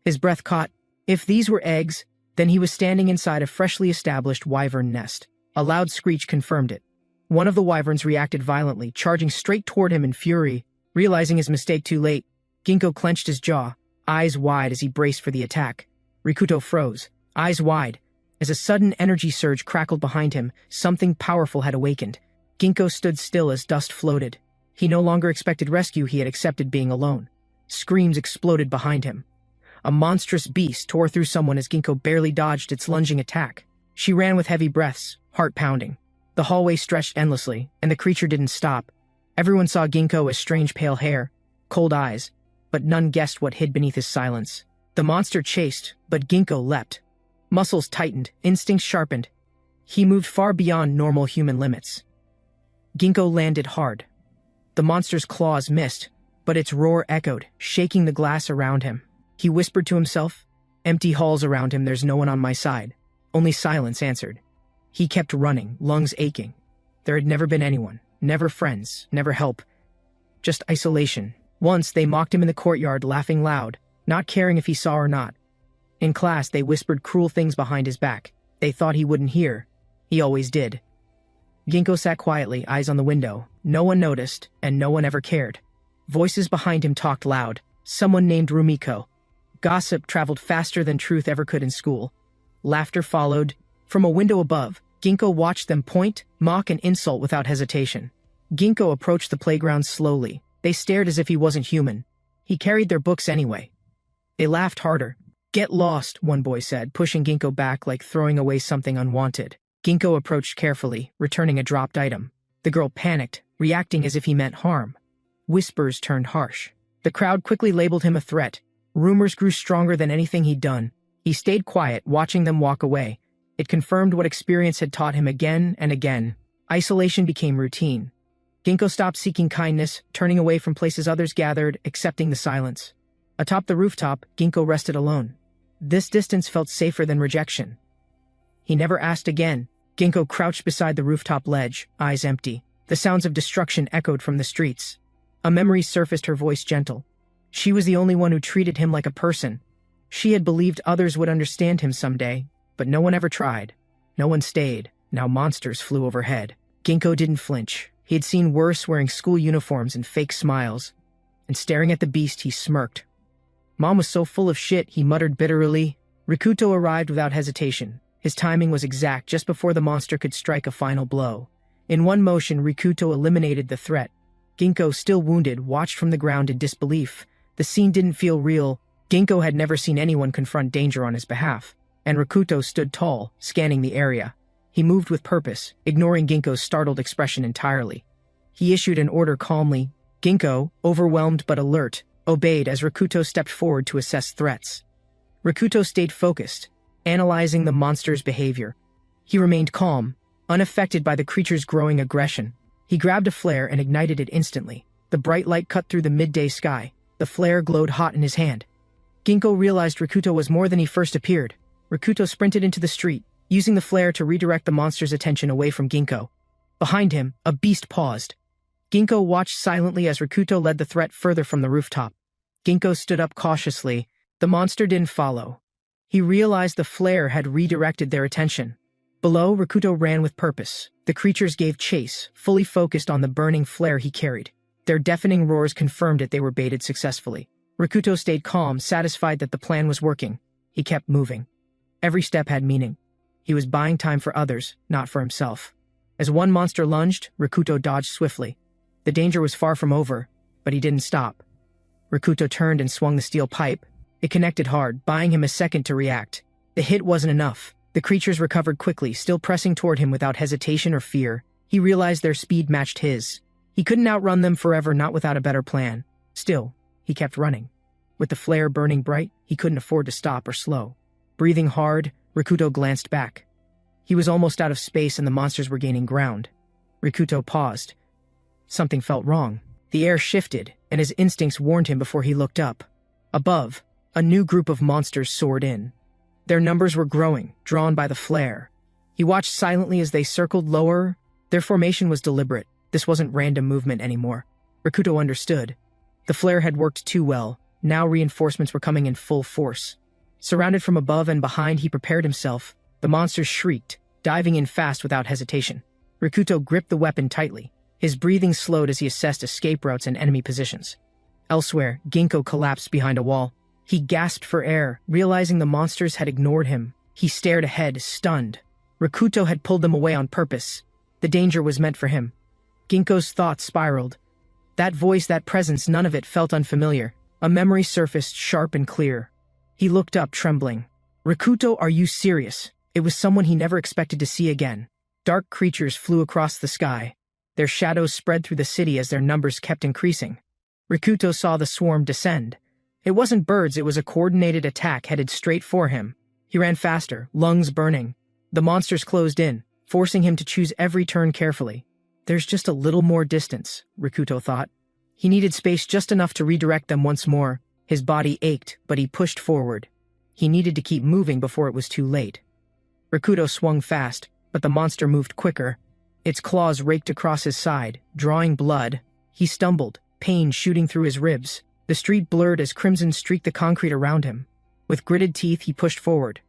S2: His breath caught. If these were eggs, then he was standing inside a freshly established wyvern nest. A loud screech confirmed it. One of the wyverns reacted violently, charging straight toward him in fury. Realizing his mistake too late, Ginkgo clenched his jaw, eyes wide as he braced for the attack. Rikuto froze, eyes wide. As a sudden energy surge crackled behind him, something powerful had awakened. Ginkgo stood still as dust floated. He no longer expected rescue, he had accepted being alone. Screams exploded behind him. A monstrous beast tore through someone as Ginkgo barely dodged its lunging attack. She ran with heavy breaths, heart pounding. The hallway stretched endlessly, and the creature didn't stop. Everyone saw Ginkgo as strange pale hair, cold eyes, but none guessed what hid beneath his silence. The monster chased, but Ginkgo leapt. Muscles tightened, instincts sharpened. He moved far beyond normal human limits. Ginkgo landed hard. The monster's claws missed, but its roar echoed, shaking the glass around him. He whispered to himself, "Empty halls around him, there's no one on my side." Only silence answered. He kept running, lungs aching. There had never been anyone, never friends, never help. just isolation. Once, they mocked him in the courtyard, laughing loud, not caring if he saw or not. In class, they whispered cruel things behind his back. They thought he wouldn't hear. He always did. Ginkgo sat quietly, eyes on the window. No one noticed, and no one ever cared. Voices behind him talked loud. Someone named Rumiko. Gossip traveled faster than truth ever could in school. Laughter followed. From a window above, Ginkgo watched them point, mock, and insult without hesitation. Ginkgo approached the playground slowly. They stared as if he wasn't human. He carried their books anyway. They laughed harder. "Get lost," one boy said, pushing Ginkgo back like throwing away something unwanted. Ginkgo approached carefully, returning a dropped item. The girl panicked, reacting as if he meant harm. Whispers turned harsh. The crowd quickly labeled him a threat. Rumors grew stronger than anything he'd done. He stayed quiet, watching them walk away. It confirmed what experience had taught him again and again. Isolation became routine. Ginkgo stopped seeking kindness, turning away from places others gathered, accepting the silence. Atop the rooftop, Ginkgo rested alone. This distance felt safer than rejection. He never asked again. Ginkgo crouched beside the rooftop ledge, eyes empty. The sounds of destruction echoed from the streets. A memory surfaced, her voice gentle. She was the only one who treated him like a person. She had believed others would understand him someday, but no one ever tried. No one stayed. Now monsters flew overhead. Ginkgo didn't flinch. He had seen worse, wearing school uniforms and fake smiles. And staring at the beast, he smirked. Mom was so full of shit, he muttered bitterly. Rikuto arrived without hesitation. His timing was exact, just before the monster could strike a final blow. In one motion, Rikuto eliminated the threat. Ginkgo, still wounded, watched from the ground in disbelief. The scene didn't feel real. Ginkgo had never seen anyone confront danger on his behalf. And Rikuto stood tall, scanning the area. He moved with purpose, ignoring Ginkgo's startled expression entirely. He issued an order calmly. Ginkgo, overwhelmed but alert, obeyed as Rikuto stepped forward to assess threats. Rikuto stayed focused, analyzing the monster's behavior. He remained calm, unaffected by the creature's growing aggression. He grabbed a flare and ignited it instantly. The bright light cut through the midday sky. The flare glowed hot in his hand. Ginkgo realized Rikuto was more than he first appeared. Rikuto sprinted into the street, using the flare to redirect the monster's attention away from Ginkgo. Behind him, a beast paused. Ginkgo watched silently as Rikuto led the threat further from the rooftop. Ginkgo stood up cautiously. The monster didn't follow. He realized the flare had redirected their attention. Below, Rikuto ran with purpose. The creatures gave chase, fully focused on the burning flare he carried. Their deafening roars confirmed that they were baited successfully. Rikuto stayed calm, satisfied that the plan was working. He kept moving. Every step had meaning. He was buying time for others, not for himself. As one monster lunged, Rikuto dodged swiftly. The danger was far from over, but he didn't stop. Rikuto turned and swung the steel pipe. It connected hard, buying him a second to react. The hit wasn't enough. The creatures recovered quickly, still pressing toward him without hesitation or fear. He realized their speed matched his. He couldn't outrun them forever, not without a better plan. Still, he kept running. With the flare burning bright, he couldn't afford to stop or slow. Breathing hard, Rikuto glanced back. He was almost out of space and the monsters were gaining ground. Rikuto paused. Something felt wrong. The air shifted, and his instincts warned him before he looked up. Above, a new group of monsters soared in. Their numbers were growing, drawn by the flare. He watched silently as they circled lower. Their formation was deliberate. This wasn't random movement anymore. Rikuto understood. The flare had worked too well. Now reinforcements were coming in full force. Surrounded from above and behind, he prepared himself. The monsters shrieked, diving in fast without hesitation. Rikuto gripped the weapon tightly. His breathing slowed as he assessed escape routes and enemy positions. Elsewhere, Ginkgo collapsed behind a wall. He gasped for air, realizing the monsters had ignored him. He stared ahead, stunned. Rikuto had pulled them away on purpose. The danger was meant for him. Ginkgo's thoughts spiraled. That voice, that presence, none of it felt unfamiliar. A memory surfaced, sharp and clear. He looked up, trembling. "Rikuto, are you serious?" It was someone he never expected to see again. Dark creatures flew across the sky. Their shadows spread through the city as their numbers kept increasing. Rikuto saw the swarm descend. It wasn't birds, it was a coordinated attack headed straight for him. He ran faster, lungs burning. The monsters closed in, forcing him to choose every turn carefully. There's just a little more distance, Rikuto thought. He needed space, just enough to redirect them once more. His body ached, but he pushed forward. He needed to keep moving before it was too late. Rikuto swung fast, but the monster moved quicker. Its claws raked across his side, drawing blood. He stumbled, pain shooting through his ribs. The street blurred as crimson streaked the concrete around him. With gritted teeth, he pushed forward.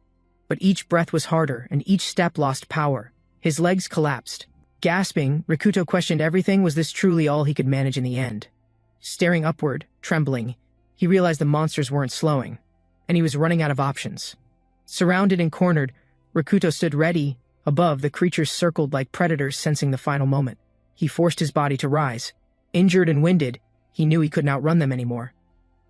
S2: But each breath was harder, and each step lost power. His legs collapsed. Gasping, Rikuto questioned everything. Was this truly all he could manage in the end? Staring upward, trembling, he realized the monsters weren't slowing, and he was running out of options. Surrounded and cornered, Rikuto stood ready. Above, the creatures circled like predators, sensing the final moment. He forced his body to rise. Injured and winded, he knew he couldn't outrun them anymore.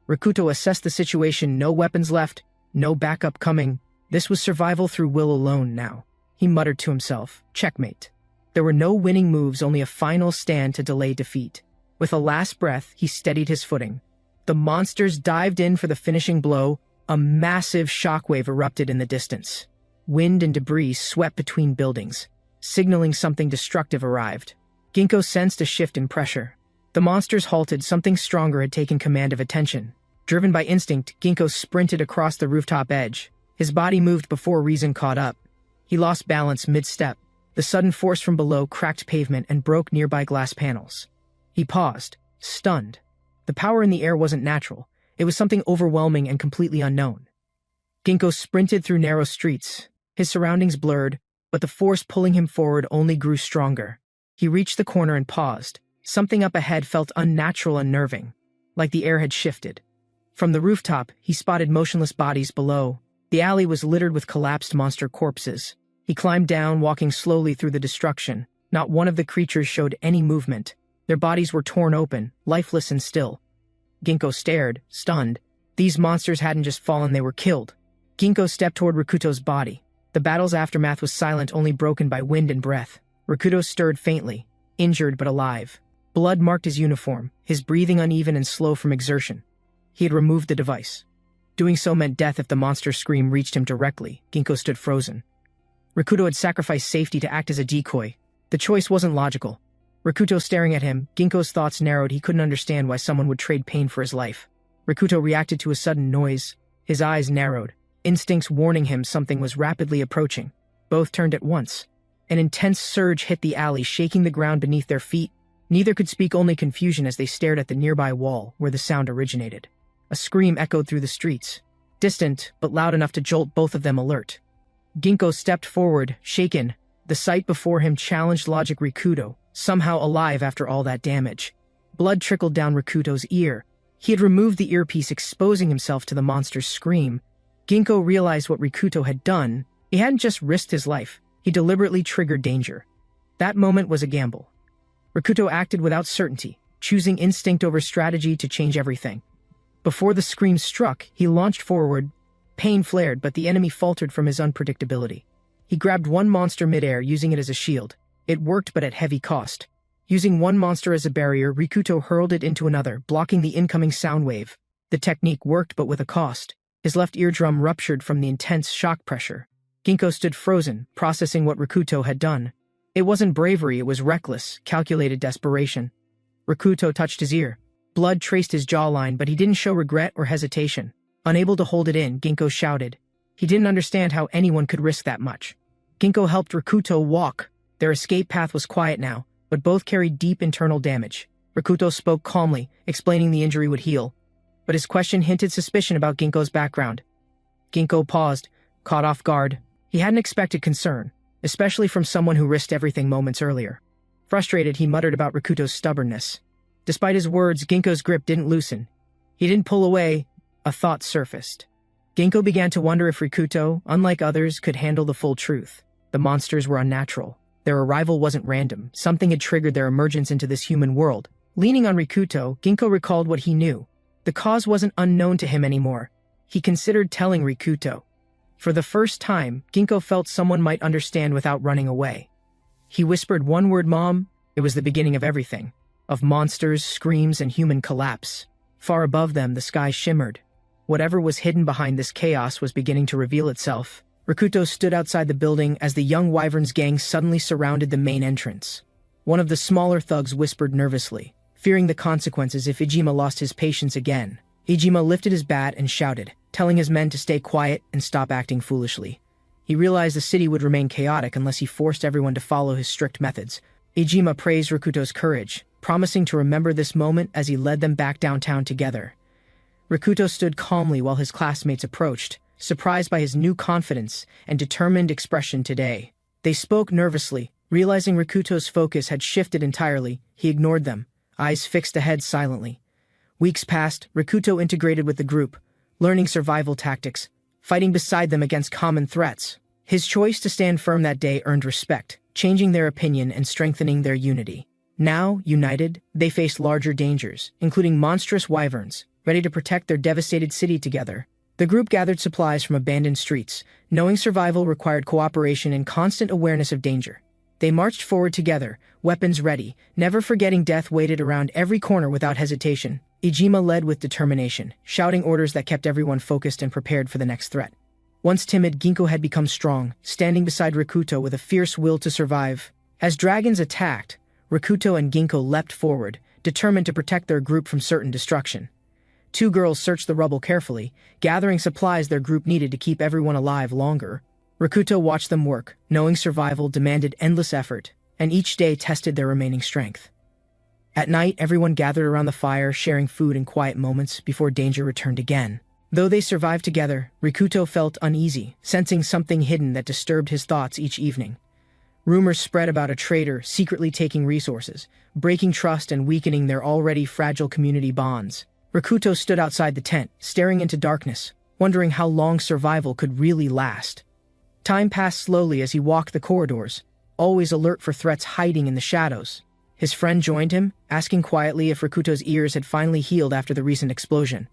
S2: Rikuto assessed the situation. No weapons left, no backup coming. This was survival through will alone now. He muttered to himself, checkmate. There were no winning moves, only a final stand to delay defeat. With a last breath, he steadied his footing. The monsters dived in for the finishing blow. A massive shockwave erupted in the distance. Wind and debris swept between buildings, signaling something destructive arrived. Ginkgo sensed a shift in pressure. The monsters halted. Something stronger had taken command of attention. Driven by instinct, Ginkgo sprinted across the rooftop edge. His body moved before reason caught up. He lost balance mid-step. The sudden force from below cracked pavement and broke nearby glass panels. He paused, stunned. The power in the air wasn't natural. It was something overwhelming and completely unknown. Ginkgo sprinted through narrow streets. His surroundings blurred, but the force pulling him forward only grew stronger. He reached the corner and paused. Something up ahead felt unnatural and unnerving, like the air had shifted. From the rooftop, he spotted motionless bodies below. The alley was littered with collapsed monster corpses. He climbed down, walking slowly through the destruction. Not one of the creatures showed any movement. Their bodies were torn open, lifeless and still. Ginkgo stared, stunned. These monsters hadn't just fallen, they were killed. Ginkgo stepped toward Rikuto's body. The battle's aftermath was silent, only broken by wind and breath. Rikuto stirred faintly, injured but alive. Blood marked his uniform, his breathing uneven and slow from exertion. He had removed the device. Doing so meant death if the monster's scream reached him directly. Ginkgo stood frozen. Rikuto had sacrificed safety to act as a decoy. The choice wasn't logical. Rikuto staring at him, Ginkgo's thoughts narrowed. He couldn't understand why someone would trade pain for his life. Rikuto reacted to a sudden noise. His eyes narrowed, instincts warning him something was rapidly approaching. Both turned at once. An intense surge hit the alley, shaking the ground beneath their feet. Neither could speak, only confusion as they stared at the nearby wall where the sound originated. A scream echoed through the streets, distant but loud enough to jolt both of them alert. Ginkgo stepped forward, shaken. The sight before him challenged logic. Rikuto, somehow alive after all that damage. Blood trickled down Rikuto's ear. He had removed the earpiece, exposing himself to the monster's scream. Ginkgo realized what Rikuto had done. He hadn't just risked his life, he deliberately triggered danger. That moment was a gamble. Rikuto acted without certainty, choosing instinct over strategy to change everything. Before the scream struck, he launched forward. Pain flared, but the enemy faltered from his unpredictability. He grabbed one monster midair, using it as a shield. It worked, but at heavy cost. Using one monster as a barrier, Rikuto hurled it into another, blocking the incoming sound wave. The technique worked, but with a cost. His left eardrum ruptured from the intense shock pressure. Ginkgo stood frozen, processing what Rikuto had done. It wasn't bravery, it was reckless, calculated desperation. Rikuto touched his ear. Blood traced his jawline, but he didn't show regret or hesitation. Unable to hold it in, Ginkgo shouted. He didn't understand how anyone could risk that much. Ginkgo helped Rikuto walk. Their escape path was quiet now, but both carried deep internal damage. Rikuto spoke calmly, explaining the injury would heal. But his question hinted suspicion about Ginkgo's background. Ginkgo paused, caught off guard. He hadn't expected concern, especially from someone who risked everything moments earlier. Frustrated, he muttered about Rikuto's stubbornness. Despite his words, Ginkgo's grip didn't loosen. He didn't pull away. A thought surfaced. Ginkgo began to wonder if Rikuto, unlike others, could handle the full truth. The monsters were unnatural. Their arrival wasn't random. Something had triggered their emergence into this human world. Leaning on Rikuto, Ginkgo recalled what he knew. The cause wasn't unknown to him anymore. He considered telling Rikuto. For the first time, Ginkgo felt someone might understand without running away. He whispered one word, "Mom." It was the beginning of everything. Of monsters, screams, and human collapse. Far above them, the sky shimmered. Whatever was hidden behind this chaos was beginning to reveal itself. Rikuto stood outside the building as the young Wyvern's gang suddenly surrounded the main entrance. One of the smaller thugs whispered nervously, fearing the consequences if Ijima lost his patience again. Ijima lifted his bat and shouted, telling his men to stay quiet and stop acting foolishly. He realized the city would remain chaotic unless he forced everyone to follow his strict methods. Ijima praised Rikuto's courage. promising to remember this moment as he led them back downtown together. Rikuto stood calmly while his classmates approached, surprised by his new confidence and determined expression today. They spoke nervously, realizing Rikuto's focus had shifted entirely. He ignored them, eyes fixed ahead silently. Weeks passed, Rikuto integrated with the group, learning survival tactics, fighting beside them against common threats. His choice to stand firm that day earned respect, changing their opinion and strengthening their unity. Now, united, they faced larger dangers, including monstrous wyverns, ready to protect their devastated city together. The group gathered supplies from abandoned streets, knowing survival required cooperation and constant awareness of danger. They marched forward together, weapons ready, never forgetting death waited around every corner without hesitation. Ijima led with determination, shouting orders that kept everyone focused and prepared for the next threat. Once timid, Ginko had become strong, standing beside Rikuto with a fierce will to survive. As dragons attacked, Rikuto and Ginko leapt forward, determined to protect their group from certain destruction. Two girls searched the rubble carefully, gathering supplies their group needed to keep everyone alive longer. Rikuto watched them work, knowing survival demanded endless effort, and each day tested their remaining strength. At night, everyone gathered around the fire, sharing food and quiet moments before danger returned again. Though they survived together, Rikuto felt uneasy, sensing something hidden that disturbed his thoughts each evening. Rumors spread about a traitor secretly taking resources, breaking trust and weakening their already fragile community bonds. Rikuto stood outside the tent, staring into darkness, wondering how long survival could really last. Time passed slowly as he walked the corridors, always alert for threats hiding in the shadows. His friend joined him, asking quietly if Rikuto's ears had finally healed after the recent explosion.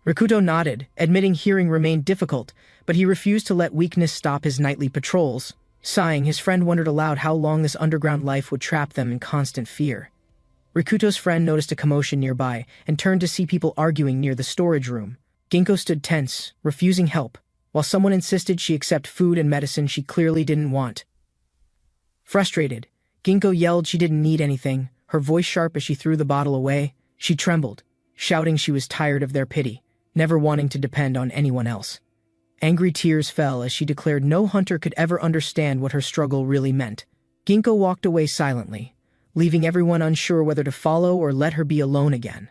S2: Rikuto nodded, admitting hearing remained difficult, but he refused to let weakness stop his nightly patrols. Sighing, his friend wondered aloud how long this underground life would trap them in constant fear. Rikuto's friend noticed a commotion nearby and turned to see people arguing near the storage room. Ginko stood tense, refusing help, while someone insisted she accept food and medicine she clearly didn't want. Frustrated, Ginko yelled she didn't need anything, her voice sharp as she threw the bottle away. She trembled, shouting she was tired of their pity, never wanting to depend on anyone else. Angry tears fell as she declared no hunter could ever understand what her struggle really meant. Ginko walked away silently, leaving everyone unsure whether to follow or let her be alone again.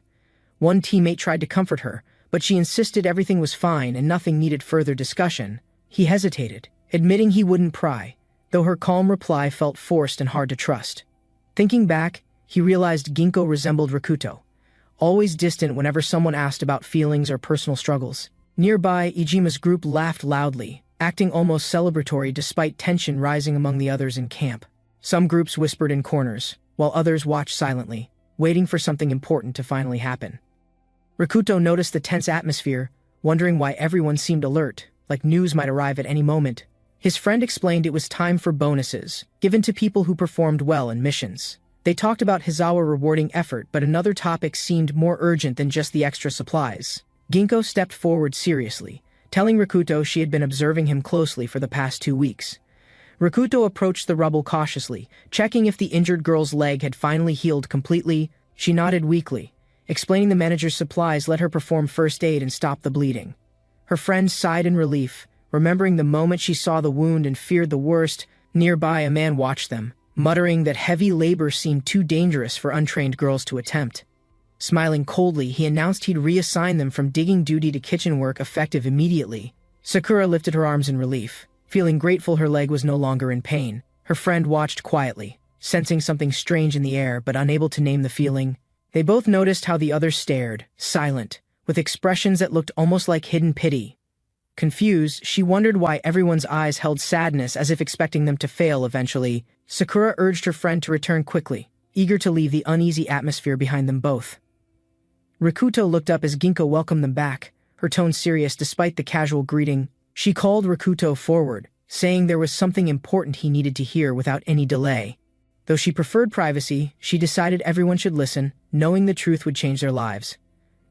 S2: One teammate tried to comfort her, but she insisted everything was fine and nothing needed further discussion. He hesitated, admitting he wouldn't pry, though her calm reply felt forced and hard to trust. Thinking back, he realized Ginko resembled Rikuto, always distant whenever someone asked about feelings or personal struggles. Nearby, Ijima's group laughed loudly, acting almost celebratory despite tension rising among the others in camp. Some groups whispered in corners, while others watched silently, waiting for something important to finally happen. Rikuto noticed the tense atmosphere, wondering why everyone seemed alert, like news might arrive at any moment. His friend explained it was time for bonuses, given to people who performed well in missions. They talked about Hizawa rewarding effort, but another topic seemed more urgent than just the extra supplies. Ginko stepped forward seriously, telling Rikuto she had been observing him closely for the past 2 weeks. Rikuto approached the rubble cautiously, checking if the injured girl's leg had finally healed completely. She nodded weakly, explaining the manager's supplies let her perform first aid and stop the bleeding. Her friend sighed in relief, remembering the moment she saw the wound and feared the worst. Nearby, a man watched them, muttering that heavy labor seemed too dangerous for untrained girls to attempt. Smiling coldly, he announced he'd reassign them from digging duty to kitchen work, effective immediately. Sakura lifted her arms in relief, feeling grateful her leg was no longer in pain. Her friend watched quietly, sensing something strange in the air but unable to name the feeling. They both noticed how the others stared, silent, with expressions that looked almost like hidden pity. Confused, she wondered why everyone's eyes held sadness, as if expecting them to fail eventually. Sakura urged her friend to return quickly, eager to leave the uneasy atmosphere behind them both. Rikuto looked up as Ginko welcomed them back, her tone serious despite the casual greeting. She called Rikuto forward, saying there was something important he needed to hear without any delay. Though she preferred privacy, she decided everyone should listen, knowing the truth would change their lives.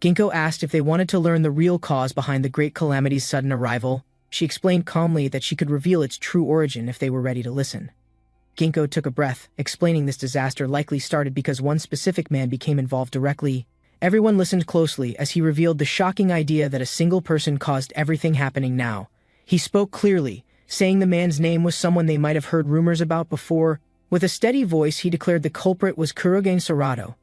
S2: Ginko asked if they wanted to learn the real cause behind the great calamity's sudden arrival. She explained calmly that she could reveal its true origin if they were ready to listen. Ginko took a breath, explaining this disaster likely started because one specific man became involved directly. Everyone listened closely as he revealed the shocking idea that a single person caused everything happening now. He spoke clearly, saying the man's name was someone they might have heard rumors about before. With a steady voice, he declared the culprit was Kurogen Serato,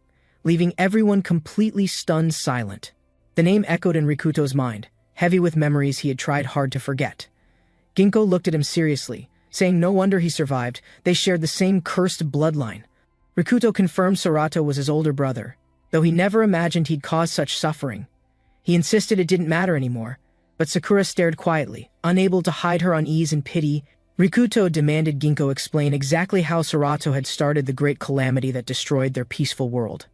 S2: leaving everyone completely stunned silent. The name echoed in Rikuto's mind, heavy with memories he had tried hard to forget. Ginkgo looked at him seriously, saying no wonder he survived, they shared the same cursed bloodline. Rikuto confirmed Serato was his older brother, though he never imagined he'd cause such suffering. He insisted it didn't matter anymore, but Sakura stared quietly, unable to hide her unease and pity. Rikuto demanded Ginkgo explain exactly how Serato had started the great calamity that destroyed their peaceful world.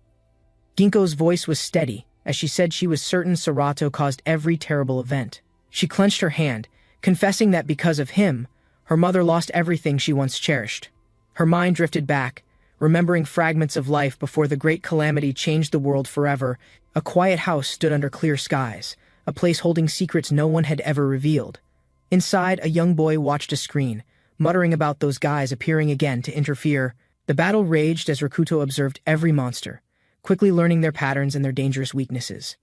S2: Ginkgo's voice was steady, as she said she was certain Serato caused every terrible event. She clenched her hand, confessing that because of him, her mother lost everything she once cherished. Her mind drifted back, remembering fragments of life before the great calamity changed the world forever. A quiet house stood under clear skies, a place holding secrets no one had ever revealed. Inside, a young boy watched a screen, muttering about those guys appearing again to interfere. The battle raged as Rikuto observed every monster, quickly learning their patterns and their dangerous weaknesses.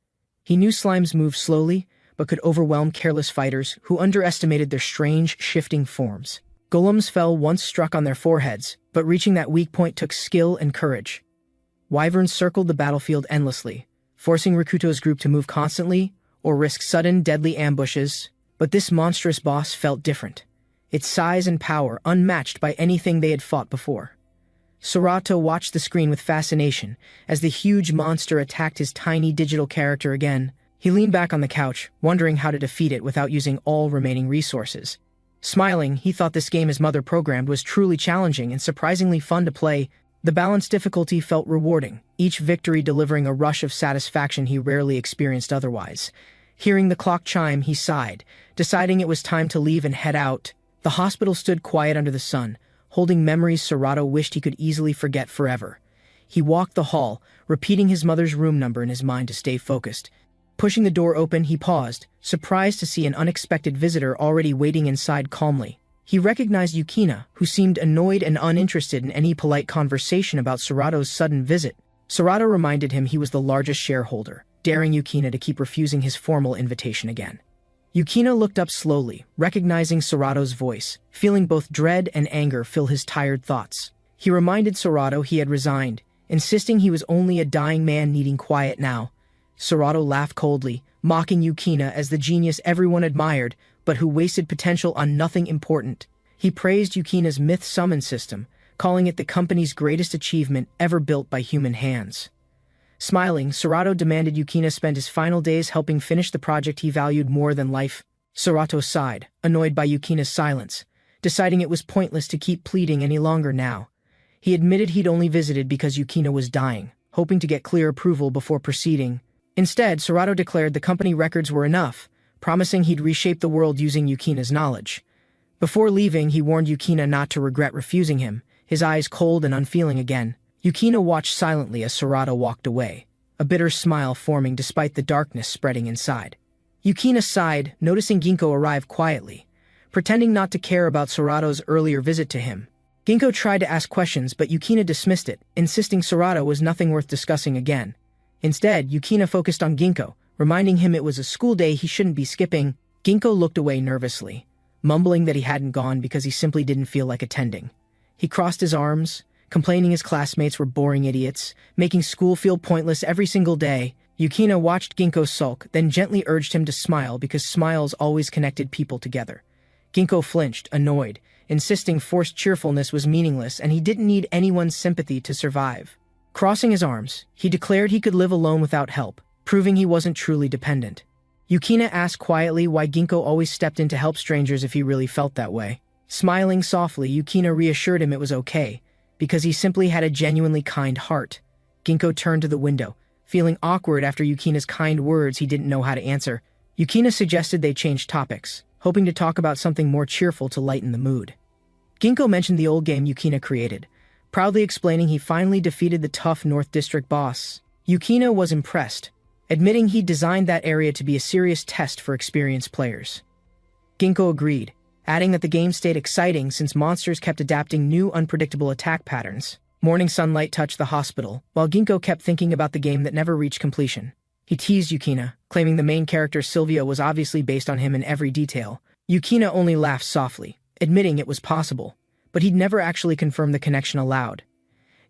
S2: He knew slimes moved slowly, but could overwhelm careless fighters who underestimated their strange, shifting forms. Golems fell once struck on their foreheads, but reaching that weak point took skill and courage. Wyverns circled the battlefield endlessly, forcing Rikuto's group to move constantly or risk sudden, deadly ambushes. But this monstrous boss felt different, its size and power unmatched by anything they had fought before. Serato watched the screen with fascination as the huge monster attacked his tiny digital character again. He leaned back on the couch, wondering how to defeat it without using all remaining resources. Smiling, he thought this game his mother programmed was truly challenging and surprisingly fun to play. The balanced difficulty felt rewarding, each victory delivering a rush of satisfaction he rarely experienced otherwise. Hearing the clock chime, he sighed, deciding it was time to leave and head out. The hospital stood quiet under the sun, holding memories Serato wished he could easily forget forever. He walked the hall, repeating his mother's room number in his mind to stay focused. Pushing the door open, he paused, surprised to see an unexpected visitor already waiting inside calmly. He recognized Yukina, who seemed annoyed and uninterested in any polite conversation about Serato's sudden visit. Serato reminded him he was the largest shareholder, daring Yukina to keep refusing his formal invitation again. Yukina looked up slowly, recognizing Serato's voice, feeling both dread and anger fill his tired thoughts. He reminded Serato he had resigned, insisting he was only a dying man needing quiet now. Serato laughed coldly, mocking Yukina as the genius everyone admired, but who wasted potential on nothing important. He praised Yukina's myth summon system, calling it the company's greatest achievement ever built by human hands. Smiling, Serato demanded Yukina spend his final days helping finish the project he valued more than life. Serato sighed, annoyed by Yukina's silence, deciding it was pointless to keep pleading any longer now. He admitted he'd only visited because Yukina was dying, hoping to get clear approval before proceeding. Instead, Serato declared the company records were enough, promising he'd reshape the world using Yukina's knowledge. Before leaving, he warned Yukina not to regret refusing him, his eyes cold and unfeeling again. Yukina watched silently as Serato walked away, a bitter smile forming despite the darkness spreading inside. Yukina sighed, noticing Ginkgo arrive quietly, pretending not to care about Serato's earlier visit to him. Ginkgo tried to ask questions, but Yukina dismissed it, insisting Serato was nothing worth discussing again. Instead, Yukina focused on Ginkgo, reminding him it was a school day he shouldn't be skipping. Ginkgo looked away nervously, mumbling that he hadn't gone because he simply didn't feel like attending. He crossed his arms, complaining his classmates were boring idiots, making school feel pointless every single day. Yukina watched Ginkgo sulk, then gently urged him to smile because smiles always connected people together. Ginkgo flinched, annoyed, insisting forced cheerfulness was meaningless and he didn't need anyone's sympathy to survive. Crossing his arms, he declared he could live alone without help, proving he wasn't truly dependent. Yukina asked quietly why Ginkgo always stepped in to help strangers if he really felt that way. Smiling softly, Yukina reassured him it was okay, because he simply had a genuinely kind heart. Ginkgo turned to the window, feeling awkward after Yukina's kind words he didn't know how to answer. Yukina suggested they change topics, hoping to talk about something more cheerful to lighten the mood. Ginkgo mentioned the old game Yukina created, proudly explaining he finally defeated the tough North District boss. Yukina was impressed, admitting he'd designed that area to be a serious test for experienced players. Ginkgo agreed, adding that the game stayed exciting since monsters kept adapting new unpredictable attack patterns. Morning sunlight touched the hospital, while Ginkgo kept thinking about the game that never reached completion. He teased Yukina, claiming the main character Sylvia was obviously based on him in every detail. Yukina only laughed softly, admitting it was possible, but he'd never actually confirmed the connection aloud.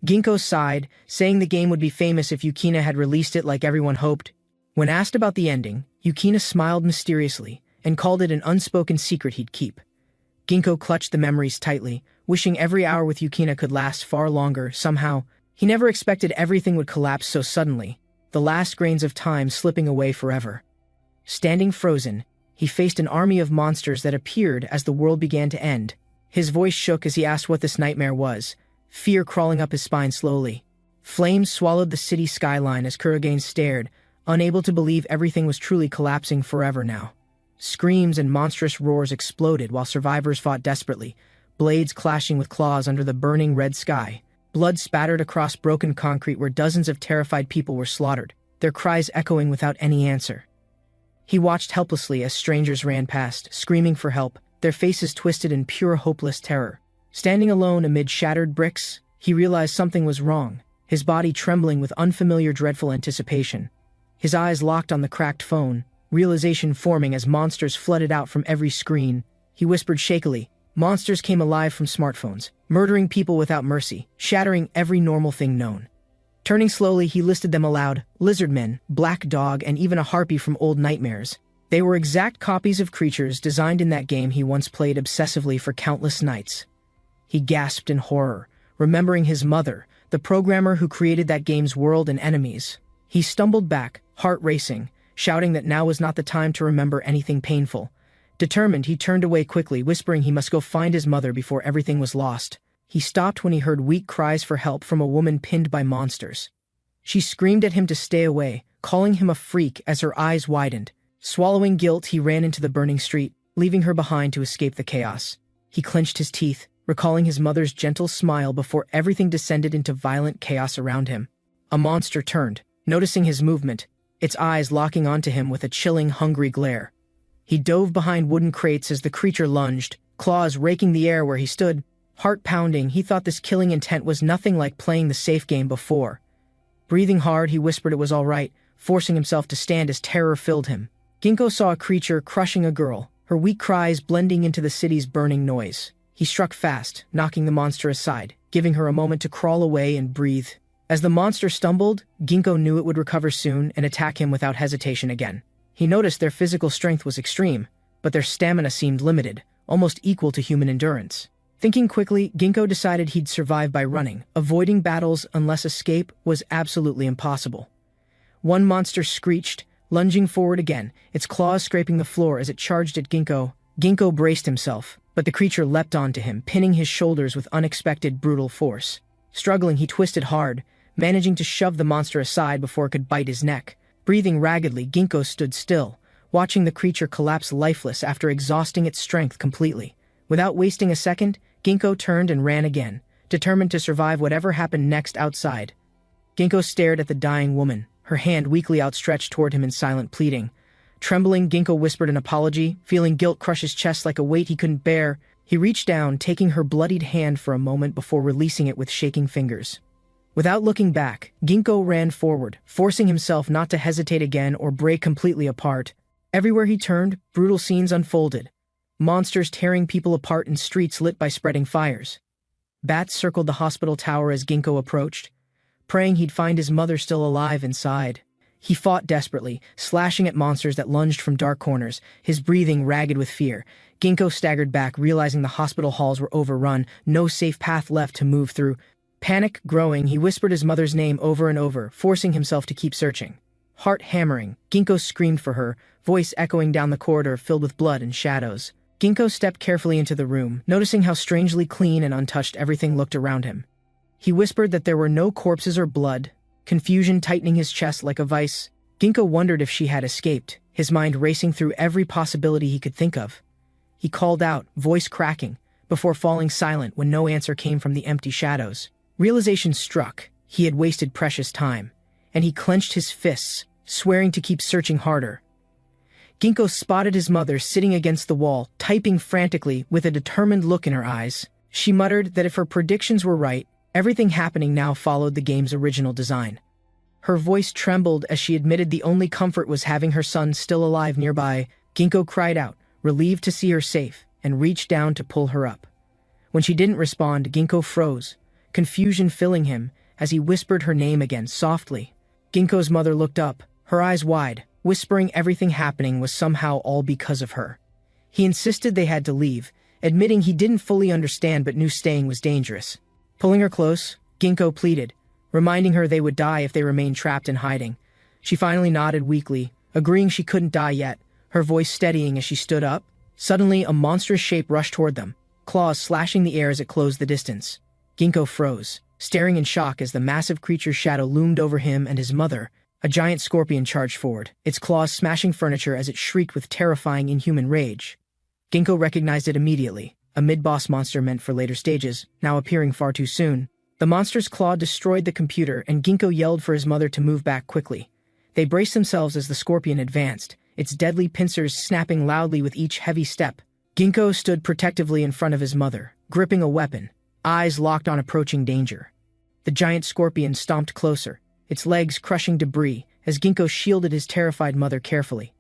S2: Ginkgo sighed, saying the game would be famous if Yukina had released it like everyone hoped. When asked about the ending, Yukina smiled mysteriously and called it an unspoken secret he'd keep. Ginkgo clutched the memories tightly, wishing every hour with Yukina could last far longer. Somehow, he never expected everything would collapse so suddenly, the last grains of time slipping away forever. Standing frozen, he faced an army of monsters that appeared as the world began to end. His voice shook as he asked what this nightmare was, fear crawling up his spine slowly. Flames swallowed the city skyline as Kurogane stared, unable to believe everything was truly collapsing forever now. Screams and monstrous roars exploded while survivors fought desperately, blades clashing with claws under the burning red sky. Blood spattered across broken concrete where dozens of terrified people were slaughtered, their cries echoing without any answer. He watched helplessly as strangers ran past, screaming for help, their faces twisted in pure hopeless terror. Standing alone amid shattered bricks, he realized something was wrong, his body trembling with unfamiliar dreadful anticipation. His eyes locked on the cracked phone, realization forming as monsters flooded out from every screen. He whispered shakily, monsters came alive from smartphones, murdering people without mercy, shattering every normal thing known. Turning slowly, he listed them aloud, lizardmen, black dog, and even a harpy from old nightmares. They were exact copies of creatures designed in that game he once played obsessively for countless nights. He gasped in horror, remembering his mother, the programmer who created that game's world and enemies. He stumbled back, heart racing, shouting that now was not the time to remember anything painful. Determined, he turned away quickly, whispering he must go find his mother before everything was lost. He stopped when he heard weak cries for help from a woman pinned by monsters. She screamed at him to stay away, calling him a freak as her eyes widened. Swallowing guilt, he ran into the burning street, leaving her behind to escape the chaos. He clenched his teeth, recalling his mother's gentle smile before everything descended into violent chaos around him. A monster turned, noticing his movement, its eyes locking onto him with a chilling, hungry glare. He dove behind wooden crates as the creature lunged, claws raking the air where he stood. Heart pounding, he thought this killing intent was nothing like playing the safe game before. Breathing hard, he whispered it was all right, forcing himself to stand as terror filled him. Ginkgo saw a creature crushing a girl, her weak cries blending into the city's burning noise. He struck fast, knocking the monster aside, giving her a moment to crawl away and breathe. As the monster stumbled, Ginkgo knew it would recover soon and attack him without hesitation again. He noticed their physical strength was extreme, but their stamina seemed limited, almost equal to human endurance. Thinking quickly, Ginkgo decided he'd survive by running. Avoiding battles unless escape was absolutely impossible. One monster screeched, lunging forward again, its claws scraping the floor as it charged at Ginkgo. Ginkgo braced himself, but the creature leapt onto him, pinning his shoulders with unexpected brutal force. Struggling, he twisted hard, managing to shove the monster aside before it could bite his neck. Breathing raggedly, Ginkgo stood still, watching the creature collapse lifeless after exhausting its strength completely. Without wasting a second, Ginkgo turned and ran again, determined to survive whatever happened next outside. Ginkgo stared at the dying woman, her hand weakly outstretched toward him in silent pleading. Trembling, Ginkgo whispered an apology, feeling guilt crush his chest like a weight he couldn't bear. He reached down, taking her bloodied hand for a moment before releasing it with shaking fingers. Without looking back, Ginkgo ran forward, forcing himself not to hesitate again or break completely apart. Everywhere he turned, brutal scenes unfolded. Monsters tearing people apart in streets lit by spreading fires. Bats circled the hospital tower as Ginkgo approached, praying he'd find his mother still alive inside. He fought desperately, slashing at monsters that lunged from dark corners, his breathing ragged with fear. Ginkgo staggered back, realizing the hospital halls were overrun, no safe path left to move through. Panic growing, he whispered his mother's name over and over, forcing himself to keep searching. Heart hammering, Ginkgo screamed for her, voice echoing down the corridor filled with blood and shadows. Ginkgo stepped carefully into the room, noticing how strangely clean and untouched everything looked around him. He whispered that there were no corpses or blood, confusion tightening his chest like a vice. Ginkgo wondered if she had escaped, his mind racing through every possibility he could think of. He called out, voice cracking, before falling silent when no answer came from the empty shadows. Realization struck, he had wasted precious time, and he clenched his fists, swearing to keep searching harder. Ginkgo spotted his mother sitting against the wall, typing frantically with a determined look in her eyes. She muttered that if her predictions were right, everything happening now followed the game's original design. Her voice trembled as she admitted the only comfort was having her son still alive nearby. Ginkgo cried out, relieved to see her safe, and reached down to pull her up. When she didn't respond, Ginkgo froze, confusion filling him as he whispered her name again softly. Ginkgo's mother looked up, her eyes wide, whispering everything happening was somehow all because of her. He insisted they had to leave, admitting he didn't fully understand but knew staying was dangerous. Pulling her close, Ginkgo pleaded, reminding her they would die if they remained trapped in hiding. She finally nodded weakly, agreeing she couldn't die yet, her voice steadying as she stood up. Suddenly, a monstrous shape rushed toward them, claws slashing the air as it closed the distance. Ginkgo froze, staring in shock as the massive creature's shadow loomed over him and his mother. A giant scorpion charged forward, its claws smashing furniture as it shrieked with terrifying, inhuman rage. Ginkgo recognized it immediately, a mid-boss monster meant for later stages, now appearing far too soon. The monster's claw destroyed the computer, and Ginkgo yelled for his mother to move back quickly. They braced themselves as the scorpion advanced, its deadly pincers snapping loudly with each heavy step. Ginkgo stood protectively in front of his mother, gripping a weapon, eyes locked on approaching danger. The giant scorpion stomped closer, its legs crushing debris as Ginkgo shielded his terrified mother carefully.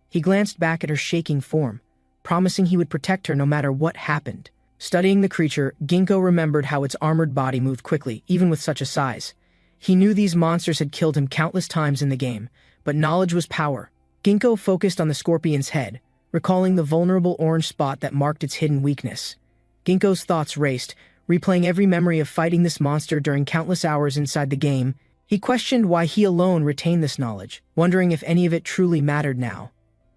S2: He glanced back at her shaking form, promising he would protect her no matter what happened. Studying the creature, Ginkgo remembered how its armored body moved quickly, even with such a size. He knew these monsters had killed him countless times in the game, but knowledge was power. Ginkgo focused on the scorpion's head, recalling the vulnerable orange spot that marked its hidden weakness. Ginkgo's thoughts raced, replaying every memory of fighting this monster during countless hours inside the game. He questioned why he alone retained this knowledge, wondering if any of it truly mattered now.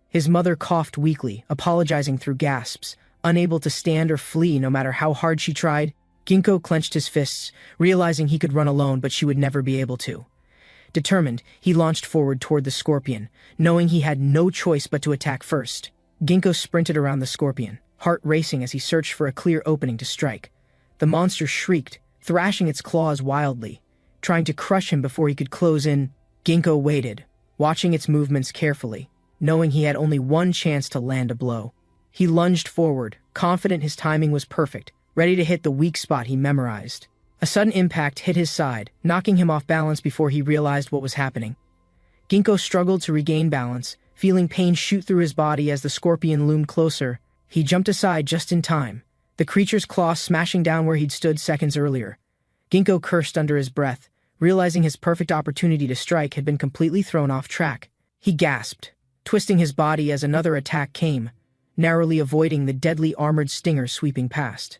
S2: His mother coughed weakly, apologizing through gasps, unable to stand or flee no matter how hard she tried. Ginkgo clenched his fists, realizing he could run alone but she would never be able to. Determined, he launched forward toward the scorpion, knowing he had no choice but to attack first. Ginkgo sprinted around the scorpion, heart racing as he searched for a clear opening to strike. The monster shrieked, thrashing its claws wildly, trying to crush him before he could close in. Ginkgo waited, watching its movements carefully, knowing he had only one chance to land a blow. He lunged forward, confident his timing was perfect, ready to hit the weak spot he memorized. A sudden impact hit his side, knocking him off balance before he realized what was happening. Ginkgo struggled to regain balance, feeling pain shoot through his body as the scorpion loomed closer. He jumped aside just in time, the creature's claw smashing down where he'd stood seconds earlier. Ginkgo cursed under his breath, realizing his perfect opportunity to strike had been completely thrown off track. He gasped, twisting his body as another attack came, narrowly avoiding the deadly armored stinger sweeping past.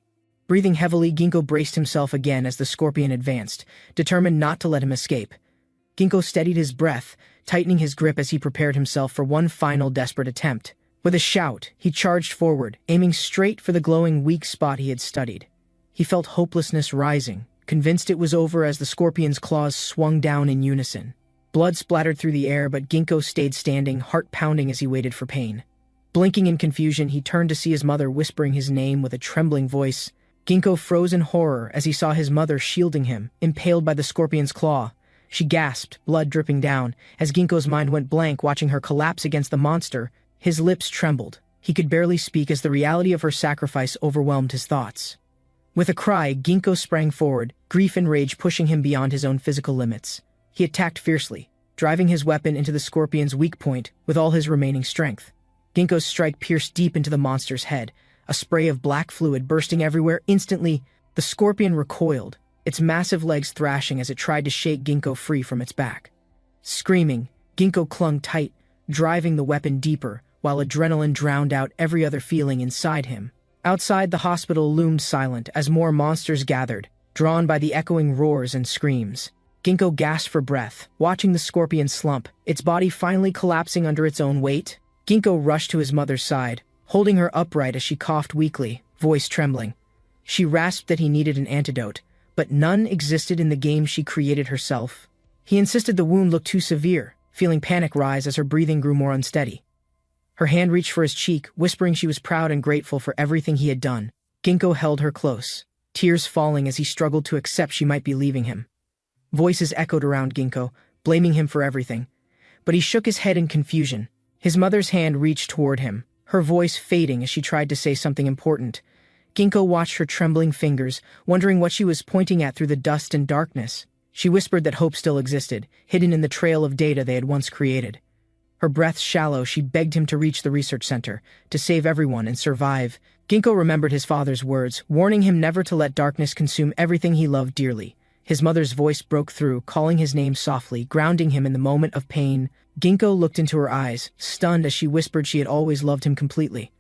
S2: Breathing heavily, Ginkgo braced himself again as the scorpion advanced, determined not to let him escape. Ginkgo steadied his breath, tightening his grip as he prepared himself for one final desperate attempt. With a shout, he charged forward, aiming straight for the glowing weak spot he had studied. He felt hopelessness rising, convinced it was over as the scorpion's claws swung down in unison. Blood splattered through the air, but Ginkgo stayed standing, heart pounding as he waited for pain. Blinking in confusion, he turned to see his mother whispering his name with a trembling voice. Ginkgo froze in horror as he saw his mother shielding him, impaled by the scorpion's claw. She gasped, blood dripping down, as Ginkgo's mind went blank watching her collapse against the monster. His lips trembled. He could barely speak as the reality of her sacrifice overwhelmed his thoughts. With a cry, Ginkgo sprang forward, grief and rage pushing him beyond his own physical limits. He attacked fiercely, driving his weapon into the scorpion's weak point with all his remaining strength. Ginkgo's strike pierced deep into the monster's head, a spray of black fluid bursting everywhere. Instantly, the scorpion recoiled, its massive legs thrashing as it tried to shake Ginkgo free from its back. Screaming, Ginkgo clung tight, driving the weapon deeper, while adrenaline drowned out every other feeling inside him. Outside, the hospital loomed silent as more monsters gathered, drawn by the echoing roars and screams. Ginkgo gasped for breath, watching the scorpion slump, its body finally collapsing under its own weight. Ginkgo rushed to his mother's side, holding her upright as she coughed weakly, voice trembling. She rasped that he needed an antidote, but none existed in the game she created herself. He insisted the wound looked too severe, feeling panic rise as her breathing grew more unsteady. Her hand reached for his cheek, whispering she was proud and grateful for everything he had done. Ginkgo held her close, tears falling as he struggled to accept she might be leaving him. Voices echoed around Ginkgo, blaming him for everything, but he shook his head in confusion. His mother's hand reached toward him, her voice fading as she tried to say something important. Ginkgo watched her trembling fingers, wondering what she was pointing at through the dust and darkness. She whispered that hope still existed, hidden in the trail of data they had once created. Her breath shallow, she begged him to reach the research center, to save everyone and survive. Ginkgo remembered his father's words, warning him never to let darkness consume everything he loved dearly. His mother's voice broke through, calling his name softly, grounding him in the moment of pain. Ginkgo looked into her eyes, stunned as she whispered she had always loved him completely.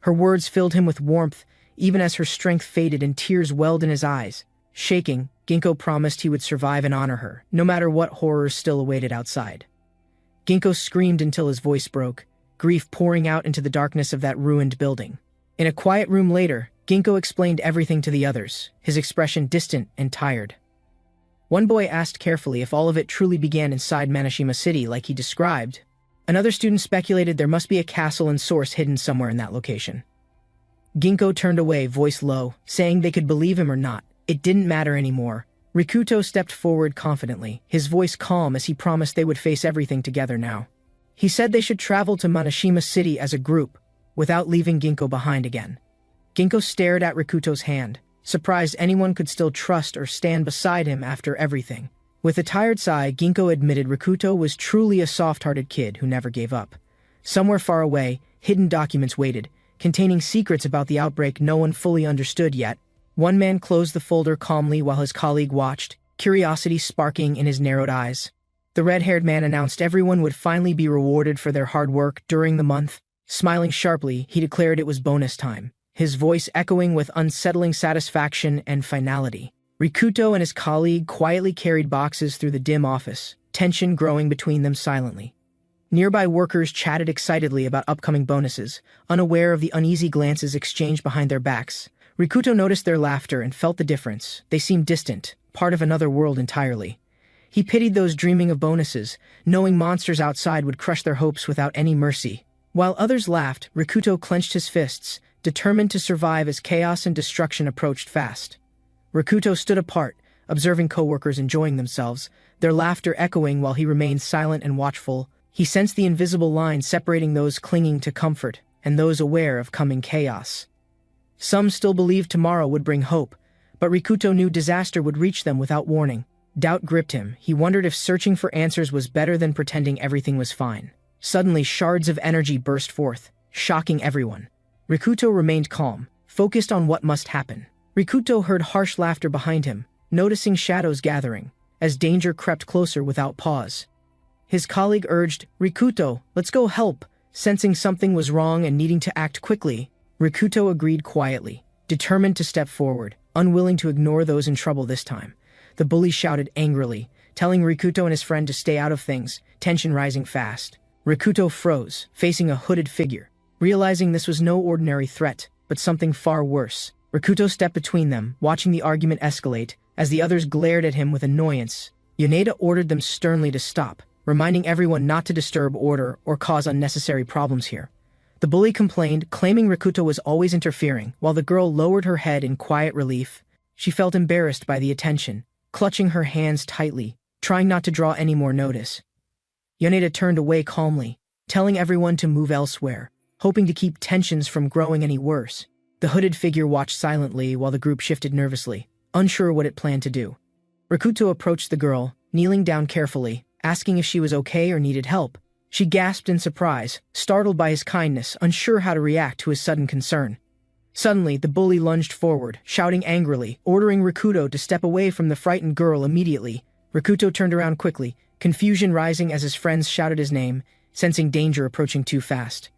S2: Her words filled him with warmth, even as her strength faded and tears welled in his eyes. Shaking, Ginkgo promised he would survive and honor her, no matter what horrors still awaited outside. Ginkgo screamed until his voice broke, grief pouring out into the darkness of that ruined building. In a quiet room later, Ginkgo explained everything to the others, his expression distant and tired. One boy asked carefully if all of it truly began inside Manashima City like he described. Another student speculated there must be a castle and source hidden somewhere in that location. Ginkgo turned away, voice low, saying they could believe him or not. It didn't matter anymore. Rikuto stepped forward confidently, his voice calm as he promised they would face everything together now. He said they should travel to Manashima City as a group, without leaving Ginkgo behind again. Ginkgo stared at Rikuto's hand, surprised anyone could still trust or stand beside him after everything. With a tired sigh, Ginkgo admitted Rikuto was truly a soft-hearted kid who never gave up. Somewhere far away, hidden documents waited, containing secrets about the outbreak no one fully understood yet. One man closed the folder calmly while his colleague watched, curiosity sparking in his narrowed eyes. The red-haired man announced everyone would finally be rewarded for their hard work during the month. Smiling sharply, he declared it was bonus time, his voice echoing with unsettling satisfaction and finality. Rikuto and his colleague quietly carried boxes through the dim office, tension growing between them silently. Nearby workers chatted excitedly about upcoming bonuses, unaware of the uneasy glances exchanged behind their backs. Rikuto noticed their laughter and felt the difference. They seemed distant, part of another world entirely. He pitied those dreaming of bonuses, knowing monsters outside would crush their hopes without any mercy. While others laughed, Rikuto clenched his fists, determined to survive as chaos and destruction approached fast. Rikuto stood apart, observing coworkers enjoying themselves, their laughter echoing while he remained silent and watchful. He sensed the invisible line separating those clinging to comfort and those aware of coming chaos. Some still believed tomorrow would bring hope, but Rikuto knew disaster would reach them without warning. Doubt gripped him. He wondered if searching for answers was better than pretending everything was fine. Suddenly, shards of energy burst forth, shocking everyone. Rikuto remained calm, focused on what must happen. Rikuto heard harsh laughter behind him, noticing shadows gathering, as danger crept closer without pause. His colleague urged, "Rikuto, let's go help." Sensing something was wrong and needing to act quickly, Rikuto agreed quietly, determined to step forward, unwilling to ignore those in trouble this time. The bully shouted angrily, telling Rikuto and his friend to stay out of things, tension rising fast. Rikuto froze, facing a hooded figure. Realizing this was no ordinary threat, but something far worse, Rikuto stepped between them, watching the argument escalate. As the others glared at him with annoyance, Yoneda ordered them sternly to stop, reminding everyone not to disturb order or cause unnecessary problems here. The bully complained, claiming Rikuto was always interfering, while the girl lowered her head in quiet relief. She felt embarrassed by the attention, clutching her hands tightly, trying not to draw any more notice. Yoneda turned away calmly, telling everyone to move elsewhere, hoping to keep tensions from growing any worse. The hooded figure watched silently while the group shifted nervously, unsure what it planned to do. Rikuto approached the girl, kneeling down carefully, asking if she was okay or needed help. She gasped in surprise, startled by his kindness, unsure how to react to his sudden concern. Suddenly, the bully lunged forward, shouting angrily, ordering Rikuto to step away from the frightened girl immediately. Rikuto turned around quickly, confusion rising as his friends shouted his name, sensing danger approaching too fast.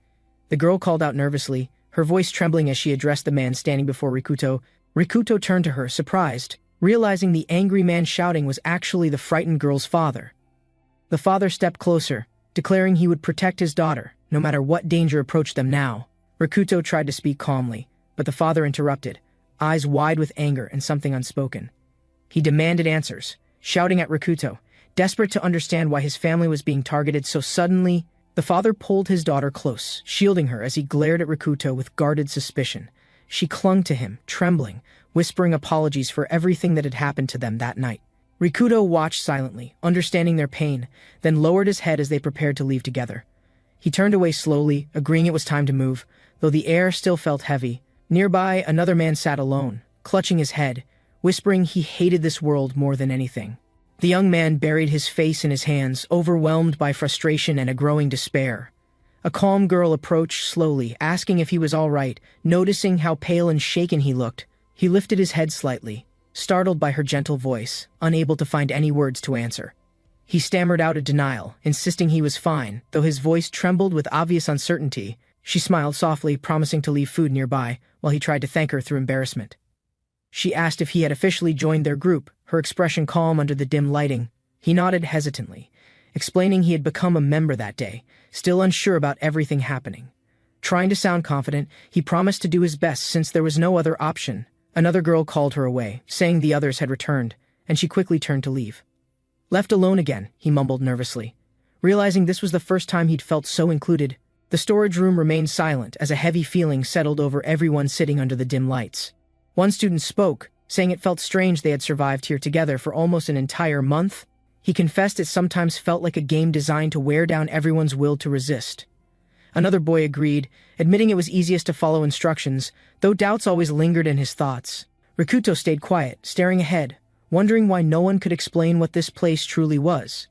S2: The girl called out nervously, her voice trembling as she addressed the man standing before Rikuto. Rikuto turned to her, surprised, realizing the angry man shouting was actually the frightened girl's father. The father stepped closer, declaring he would protect his daughter, no matter what danger approached them now. Rikuto tried to speak calmly, but the father interrupted, eyes wide with anger and something unspoken. He demanded answers, shouting at Rikuto, desperate to understand why his family was being targeted so suddenly. The father pulled his daughter close, shielding her as he glared at Rikuto with guarded suspicion. She clung to him, trembling, whispering apologies for everything that had happened to them that night. Rikuto watched silently, understanding their pain, then lowered his head as they prepared to leave together. He turned away slowly, agreeing it was time to move, though the air still felt heavy. Nearby, another man sat alone, clutching his head, whispering he hated this world more than anything. The young man buried his face in his hands, overwhelmed by frustration and a growing despair. A calm girl approached slowly, asking if he was all right. Noticing how pale and shaken he looked, he lifted his head slightly, startled by her gentle voice, unable to find any words to answer. He stammered out a denial, insisting he was fine, though his voice trembled with obvious uncertainty. She smiled softly, promising to leave food nearby, while he tried to thank her through embarrassment. She asked if he had officially joined their group, her expression calm under the dim lighting. He nodded hesitantly, explaining he had become a member that day, still unsure about everything happening. Trying to sound confident, he promised to do his best since there was no other option. Another girl called her away, saying the others had returned, and she quickly turned to leave. Left alone again, he mumbled nervously. Realizing this was the first time he'd felt so included, the storage room remained silent as a heavy feeling settled over everyone sitting under the dim lights. One student spoke, saying it felt strange they had survived here together for almost an entire month. He confessed it sometimes felt like a game designed to wear down everyone's will to resist. Another boy agreed, admitting it was easiest to follow instructions, though doubts always lingered in his thoughts. Rikuto stayed quiet, staring ahead, wondering why no one could explain what this place truly was.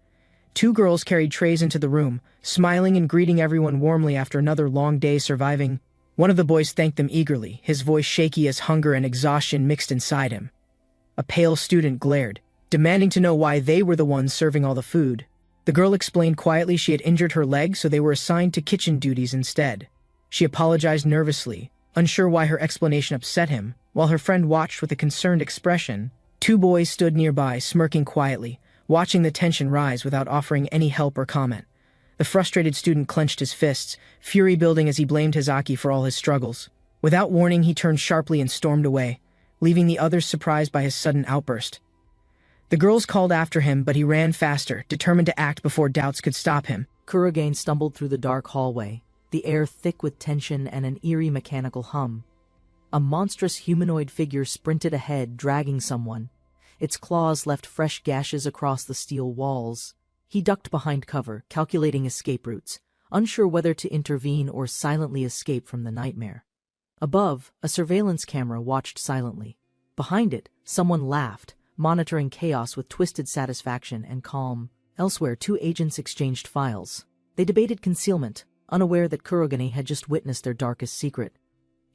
S2: Two girls carried trays into the room, smiling and greeting everyone warmly after another long day surviving. One of the boys thanked them eagerly, his voice shaky as hunger and exhaustion mixed inside him. A pale student glared, demanding to know why they were the ones serving all the food. The girl explained quietly she had injured her leg, so they were assigned to kitchen duties instead. She apologized nervously, unsure why her explanation upset him, while her friend watched with a concerned expression. Two boys stood nearby, smirking quietly, watching the tension rise without offering any help or comment. The frustrated student clenched his fists, fury building as he blamed Hizaki for all his struggles. Without warning, he turned sharply and stormed away, leaving the others surprised by his sudden outburst. The girls called after him, but he ran faster, determined to act before doubts could stop him.
S1: Kurogane stumbled through the dark hallway, the air thick with tension and an eerie mechanical hum. A monstrous humanoid figure sprinted ahead, dragging someone. Its claws left fresh gashes across the steel walls. He ducked behind cover, calculating escape routes, unsure whether to intervene or silently escape from the nightmare. Above, a surveillance camera watched silently. Behind it, someone laughed, monitoring chaos with twisted satisfaction and calm. Elsewhere, two agents exchanged files. They debated concealment, unaware that Kurogane had just witnessed their darkest secret.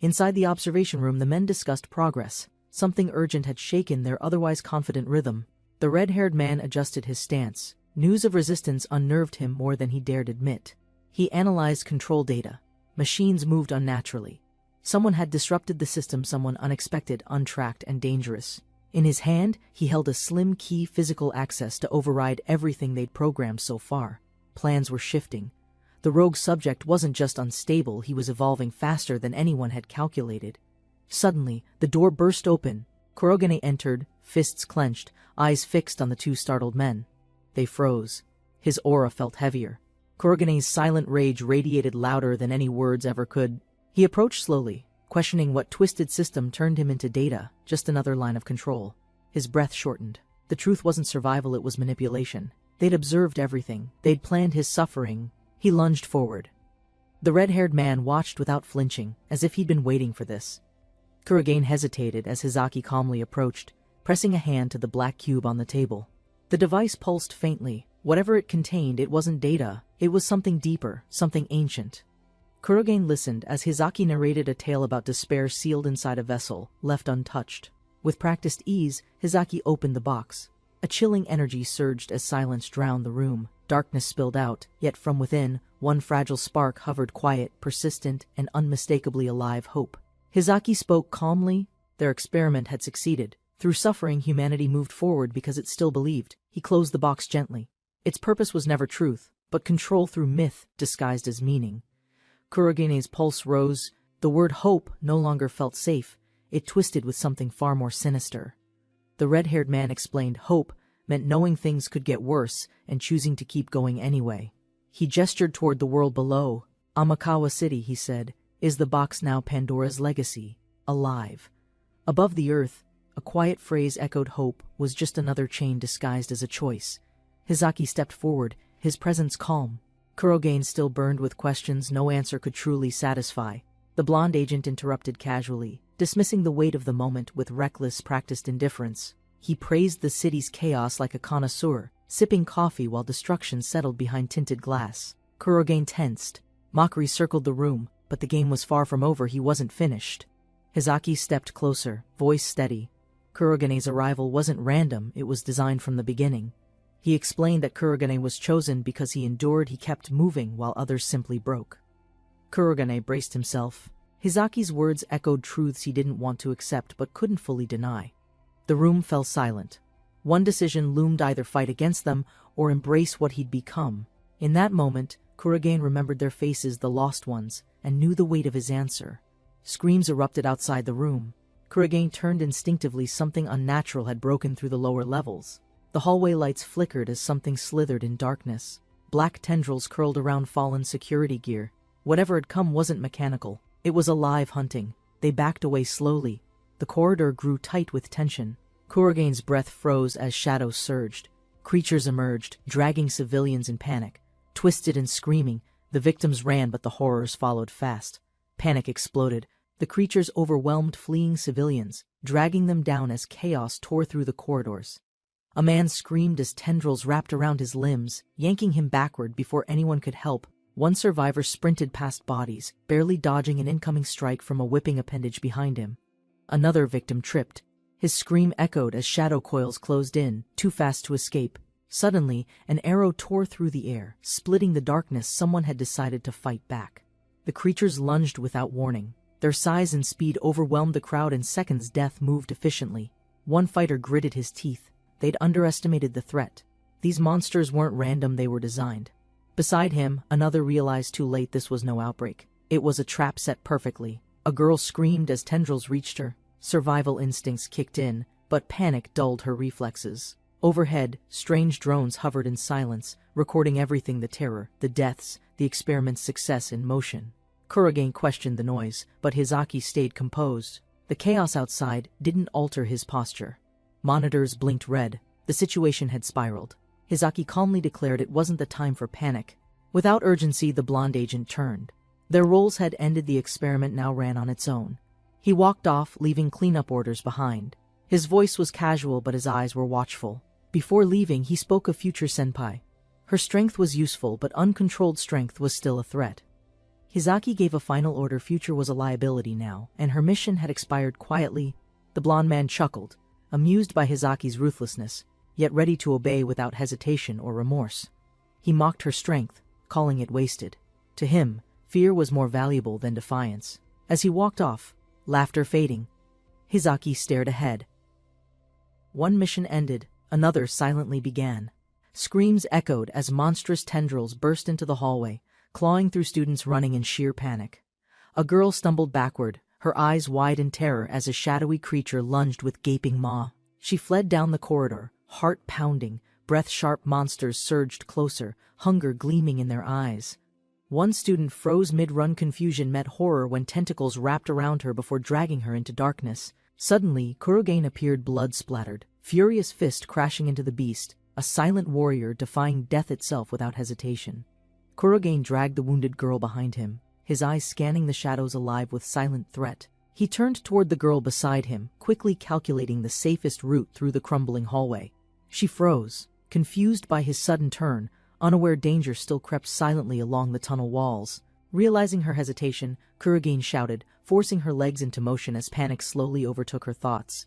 S1: Inside the observation room, the men discussed progress. Something urgent had shaken their otherwise confident rhythm. The red-haired man adjusted his stance. News of resistance unnerved him more than he dared admit. He analyzed control data. Machines moved unnaturally. Someone had disrupted the system, someone unexpected, untracked, and dangerous. In his hand, he held a slim key, physical access to override everything they'd programmed so far. Plans were shifting. The rogue subject wasn't just unstable, he was evolving faster than anyone had calculated. Suddenly, the door burst open. Kurogane entered, fists clenched, eyes fixed on the two startled men. They froze. His aura felt heavier. Kurogane's silent rage radiated louder than any words ever could. He approached slowly, questioning what twisted system turned him into data, just another line of control. His breath shortened. The truth wasn't survival, it was manipulation. They'd observed everything. They'd planned his suffering. He lunged forward. The red-haired man watched without flinching, as if he'd been waiting for this. Kurogane hesitated as Hizaki calmly approached, pressing a hand to the black cube on the table. The device pulsed faintly. Whatever it contained, it wasn't data. It was something deeper, something ancient. Kurogane listened as Hizaki narrated a tale about despair sealed inside a vessel, left untouched. With practiced ease, Hizaki opened the box. A chilling energy surged as silence drowned the room. Darkness spilled out, yet from within, one fragile spark hovered, quiet, persistent, and unmistakably alive: hope. Hizaki spoke calmly. Their experiment had succeeded. Through suffering, humanity moved forward because it still believed. He closed the box gently. Its purpose was never truth, but control through myth disguised as meaning. Kurogane's pulse rose. The word hope no longer felt safe. It twisted with something far more sinister. The red-haired man explained hope meant knowing things could get worse and choosing to keep going anyway. He gestured toward the world below. Amakawa City, he said, is the box now Pandora's legacy, alive. Above the earth, a quiet phrase echoed: hope was just another chain disguised as a choice. Hizaki stepped forward, his presence calm. Kurogane still burned with questions no answer could truly satisfy. The blonde agent interrupted casually, dismissing the weight of the moment with reckless, practiced indifference. He praised the city's chaos like a connoisseur, sipping coffee while destruction settled behind tinted glass. Kurogane tensed. Mockery circled the room, but the game was far from over. He wasn't finished. Hizaki stepped closer, voice steady. Kurogane's arrival wasn't random, it was designed from the beginning. He explained that Kurogane was chosen because he endured, he kept moving while others simply broke. Kurogane braced himself. Hizaki's words echoed truths he didn't want to accept but couldn't fully deny. The room fell silent. One decision loomed: either fight against them or embrace what he'd become. In that moment, Kurogane remembered their faces, the lost ones, and knew the weight of his answer. Screams erupted outside the room. Kurogane turned instinctively. Something unnatural had broken through the lower levels. The hallway lights flickered as something slithered in darkness. Black tendrils curled around fallen security gear. Whatever had come wasn't mechanical. It was alive, hunting. They backed away slowly. The corridor grew tight with tension. Kurogane's breath froze as shadows surged. Creatures emerged, dragging civilians in panic. Twisted and screaming, the victims ran, but the horrors followed fast. Panic exploded. The creatures overwhelmed fleeing civilians, dragging them down as chaos tore through the corridors. A man screamed as tendrils wrapped around his limbs, yanking him backward before anyone could help. One survivor sprinted past bodies, barely dodging an incoming strike from a whipping appendage behind him. Another victim tripped. His scream echoed as shadow coils closed in, too fast to escape. Suddenly, an arrow tore through the air, splitting the darkness. Someone had decided to fight back. The creatures lunged without warning. Their size and speed overwhelmed the crowd. In seconds, death moved efficiently. One fighter gritted his teeth. They'd underestimated the threat. These monsters weren't random, they were designed. Beside him, another realized too late this was no outbreak. It was a trap set perfectly. A girl screamed as tendrils reached her. Survival instincts kicked in, but panic dulled her reflexes. Overhead, strange drones hovered in silence, recording everything: the terror, the deaths, the experiment's success in motion. Kurogane questioned the noise, but Hizaki stayed composed. The chaos outside didn't alter his posture. Monitors blinked red. The situation had spiraled. Hizaki calmly declared it wasn't the time for panic. Without urgency, the blonde agent turned. Their roles had ended. The experiment now ran on its own. He walked off, leaving cleanup orders behind. His voice was casual, but his eyes were watchful. Before leaving, he spoke of future senpai. Her strength was useful, but uncontrolled strength was still a threat. Hizaki gave a final order: future was a liability now, and her mission had expired. Quietly, the blonde man chuckled, amused by Hizaki's ruthlessness, yet ready to obey without hesitation or remorse. He mocked her strength, calling it wasted. To him, fear was more valuable than defiance. As he walked off, laughter fading, Hizaki stared ahead. One mission ended, another silently began. Screams echoed as monstrous tendrils burst into the hallway, clawing through students running in sheer panic. A girl stumbled backward, her eyes wide in terror as a shadowy creature lunged with gaping maw. She fled down the corridor, heart pounding, breath-sharp. Monsters surged closer, hunger gleaming in their eyes. One student froze mid-run. Confusion met horror when tentacles wrapped around her before dragging her into darkness. Suddenly, Kurogane appeared, blood-splattered, furious fist crashing into the beast, a silent warrior defying death itself without hesitation. Kurogane dragged the wounded girl behind him, his eyes scanning the shadows, alive with silent threat. He turned toward the girl beside him, quickly calculating the safest route through the crumbling hallway. She froze, confused by his sudden turn, unaware danger still crept silently along the tunnel walls. Realizing her hesitation, Kurogane shouted, forcing her legs into motion as panic slowly overtook her thoughts.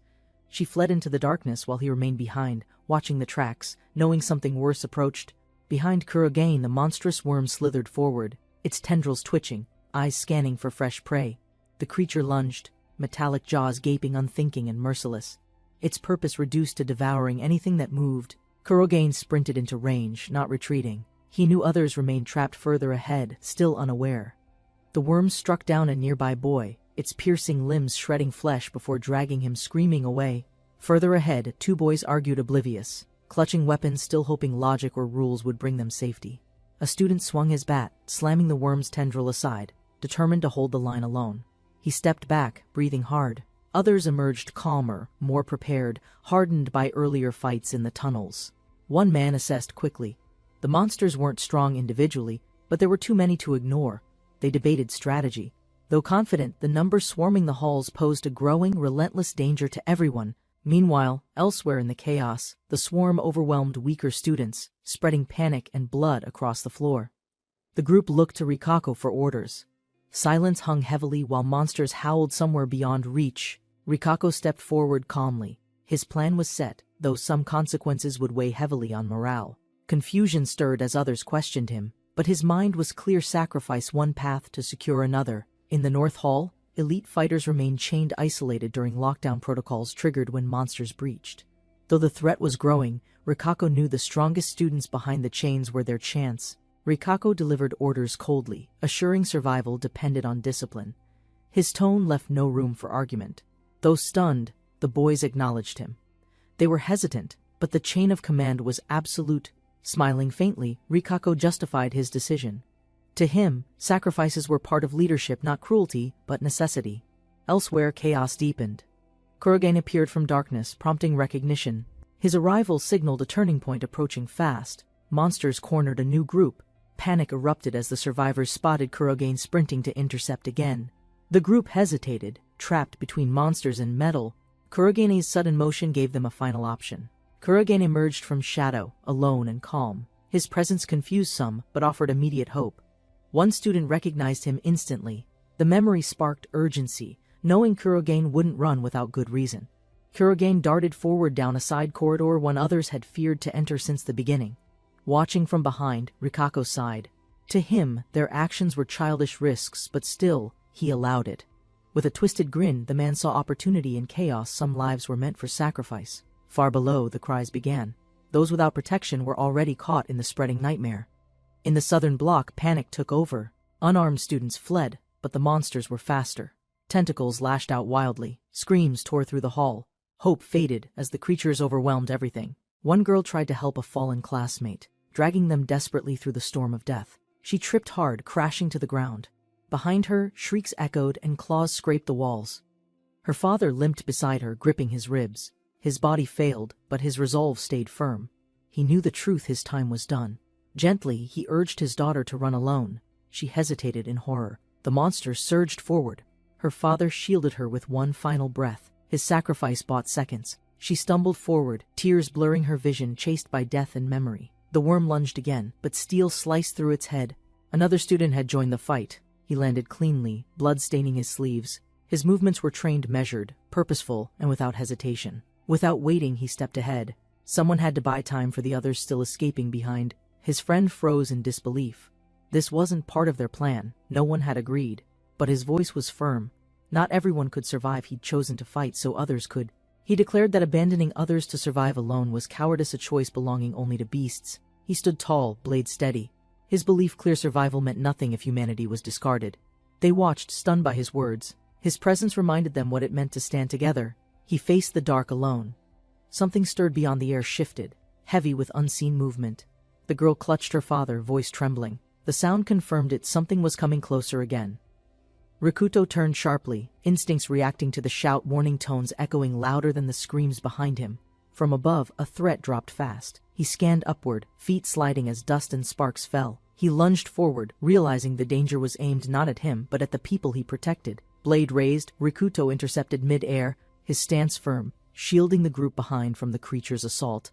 S1: She fled into the darkness while he remained behind, watching the tracks, knowing something worse approached. Behind Kurogane, the monstrous worm slithered forward, its tendrils twitching, eyes scanning for fresh prey. The creature lunged, metallic jaws gaping, unthinking and merciless. Its purpose reduced to devouring anything that moved. Kurogane sprinted into range, not retreating. He knew others remained trapped further ahead, still unaware. The worm struck down a nearby boy, its piercing limbs shredding flesh before dragging him screaming away. Further ahead, two boys argued, oblivious, clutching weapons, still hoping logic or rules would bring them safety. A student swung his bat, slamming the worm's tendril aside, determined to hold the line alone. He stepped back, breathing hard. Others emerged calmer, more prepared, hardened by earlier fights in the tunnels. One man assessed quickly. The monsters weren't strong individually, but there were too many to ignore. They debated strategy. Though confident, the numbers swarming the halls posed a growing, relentless danger to everyone. Meanwhile, elsewhere in the chaos, the swarm overwhelmed weaker students, spreading panic and blood across the floor. The group looked to Rikako for orders. Silence hung heavily while monsters howled somewhere beyond reach. Rikako stepped forward calmly. His plan was set, though some consequences would weigh heavily on morale. Confusion stirred as others questioned him, but his mind was clear: sacrifice one path to secure another. In the North Hall, elite fighters remained chained, isolated during lockdown protocols triggered when monsters breached. Though the threat was growing, Rikako knew the strongest students behind the chains were their chance. Rikako delivered orders coldly, assuring survival depended on discipline. His tone left no room for argument. Though stunned, the boys acknowledged him. They were hesitant, but the chain of command was absolute. Smiling faintly, Rikako justified his decision. To him, sacrifices were part of leadership, not cruelty, but necessity. Elsewhere, chaos deepened. Kurogane appeared from darkness, prompting recognition. His arrival signaled a turning point approaching fast. Monsters cornered a new group. Panic erupted as the survivors spotted Kurogane sprinting to intercept again. The group hesitated, trapped between monsters and metal. Kurogane's sudden motion gave them a final option. Kurogane emerged from shadow, alone and calm. His presence confused some, but offered immediate hope. One student recognized him instantly. The memory sparked urgency, knowing Kurogane wouldn't run without good reason. Kurogane darted forward down a side corridor one others had feared to enter since the beginning. Watching from behind, Rikako sighed. To him, their actions were childish risks, but still, he allowed it. With a twisted grin, the man saw opportunity in chaos. Some lives were meant for sacrifice. Far below, the cries began. Those without protection were already caught in the spreading nightmare. In the southern block, panic took over. Unarmed students fled, but the monsters were faster. Tentacles lashed out wildly. Screams tore through the hall. Hope faded as the creatures overwhelmed everything. One girl tried to help a fallen classmate, dragging them desperately through the storm of death. She tripped hard, crashing to the ground. Behind her, shrieks echoed and claws scraped the walls. Her father limped beside her, gripping his ribs. His body failed, but his resolve stayed firm. He knew the truth: his time was done. Gently, he urged his daughter to run alone. She hesitated in horror. The monster surged forward. Her father shielded her with one final breath. His sacrifice bought seconds. She stumbled forward, tears blurring her vision, chased by death and memory. The worm lunged again, but steel sliced through its head. Another student had joined the fight. He landed cleanly, blood staining his sleeves. His movements were trained, measured, purposeful, and without hesitation. Without waiting, he stepped ahead. Someone had to buy time for the others still escaping behind. His friend froze in disbelief. This wasn't part of their plan. No one had agreed. But his voice was firm. Not everyone could survive. He'd chosen to fight so others could. He declared that abandoning others to survive alone was cowardice, a choice belonging only to beasts. He stood tall, blade steady. His belief: clear survival meant nothing if humanity was discarded. They watched, stunned by his words. His presence reminded them what it meant to stand together. He faced the dark alone. Something stirred beyond. The air shifted, heavy with unseen movement. The girl clutched her father, voice trembling. The sound confirmed it. Something was coming closer again. Rikuto turned sharply, instincts reacting to the shout, warning tones echoing louder than the screams behind him. From above, a threat dropped fast. He scanned upward, feet sliding as dust and sparks fell. He lunged forward, realizing the danger was aimed not at him but at the people he protected. Blade raised, Rikuto intercepted mid-air, his stance firm, shielding the group behind from the creature's assault.